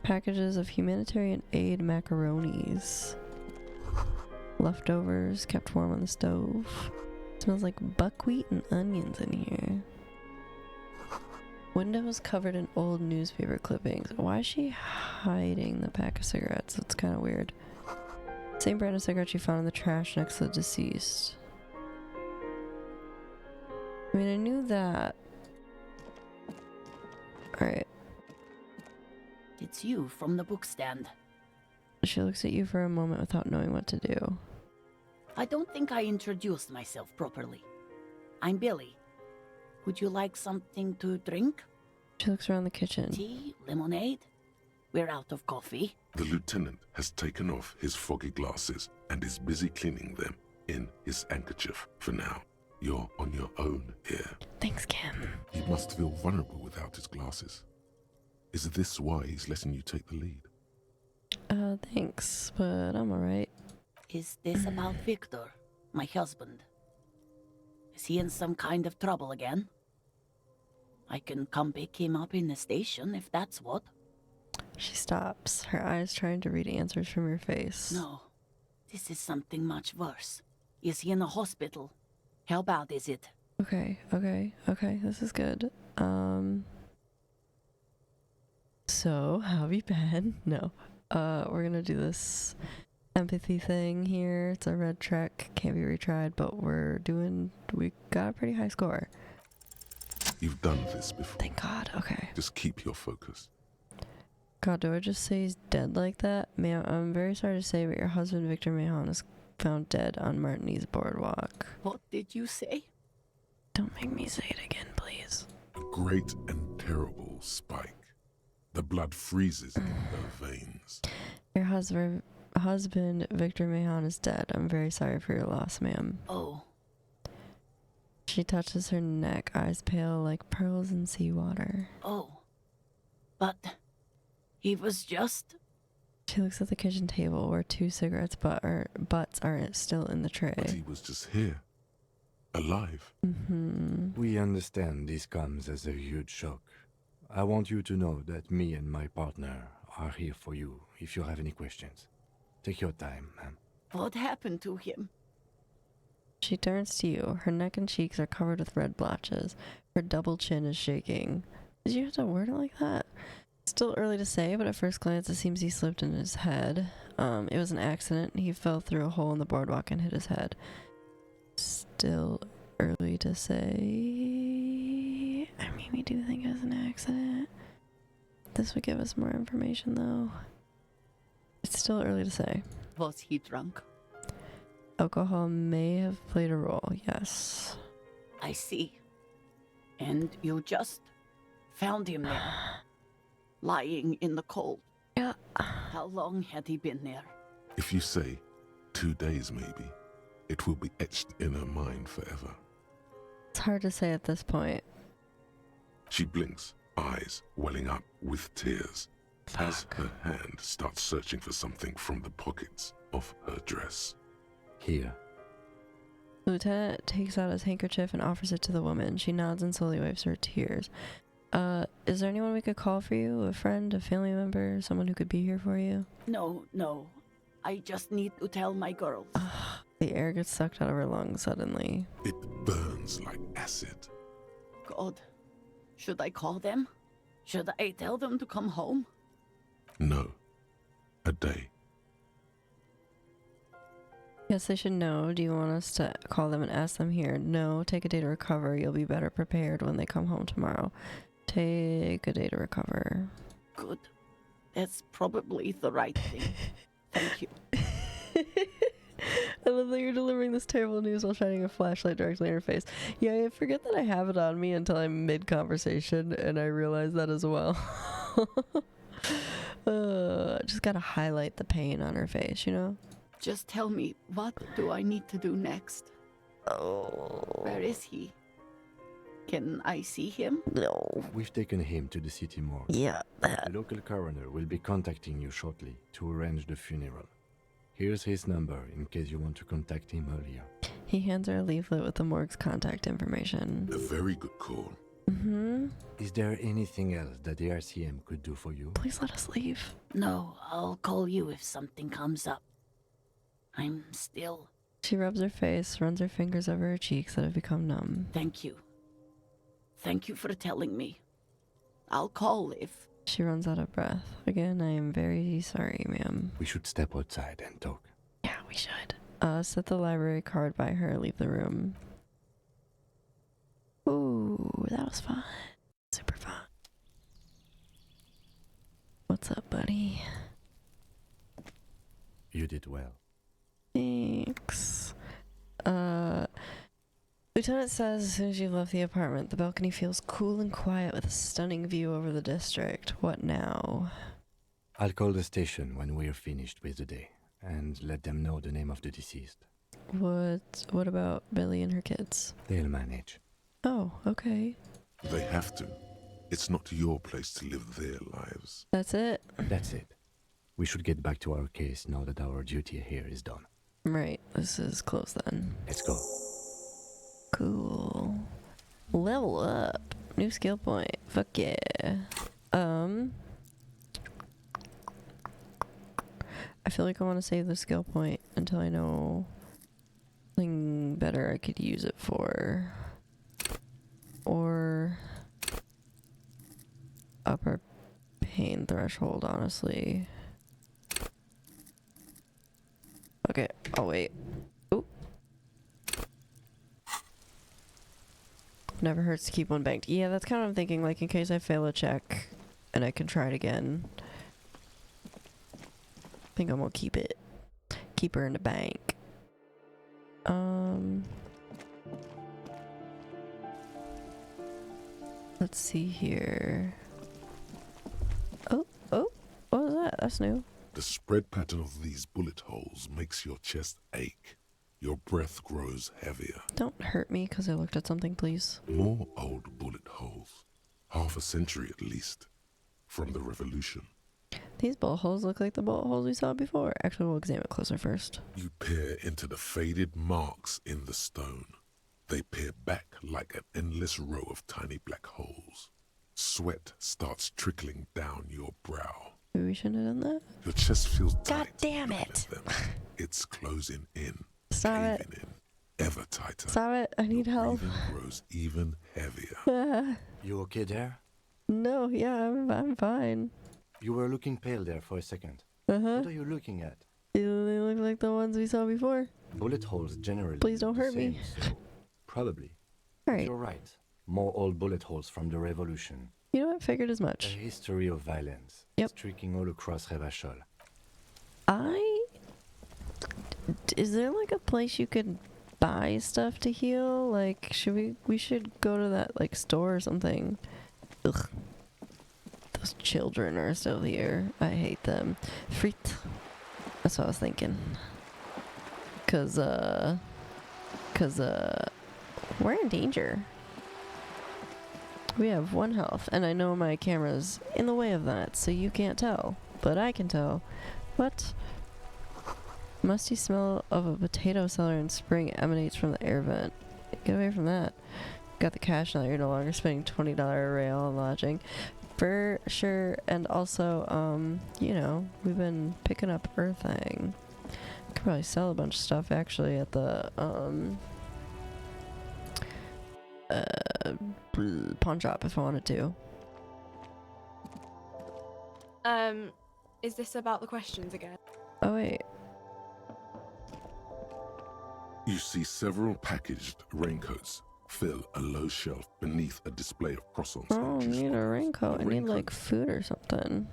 Packages of humanitarian aid macaronis. Leftovers kept warm on the stove. Smells like buckwheat and onions in here. Windows covered in old newspaper clippings. Why is she hiding the pack of cigarettes? That's kind of weird. Same brand of cigarettes she found in the trash next to the deceased. I mean, I knew that. Alright. It's you from the bookstand. She looks at you for a moment without knowing what to do. I don't think I introduced myself properly. I'm Billy. Would you like something to drink? She looks around the kitchen. Tea? Lemonade? We're out of coffee. The lieutenant has taken off his foggy glasses and is busy cleaning them in his handkerchief for now. You're on your own here. Thanks, Kim. He must feel vulnerable without his glasses. Is this why he's letting you take the lead? Thanks, but I'm alright. Is this about Victor, my husband? Is he in some kind of trouble again? I can come pick him up in the station if that's what. She stops, her eyes trying to read answers from your face. No, this is something much worse. Is he in the hospital? How bad is it? Okay, this is good. So, how have you been? No. We're gonna do this empathy thing here. It's a red track, can't be retried, but we got a pretty high score. You've done this before. Thank God, okay. Just keep your focus. God, do I just say he's dead like that? Ma'am, I'm very sorry to say, but your husband, Victor Mahon, is found dead on Martinez Boardwalk. What did you say? Don't make me say it again, please. A great and terrible spike. The blood freezes in her veins. Your husband, Victor Mahon, is dead. I'm very sorry for your loss, ma'am. Oh. She touches her neck, eyes pale like pearls in seawater. Oh. But he was just... She looks at the kitchen table where 2 cigarettes butts are still in the tray. But he was just here. Alive. We understand this comes as a huge shock. I want you to know that me and my partner are here for you if you have any questions. Take your time, ma'am. What happened to him? She turns to you. Her neck and cheeks are covered with red blotches. Her double chin is shaking. Did you have to word it like that? Still early to say, but at first glance it seems he slipped in his head. It was an accident. He fell through a hole in the boardwalk and hit his head. Still early to say. I mean, we do think it was an accident. This would give us more information, though. It's still early to say. Was he drunk? Alcohol may have played a role, yes. I see. And you just found him there, lying in the cold. Yeah. How long had he been there? If you say 2 days maybe, it will be etched in her mind forever. It's hard to say at this point. She blinks, eyes welling up with tears, as her hand starts searching for something from the pockets of her dress. Here. The lieutenant takes out his handkerchief and offers it to the woman. She nods and slowly wipes her tears. Is there anyone we could call for you? A friend, a family member, someone who could be here for you? No. I just need to tell my girls. The air gets sucked out of her lungs suddenly. It burns like acid. God, should I call them? Should I tell them to come home? No. A day. Yes, they should know. Do you want us to call them and ask them here? No, take a day to recover. You'll be better prepared when they come home tomorrow. Take a day to recover. Good. That's probably the right thing. Thank you. I love that you're delivering this terrible news while shining a flashlight directly in her face. Yeah, I forget that I have it on me until I'm mid-conversation, and I realize that as well. Just gotta highlight the pain on her face, you know? Just tell me, what do I need to do next? Oh. Where is he? Can I see him? No. We've taken him to the city morgue. Yeah. The local coroner will be contacting you shortly to arrange the funeral. Here's his number in case you want to contact him earlier. He hands her a leaflet with the morgue's contact information. A very good call. Mm-hmm. Is there anything else that the RCM could do for you? Please let us leave. No, I'll call you if something comes up. I'm still... She rubs her face, runs her fingers over her cheeks that have become numb. Thank you. Thank you for telling me. I'll call if... She runs out of breath. Again, I am very sorry, ma'am. We should step outside and talk. Yeah, we should. Set the library card by her, leave the room. Ooh, that was fun. Super fun. What's up, buddy? You did well. Thanks. Lieutenant says as soon as you left the apartment, the balcony feels cool and quiet with a stunning view over the district. What now? I'll call the station when we're finished with the day, and let them know the name of the deceased. What about Billy and her kids? They'll manage. Oh, okay. They have to. It's not your place to live their lives. That's it? That's it. We should get back to our case now that our duty here is done. Right, this is close then. Let's go. Cool. Level up. New skill point. Fuck yeah. I feel like I want to save the skill point until I know something better I could use it for. Or upper pain threshold, honestly. Okay, I'll wait. Ooh. Never hurts to keep one banked. Yeah, that's kind of what I'm thinking, like in case I fail a check and I can try it again. I think I'm gonna keep it. Keep her in the bank. Let's see here. Oh, what was that? That's new. The spread pattern of these bullet holes makes your chest ache. Your breath grows heavier. Don't hurt me because I looked at something, please. More old bullet holes. Half a century at least. From the revolution. These bullet holes look like the bullet holes we saw before. Actually, we'll examine it closer first. You peer into the faded marks in the stone. They peer back like an endless row of tiny black holes. Sweat starts trickling down your brow. Maybe we shouldn't have done that? Your chest feels tight. God damn it! It's closing in. Stop it. In, ever tighter. Stop it. I need help. Breathing grows even heavier. You okay there? No, yeah, I'm fine. You were looking pale there for a second. Uh-huh. What are you looking at? They look like the ones we saw before. Bullet holes generally. Please don't hurt same, me. So probably. Alright. You're right. More old bullet holes from the revolution. You know what? Figured as much. A history of violence. Yep. Streaking all across Revachol. Is there like a place you could buy stuff to heal? Like, we should go to that like store or something. Ugh. Those children are still here. I hate them. Friet. That's what I was thinking. Cause we're in danger. We have 1 health, and I know my camera's in the way of that, so you can't tell. But I can tell. What? Musty smell of a potato cellar in spring emanates from the air vent. Get away from that. Got the cash now, you're no longer spending $20 a rail on lodging. For sure, and also, you know, we've been picking up Earthang. Could probably sell a bunch of stuff actually at the pawn shop if I wanted to. Is this about the questions again? Oh wait. You see several packaged raincoats fill a low shelf beneath a display of croissants. Oh, I need a raincoat. I need like food or something.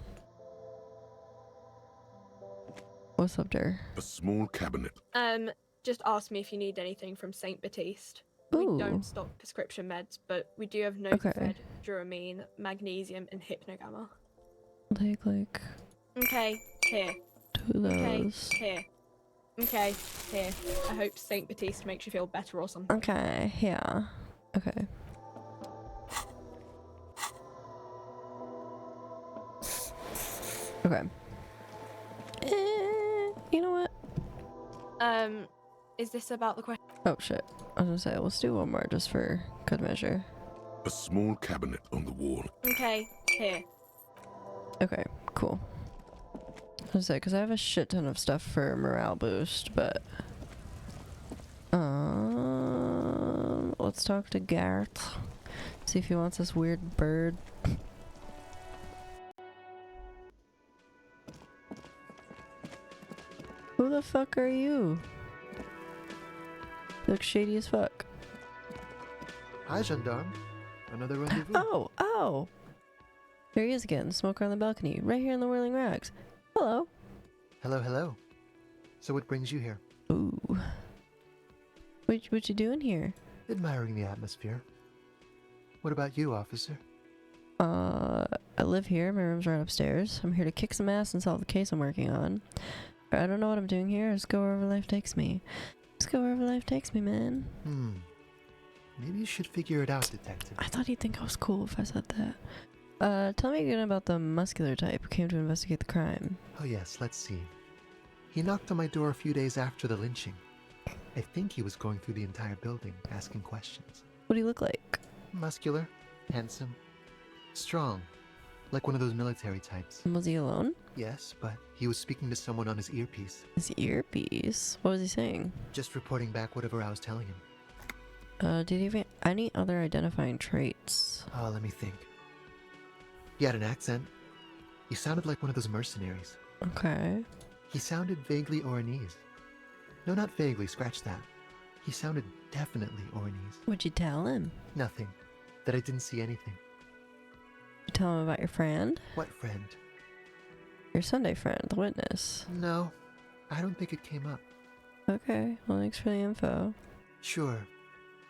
What's up there? A small cabinet. Just ask me if you need anything from Saint Baptiste. Ooh. We don't stock prescription meds, but we do have Notafed, Duramine, Magnesium, and Hypnogamma. I'll take like Okay, here. 2 of those. Okay, here. Okay, here. I hope Saint Baptiste makes you feel better or something. Okay, yeah. Okay. Okay. You know what? Is this about the question? Oh shit. I was gonna say, let's do one more just for good measure. A small cabinet on the wall. Okay, here. Okay, cool. I was gonna say, because I have a shit ton of stuff for morale boost, but let's talk to Gareth. See if he wants this weird bird. Who the fuck are you? You look shady as fuck. Hi, gendarme. Another rendezvous. Oh! There he is again, smoker on the balcony, right here in the Whirling Rags. Hello. Hello. So what brings you here? Ooh. What you doing here? Admiring the atmosphere. What about you, officer? I live here. My room's right upstairs. I'm here to kick some ass and solve the case I'm working on. I don't know what I'm doing here. Just go wherever life takes me. Just go wherever life takes me, man. Maybe you should figure it out, detective. I thought he'd think I was cool if I said that. Tell me again about the muscular type who came to investigate the crime. Oh yes, let's see. He knocked on my door a few days after the lynching. I think he was going through the entire building, asking questions. What do you look like? Muscular, handsome, strong, like one of those military types. Was he alone? Yes, but he was speaking to someone on his earpiece. His earpiece? What was he saying? Just reporting back whatever I was telling him. Did he have any other identifying traits? Oh, let me think. He had an accent. He sounded like one of those mercenaries. Okay. He sounded vaguely Oranese. No, not vaguely, scratch that. He sounded definitely Oranese. What'd you tell him? Nothing. That I didn't see anything. You tell him about your friend? What friend? Your Sunday friend, the witness. No, I don't think it came up. Okay, well thanks for the info. Sure.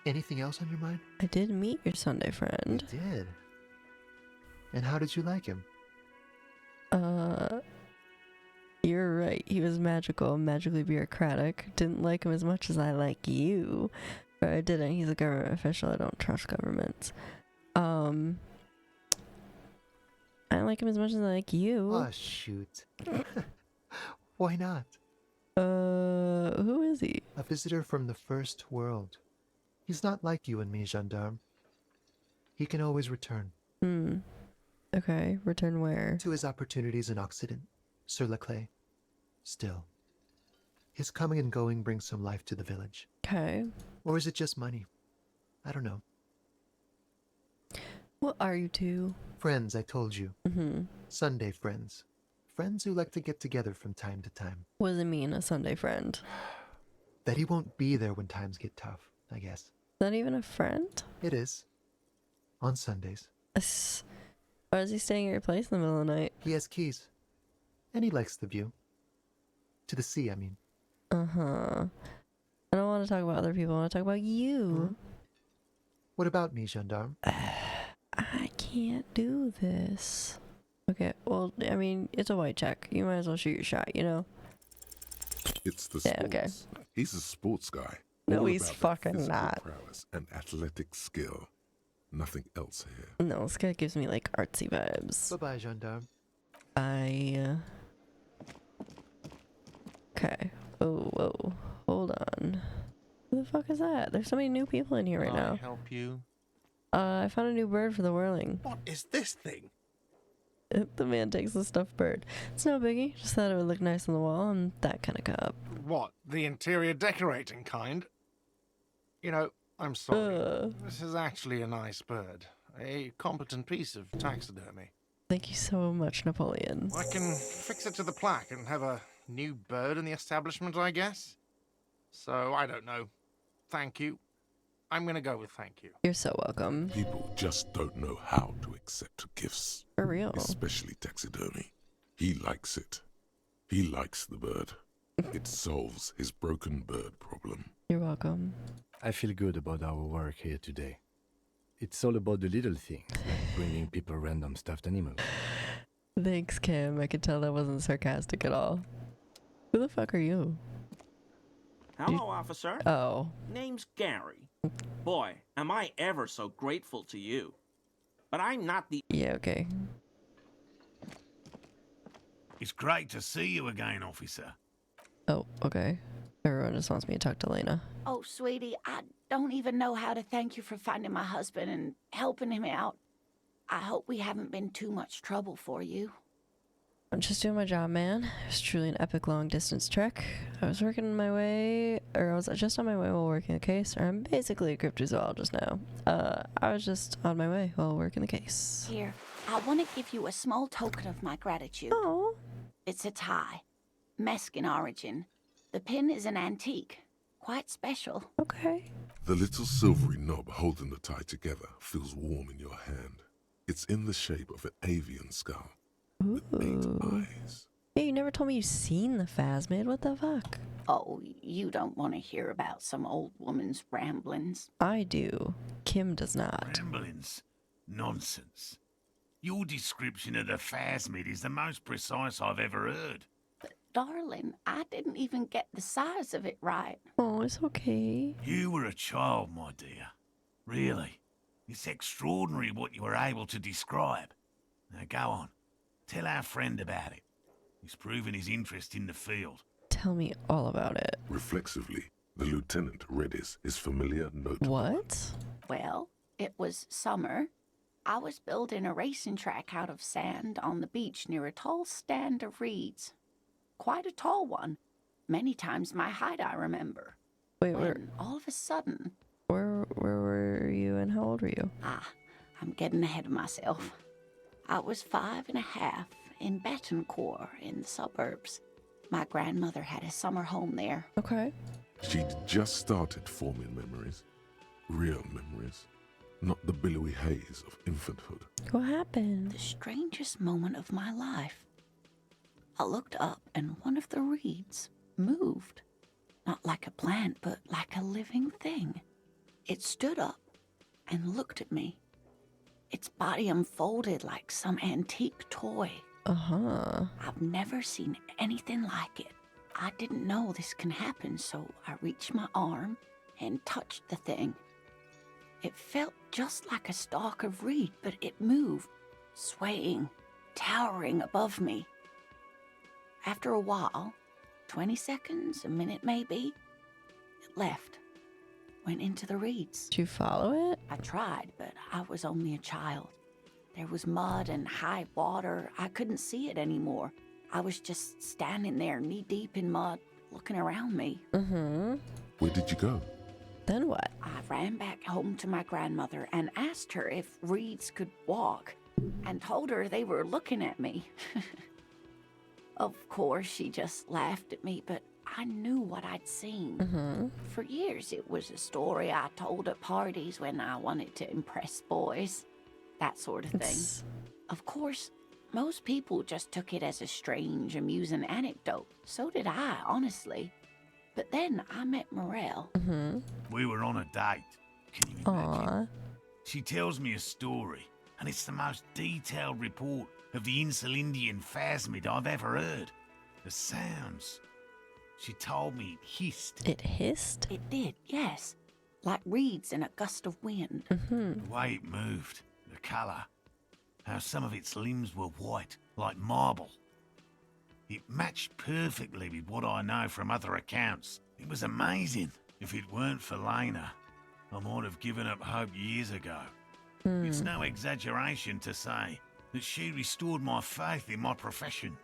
Anything else on your mind? I did meet your Sunday friend. You did? And how did you like him? You're right. He was magical, magically bureaucratic. Didn't like him as much as I like you. But I didn't. He's a government official. I don't trust governments. I don't like him as much as I like you. Oh, shoot. Why not? Who is he? A visitor from the first world. He's not like you and me, gendarme. He can always return. Okay, return where? To his opportunities in Occident, sur la clé. Still, his coming and going brings some life to the village. Okay. Or is it just money? I don't know. What are you two? Friends, I told you. Mm-hmm. Sunday friends. Friends who like to get together from time to time. What does it mean, a Sunday friend? That he won't be there when times get tough, I guess. Is that even a friend? It is. On Sundays. Why is he staying at your place in the middle of the night? He has keys. And he likes the view. To the sea, I mean. Uh-huh. I don't want to talk about other people. I want to talk about you. What about me, gendarme? I can't do this. Okay, well, I mean, it's a white check. You might as well shoot your shot, you know? It's the sports. Okay. He's a sports guy. No, All he's about fucking physical not. Prowess and athletic skill. Nothing else here. No, this guy gives me, like, artsy vibes. Bye-bye, gendarme. Okay. Oh, whoa. Hold on. Who the fuck is that? There's so many new people in here right now. Can I help you? I found a new bird for the whirling. What is this thing? The man takes the stuffed bird. It's no biggie. Just thought it would look nice on the wall. I'm that kind of cop. What, the interior decorating kind? You know, I'm sorry. This is actually a nice bird. A competent piece of taxidermy. Thank you so much, Napoleon. I can fix it to the plaque and have a new bird in the establishment, I guess. So, I don't know. Thank you. I'm gonna go with thank you. You're so welcome. People just don't know how to accept gifts. For real. Especially taxidermy. He likes it. He likes the bird. It solves his broken bird problem. You're welcome. I feel good about our work here today. It's all about the little things, like bringing people random stuffed animals. Thanks, Kim. I could tell that wasn't sarcastic at all. Who the fuck are you? Hello, officer. Oh. Name's Gary. Boy, am I ever so grateful to you. But I'm not the... Yeah, okay. It's great to see you again, officer. Oh, okay. Everyone just wants me to talk to Lena. Oh, sweetie, I don't even know how to thank you for finding my husband and helping him out. I hope we haven't been too much trouble for you. I'm just doing my job, man. It was truly an epic long-distance trek. I was just on my way while working the case, or I'm basically a cryptozoologist now. I was just on my way while working the case. Here, I want to give you a small token of my gratitude. Oh. It's a tie. Mexican origin. The pin is an antique. Quite special. Okay. The little silvery knob holding the tie together feels warm in your hand. It's in the shape of an avian skull. With 8 eyes. Yeah, you never told me you've seen the Phasmid. What the fuck? Oh, you don't want to hear about some old woman's ramblings. I do. Kim does not. Ramblings? Nonsense. Your description of the Phasmid is the most precise I've ever heard. But, darling, I didn't even get the size of it right. Oh, it's okay. You were a child, my dear. Really. It's extraordinary what you were able to describe. Now go on. Tell our friend about it. He's proven his interest in the field. Tell me all about it. Reflexively, the lieutenant readies his familiar note. What? Well, it was summer. I was building a racing track out of sand on the beach near a tall stand of reeds. Quite a tall one. Many times my height, I remember. Wait, when all of a sudden... Where were you and how old were you? I'm getting ahead of myself. I was 5 and a half in Betancourt in the suburbs. My grandmother had a summer home there. Okay. She'd just started forming memories. Real memories. Not the billowy haze of infanthood. What happened? The strangest moment of my life. I looked up and one of the reeds moved. Not like a plant, but like a living thing. It stood up and looked at me. Its body unfolded like some antique toy. Uh-huh. I've never seen anything like it. I didn't know this can happen, so I reached my arm and touched the thing. It felt just like a stalk of reed, but it moved, swaying, towering above me. After a while, 20 seconds, a minute maybe, it left. Went into the reeds. Did you follow it? I tried, but I was only a child. There was mud and high water. I couldn't see it anymore. I was just standing there knee-deep in mud, looking around me. Mm-hmm. Where did you go? Then what? I ran back home to my grandmother and asked her if reeds could walk, and told her they were looking at me. Of course, she just laughed at me, but I knew what I'd seen. Mm-hmm. For years, it was a story I told at parties when I wanted to impress boys. That sort of thing. Of course, most people just took it as a strange, amusing anecdote. So did I, honestly. But then I met Morel. Mm-hmm. We were on a date. Can you imagine? She tells me a story, and it's the most detailed report of the Insulindian Phasmid I've ever heard. The sounds. She told me it hissed. It hissed? It did, yes. Like reeds in a gust of wind. Mm-hmm. The way it moved, the colour, how some of its limbs were white, like marble. It matched perfectly with what I know from other accounts. It was amazing. If it weren't for Lena, I might have given up hope years ago. It's no exaggeration to say that she restored my faith in my profession.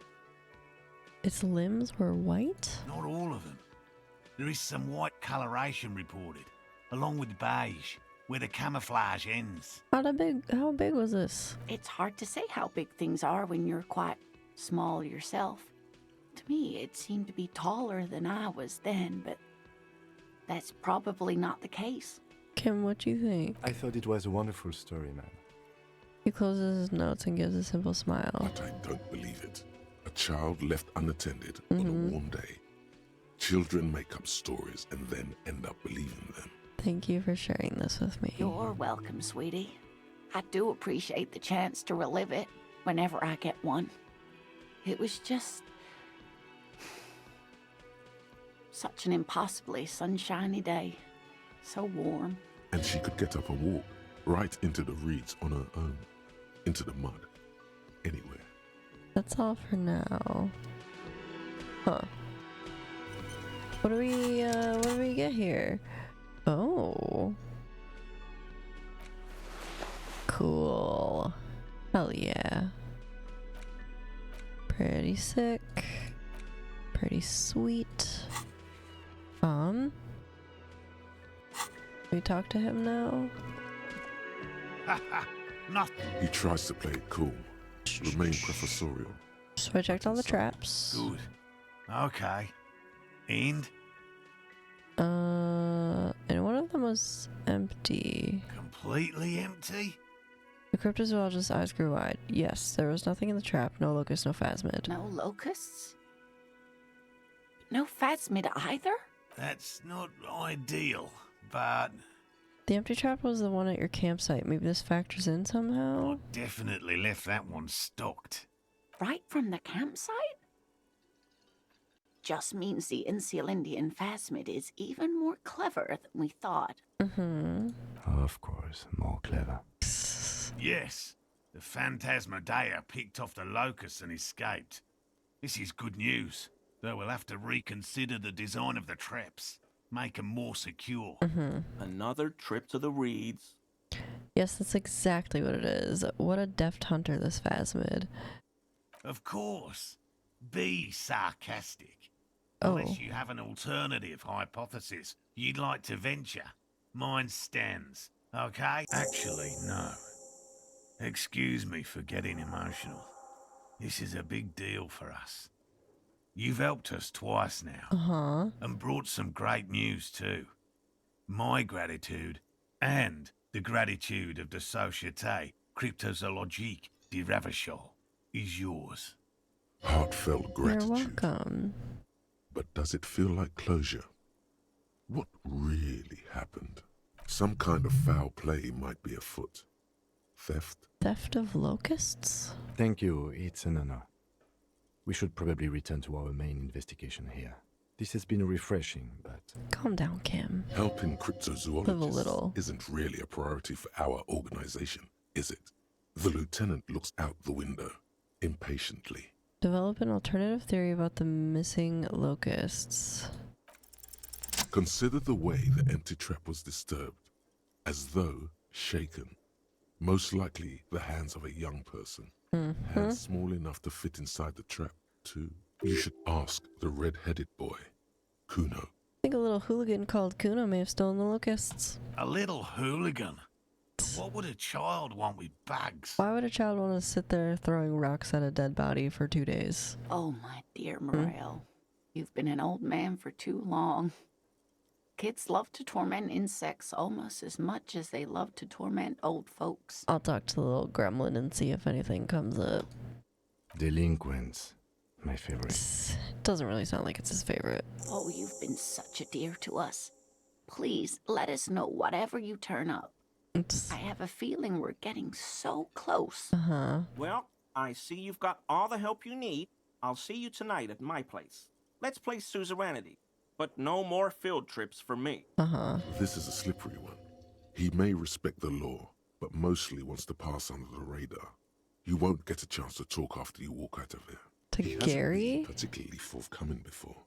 Its limbs were white? Not all of them. There is some white coloration reported, along with beige, where the camouflage ends. How big was this? It's hard to say how big things are when you're quite small yourself. To me, it seemed to be taller than I was then, but that's probably not the case. Kim, what do you think? I thought it was a wonderful story, man. He closes his notes and gives a simple smile. But I don't believe it. A child left unattended on a warm day. Children make up stories and then end up believing them. Thank you for sharing this with me. You're welcome, sweetie. I do appreciate the chance to relive it whenever I get one. It was just such an impossibly sunshiny day. So warm. And she could get up and walk right into the reeds on her own. Into the mud. Anywhere. That's all for now. Huh. What do we get here? Oh. Cool. Hell yeah. Pretty sick. Pretty sweet. We talk to him now? Nothing. He tries to play it cool. Remain professorial. So I checked all the traps. Good. Okay. And? And one of them was empty. Completely empty? The cryptozoologist's eyes grew wide. Yes, there was nothing in the trap. No locust, no phasmid. No locusts? No phasmid either? That's not ideal, but... The empty trap was the one at your campsite. Maybe this factors in somehow? Definitely left that one stocked. Right from the campsite? Just means the Insulindian phasmid is even more clever than we thought. Of course, more clever. Yes, the Phantasmodea picked off the locusts and escaped. This is good news, though we'll have to reconsider the design of the traps. Make them more secure. Another trip to the reeds. Yes, that's exactly what it is. What a deft hunter, this phasmid. Of course. Be sarcastic. Oh. Unless you have an alternative hypothesis you'd like to venture. Mine stands, okay? Actually, no. Excuse me for getting emotional. This is a big deal for us. You've helped us twice now. And brought some great news too. My gratitude and the gratitude of the Société Cryptozoologique de Ravachol is yours. Heartfelt gratitude. You're welcome. But does it feel like closure? What really happened? Some kind of foul play might be afoot. Theft? Theft of locusts? Thank you, it's an honor. We should probably return to our main investigation here. This has been refreshing, but... Calm down, Kim. Helping Live a cryptozoologists little. isn't really a priority for our organization, is it? The lieutenant looks out the window, impatiently. Develop an alternative theory about the missing locusts. Consider the way the empty trap was disturbed, as though shaken. Most likely the hands of a young person. Hands small enough to fit inside the trap, too. You should ask the red-headed boy, Kuno. I think a little hooligan called Kuno may have stolen the locusts. A little hooligan? What would a child want with bags? Why would a child want to sit there throwing rocks at a dead body for 2 days? Oh, my dear Morel. You've been an old man for too long. Kids love to torment insects almost as much as they love to torment old folks. I'll talk to the little gremlin and see if anything comes up. Delinquents. My favorite. Doesn't really sound like it's his favorite. Oh, you've been such a dear to us. Please, let us know whatever you turn up. I have a feeling we're getting so close. Well, I see you've got all the help you need. I'll see you tonight at my place. Let's play suzerainty. But no more field trips for me. This is a slippery one. He may respect the law, but mostly wants to pass under the radar. You won't get a chance to talk after you walk out of here. To He hasn't Gary? been particularly forthcoming before.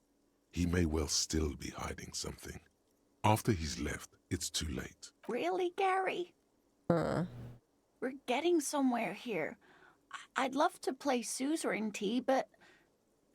He may well still be hiding something. After he's left, it's too late. Really, Gary? We're getting somewhere here. I'd love to play suzerainty, but...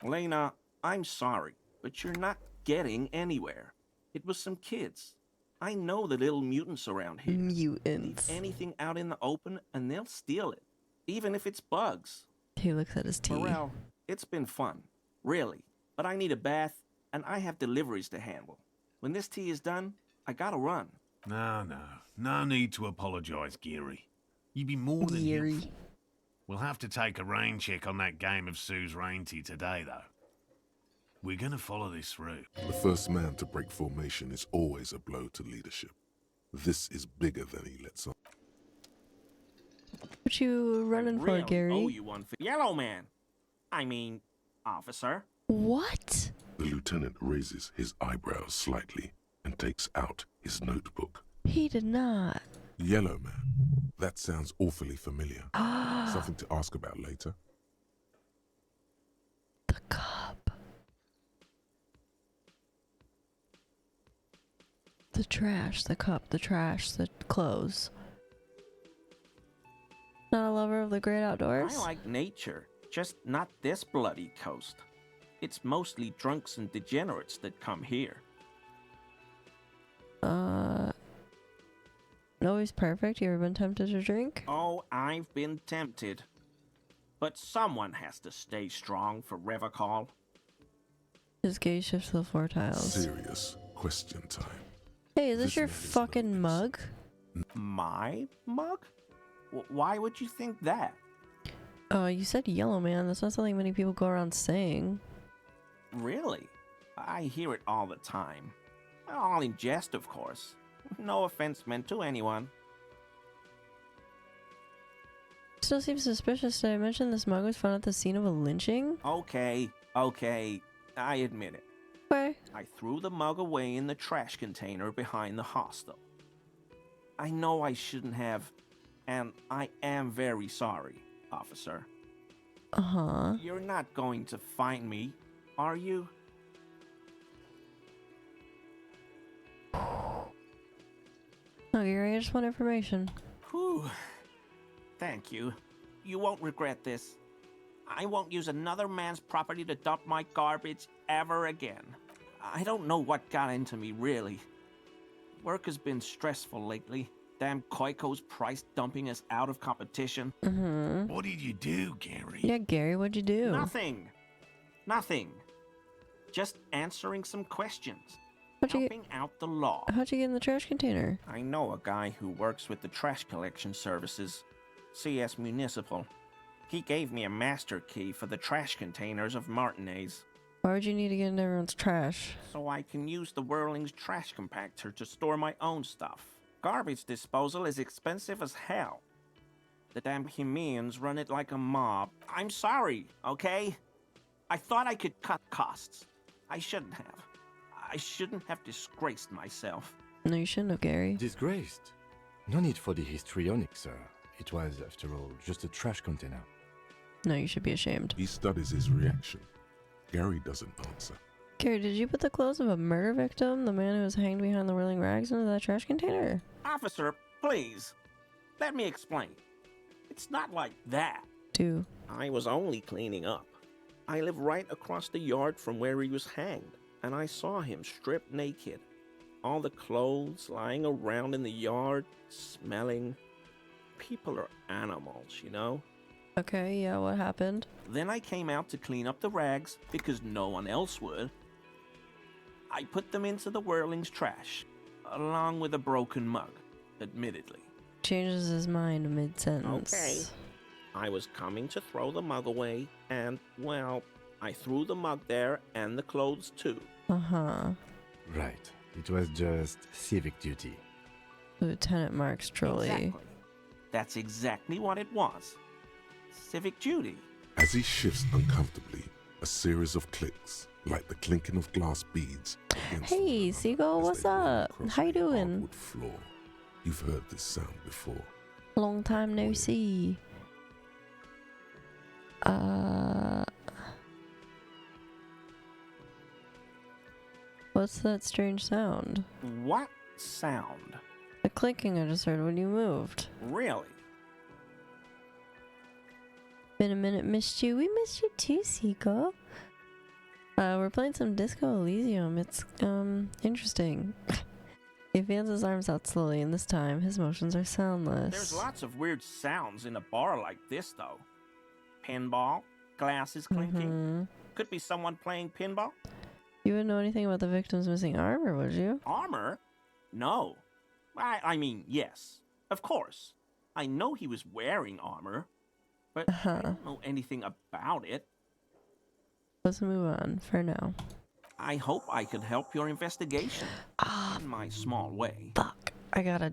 Lena, I'm sorry, but you're not getting anywhere. It was some kids. I know the little mutants around here. Mutants. Leave anything out in the open and they'll steal it, even if it's bugs. He looks at his tea. Morel, it's been fun, really. But I need a bath, and I have deliveries to handle. When this tea is done, I gotta run. No need to apologise, Geary. You'd be more than helpful. We'll have to take a rain check on that game of Sue's rain tea today, though. We're gonna follow this through. The first man to break formation is always a blow to leadership. This is bigger than he lets on. What you running really for, Gary? Owe you one for Yellow Man. I mean, officer. What? The lieutenant raises his eyebrows slightly and takes out his notebook. He did not. Yellow Man. That sounds awfully familiar. Something to ask about later. The cup. The trash, the cup, the trash, the clothes. Not a lover of the great outdoors? I like nature, just not this bloody coast. It's mostly drunks and degenerates that come here. Always perfect. You ever been tempted to drink? Oh, I've been tempted. But someone has to stay strong for Revacall. His gaze shifts to the floor tiles. Serious question time. Hey, is this your fucking mug? My mug? Why would you think that? You said Yellow Man. That's not something many people go around saying. Really? I hear it all the time. All in jest, of course. No offense meant to anyone. Still seems suspicious. Did I mention this mug was found at the scene of a lynching? Okay. I admit it. Okay. I threw the mug away in the trash container behind the hostel. I know I shouldn't have, and I am very sorry, officer. Uh-huh. You're not going to find me, are you? No, Gary, I just want information. Whew. Thank you. You won't regret this. I won't use another man's property to dump my garbage ever again. I don't know what got into me, really. Work has been stressful lately. Damn Koiko's price dumping us out of competition. Mm-hmm. What did you do, Gary? Yeah, Gary, what'd you do? Nothing. Just answering some questions. Helping out the law. How'd you get in the trash container? I know a guy who works with the trash collection services. CS Municipal. He gave me a master key for the trash containers of Martinez. Why would you need to get in everyone's trash? So I can use the Whirling's trash compactor to store my own stuff. Garbage disposal is expensive as hell. The damn Hemians run it like a mob. I'm sorry, okay? I thought I could cut costs. I shouldn't have. I shouldn't have disgraced myself. No, you shouldn't have, Gary. Disgraced? No need for the histrionic, sir. It was, after all, just a trash container. No, you should be ashamed. He studies his reaction. Gary doesn't answer. Gary, did you put the clothes of a murder victim, the man who was hanged behind the whirling rags, into that trash container? Officer, please. Let me explain. It's not like that. Do. I was only cleaning up. I live right across the yard from where he was hanged, and I saw him stripped naked. All the clothes lying around in the yard, smelling. People are animals, you know? Okay, yeah, what happened? Then I came out to clean up the rags because no one else would. I put them into the Whirling's trash, along with a broken mug, admittedly. Changes his mind mid-sentence. Okay. I was coming to throw the mug away, and, well, I threw the mug there and the clothes too. Uh-huh. Right. It was just civic duty. Lieutenant Mark's trolley. Exactly. That's exactly what it was. Civic duty. As he shifts uncomfortably, a series of clicks, like the clinking of glass beads. Hey, Seagull, what's up? How you doing? Floor. You've heard this sound before. Long time no see. What's that strange sound? What sound? The clicking I just heard when you moved. Really? Been a minute, missed you. We missed you too, Seagull. We're playing some Disco Elysium. It's, interesting. He fans his arms out slowly, and this time, his motions are soundless. There's lots of weird sounds in a bar like this, though. Pinball, glasses clinking. Could be someone playing pinball. You wouldn't know anything about the victim's missing armor, would you? Armor? No. I mean, yes. Of course. I know he was wearing armor, but I don't know anything about it. Let's move on for now. I hope I could help your investigation in my small way. Fuck. I gotta.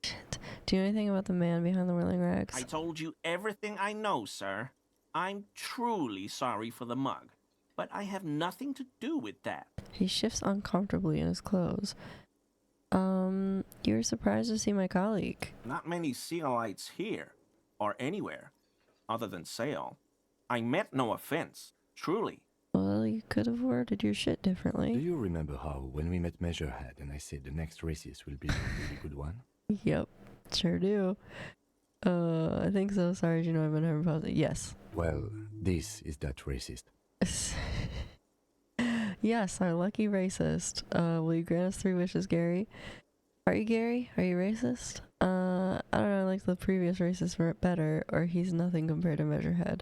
Shit. Do you know anything about the man behind the whirling rags? I told you everything I know, sir. I'm truly sorry for the mug, but I have nothing to do with that. He shifts uncomfortably in his clothes. You were surprised to see my colleague. Not many Sealites here, or anywhere, other than Sale. I meant no offense, truly. Well, you could have worded your shit differently. Do you remember how, when we met Measurehead and I said the next racist will be a really good one? Yep, sure do. I think so. Sorry, you know I've been having pauses. Yes. Well, this is that racist. Yes, our lucky racist. Will you grant us 3 wishes, Gary? Are you Gary? Are you racist? I don't know, I like the previous racist better, or he's nothing compared to Measurehead.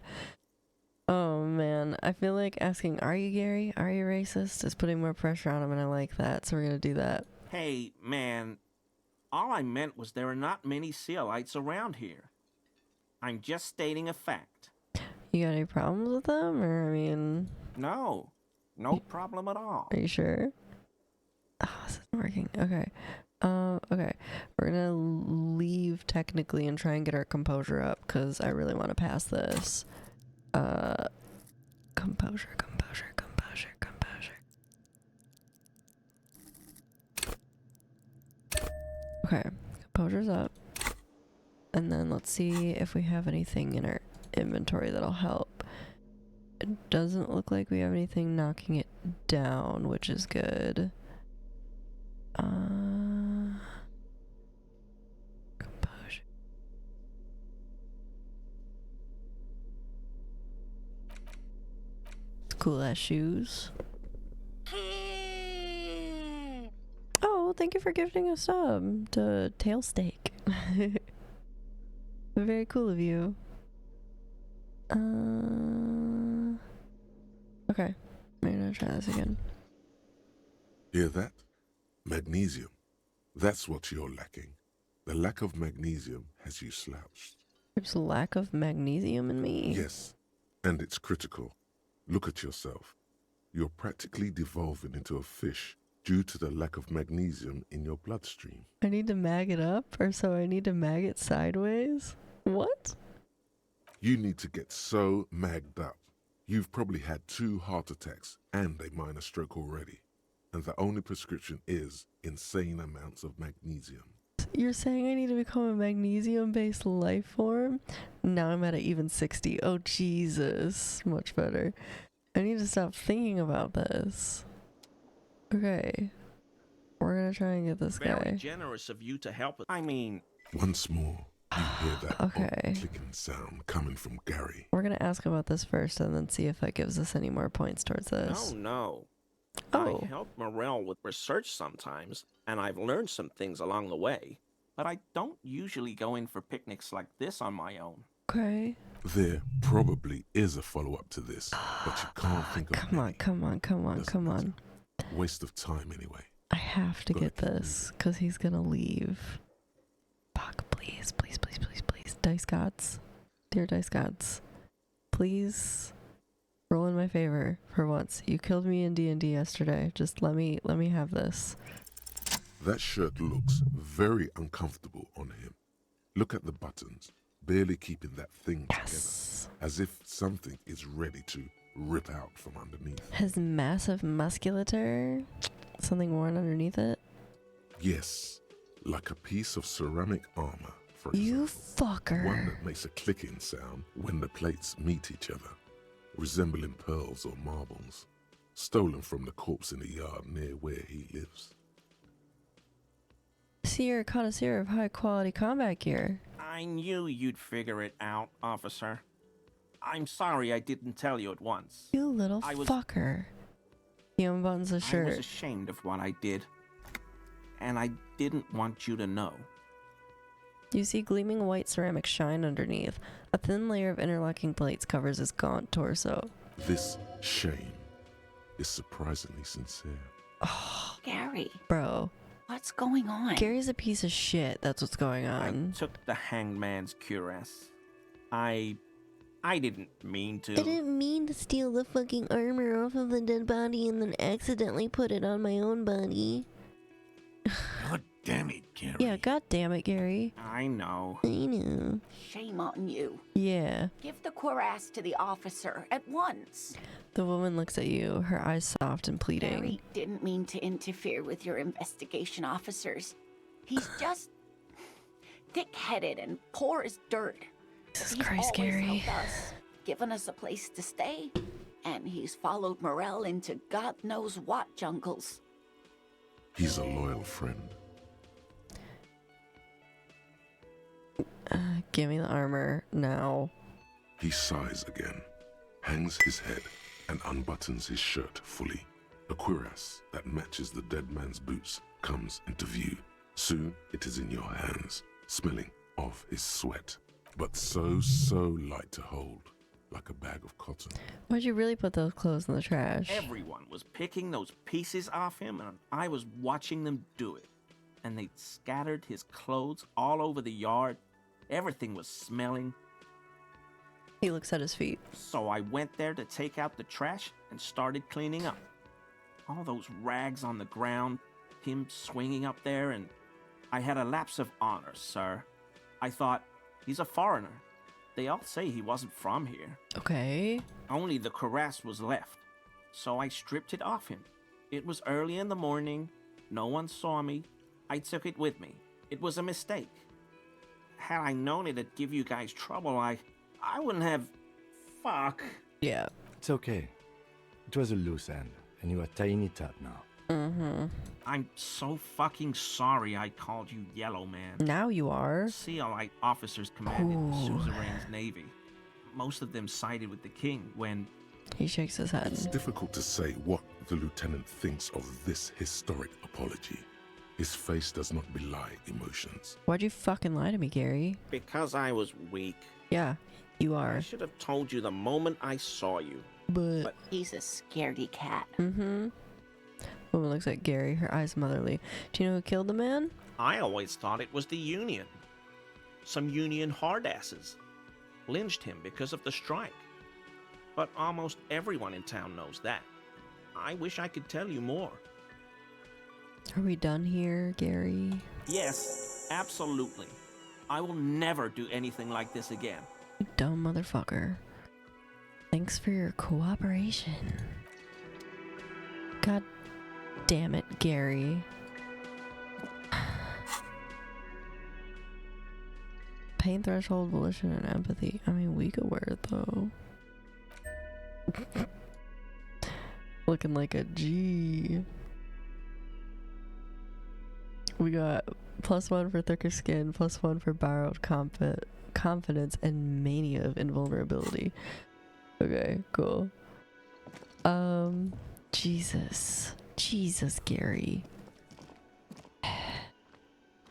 Oh man, I feel like asking, are you Gary? Are you racist? Is putting more pressure on him, and I like that, so we're gonna do that. Hey, man. All I meant was there are not many Sealites around here. I'm just stating a fact. You got any problems with them, or, I mean... No. No problem at all. Are you sure? Oh, this isn't working. Okay. Okay. We're gonna leave technically and try and get our composure up, because I really want to pass this. Composure. Okay, composure's up. And then let's see if we have anything in our inventory that'll help. It doesn't look like we have anything knocking it down, which is good. Composure. Cool ass shoes. Oh, thank you for gifting a sub to Tailsteak. Very cool of you. Okay, we're gonna try this again. Hear that? Magnesium. That's what you're lacking. The lack of magnesium has you slouched. There's a lack of magnesium in me. Yes, and it's critical. Look at yourself. You're practically devolving into a fish due to the lack of magnesium in your bloodstream. I need to mag it up, or so I need to mag it sideways? What? You need to get so magged up. You've probably had 2 heart attacks and a minor stroke already. And the only prescription is insane amounts of magnesium. You're saying I need to become a magnesium-based life form? Now I'm at an even 60. Oh, Jesus. Much better. I need to stop thinking about this. Okay. We're gonna try and get this guy. Very generous of you to help us. I mean... Once more, you hear that okay. clicking sound coming from Gary. We're gonna ask about this first and then see if that gives us any more points towards this. No. Oh. I help Morel with research sometimes, and I've learned some things along the way. But I don't usually go in for picnics like this on my own. Okay. There probably is a follow-up to this, but you can't think of Come on. Waste of time anyway. I have to get this, because he's gonna leave. Fuck, please. Dice gods. Dear dice gods. Please roll in my favor for once. You killed me in D&D yesterday. Just let me have this. That shirt looks very uncomfortable on him. Look at the buttons, barely keeping that thing together, as if something is ready to rip out from underneath. His massive musculature? Something worn underneath it? Yes, like a piece of ceramic armor, for example. You fucker. One that makes a clicking sound when the plates meet each other, resembling pearls or marbles, stolen from the corpse in the yard near where he lives. See, you're a connoisseur of high-quality combat gear. I knew you'd figure it out, officer. I'm sorry I didn't tell you at once. You little fucker. He unbuttons the shirt. I was ashamed of what I did. And I didn't want you to know. You see gleaming white ceramic shine underneath. A thin layer of interlocking plates covers his gaunt torso. This shame is surprisingly sincere. Oh, Gary. Bro. What's going on? Gary's a piece of shit. That's what's going on. I took the hangman's cuirass. I didn't mean to. I didn't mean to steal the fucking armor off of the dead body and then accidentally put it on my own body. God damn it, Gary. Yeah, god damn it, Gary. I know. I know. Shame on you. Yeah. Give the cuirass to the officer at once. The woman looks at you, her eyes soft and pleading. Gary didn't mean to interfere with your investigation officers. He's just thick-headed and poor as dirt. Jesus He's Christ, always Gary. helped us, given us a place to stay, and he's followed Morel into God knows what jungles. He's a loyal friend. Give me the armor now. He sighs again, hangs his head, and unbuttons his shirt fully. A cuirass that matches the dead man's boots comes into view. Soon it is in your hands, smelling of his sweat, but so light to hold, like a bag of cotton. Why'd you really put those clothes in the trash? Everyone was picking those pieces off him, and I was watching them do it. And they scattered his clothes all over the yard. Everything was smelling. He looks at his feet. So I went there to take out the trash and started cleaning up. All those rags on the ground, him swinging up there, and I had a lapse of honor, sir. I thought, he's a foreigner. They all say he wasn't from here. Okay. Only the cuirass was left, so I stripped it off him. It was early in the morning. No one saw me. I took it with me. It was a mistake. Had I known it'd give you guys trouble, I wouldn't have... Fuck. Yeah. It's okay. It was a loose end, and you are tying it up now. Mm-hmm. I'm so fucking sorry I called you Yellow Man. Now you are. Sealite officers commanded the suzerain's navy. Most of them sided with the king when... He shakes his head. It's difficult to say what the lieutenant thinks of this historic apology. His face does not belie emotions. Why'd you fucking lie to me, Gary? Because I was weak. Yeah, you are. I should have told you the moment I saw you. But he's a scaredy cat. Mm-hmm. Woman looks at Gary, her eyes motherly. Do you know who killed the man? I always thought it was the Union. Some Union hardasses lynched him because of the strike. But almost everyone in town knows that. I wish I could tell you more. Are we done here, Gary? Yes, absolutely. I will never do anything like this again. You dumb motherfucker. Thanks for your cooperation. God damn it, Gary. Pain threshold, volition, and empathy. I mean, we could wear it though. Looking like a G. We got +1 for thicker skin, +1 for borrowed confidence, and mania of invulnerability. Okay, cool. Jesus, Gary.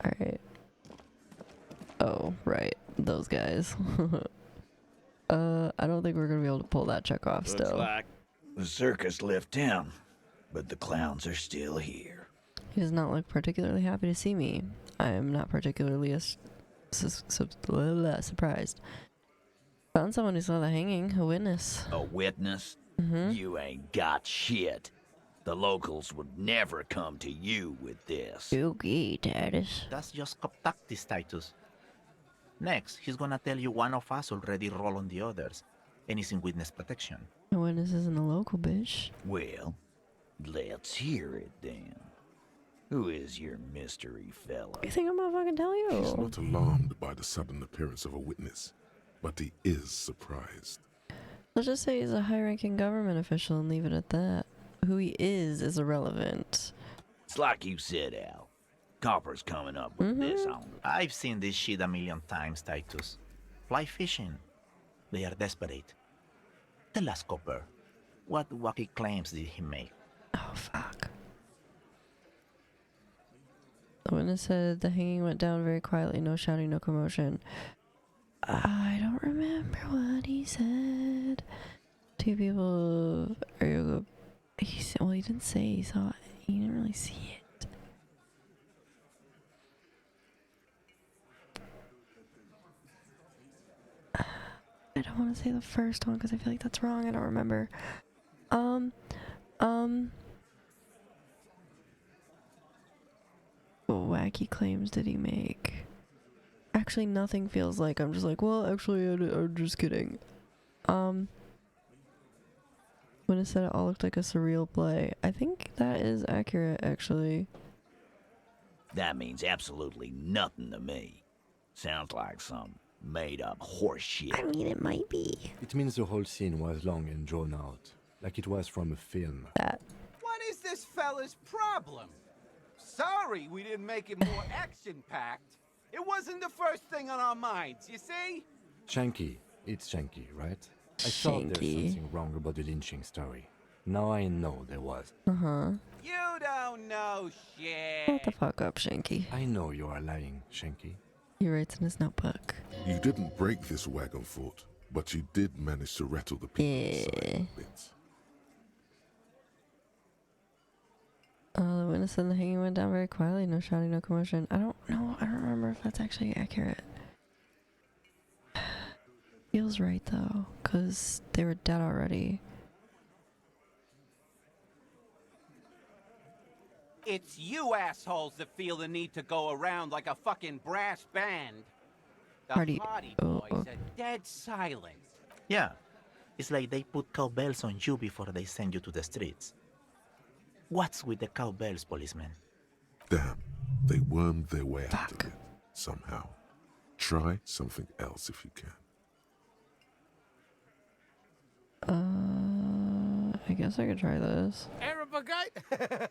Alright. Oh, right. Those guys. I don't think we're gonna be able to pull that check off still. Looks like the circus left town, but the clowns are still here. He does not look particularly happy to see me. I am not particularly surprised. Found someone who saw the hanging, a witness. A witness? Mm-hmm. You ain't got shit. The locals would never come to you with this. Okay, Titus. That's just tactics, Titus. Next, he's gonna tell you one of us already rolled on the others, and he's in witness protection. The witness isn't a local bitch. Well, let's hear it then. Who is your mystery fella? You think I'm gonna fucking tell you? He's not alarmed by the sudden appearance of a witness, but he is surprised. Let's just say he's a high-ranking government official and leave it at that. Who he is irrelevant. It's like you said, Al. Copper's coming up with this on. I've seen this shit a million times, Titus. Fly fishing. They are desperate. Tell us, Copper, what wacky claims did he make? Oh, fuck. The witness said the hanging went down very quietly, no shouting, no commotion. I don't remember what he said. Two people... He said, well, he didn't say he saw it. He didn't really see it. I don't want to say the first one because I feel like that's wrong. I don't remember. What wacky claims did he make? Actually, nothing feels like. I'm just like, well, actually, I'm just kidding. When it said it all looked like a surreal play, I think that is accurate, actually. That means absolutely nothing to me. Sounds like some made-up horse shit. I mean, it might be. It means the whole scene was long and drawn out, like it was from a film. What is this fella's problem? Sorry we didn't make it more action-packed. It wasn't the first thing on our minds, you see? Shanky. It's Shanky, right? I thought there was something wrong about the lynching story. Now I know there was. Uh-huh. You don't know shit. Shut the fuck up, Shanky. I know you are lying, Shanky. He writes in his notebook. You didn't break this wagon fort, but you did manage to rattle the people inside a bit. The witness said the hanging went down very quietly, no shouting, no commotion. I don't know. I don't remember if that's actually accurate. Feels right though, because they were dead already. It's you assholes that feel the need to go around like a fucking brass band. The Party boys are dead silent. Yeah, it's like they put cowbells on you before they send you to the streets. What's with the cowbells, policeman? Damn, they wormed their way out of it somehow. Try something else if you can. I guess I could try this. Arab guy?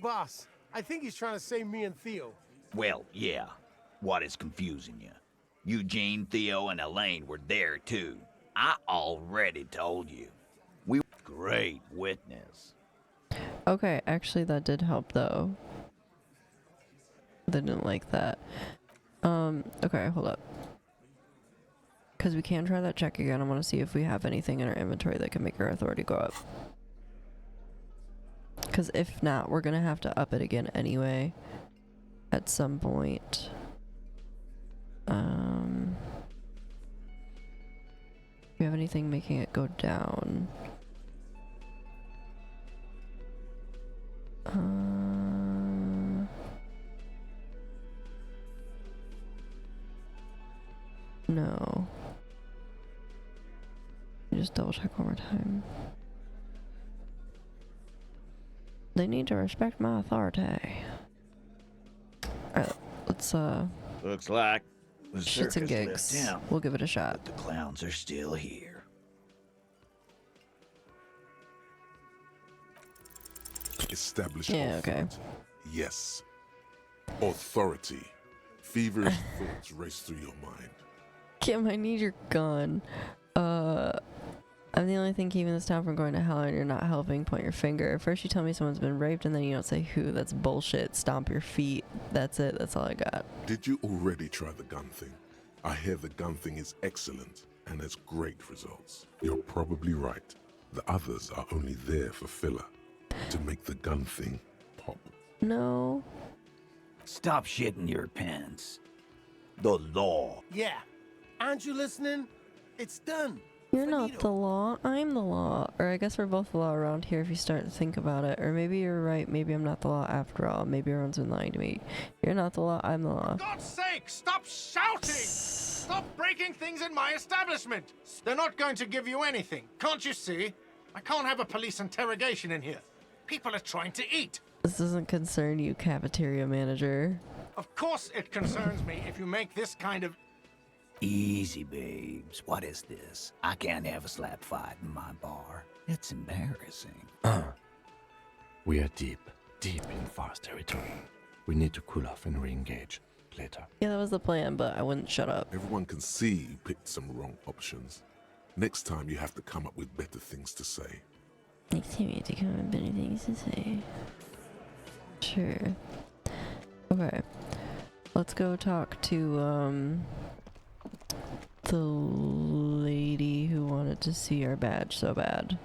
Boss, I think he's trying to say me and Theo. Well, yeah. What is confusing you? Eugene, Theo, and Elaine were there too. I already told you. We were great witness. Okay, actually that did help though. They didn't like that. Okay, hold up. Because we can try that check again. I want to see if we have anything in our inventory that can make our authority go up. Because if not, we're going to have to up it again anyway. At some point. Do we have anything making it go down? No. Just double check one more time. They need to respect my authority. Alright, let's Looks like the shits and circus gigs. left town. We'll give it a shot. The clowns are still here. Establish okay. authority. Yes. Authority. Feverish thoughts race through your mind. Kim, I need your gun. I'm the only thing keeping this town from going to hell, and you're not helping. Point your finger. First you tell me someone's been raped, and then you don't say who. That's bullshit. Stomp your feet. That's it. That's all I got. Did you already try the gun thing? I hear the gun thing is excellent and has great results. You're probably right. The others are only there for filler. To make the gun thing pop. No. Stop shitting your pants. The law. Yeah. Aren't you listening? It's done. You're not the law. I'm the law. Or I guess we're both the law around here if you start to think about it. Or maybe you're right. Maybe I'm not the law after all. Maybe everyone's been lying to me. You're not the law. I'm the law. For God's sake, stop shouting! Stop breaking things in my establishment! They're not going to give you anything. Can't you see? I can't have a police interrogation in here. People are trying to eat. This doesn't concern you, cafeteria manager. Of course it concerns me if you make this kind of... Easy, babes. What is this? I can't have a slap fight in my bar. It's embarrassing. We are deep in Far's territory. We need to cool off and re-engage later. Yeah, that was the plan, but I wouldn't shut up. Everyone can see you picked some wrong options. Next time you have to come up with better things to say. Next time you have to come up with better things to say. Sure. Okay. Let's go talk to, the lady who wanted to see our badge so bad.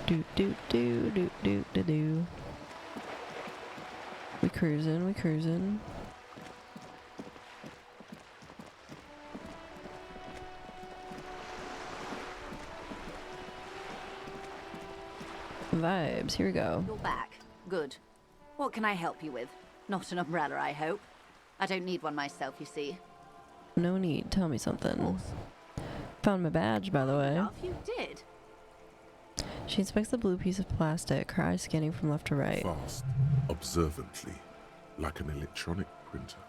Do do do do do do do. We cruising, we cruising. Vibes, here we go. You're back. Good. What can I help you with? Not an umbrella, I hope. I don't need one myself, you see. No need, tell me something. Found my badge, by the way. Enough, you did. She inspects the blue piece of plastic, her eyes scanning from left to right. Fast, observantly, like an electronic printer.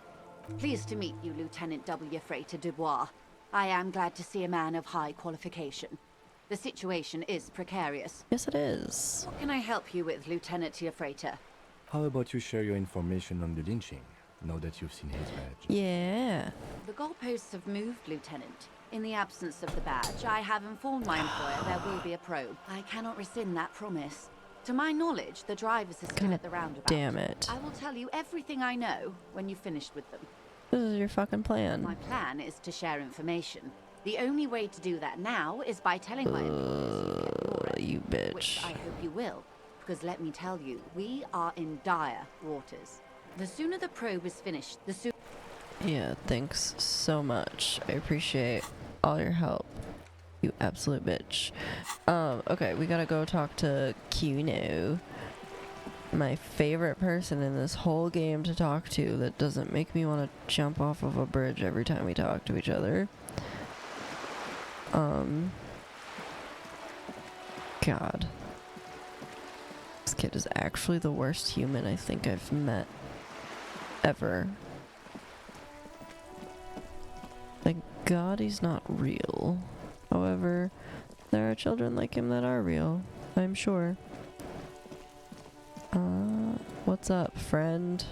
Pleased to meet you, Lieutenant W. Freighter Dubois. I am glad to see a man of high qualification. The situation is precarious. Yes, it is. What can I help you with, Lieutenant Freighter? How about you share your information on the lynching, now that you've seen his badge? Yeah. The goalposts have moved, Lieutenant. In the absence of the badge, I have informed my employer there will be a probe. I cannot rescind that promise. To my knowledge, the drivers are still at the roundabout. Damn it. I will tell you everything I know when you've finished with them. This is your fucking plan. My plan is to share information. The only way to do that now is by telling my employers you bitch. Which I hope you will, because let me tell you, we are in dire waters. The sooner the probe is finished, the sooner... Yeah, thanks so much. I appreciate all your help. You absolute bitch. Okay, we gotta go talk to Kuno. My favorite person in this whole game to talk to that doesn't make me want to jump off of a bridge every time we talk to each other. God. This kid is actually the worst human I think I've met ever. Thank God he's not real. However, there are children like him that are real, I'm sure. What's up, friend?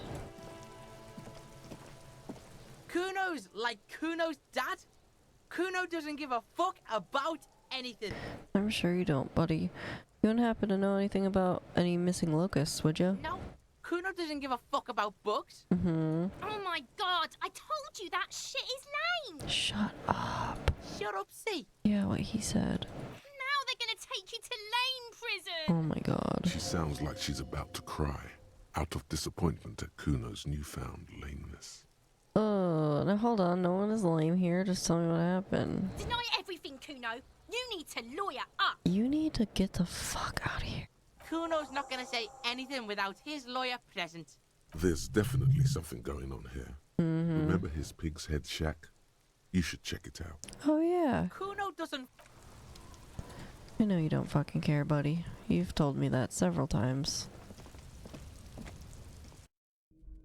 Kuno's like Kuno's dad? Kuno doesn't give a fuck about anything. I'm sure you don't, buddy. You wouldn't happen to know anything about any missing locusts, would you? No, Kuno doesn't give a fuck about books. Mm-hmm. Oh my god, I told you that shit is lame! Shut up. Shut up, see? Yeah, what he said. Now they're gonna take you to lame prison! Oh my god. She sounds like she's about to cry, out of disappointment at Kuno's newfound lameness. Oh, now hold on. No one is lame here. Just tell me what happened. Deny everything, Kuno. You need to lawyer up. You need to get the fuck out of here. Kuno's not gonna say anything without his lawyer present. There's definitely something going on here. Mm-hmm. Remember his pig's head shack? You should check it out. Oh, yeah. Kuno doesn't... I know you don't fucking care, buddy. You've told me that several times.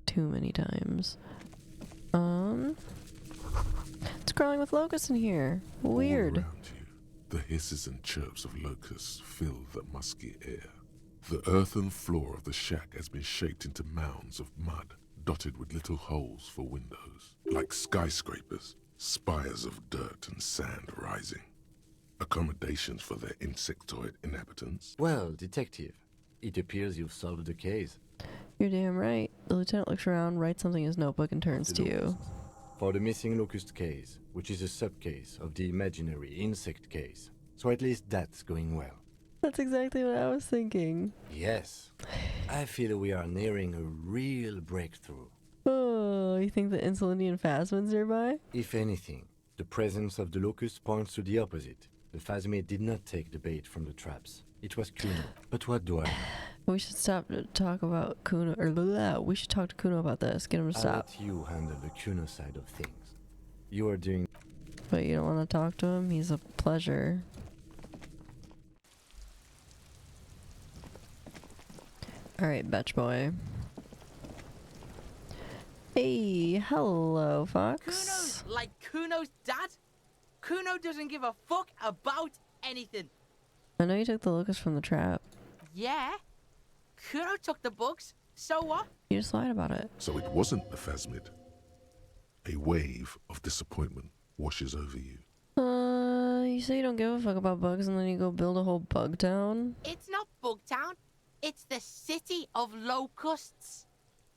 Too many times. It's crawling with locusts in here. Weird. All around you, the hisses and chirps of locusts fill the musky air. The earthen floor of the shack has been shaped into mounds of mud, dotted with little holes for windows. Like skyscrapers, spires of dirt and sand rising. Accommodations for their insectoid inhabitants. Well, detective, it appears you've solved the case. You're damn right. The lieutenant looks around, writes something in his notebook, and turns to you. For the missing locust case, which is a sub-case of the imaginary insect case. So at least that's going well. That's exactly what I was thinking. Yes. I feel we are nearing a real breakthrough. Oh, you think the Insulindian Phasmids nearby? If anything, the presence of the locust points to the opposite. The Phasmid did not take the bait from the traps. It was Kuno. But what do I know? We should stop to talk about Kuno, or we should talk to Kuno about this. Get him to I'll stop. let you handle the Kuno side of things. You are doing... But you don't want to talk to him? He's a pleasure. Alright, bitch boy. Hey, hello, Fox. Kuno's like Kuno's dad? Kuno doesn't give a fuck about anything. I know you took the locust from the trap. Yeah? Kuno took the books, so what? You just lied about it. So it wasn't the Phasmid. A wave of disappointment washes over you. You say you don't give a fuck about bugs and then you go build a whole bug town? It's not Bugtown. It's the city of locusts.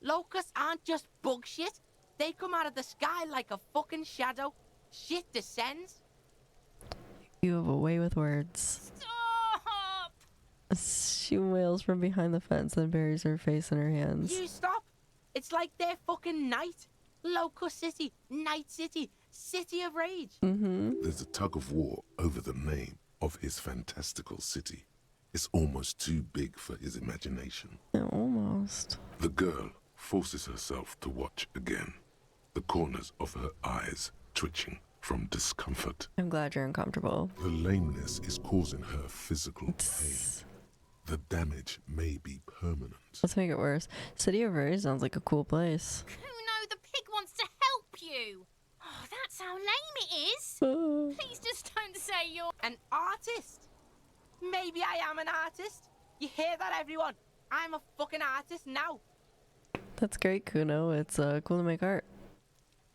Locusts aren't just bug shit. They come out of the sky like a fucking shadow. Shit descends. You have a way with words. Stop! She wails from behind the fence, then buries her face in her hands. You stop. It's like their fucking night. Locust City, Night City, City of Rage. There's a tug of war over the name of his fantastical city. It's almost too big for his imagination. Almost. The girl forces herself to watch again, the corners of her eyes twitching from discomfort. I'm glad you're uncomfortable. The lameness is causing her physical pain. The damage may be permanent. Let's make it worse. City of Rage sounds like a cool place. Kuno, the pig wants to help you. Oh, that's how lame it is. Please just don't say you're an artist. Maybe I am an artist. You hear that, everyone? I'm a fucking artist now. That's great, Kuno. It's cool to make art.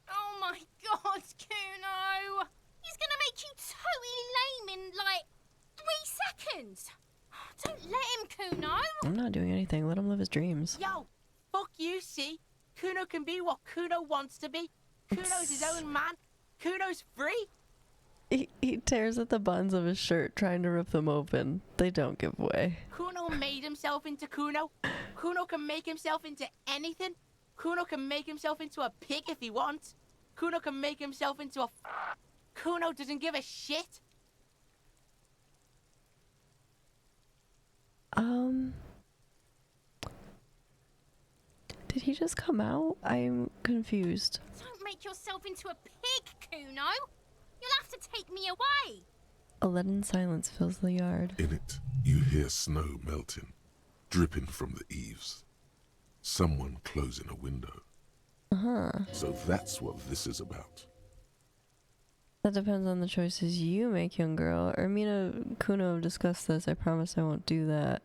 Oh my god, Kuno! He's gonna make you totally lame in like 3 seconds. Don't let him, Kuno. I'm not doing anything. Let him live his dreams. Yo, fuck you, see? Kuno can be what Kuno wants to be. Kuno's his own man. Kuno's free. He tears at the buttons of his shirt, trying to rip them open. They don't give way. Kuno made himself into Kuno. Kuno can make himself into anything. Kuno can make himself into a pig if he wants. Kuno can make himself into a... Kuno doesn't give a shit. Did he just come out? I'm confused. Don't make yourself into a pig, Kuno. You'll have to take me away. A leaden silence fills the yard. In it, you hear snow melting, dripping from the eaves. Someone closing a window. So that's what this is about. That depends on the choices you make, young girl. Ermina, Kuno have discussed this. I promise I won't do that.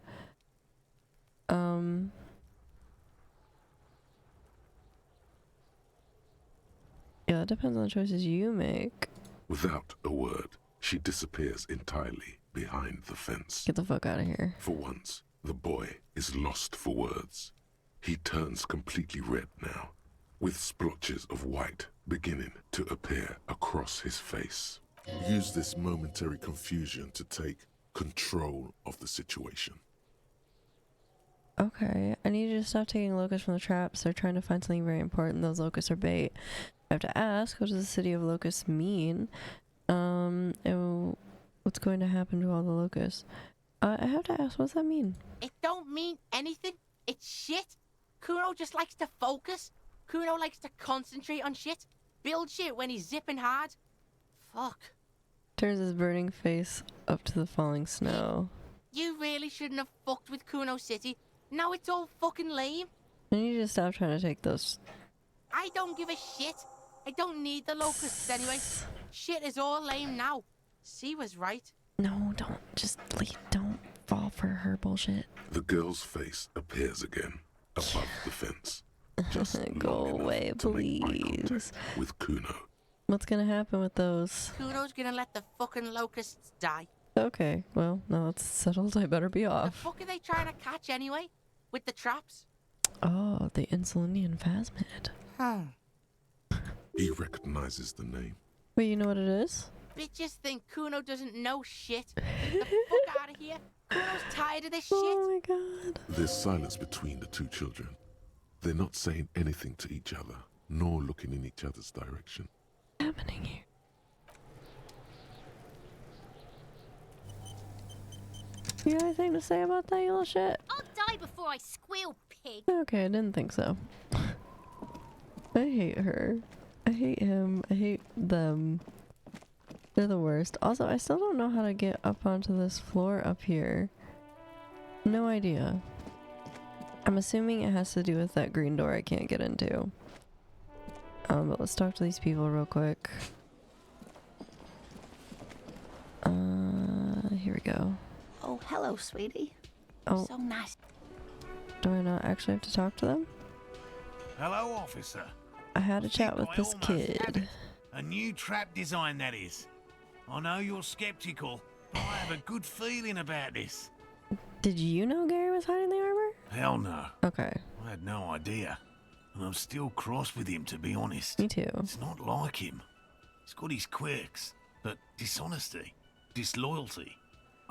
Yeah, it depends on the choices you make. Without a word, she disappears entirely behind the fence. Get the fuck out of here. For once, the boy is lost for words. He turns completely red now, with splotches of white beginning to appear across his face. Use this momentary confusion to take control of the situation. Okay, I need you to stop taking locusts from the traps. They're trying to find something very important. Those locusts are bait. I have to ask, what does the city of locusts mean? What's going to happen to all the locusts? I have to ask, what's that mean? It don't mean anything. It's shit. Kuno just likes to focus. Kuno likes to concentrate on shit. Build shit when he's zipping hard. Fuck. Turns his burning face up to the falling snow. You really shouldn't have fucked with Kuno City. Now it's all fucking lame. I need you to stop trying to take those. I don't give a shit. I don't need the locusts anyway. Shit is all lame now. C was right. No, don't. Just leave. Don't fall for her bullshit. The girl's face appears again above the fence. Just go away, please. With Kuno. What's gonna happen with those? Kuno's gonna let the fucking locusts die. Okay, well, now it's settled. I better be The off. fuck are they trying to catch anyway? With the traps? Oh, the Insulinian Phasmid. He recognizes the name. Wait, you know what it is? Bitches think Kuno doesn't know shit. The fuck out of here. Kuno's tired of this shit. Oh my god. There's silence between the two children. They're not saying anything to each other, nor looking in each other's direction. What's happening here? You got anything to say about that, you little shit? I'll die before I squeal, pig. Okay, I didn't think so. I hate her. I hate him. I hate them. They're the worst. Also, I still don't know how to get up onto this floor up here. No idea. I'm assuming it has to do with that green door I can't get into. But let's talk to these people real quick. Here we go. Oh, hello, sweetie. Oh. So nice. Do I not actually have to talk to them? Hello, officer. I had a chat with I this almost have kid. it. A new trap design, that is. I know you're skeptical, but I have a good feeling about this. Did you know Gary was hiding the armor? Hell no. Okay. I had no idea. And I'm still cross with him, to be honest. Me too. It's not like him. He's got his quirks, but dishonesty, disloyalty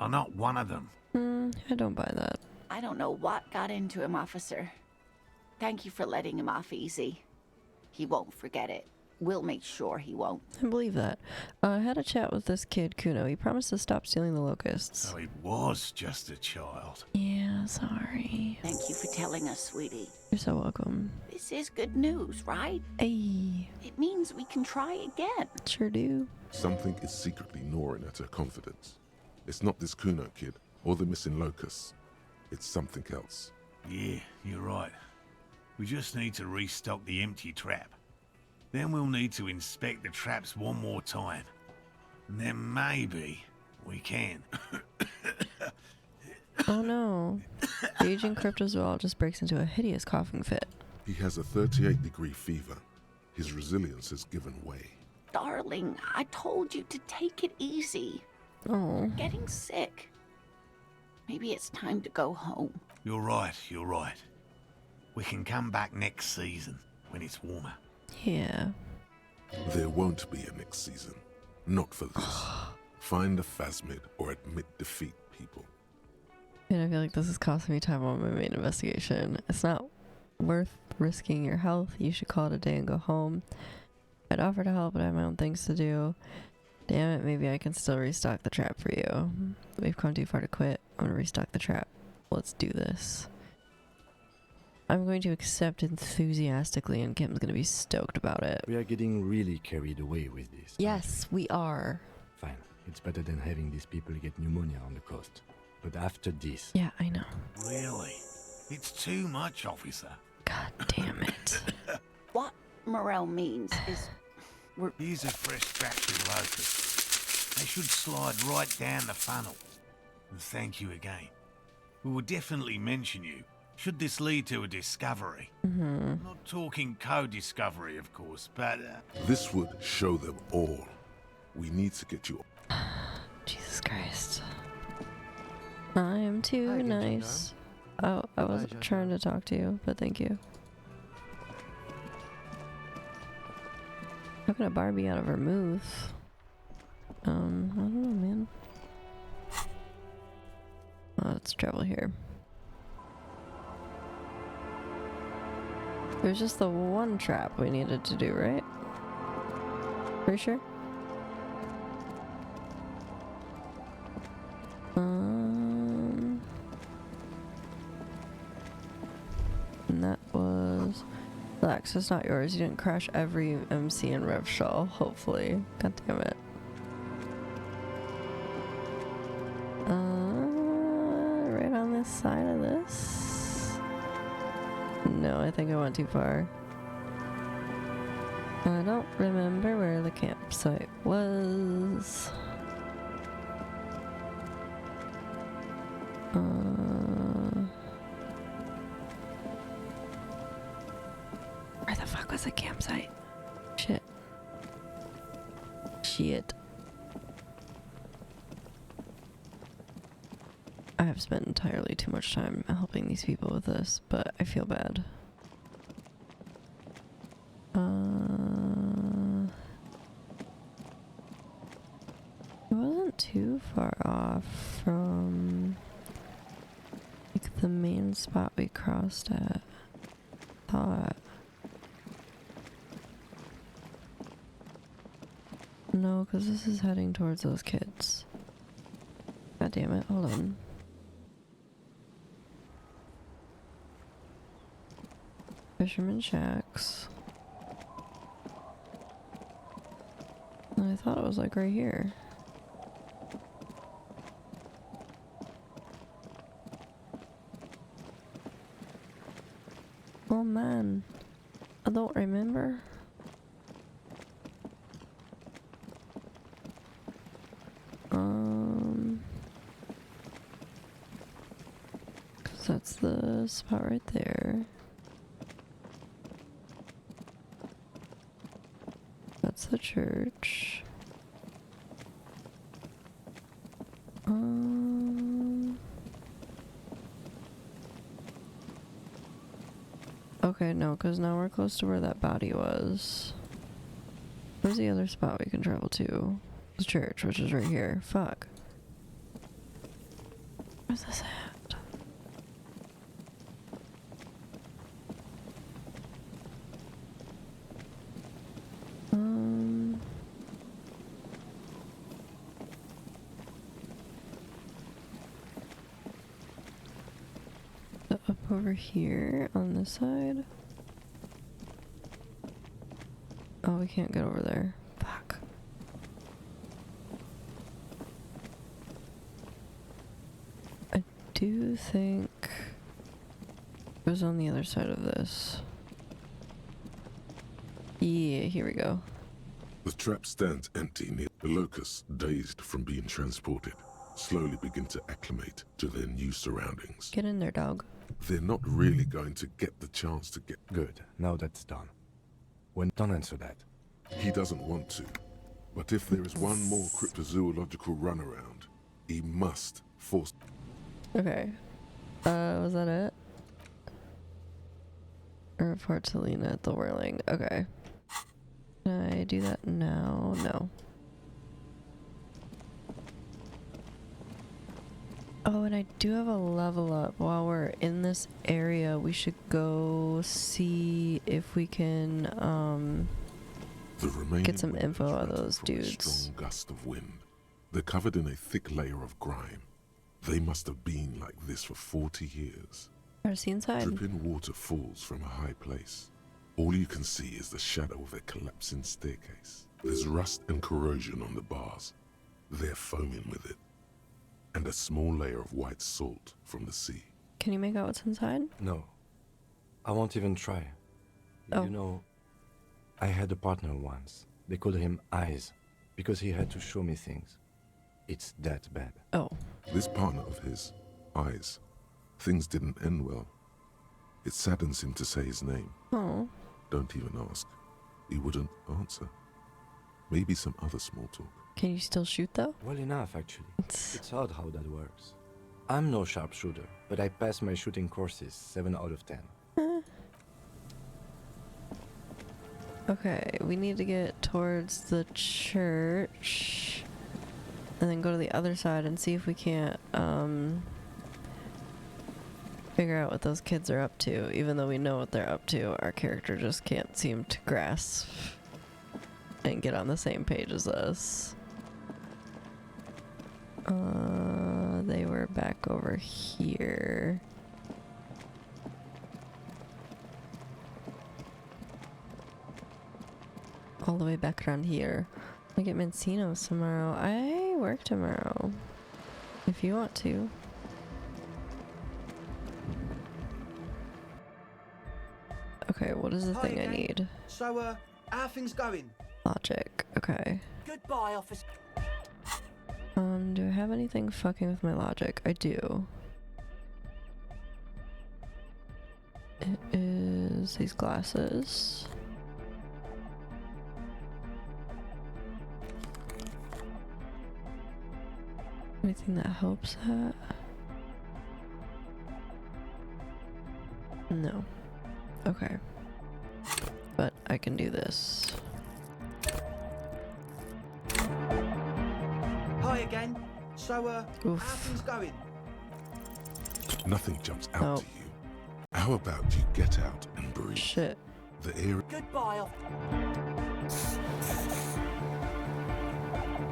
are not one of them. I don't buy that. I don't know what got into him, officer. Thank you for letting him off easy. He won't forget it. We'll make sure he won't. I believe that. I had a chat with this kid, Kuno. He promised to stop stealing the locusts. So he was just a child. Yeah, sorry. Thank you for telling us, sweetie. You're so welcome. This is good news, right? Hey. It means we can try again. Sure do. Something is secretly gnawing at her confidence. It's not this Kuno kid or the missing locusts. It's something else. Yeah, you're right. We just need to restock the empty trap. Then we'll need to inspect the traps one more time. And then maybe we can. Oh no. The aging cryptozoologist breaks into a hideous coughing fit. He has a 38-degree fever. His resilience has given way. Darling, I told you to take it easy. Oh. You're getting sick. Maybe it's time to go home. You're right, you're right. We can come back next season when it's warmer. Yeah. There won't be a next season. Not for this. Find a Phasmid or admit defeat, people. And I feel like this is costing me time on my main investigation. It's not worth risking your health. You should call it a day and go home. I'd offer to help, but I have my own things to do. Damn it, maybe I can still restock the trap for you. We've come too far to quit. I'm gonna restock the trap. Let's do this. I'm going to accept enthusiastically, and Kim's gonna be stoked about it. We are getting really carried away with this. Yes, we are. Fine. It's better than having these people get pneumonia on the coast. But after this... Yeah, I know. Really? It's too much, officer. God damn it. What Morel means is... Here's a fresh batch of locusts. They should slide right down the funnel. And thank you again. We will definitely mention you, should this lead to a discovery. I'm not talking co-discovery, of course, but... This would show them all. We need to get you... Jesus Christ. I'm too nice. Oh, I wasn't trying to talk to you, but thank you. How can a Barbie out of vermouth? I don't know, man. Let's travel here. There's just the one trap we needed to do, right? Are you sure? And that was... Relax, it's not yours. You didn't crash every MC and Rev Shaw, hopefully. God damn it. Right on this side of this? No, I think I went too far. I don't remember where the campsite was. Where the fuck was the campsite? Shit. Shit. I have spent entirely too much time helping these people with this, but I feel bad. It wasn't too far off from like the main spot we crossed at. Thought. No, because this is heading towards those kids. God damn it, hold on. Fisherman shacks. I thought it was like right here. Oh man, I don't remember. That's the spot right there. the church. Okay, no, because now we're close to where that body was. Where's the other spot we can travel to? The church, which is right here. Fuck. Where's this at? Up over here on this side. Oh, we can't get over there. Fuck. I do think it was on the other side of this. Yeah, here we go. The trap stands empty near the locusts, dazed from being transported, slowly begin to acclimate to their new surroundings. Get in there, dog. They're not really going to get the chance to get... Good, now that's done. Don't answer that. He doesn't want to, but if there is one more cryptozoological run around, he must force... Okay. Was that it? Report to Lena at the Whirling. Okay. Can I do that now? No. Oh, and I do have a level up. While we're in this area, we should go see if we can, get some info on those dudes. A strong gust of wind. They're covered in a thick layer of grime. They must have been like this for 40 years. Are see inside? Dripping water falls from a high place. All you can see is the shadow of a collapsing staircase. There's rust and corrosion on the bars. They're foaming with it. And a small layer of white salt from the sea. Can you make out what's inside? No. I won't even try. Oh. You know, I had a partner once. They called him Eyes, because he had to show me things. It's that bad. Oh. This partner of his, Eyes, things didn't end well. It saddens him to say his name. Oh. Don't even ask. He wouldn't answer. Maybe some other small talk. Can you still shoot though? Well enough, actually. It's odd how that works. I'm no sharpshooter, but I passed my shooting courses 7 out of 10. Okay, we need to get towards the church and then go to the other side and see if we can't figure out what those kids are up to. Even though we know what they're up to, our character just can't seem to grasp and get on the same page as us. They were back over here. All the way back around here. I get Mancino's tomorrow. I work tomorrow. If you want to. Okay, what is the thing I need? So, how are things going? Logic. Okay. Goodbye, officer. Do I have anything fucking with my logic? I do. It is these glasses. Anything that helps that? No. Okay. But I can do this. Hi again. So, how are things going? Nothing jumps out to you. How about you get out and breathe? Shit. The air... Goodbye,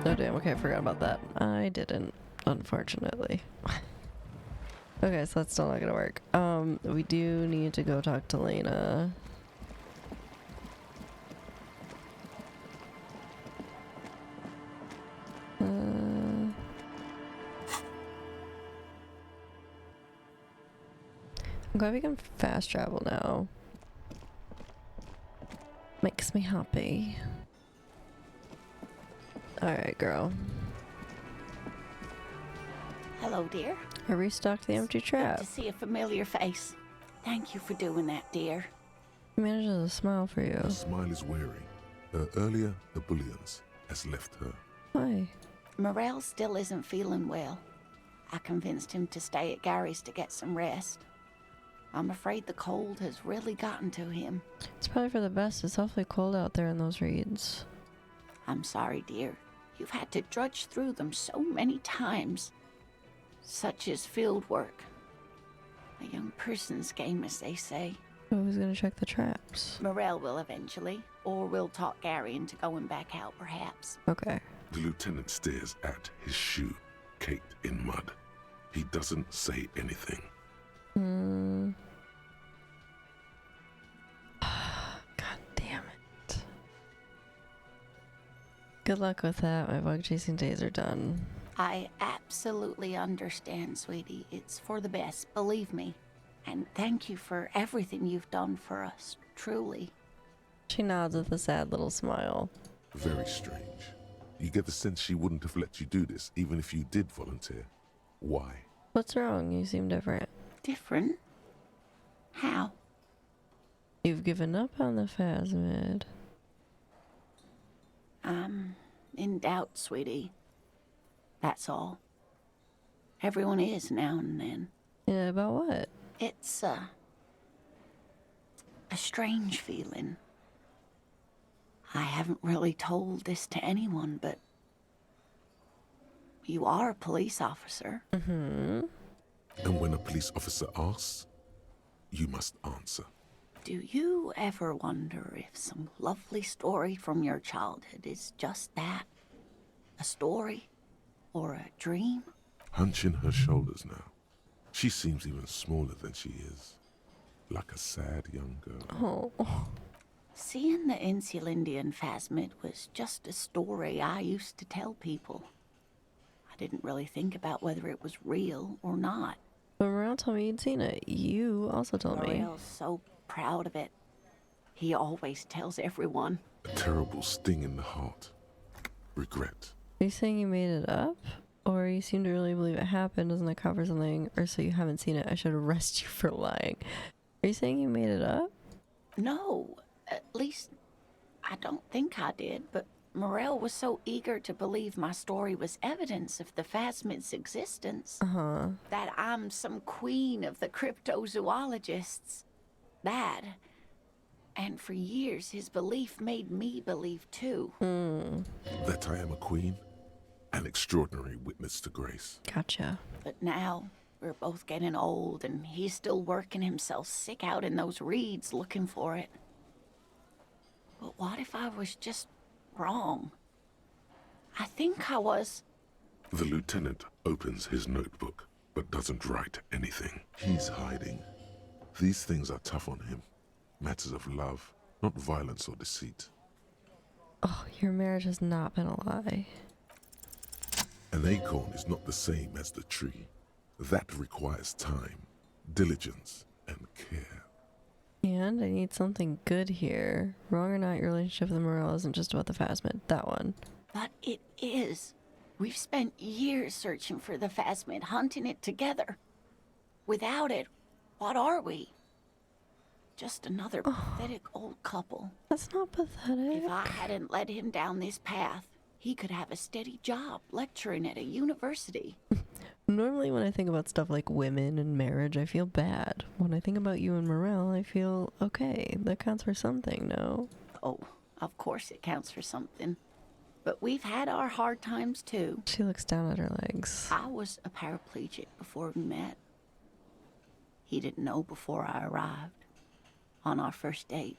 Oh damn, okay, I forgot about that. I didn't, unfortunately. Okay, so that's still not gonna work. We do need to go talk to Lena. I'm glad we can fast travel now. Makes me happy. Alright, girl. Hello, dear. I restocked the empty trap. Good to see a familiar face. Thank you for doing that, dear. I manages a smile for you. The smile is weary, Her earlier ebullience has left her. Why? Morel still isn't feeling well. I convinced him to stay at Gary's to get some rest. I'm afraid the cold has really gotten to him. It's probably for the best. It's awfully cold out there in those reeds. I'm sorry, dear. You've had to drudge through them so many times. Such is field work. A young person's game, as they say. Who's gonna check the traps? Morel will eventually, or we'll talk Gary into going back out, perhaps. Okay. The lieutenant stares at his shoe, caked in mud. He doesn't say anything. God damn it. Good luck with that. My bug chasing days are done. I absolutely understand, sweetie. It's for the best, believe me. And thank you for everything you've done for us, truly. She nods with a sad little smile. Very strange. You get the sense she wouldn't have let you do this, even if you did volunteer. Why? What's wrong? You seem different. Different? How? You've given up on the Phasmid. I'm in doubt, sweetie. That's all. Everyone is now and then. Yeah, about what? It's a strange feeling. I haven't really told this to anyone, but you are a police officer. Mm-hmm. And when a police officer asks, you must answer. Do you ever wonder if some lovely story from your childhood is just that? A story? Or a dream? Hunching her shoulders now. She seems even smaller than she is. Like a sad young girl. Oh. Seeing the Insulindian Phasmid was just a story I used to tell people. I didn't really think about whether it was real or not. When Morel told me you'd seen it, you also told me. Morel's so proud of it. He always tells everyone. A terrible sting in the heart. Regret. Are you saying you made it up? Or you seem to really believe it happened, doesn't it cover something? Or so you haven't seen it, I should arrest you for lying. Are you saying you made it up? No, at least I don't think I did, but Morel was so eager to believe my story was evidence of the Phasmid's existence that I'm some queen of the cryptozoologists. That, and for years his belief made me believe too. That I am a queen? An extraordinary witness to grace. Gotcha. But now we're both getting old and he's still working himself sick out in those reeds looking for it. But what if I was just wrong? I think I was. The lieutenant opens his notebook, but doesn't write anything. He's hiding. These things are tough on him. Matters of love, not violence or deceit. Oh, your marriage has not been a lie. An acorn is not the same as the tree. That requires time, diligence, and care. And I need something good here. Wrong or not, your relationship with Morel isn't just about the Phasmid. That one. But it is. We've spent years searching for the Phasmid, hunting it together. Without it, what are we? Just another pathetic old couple. That's not pathetic. If I hadn't led him down this path, he could have a steady job lecturing at a university. Normally when I think about stuff like women and marriage, I feel bad. When I think about you and Morel, I feel okay. That counts for something, no? Oh, of course it counts for something. But we've had our hard times too. She looks down at her legs. I was a paraplegic before we met. He didn't know before I arrived. On our first date.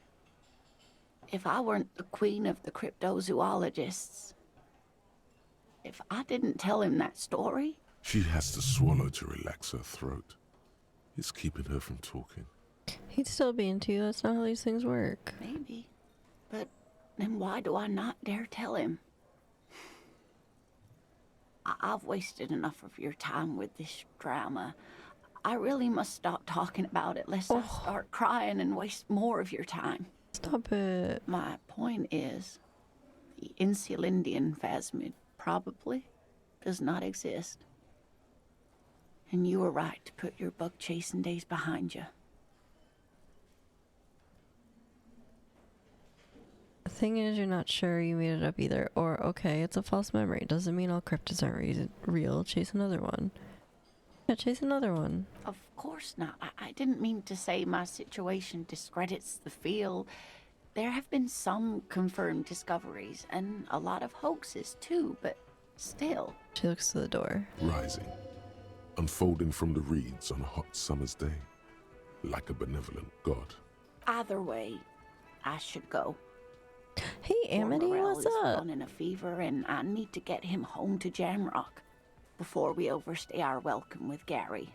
If I weren't the queen of the cryptozoologists, if I didn't tell him that story... She has to swallow to relax her throat. It's keeping her from talking. He'd still be into you. That's not how these things work. Maybe. But then why do I not dare tell him? I've wasted enough of your time with this drama. I really must stop talking about it lest I start crying and waste more of your time. Stop it. My point is, the Insulindian Phasmid probably does not exist. And you were right to put your bug chasing days behind you. Thing is, you're not sure you made it up either. Or, okay, it's a false memory. Doesn't mean all cryptids aren't real. Chase another one. Yeah, chase another one. Of course not. I didn't mean to say my situation discredits the field. There have been some confirmed discoveries, and a lot of hoaxes too, but still. She looks to the door. Rising, unfolding from the reeds on a hot summer's day, like a benevolent god. Either way, I should go. Hey, Amity, what's up? Running a fever, and I need to get him home to Jamrock before we overstay our welcome with Gary.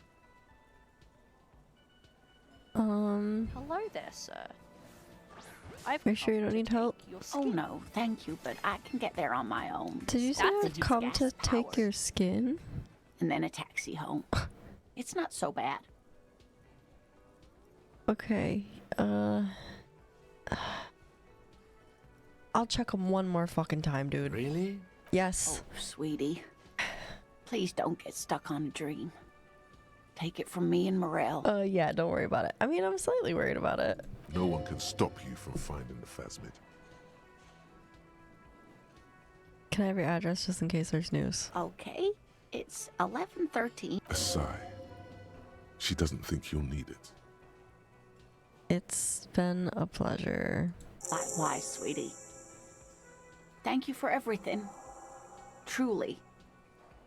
Hello there, sir. Are you sure you don't need help? Oh no, thank you, but I can get there on my own. Did you say I've come to take your skin? And then a taxi home. It's not so bad. Okay, I'll check him one more fucking time, dude. Really? Yes. Oh, sweetie. Please don't get stuck on a dream. Take it from me and Morel. Yeah, don't worry about it. I mean, I'm slightly worried about it. No one can stop you from finding the Phasmid. Can I have your address just in case there's news? Okay. It's 1113. A sigh. She doesn't think you'll need it. It's been a pleasure. Likewise, sweetie. Thank you for everything. Truly.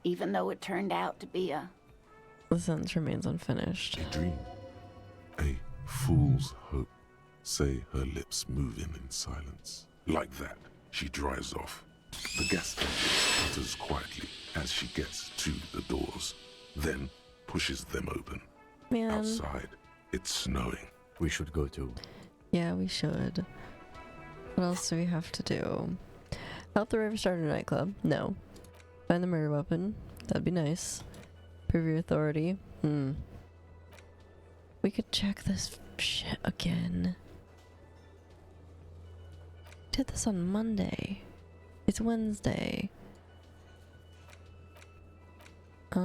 Even though it turned out to be a... The sentence remains unfinished. A dream. A fool's hope. Say her lips moving in silence. Like that, she drives off. The gas engine sputters quietly as she gets to the doors, then pushes them open. Man. Outside, it's snowing. We should go too. Yeah, we should. What else do we have to do? Help the River start a nightclub? No. Find the murder weapon? That'd be nice. Prove your authority? We could check this shit again. Did this on Monday. It's Wednesday. We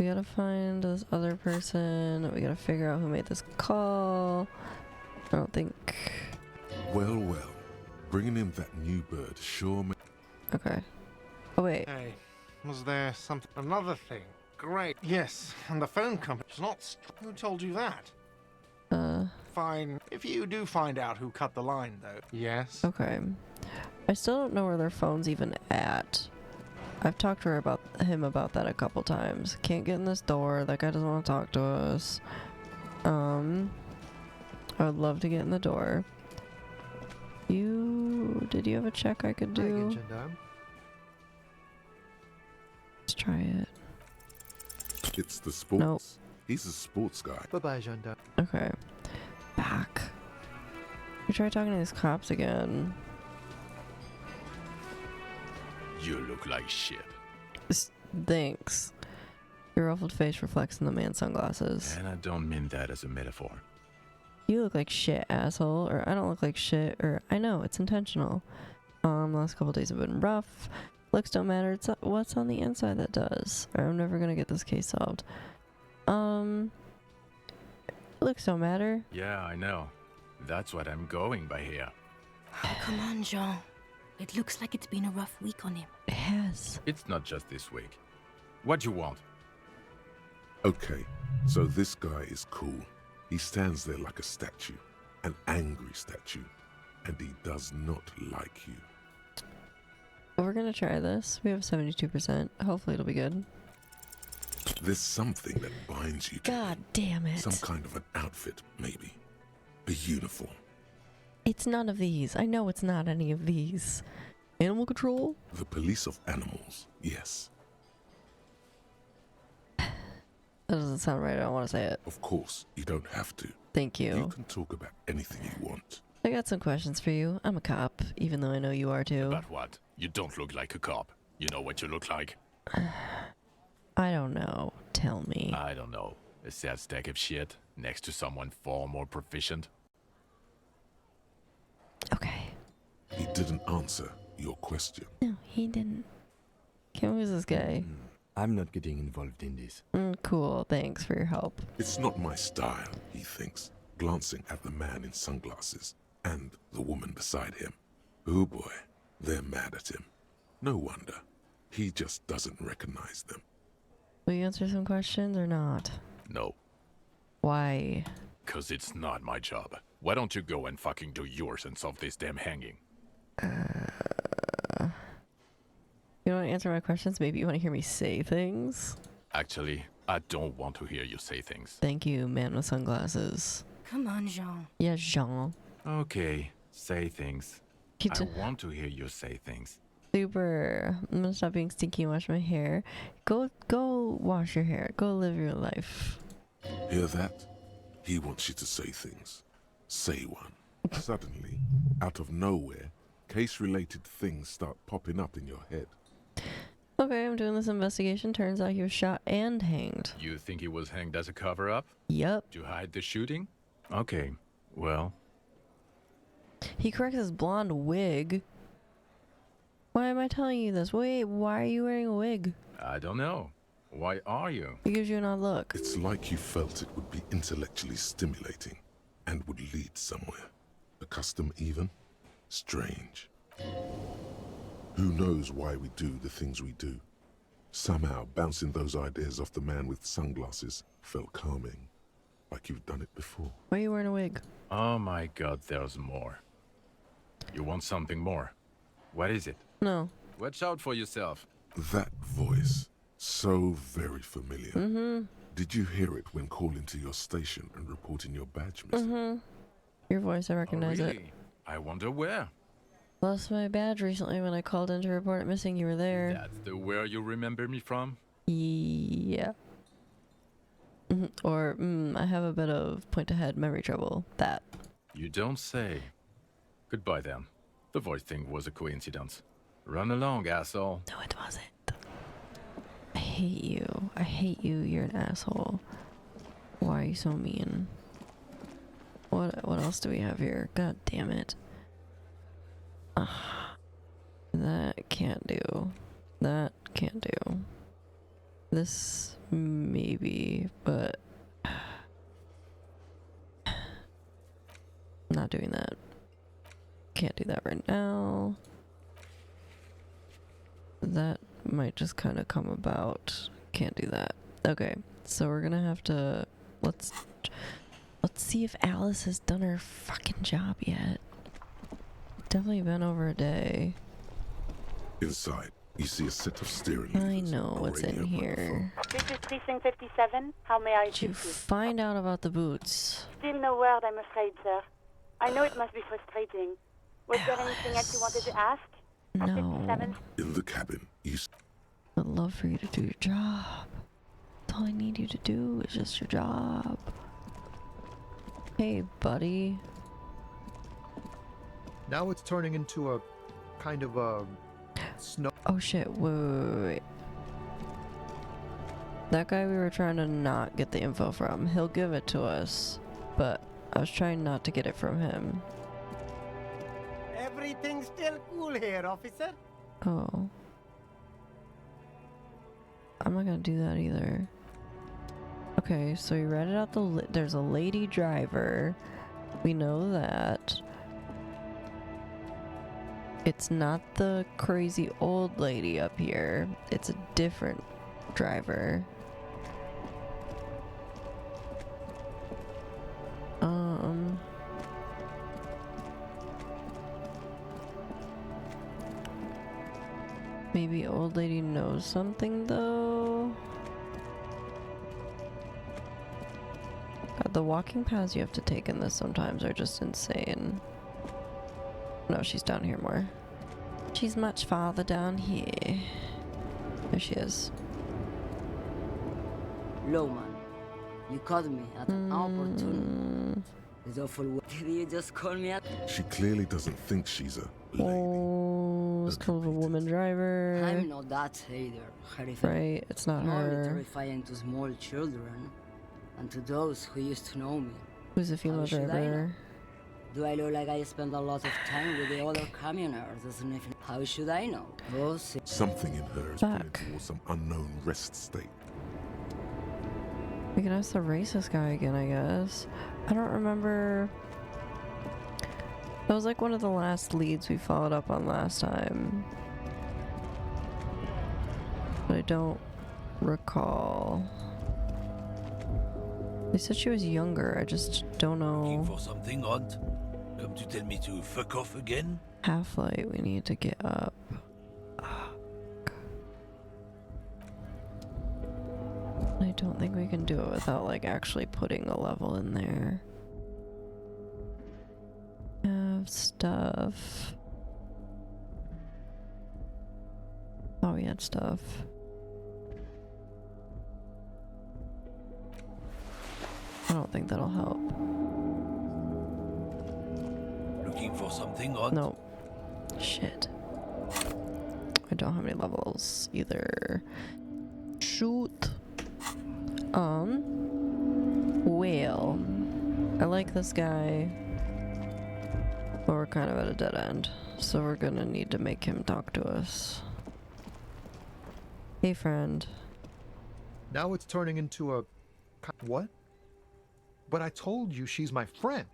gotta find this other person. We gotta figure out who made this call. I don't think... Well, well. Bringing in that new bird sure Okay. Oh, wait. Hey, was there something? Another thing. Great. Yes, and the phone company's not... Who told you that? Fine. If you do find out who cut the line, though. Yes? Okay. I still don't know where their phone's even at. I've talked to him about that a couple times. Can't get in this door. That guy doesn't want to talk to us. I would love to get in the door. Did you have a check I could do? Let's try it. It's the sports. Nope. He's a sports guy. Bye-bye, gendarme. Okay. Back. We try talking to these cops again. You look like shit. Thanks. Your ruffled face reflects in the man's sunglasses. And I don't mean that as a metaphor. You look like shit, asshole. Or I don't look like shit. Or I know, it's intentional. Last couple days have been rough. Looks don't matter. It's what's on the inside that does. Or I'm never gonna get this case solved. Looks don't matter. Yeah, I know. That's what I'm going by here. Oh, come on, Jean. It looks like it's been a rough week on him. It has. It's not just this week. What you want? Okay, so this guy is cool. He stands there like a statue, an angry statue, and he does not like you. We're gonna try this. We have 72%. Hopefully it'll be good. There's something that binds you to God damn it. Some kind of an outfit, maybe. A uniform. It's none of these. I know it's not any of these. Animal control? The police of animals, yes. That doesn't sound right. I don't want to say it. Of course, you don't have to. Thank you. You can talk about anything you want. I got some questions for you. I'm a cop, even though I know you are too. About what? You don't look like a cop. You know what you look like? I don't know. Tell me. I don't know. A sad stack of shit next to someone far more proficient. Okay. He didn't answer your question. No, he didn't. Who's this guy? I'm not getting involved in this. Cool. Thanks for your help. It's not my style, he thinks. glancing at the man in sunglasses and the woman beside him. Oh boy, they're mad at him. No wonder. He just doesn't recognize them. Will you answer some questions or not? No. Why? 'Cause it's not my job. Why don't you go and fucking do yours and solve this damn hanging? You don't want to answer my questions? Maybe you want to hear me say things? Actually, I don't want to hear you say things. Thank you, man with sunglasses. Come on, Jean. Yes, Jean. Okay, say things. I want to hear you say things. Super. I'm gonna stop being stinky and wash my hair. Go wash your hair. Go live your life. Hear that? He wants you to say things. Say one. Suddenly, out of nowhere, case-related things start popping up in your head. Okay, I'm doing this investigation. Turns out he was shot and hanged. You think he was hanged as a cover-up? Yep. To hide the shooting? Okay, well. He corrects his blonde wig. Why am I telling you this? Wait, why are you wearing a wig? I don't know. Why are you? It gives you an odd look. It's like you felt it would be intellectually stimulating and would lead somewhere. A custom even? Strange. Who knows why we do the things we do? Somehow, bouncing those ideas off the man with sunglasses felt calming. Like you've done it before. Why are you wearing a wig? Oh my god, there's more. You want something more? What is it? No. Watch out for yourself. That voice. So very familiar. Mm-hmm. Did you hear it when calling to your station and reporting your badge missing? Mm-hmm. Your voice, I recognize really? it. I wonder where. Lost my badge recently when I called in to report it missing. You were there. That's the where you remember me from? Yeah. Or, I have a bit of point-ahead memory trouble. That. You don't say. Goodbye then. The voice thing was a coincidence. Run along, asshole. No, it wasn't. I hate you. I hate you. You're an asshole. Why are you so mean? What else do we have here? God damn it. That can't do. That can't do. This maybe, but not doing that. Can't do that right now. That might just kind of come about. Can't do that. Okay, so we're gonna have to let's see if Alice has done her fucking job yet. Definitely been over a day. Inside, you see a set of steering I know what's in here. This is Precinct 57. How may I Did you assist you? find out about the boots? Still no word, I'm afraid, sir. I know it must be frustrating. Was there anything else you wanted to ask? No. 57? In the cabin, you I'd love for you to do your job. That's all I need you to do is just your job. Hey, buddy. Now it's turning into a kind of a snow. Oh shit, wait. That guy we were trying to not get the info from, he'll give it to us, but I was trying not to get it from him. Everything's still cool here, officer. Oh. I'm not gonna do that either. Okay, so you read it out there's a lady driver. We know that. It's not the crazy old lady up here. It's a different driver. Maybe old lady knows something though. God, the walking paths you have to take in this sometimes are just insane. No, she's down here more. She's much farther down here. There she is. Lowman, you caught me at an opportune. It's awful. Did you just call me out? She clearly doesn't think she's a Oh, it's kind of a woman driver. I'm not that either. Right, it's not More her. terrifying to small children and to those who used to know me. Who's a female How should I know? driver? Do I look like I spend a lot of time with the other communers? How should I know? Oh, Something in her is pointing towards some unknown rest state. We can ask the racist guy again, I guess. I don't remember. That was like one of the last leads we followed up on last time. But I don't recall. They said she was younger, I just don't know. Looking for something, Aunt? Come to tell me to fuck off again? Half-light, we need to get up. I don't think we can do it without like actually putting a level in there. Have stuff. Oh, we had stuff. I don't think that'll help. Looking for something, Aunt? No. Shit. I don't have any levels either. Shoot. Well, I like this guy, but we're kind of at a dead end, so we're gonna need to make him talk to us. Hey, friend. Now it's turning into a... What? But I told you she's my friend.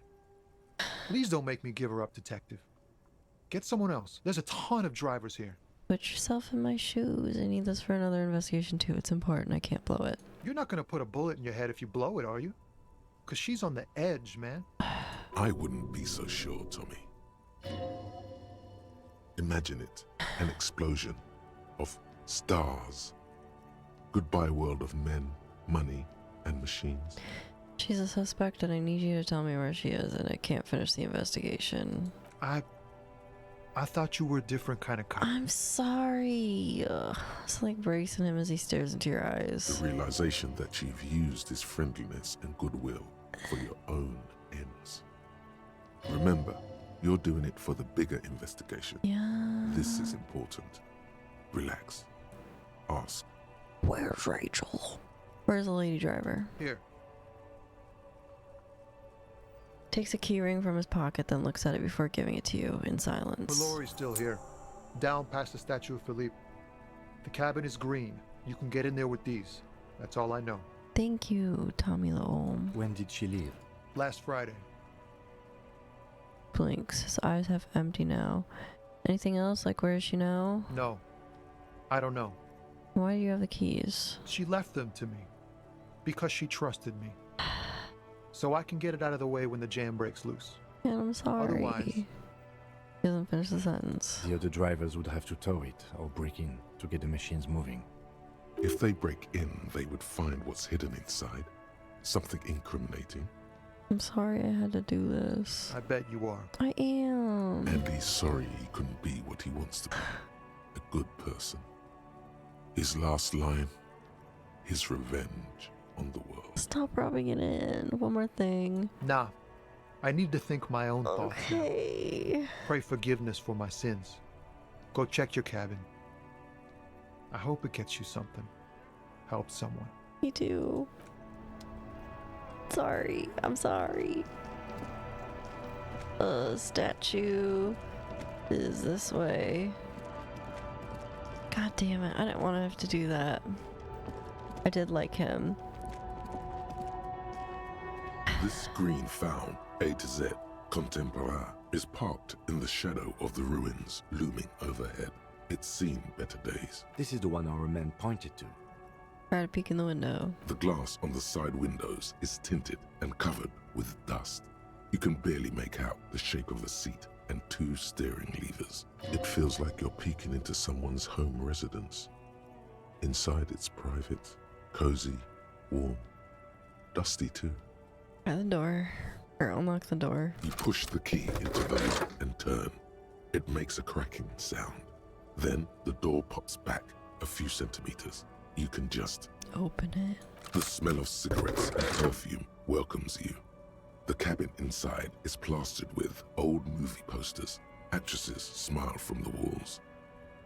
Please don't make me give her up, detective. Get someone else. There's a ton of drivers here. Put yourself in my shoes. I need this for another investigation too. It's important. I can't blow it. You're not gonna put a bullet in your head if you blow it, are you? Because she's on the edge, man. I wouldn't be so sure, Tommy. Imagine it. An explosion of stars. Goodbye world of men, money, and machines. She's a suspect and I need you to tell me where she is, and I can't finish the investigation. I thought you were a different kind of cop. I'm sorry. Ugh. It's like bracing him as he stares into your eyes. The realization that you've used his friendliness and goodwill for your own ends. Remember, you're doing it for the bigger investigation. Yeah. This is important. Relax. Ask. Where's Rachel? Where's the lady driver? Here. Takes a key ring from his pocket, then looks at it before giving it to you in silence. Valori's still here. Down past the statue of Philippe. The cabin is green. You can get in there with these. That's all I know. Thank you, Tommy Lowell. When did she leave? Last Friday. Blinks. His eyes have empty now. Anything else? Like, where is she now? No. I don't know. Why do you have the keys? She left them to me. Because she trusted me. So I can get it out of the way when the jam breaks loose. Yeah, I'm sorry. Otherwise... He doesn't finish the sentence. The other drivers would have to tow it or break in to get the machines moving. If they break in, they would find what's hidden inside. Something incriminating. I'm sorry I had to do this. I bet you are. I am. And he's sorry he couldn't be what he wants to be. A good person. His last line, his revenge on the world. Stop rubbing it in. One more thing. Nah. I need to think my own thoughts. Okay. Pray forgiveness for my sins. Go check your cabin. I hope it gets you something. Help someone. Me too. Sorry. I'm sorry. Statue is this way. God damn it. I didn't want to have to do that. I did like him. This green found, A to Z, contemporaire, is parked in the shadow of the ruins looming overhead. It's seen better days. This is the one our man pointed to. Try to peek in the window. The glass on the side windows is tinted and covered with dust. You can barely make out the shape of the seat and two steering levers. It feels like you're peeking into someone's home residence. Inside it's private, cozy, warm, dusty too. Try the door. Or unlock the door. You push the key into the lock and turn. It makes a cracking sound. Then the door pops back a few centimeters. You can just open it. The smell of cigarettes and perfume welcomes you. The cabin inside is plastered with old movie posters. Actresses smile from the walls.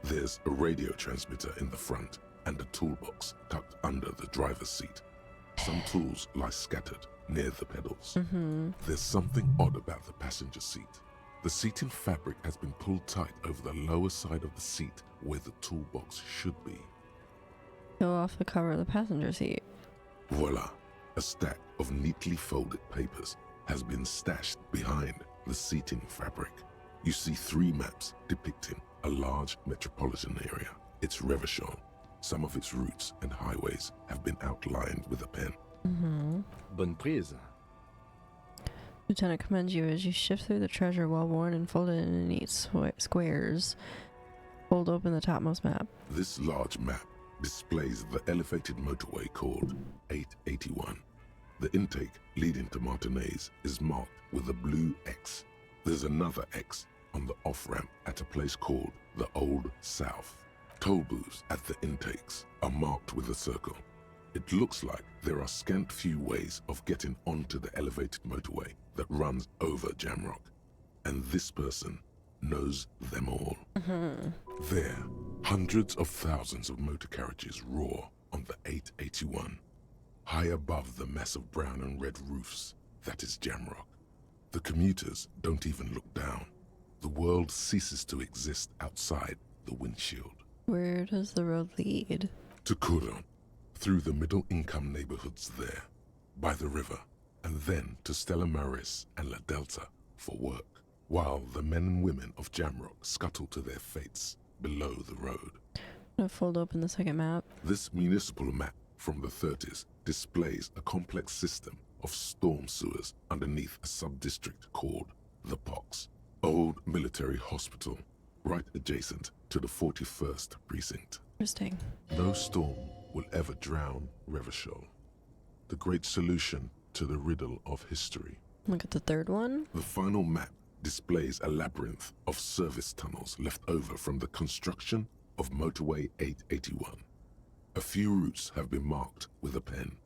There's a radio transmitter in the front and a toolbox tucked under the driver's seat. Some tools lie scattered near the pedals. There's something odd about the passenger seat. The seating fabric has been pulled tight over the lower side of the seat where the toolbox should be. Go off the cover of the passenger seat. Voila. A stack of neatly folded papers has been stashed behind the seating fabric. You see 3 maps depicting a large metropolitan area. It's Revachol. Some of its routes and highways have been outlined with a pen. Bonne prise. Lieutenant commends you as you shift through the treasure well worn and folded into neat squares. Fold open the topmost map. This large map displays the elevated motorway called 881. The intake leading to Martinez is marked with a blue X. There's another X on the off-ramp at a place called the Old South. Toll booths at the intakes are marked with a circle. It looks like there are scant few ways of getting onto the elevated motorway that runs over Jamrock, and this person knows them all. There, hundreds of thousands of motor carriages roar on the 881, high above the mass of brown and red roofs that is Jamrock. The commuters don't even look down. The world ceases to exist outside the windshield. Where does the road lead? To Kuron, through the middle-income neighborhoods there, by the river, and then to Stella Maris and La Delta for work, while the men and women of Jamrock scuttle to their fates below the road. I'm gonna fold open the second map. This municipal map from the 30s displays a complex system of storm sewers underneath a sub-district called the Pox, old military hospital, right adjacent to the 41st precinct. Interesting. No storm will ever drown Revachol. The great solution to the riddle of history. Look at the third one. The final map displays a labyrinth of service tunnels left over from the construction of motorway 881. A few routes have been marked with a pen,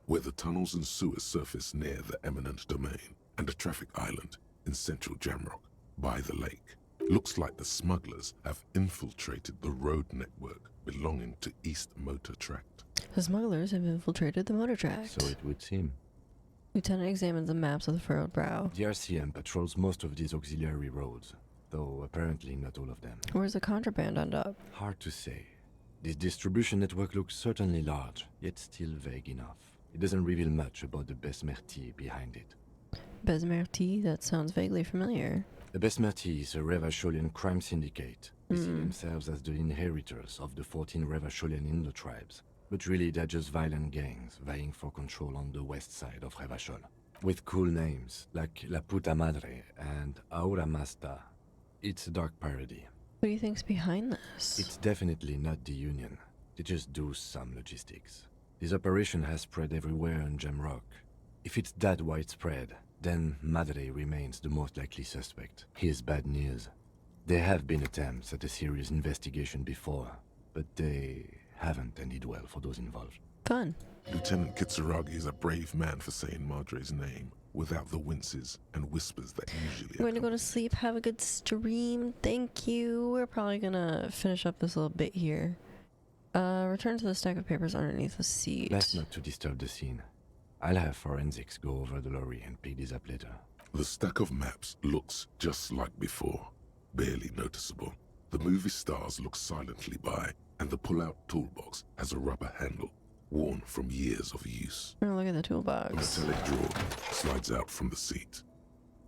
where the tunnels and sewers surface near the eminent domain and a traffic island in central Jamrock by the lake. Looks like the smugglers have infiltrated the road network belonging to East Motor Tract. The smugglers have infiltrated the motor tract. So it would seem. Lieutenant examines the maps with a furrowed brow. The RCM patrols most of these auxiliary roads, though apparently not all of them. Where's the contraband end up? Hard to say. This distribution network looks certainly large, yet still vague enough. It doesn't reveal much about the Besmerti behind it. Besmerti? That sounds vaguely familiar. The Besmerti is a Revacholian crime syndicate. They see themselves as the inheritors of the 14 Revacholian Indo-tribes. But really, they're just violent gangs vying for control on the west side of Revachol. With cool names, like La Puta Madre and Aura Masta. It's a dark parody. What do you think's behind this? It's definitely not the Union. They just do some logistics. This operation has spread everywhere in Jamrock. If it's that widespread, then Madre remains the most likely suspect. Here's bad news. There have been attempts at a serious investigation before, but they haven't ended well for those involved. Fun. Lieutenant Kitsuragi is a brave man for saying Madre's name without the winces and whispers that usually I'm going to go to sleep. Have a good stream. Thank you. We're probably going to finish up this little bit here. Return to the stack of papers underneath the seat. Best not to disturb the scene. I'll have forensics go over the lorry and pick this up later. The stack of maps looks just like before, barely noticeable. The movie stars look silently by, and the pull-out toolbox has a rubber handle, worn from years of use. Oh, look at the toolbox. A metallic drawer slides out from the seat.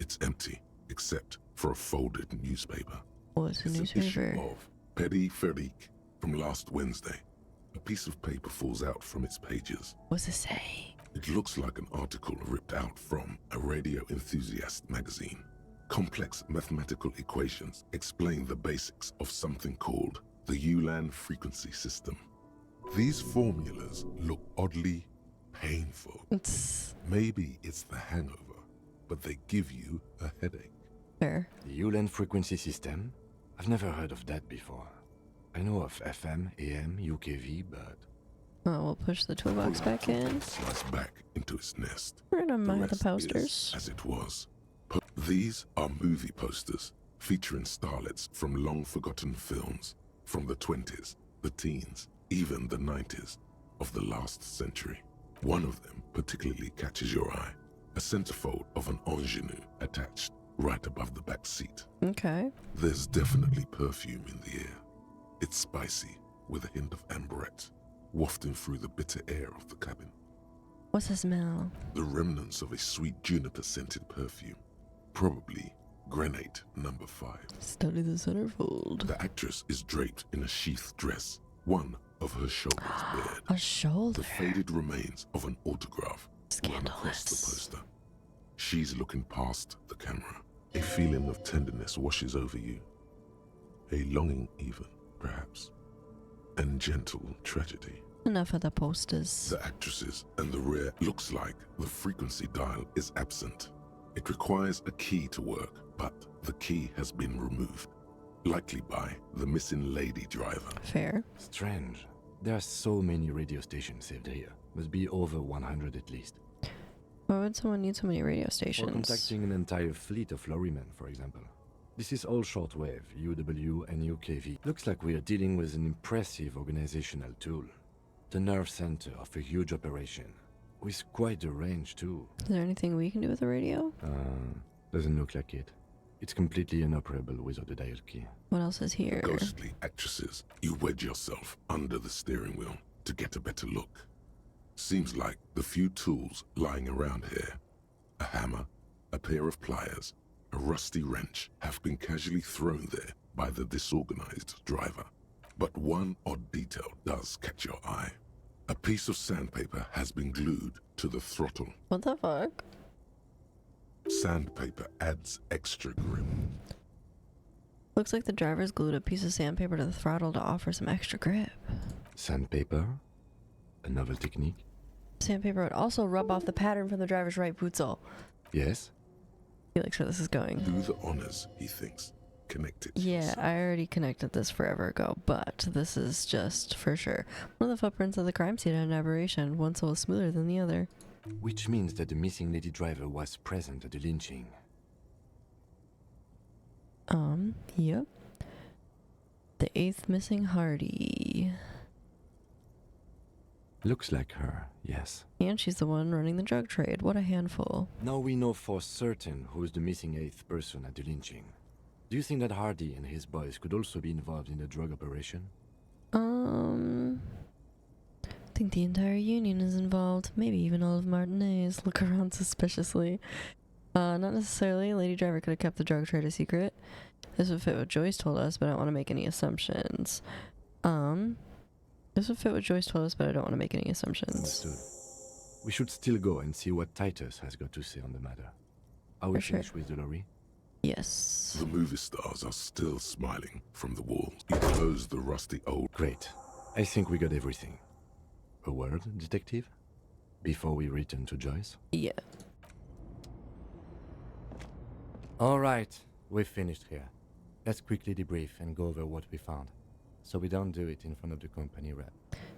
It's empty, except for a folded newspaper. What's a newspaper? An issue of Petit Ferique from last Wednesday. A piece of paper falls out from its pages. What's it say? It looks like an article ripped out from a radio enthusiast magazine. Complex mathematical equations explain the basics of something called the Ulan frequency system. These formulas look oddly painful. Maybe it's the hangover, but they give you a headache. Fair. The Ulan frequency system? I've never heard of that before. I know of FM, AM, UKV, but... Oh, we'll push the toolbox back in. Slides back into its nest. We're gonna mind the rest posters. is as it was. These are movie posters featuring starlets from long-forgotten films from the 20s, the teens, even the 90s of the last century. One of them particularly catches your eye. A centerfold of an ingenue attached right above the back seat. Okay. There's definitely perfume in the air. It's spicy with a hint of amberette, wafting through the bitter air of the cabin. What's the smell? The remnants of a sweet juniper-scented perfume. Probably grenade number 5. Study the centerfold. The actress is draped in a sheathed dress. One of her shoulders bared. A shoulder? The faded remains of an autograph run across the poster. She's looking past the camera. A feeling of tenderness washes over you. A longing even, perhaps. And gentle tragedy. Enough of the posters. The actresses and the rear looks like the frequency dial is absent. It requires a key to work, but the key has been removed. Likely by the missing lady driver. Fair. Strange. There are so many radio stations saved here. Must be over 100 at least. Why would someone need so many radio stations? For contacting an entire fleet of lorrymen, for example. This is all shortwave, UW and UKV. Looks like we are dealing with an impressive organizational tool. The nerve center of a huge operation. With quite a range too. Is there anything we can do with the radio? Doesn't look like it. It's completely inoperable without a dial key. What else is here? Ghostly actresses. You wedge yourself under the steering wheel to get a better look. Seems like the few tools lying around here, a hammer, a pair of pliers, a rusty wrench, have been casually thrown there by the disorganized driver. But one odd detail does catch your eye. A piece of sandpaper has been glued to the throttle. What the fuck? Sandpaper adds extra grip. Looks like the driver's glued a piece of sandpaper to the throttle to offer some extra grip. Sandpaper? A novel technique? Sandpaper would also rub off the pattern from the driver's right boot sole. Yes? He likes where this is going. Do the honors, he thinks. Connect it. Yeah, I already connected this forever ago, but this is just for sure. One of the footprints of the crime scene had an aberration. One sole is smoother than the other. Which means that the missing lady driver was present at the lynching. Yep. The 8th missing Hardy. Looks like her, yes. And she's the one running the drug trade. What a handful. Now we know for certain who's the missing 8th person at the lynching. Do you think that Hardy and his boys could also be involved in the drug operation? I think the entire union is involved. Maybe even all of Martinez. Look around suspiciously. Not necessarily. Lady Driver could have kept the drug trade a secret. This would fit what Joyce told us, but I don't want to make any assumptions. This would fit what Joyce told us, but I don't want to make any assumptions. Understood. We should still go and see what Titus has got to say on the matter. Are we finished with the lorry? Yes. The movie stars are still smiling from the walls. You close the rusty old... Great. I think we got everything. A word, detective? Before we return to Joyce? Yeah. Alright, we've finished here. Let's quickly debrief and go over what we found, so we don't do it in front of the company rep.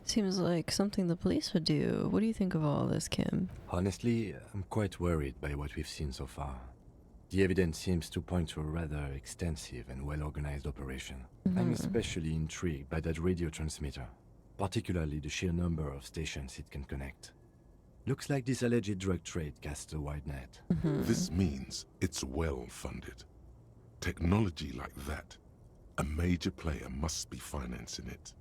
Seems like something the police would do. What do you think of all this, Kim? Honestly, I'm quite worried by what we've seen so far. The evidence seems to point to a rather extensive and well-organized operation. I'm especially intrigued by that radio transmitter, particularly the sheer number of stations it can connect. Looks like this alleged drug trade casts a wide net. This means it's well-funded. Technology like that, a major player must be financing it.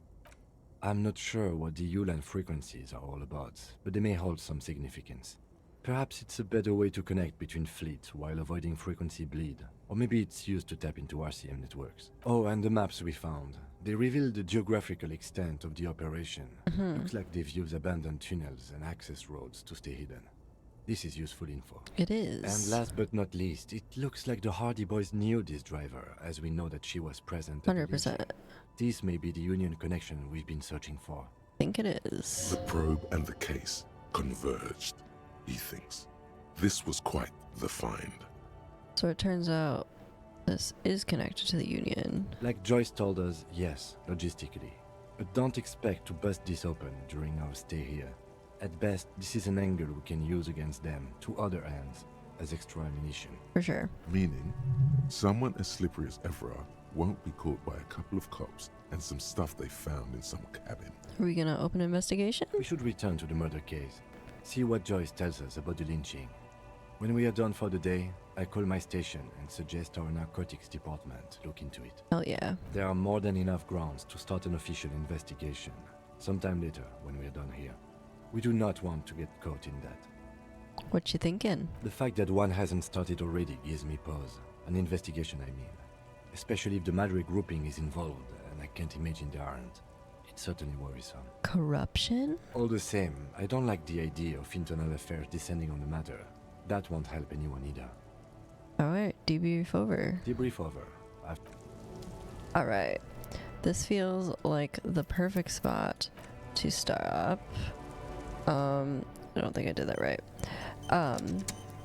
I'm not sure what the ULAN frequencies are all about, but they may hold some significance. Perhaps it's a better way to connect between fleets while avoiding frequency bleed, or maybe it's used to tap into RCM networks. Oh, and the maps we found. They reveal the geographical extent of the operation. Looks like they've used abandoned tunnels and access roads to stay hidden. This is useful info. It is. And last but not least, it looks like the Hardy boys knew this driver, as we know that she was present at 100%. This may be the Union connection we've been searching for. I think it is. The probe and the case converged, he thinks. This was quite the find. So it turns out this is connected to the Union. Like Joyce told us, yes, logistically. But don't expect to bust this open during our stay here. At best, this is an angle we can use against them to other ends as extra ammunition. For sure. Meaning, someone as slippery as Everard won't be caught by a couple of cops and some stuff they found in some cabin. Are we gonna open an investigation? We should return to the murder case. See what Joyce tells us about the lynching. When we are done for the day, I call my station and suggest our narcotics department look into it. Hell yeah. There are more than enough grounds to start an official investigation. Sometime later, when we are done here. We do not want to get caught in that. What you thinking? The fact that one hasn't started already gives me pause. An investigation, I mean. Especially if the Madre grouping is involved, and I can't imagine they aren't. It's certainly worrisome. Corruption? All the same, I don't like the idea of internal affairs descending on the matter. That won't help anyone either. Alright, debrief over. Debrief over. Alright. This feels like the perfect spot to stop. I don't think I did that right.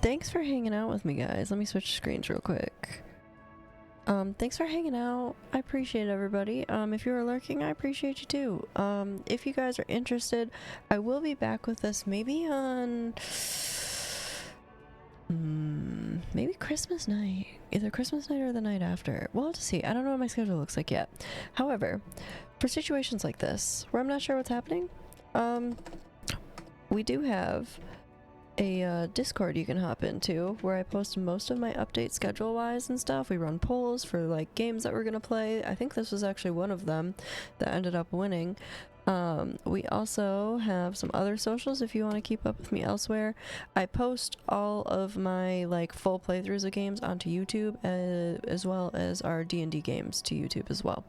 Thanks for hanging out with me, guys. Let me switch screens real quick. Thanks for hanging out. I appreciate everybody. If you are lurking, I appreciate you too. If you guys are interested, I will be back with this maybe on maybe Christmas night. Either Christmas night or the night after. We'll have to see. I don't know what my schedule looks like yet. However, for situations like this, where I'm not sure what's happening, we do have a Discord you can hop into where I post most of my updates schedule-wise and stuff. We run polls for like games that we're gonna play. I think this was actually one of them that ended up winning. We also have some other socials if you want to keep up with me elsewhere. I post all of my like full playthroughs of games onto YouTube, as well as our D&D games to YouTube as well.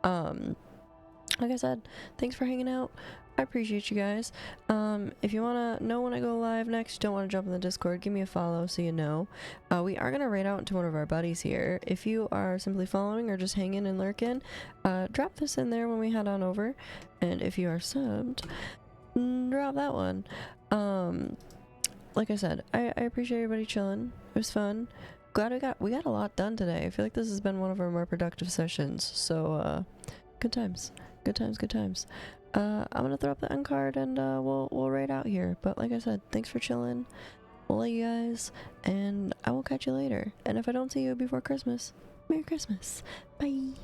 Like I said, thanks for hanging out. I appreciate you guys. If you want to know when I go live next, you don't want to jump in the Discord, give me a follow so you know. We are going to raid out into one of our buddies here. If you are simply following or just hanging and lurking, drop this in there when we head on over. And if you are subbed, drop that one. Like I said, I appreciate everybody chilling. It was fun. Glad we got a lot done today. I feel like this has been one of our more productive sessions. So, good times. Good times, good times. I'm gonna throw up the end card and we'll raid out here. But like I said, thanks for chilling. We'll love you guys, and I will catch you later. And if I don't see you before Christmas, Merry Christmas. Bye.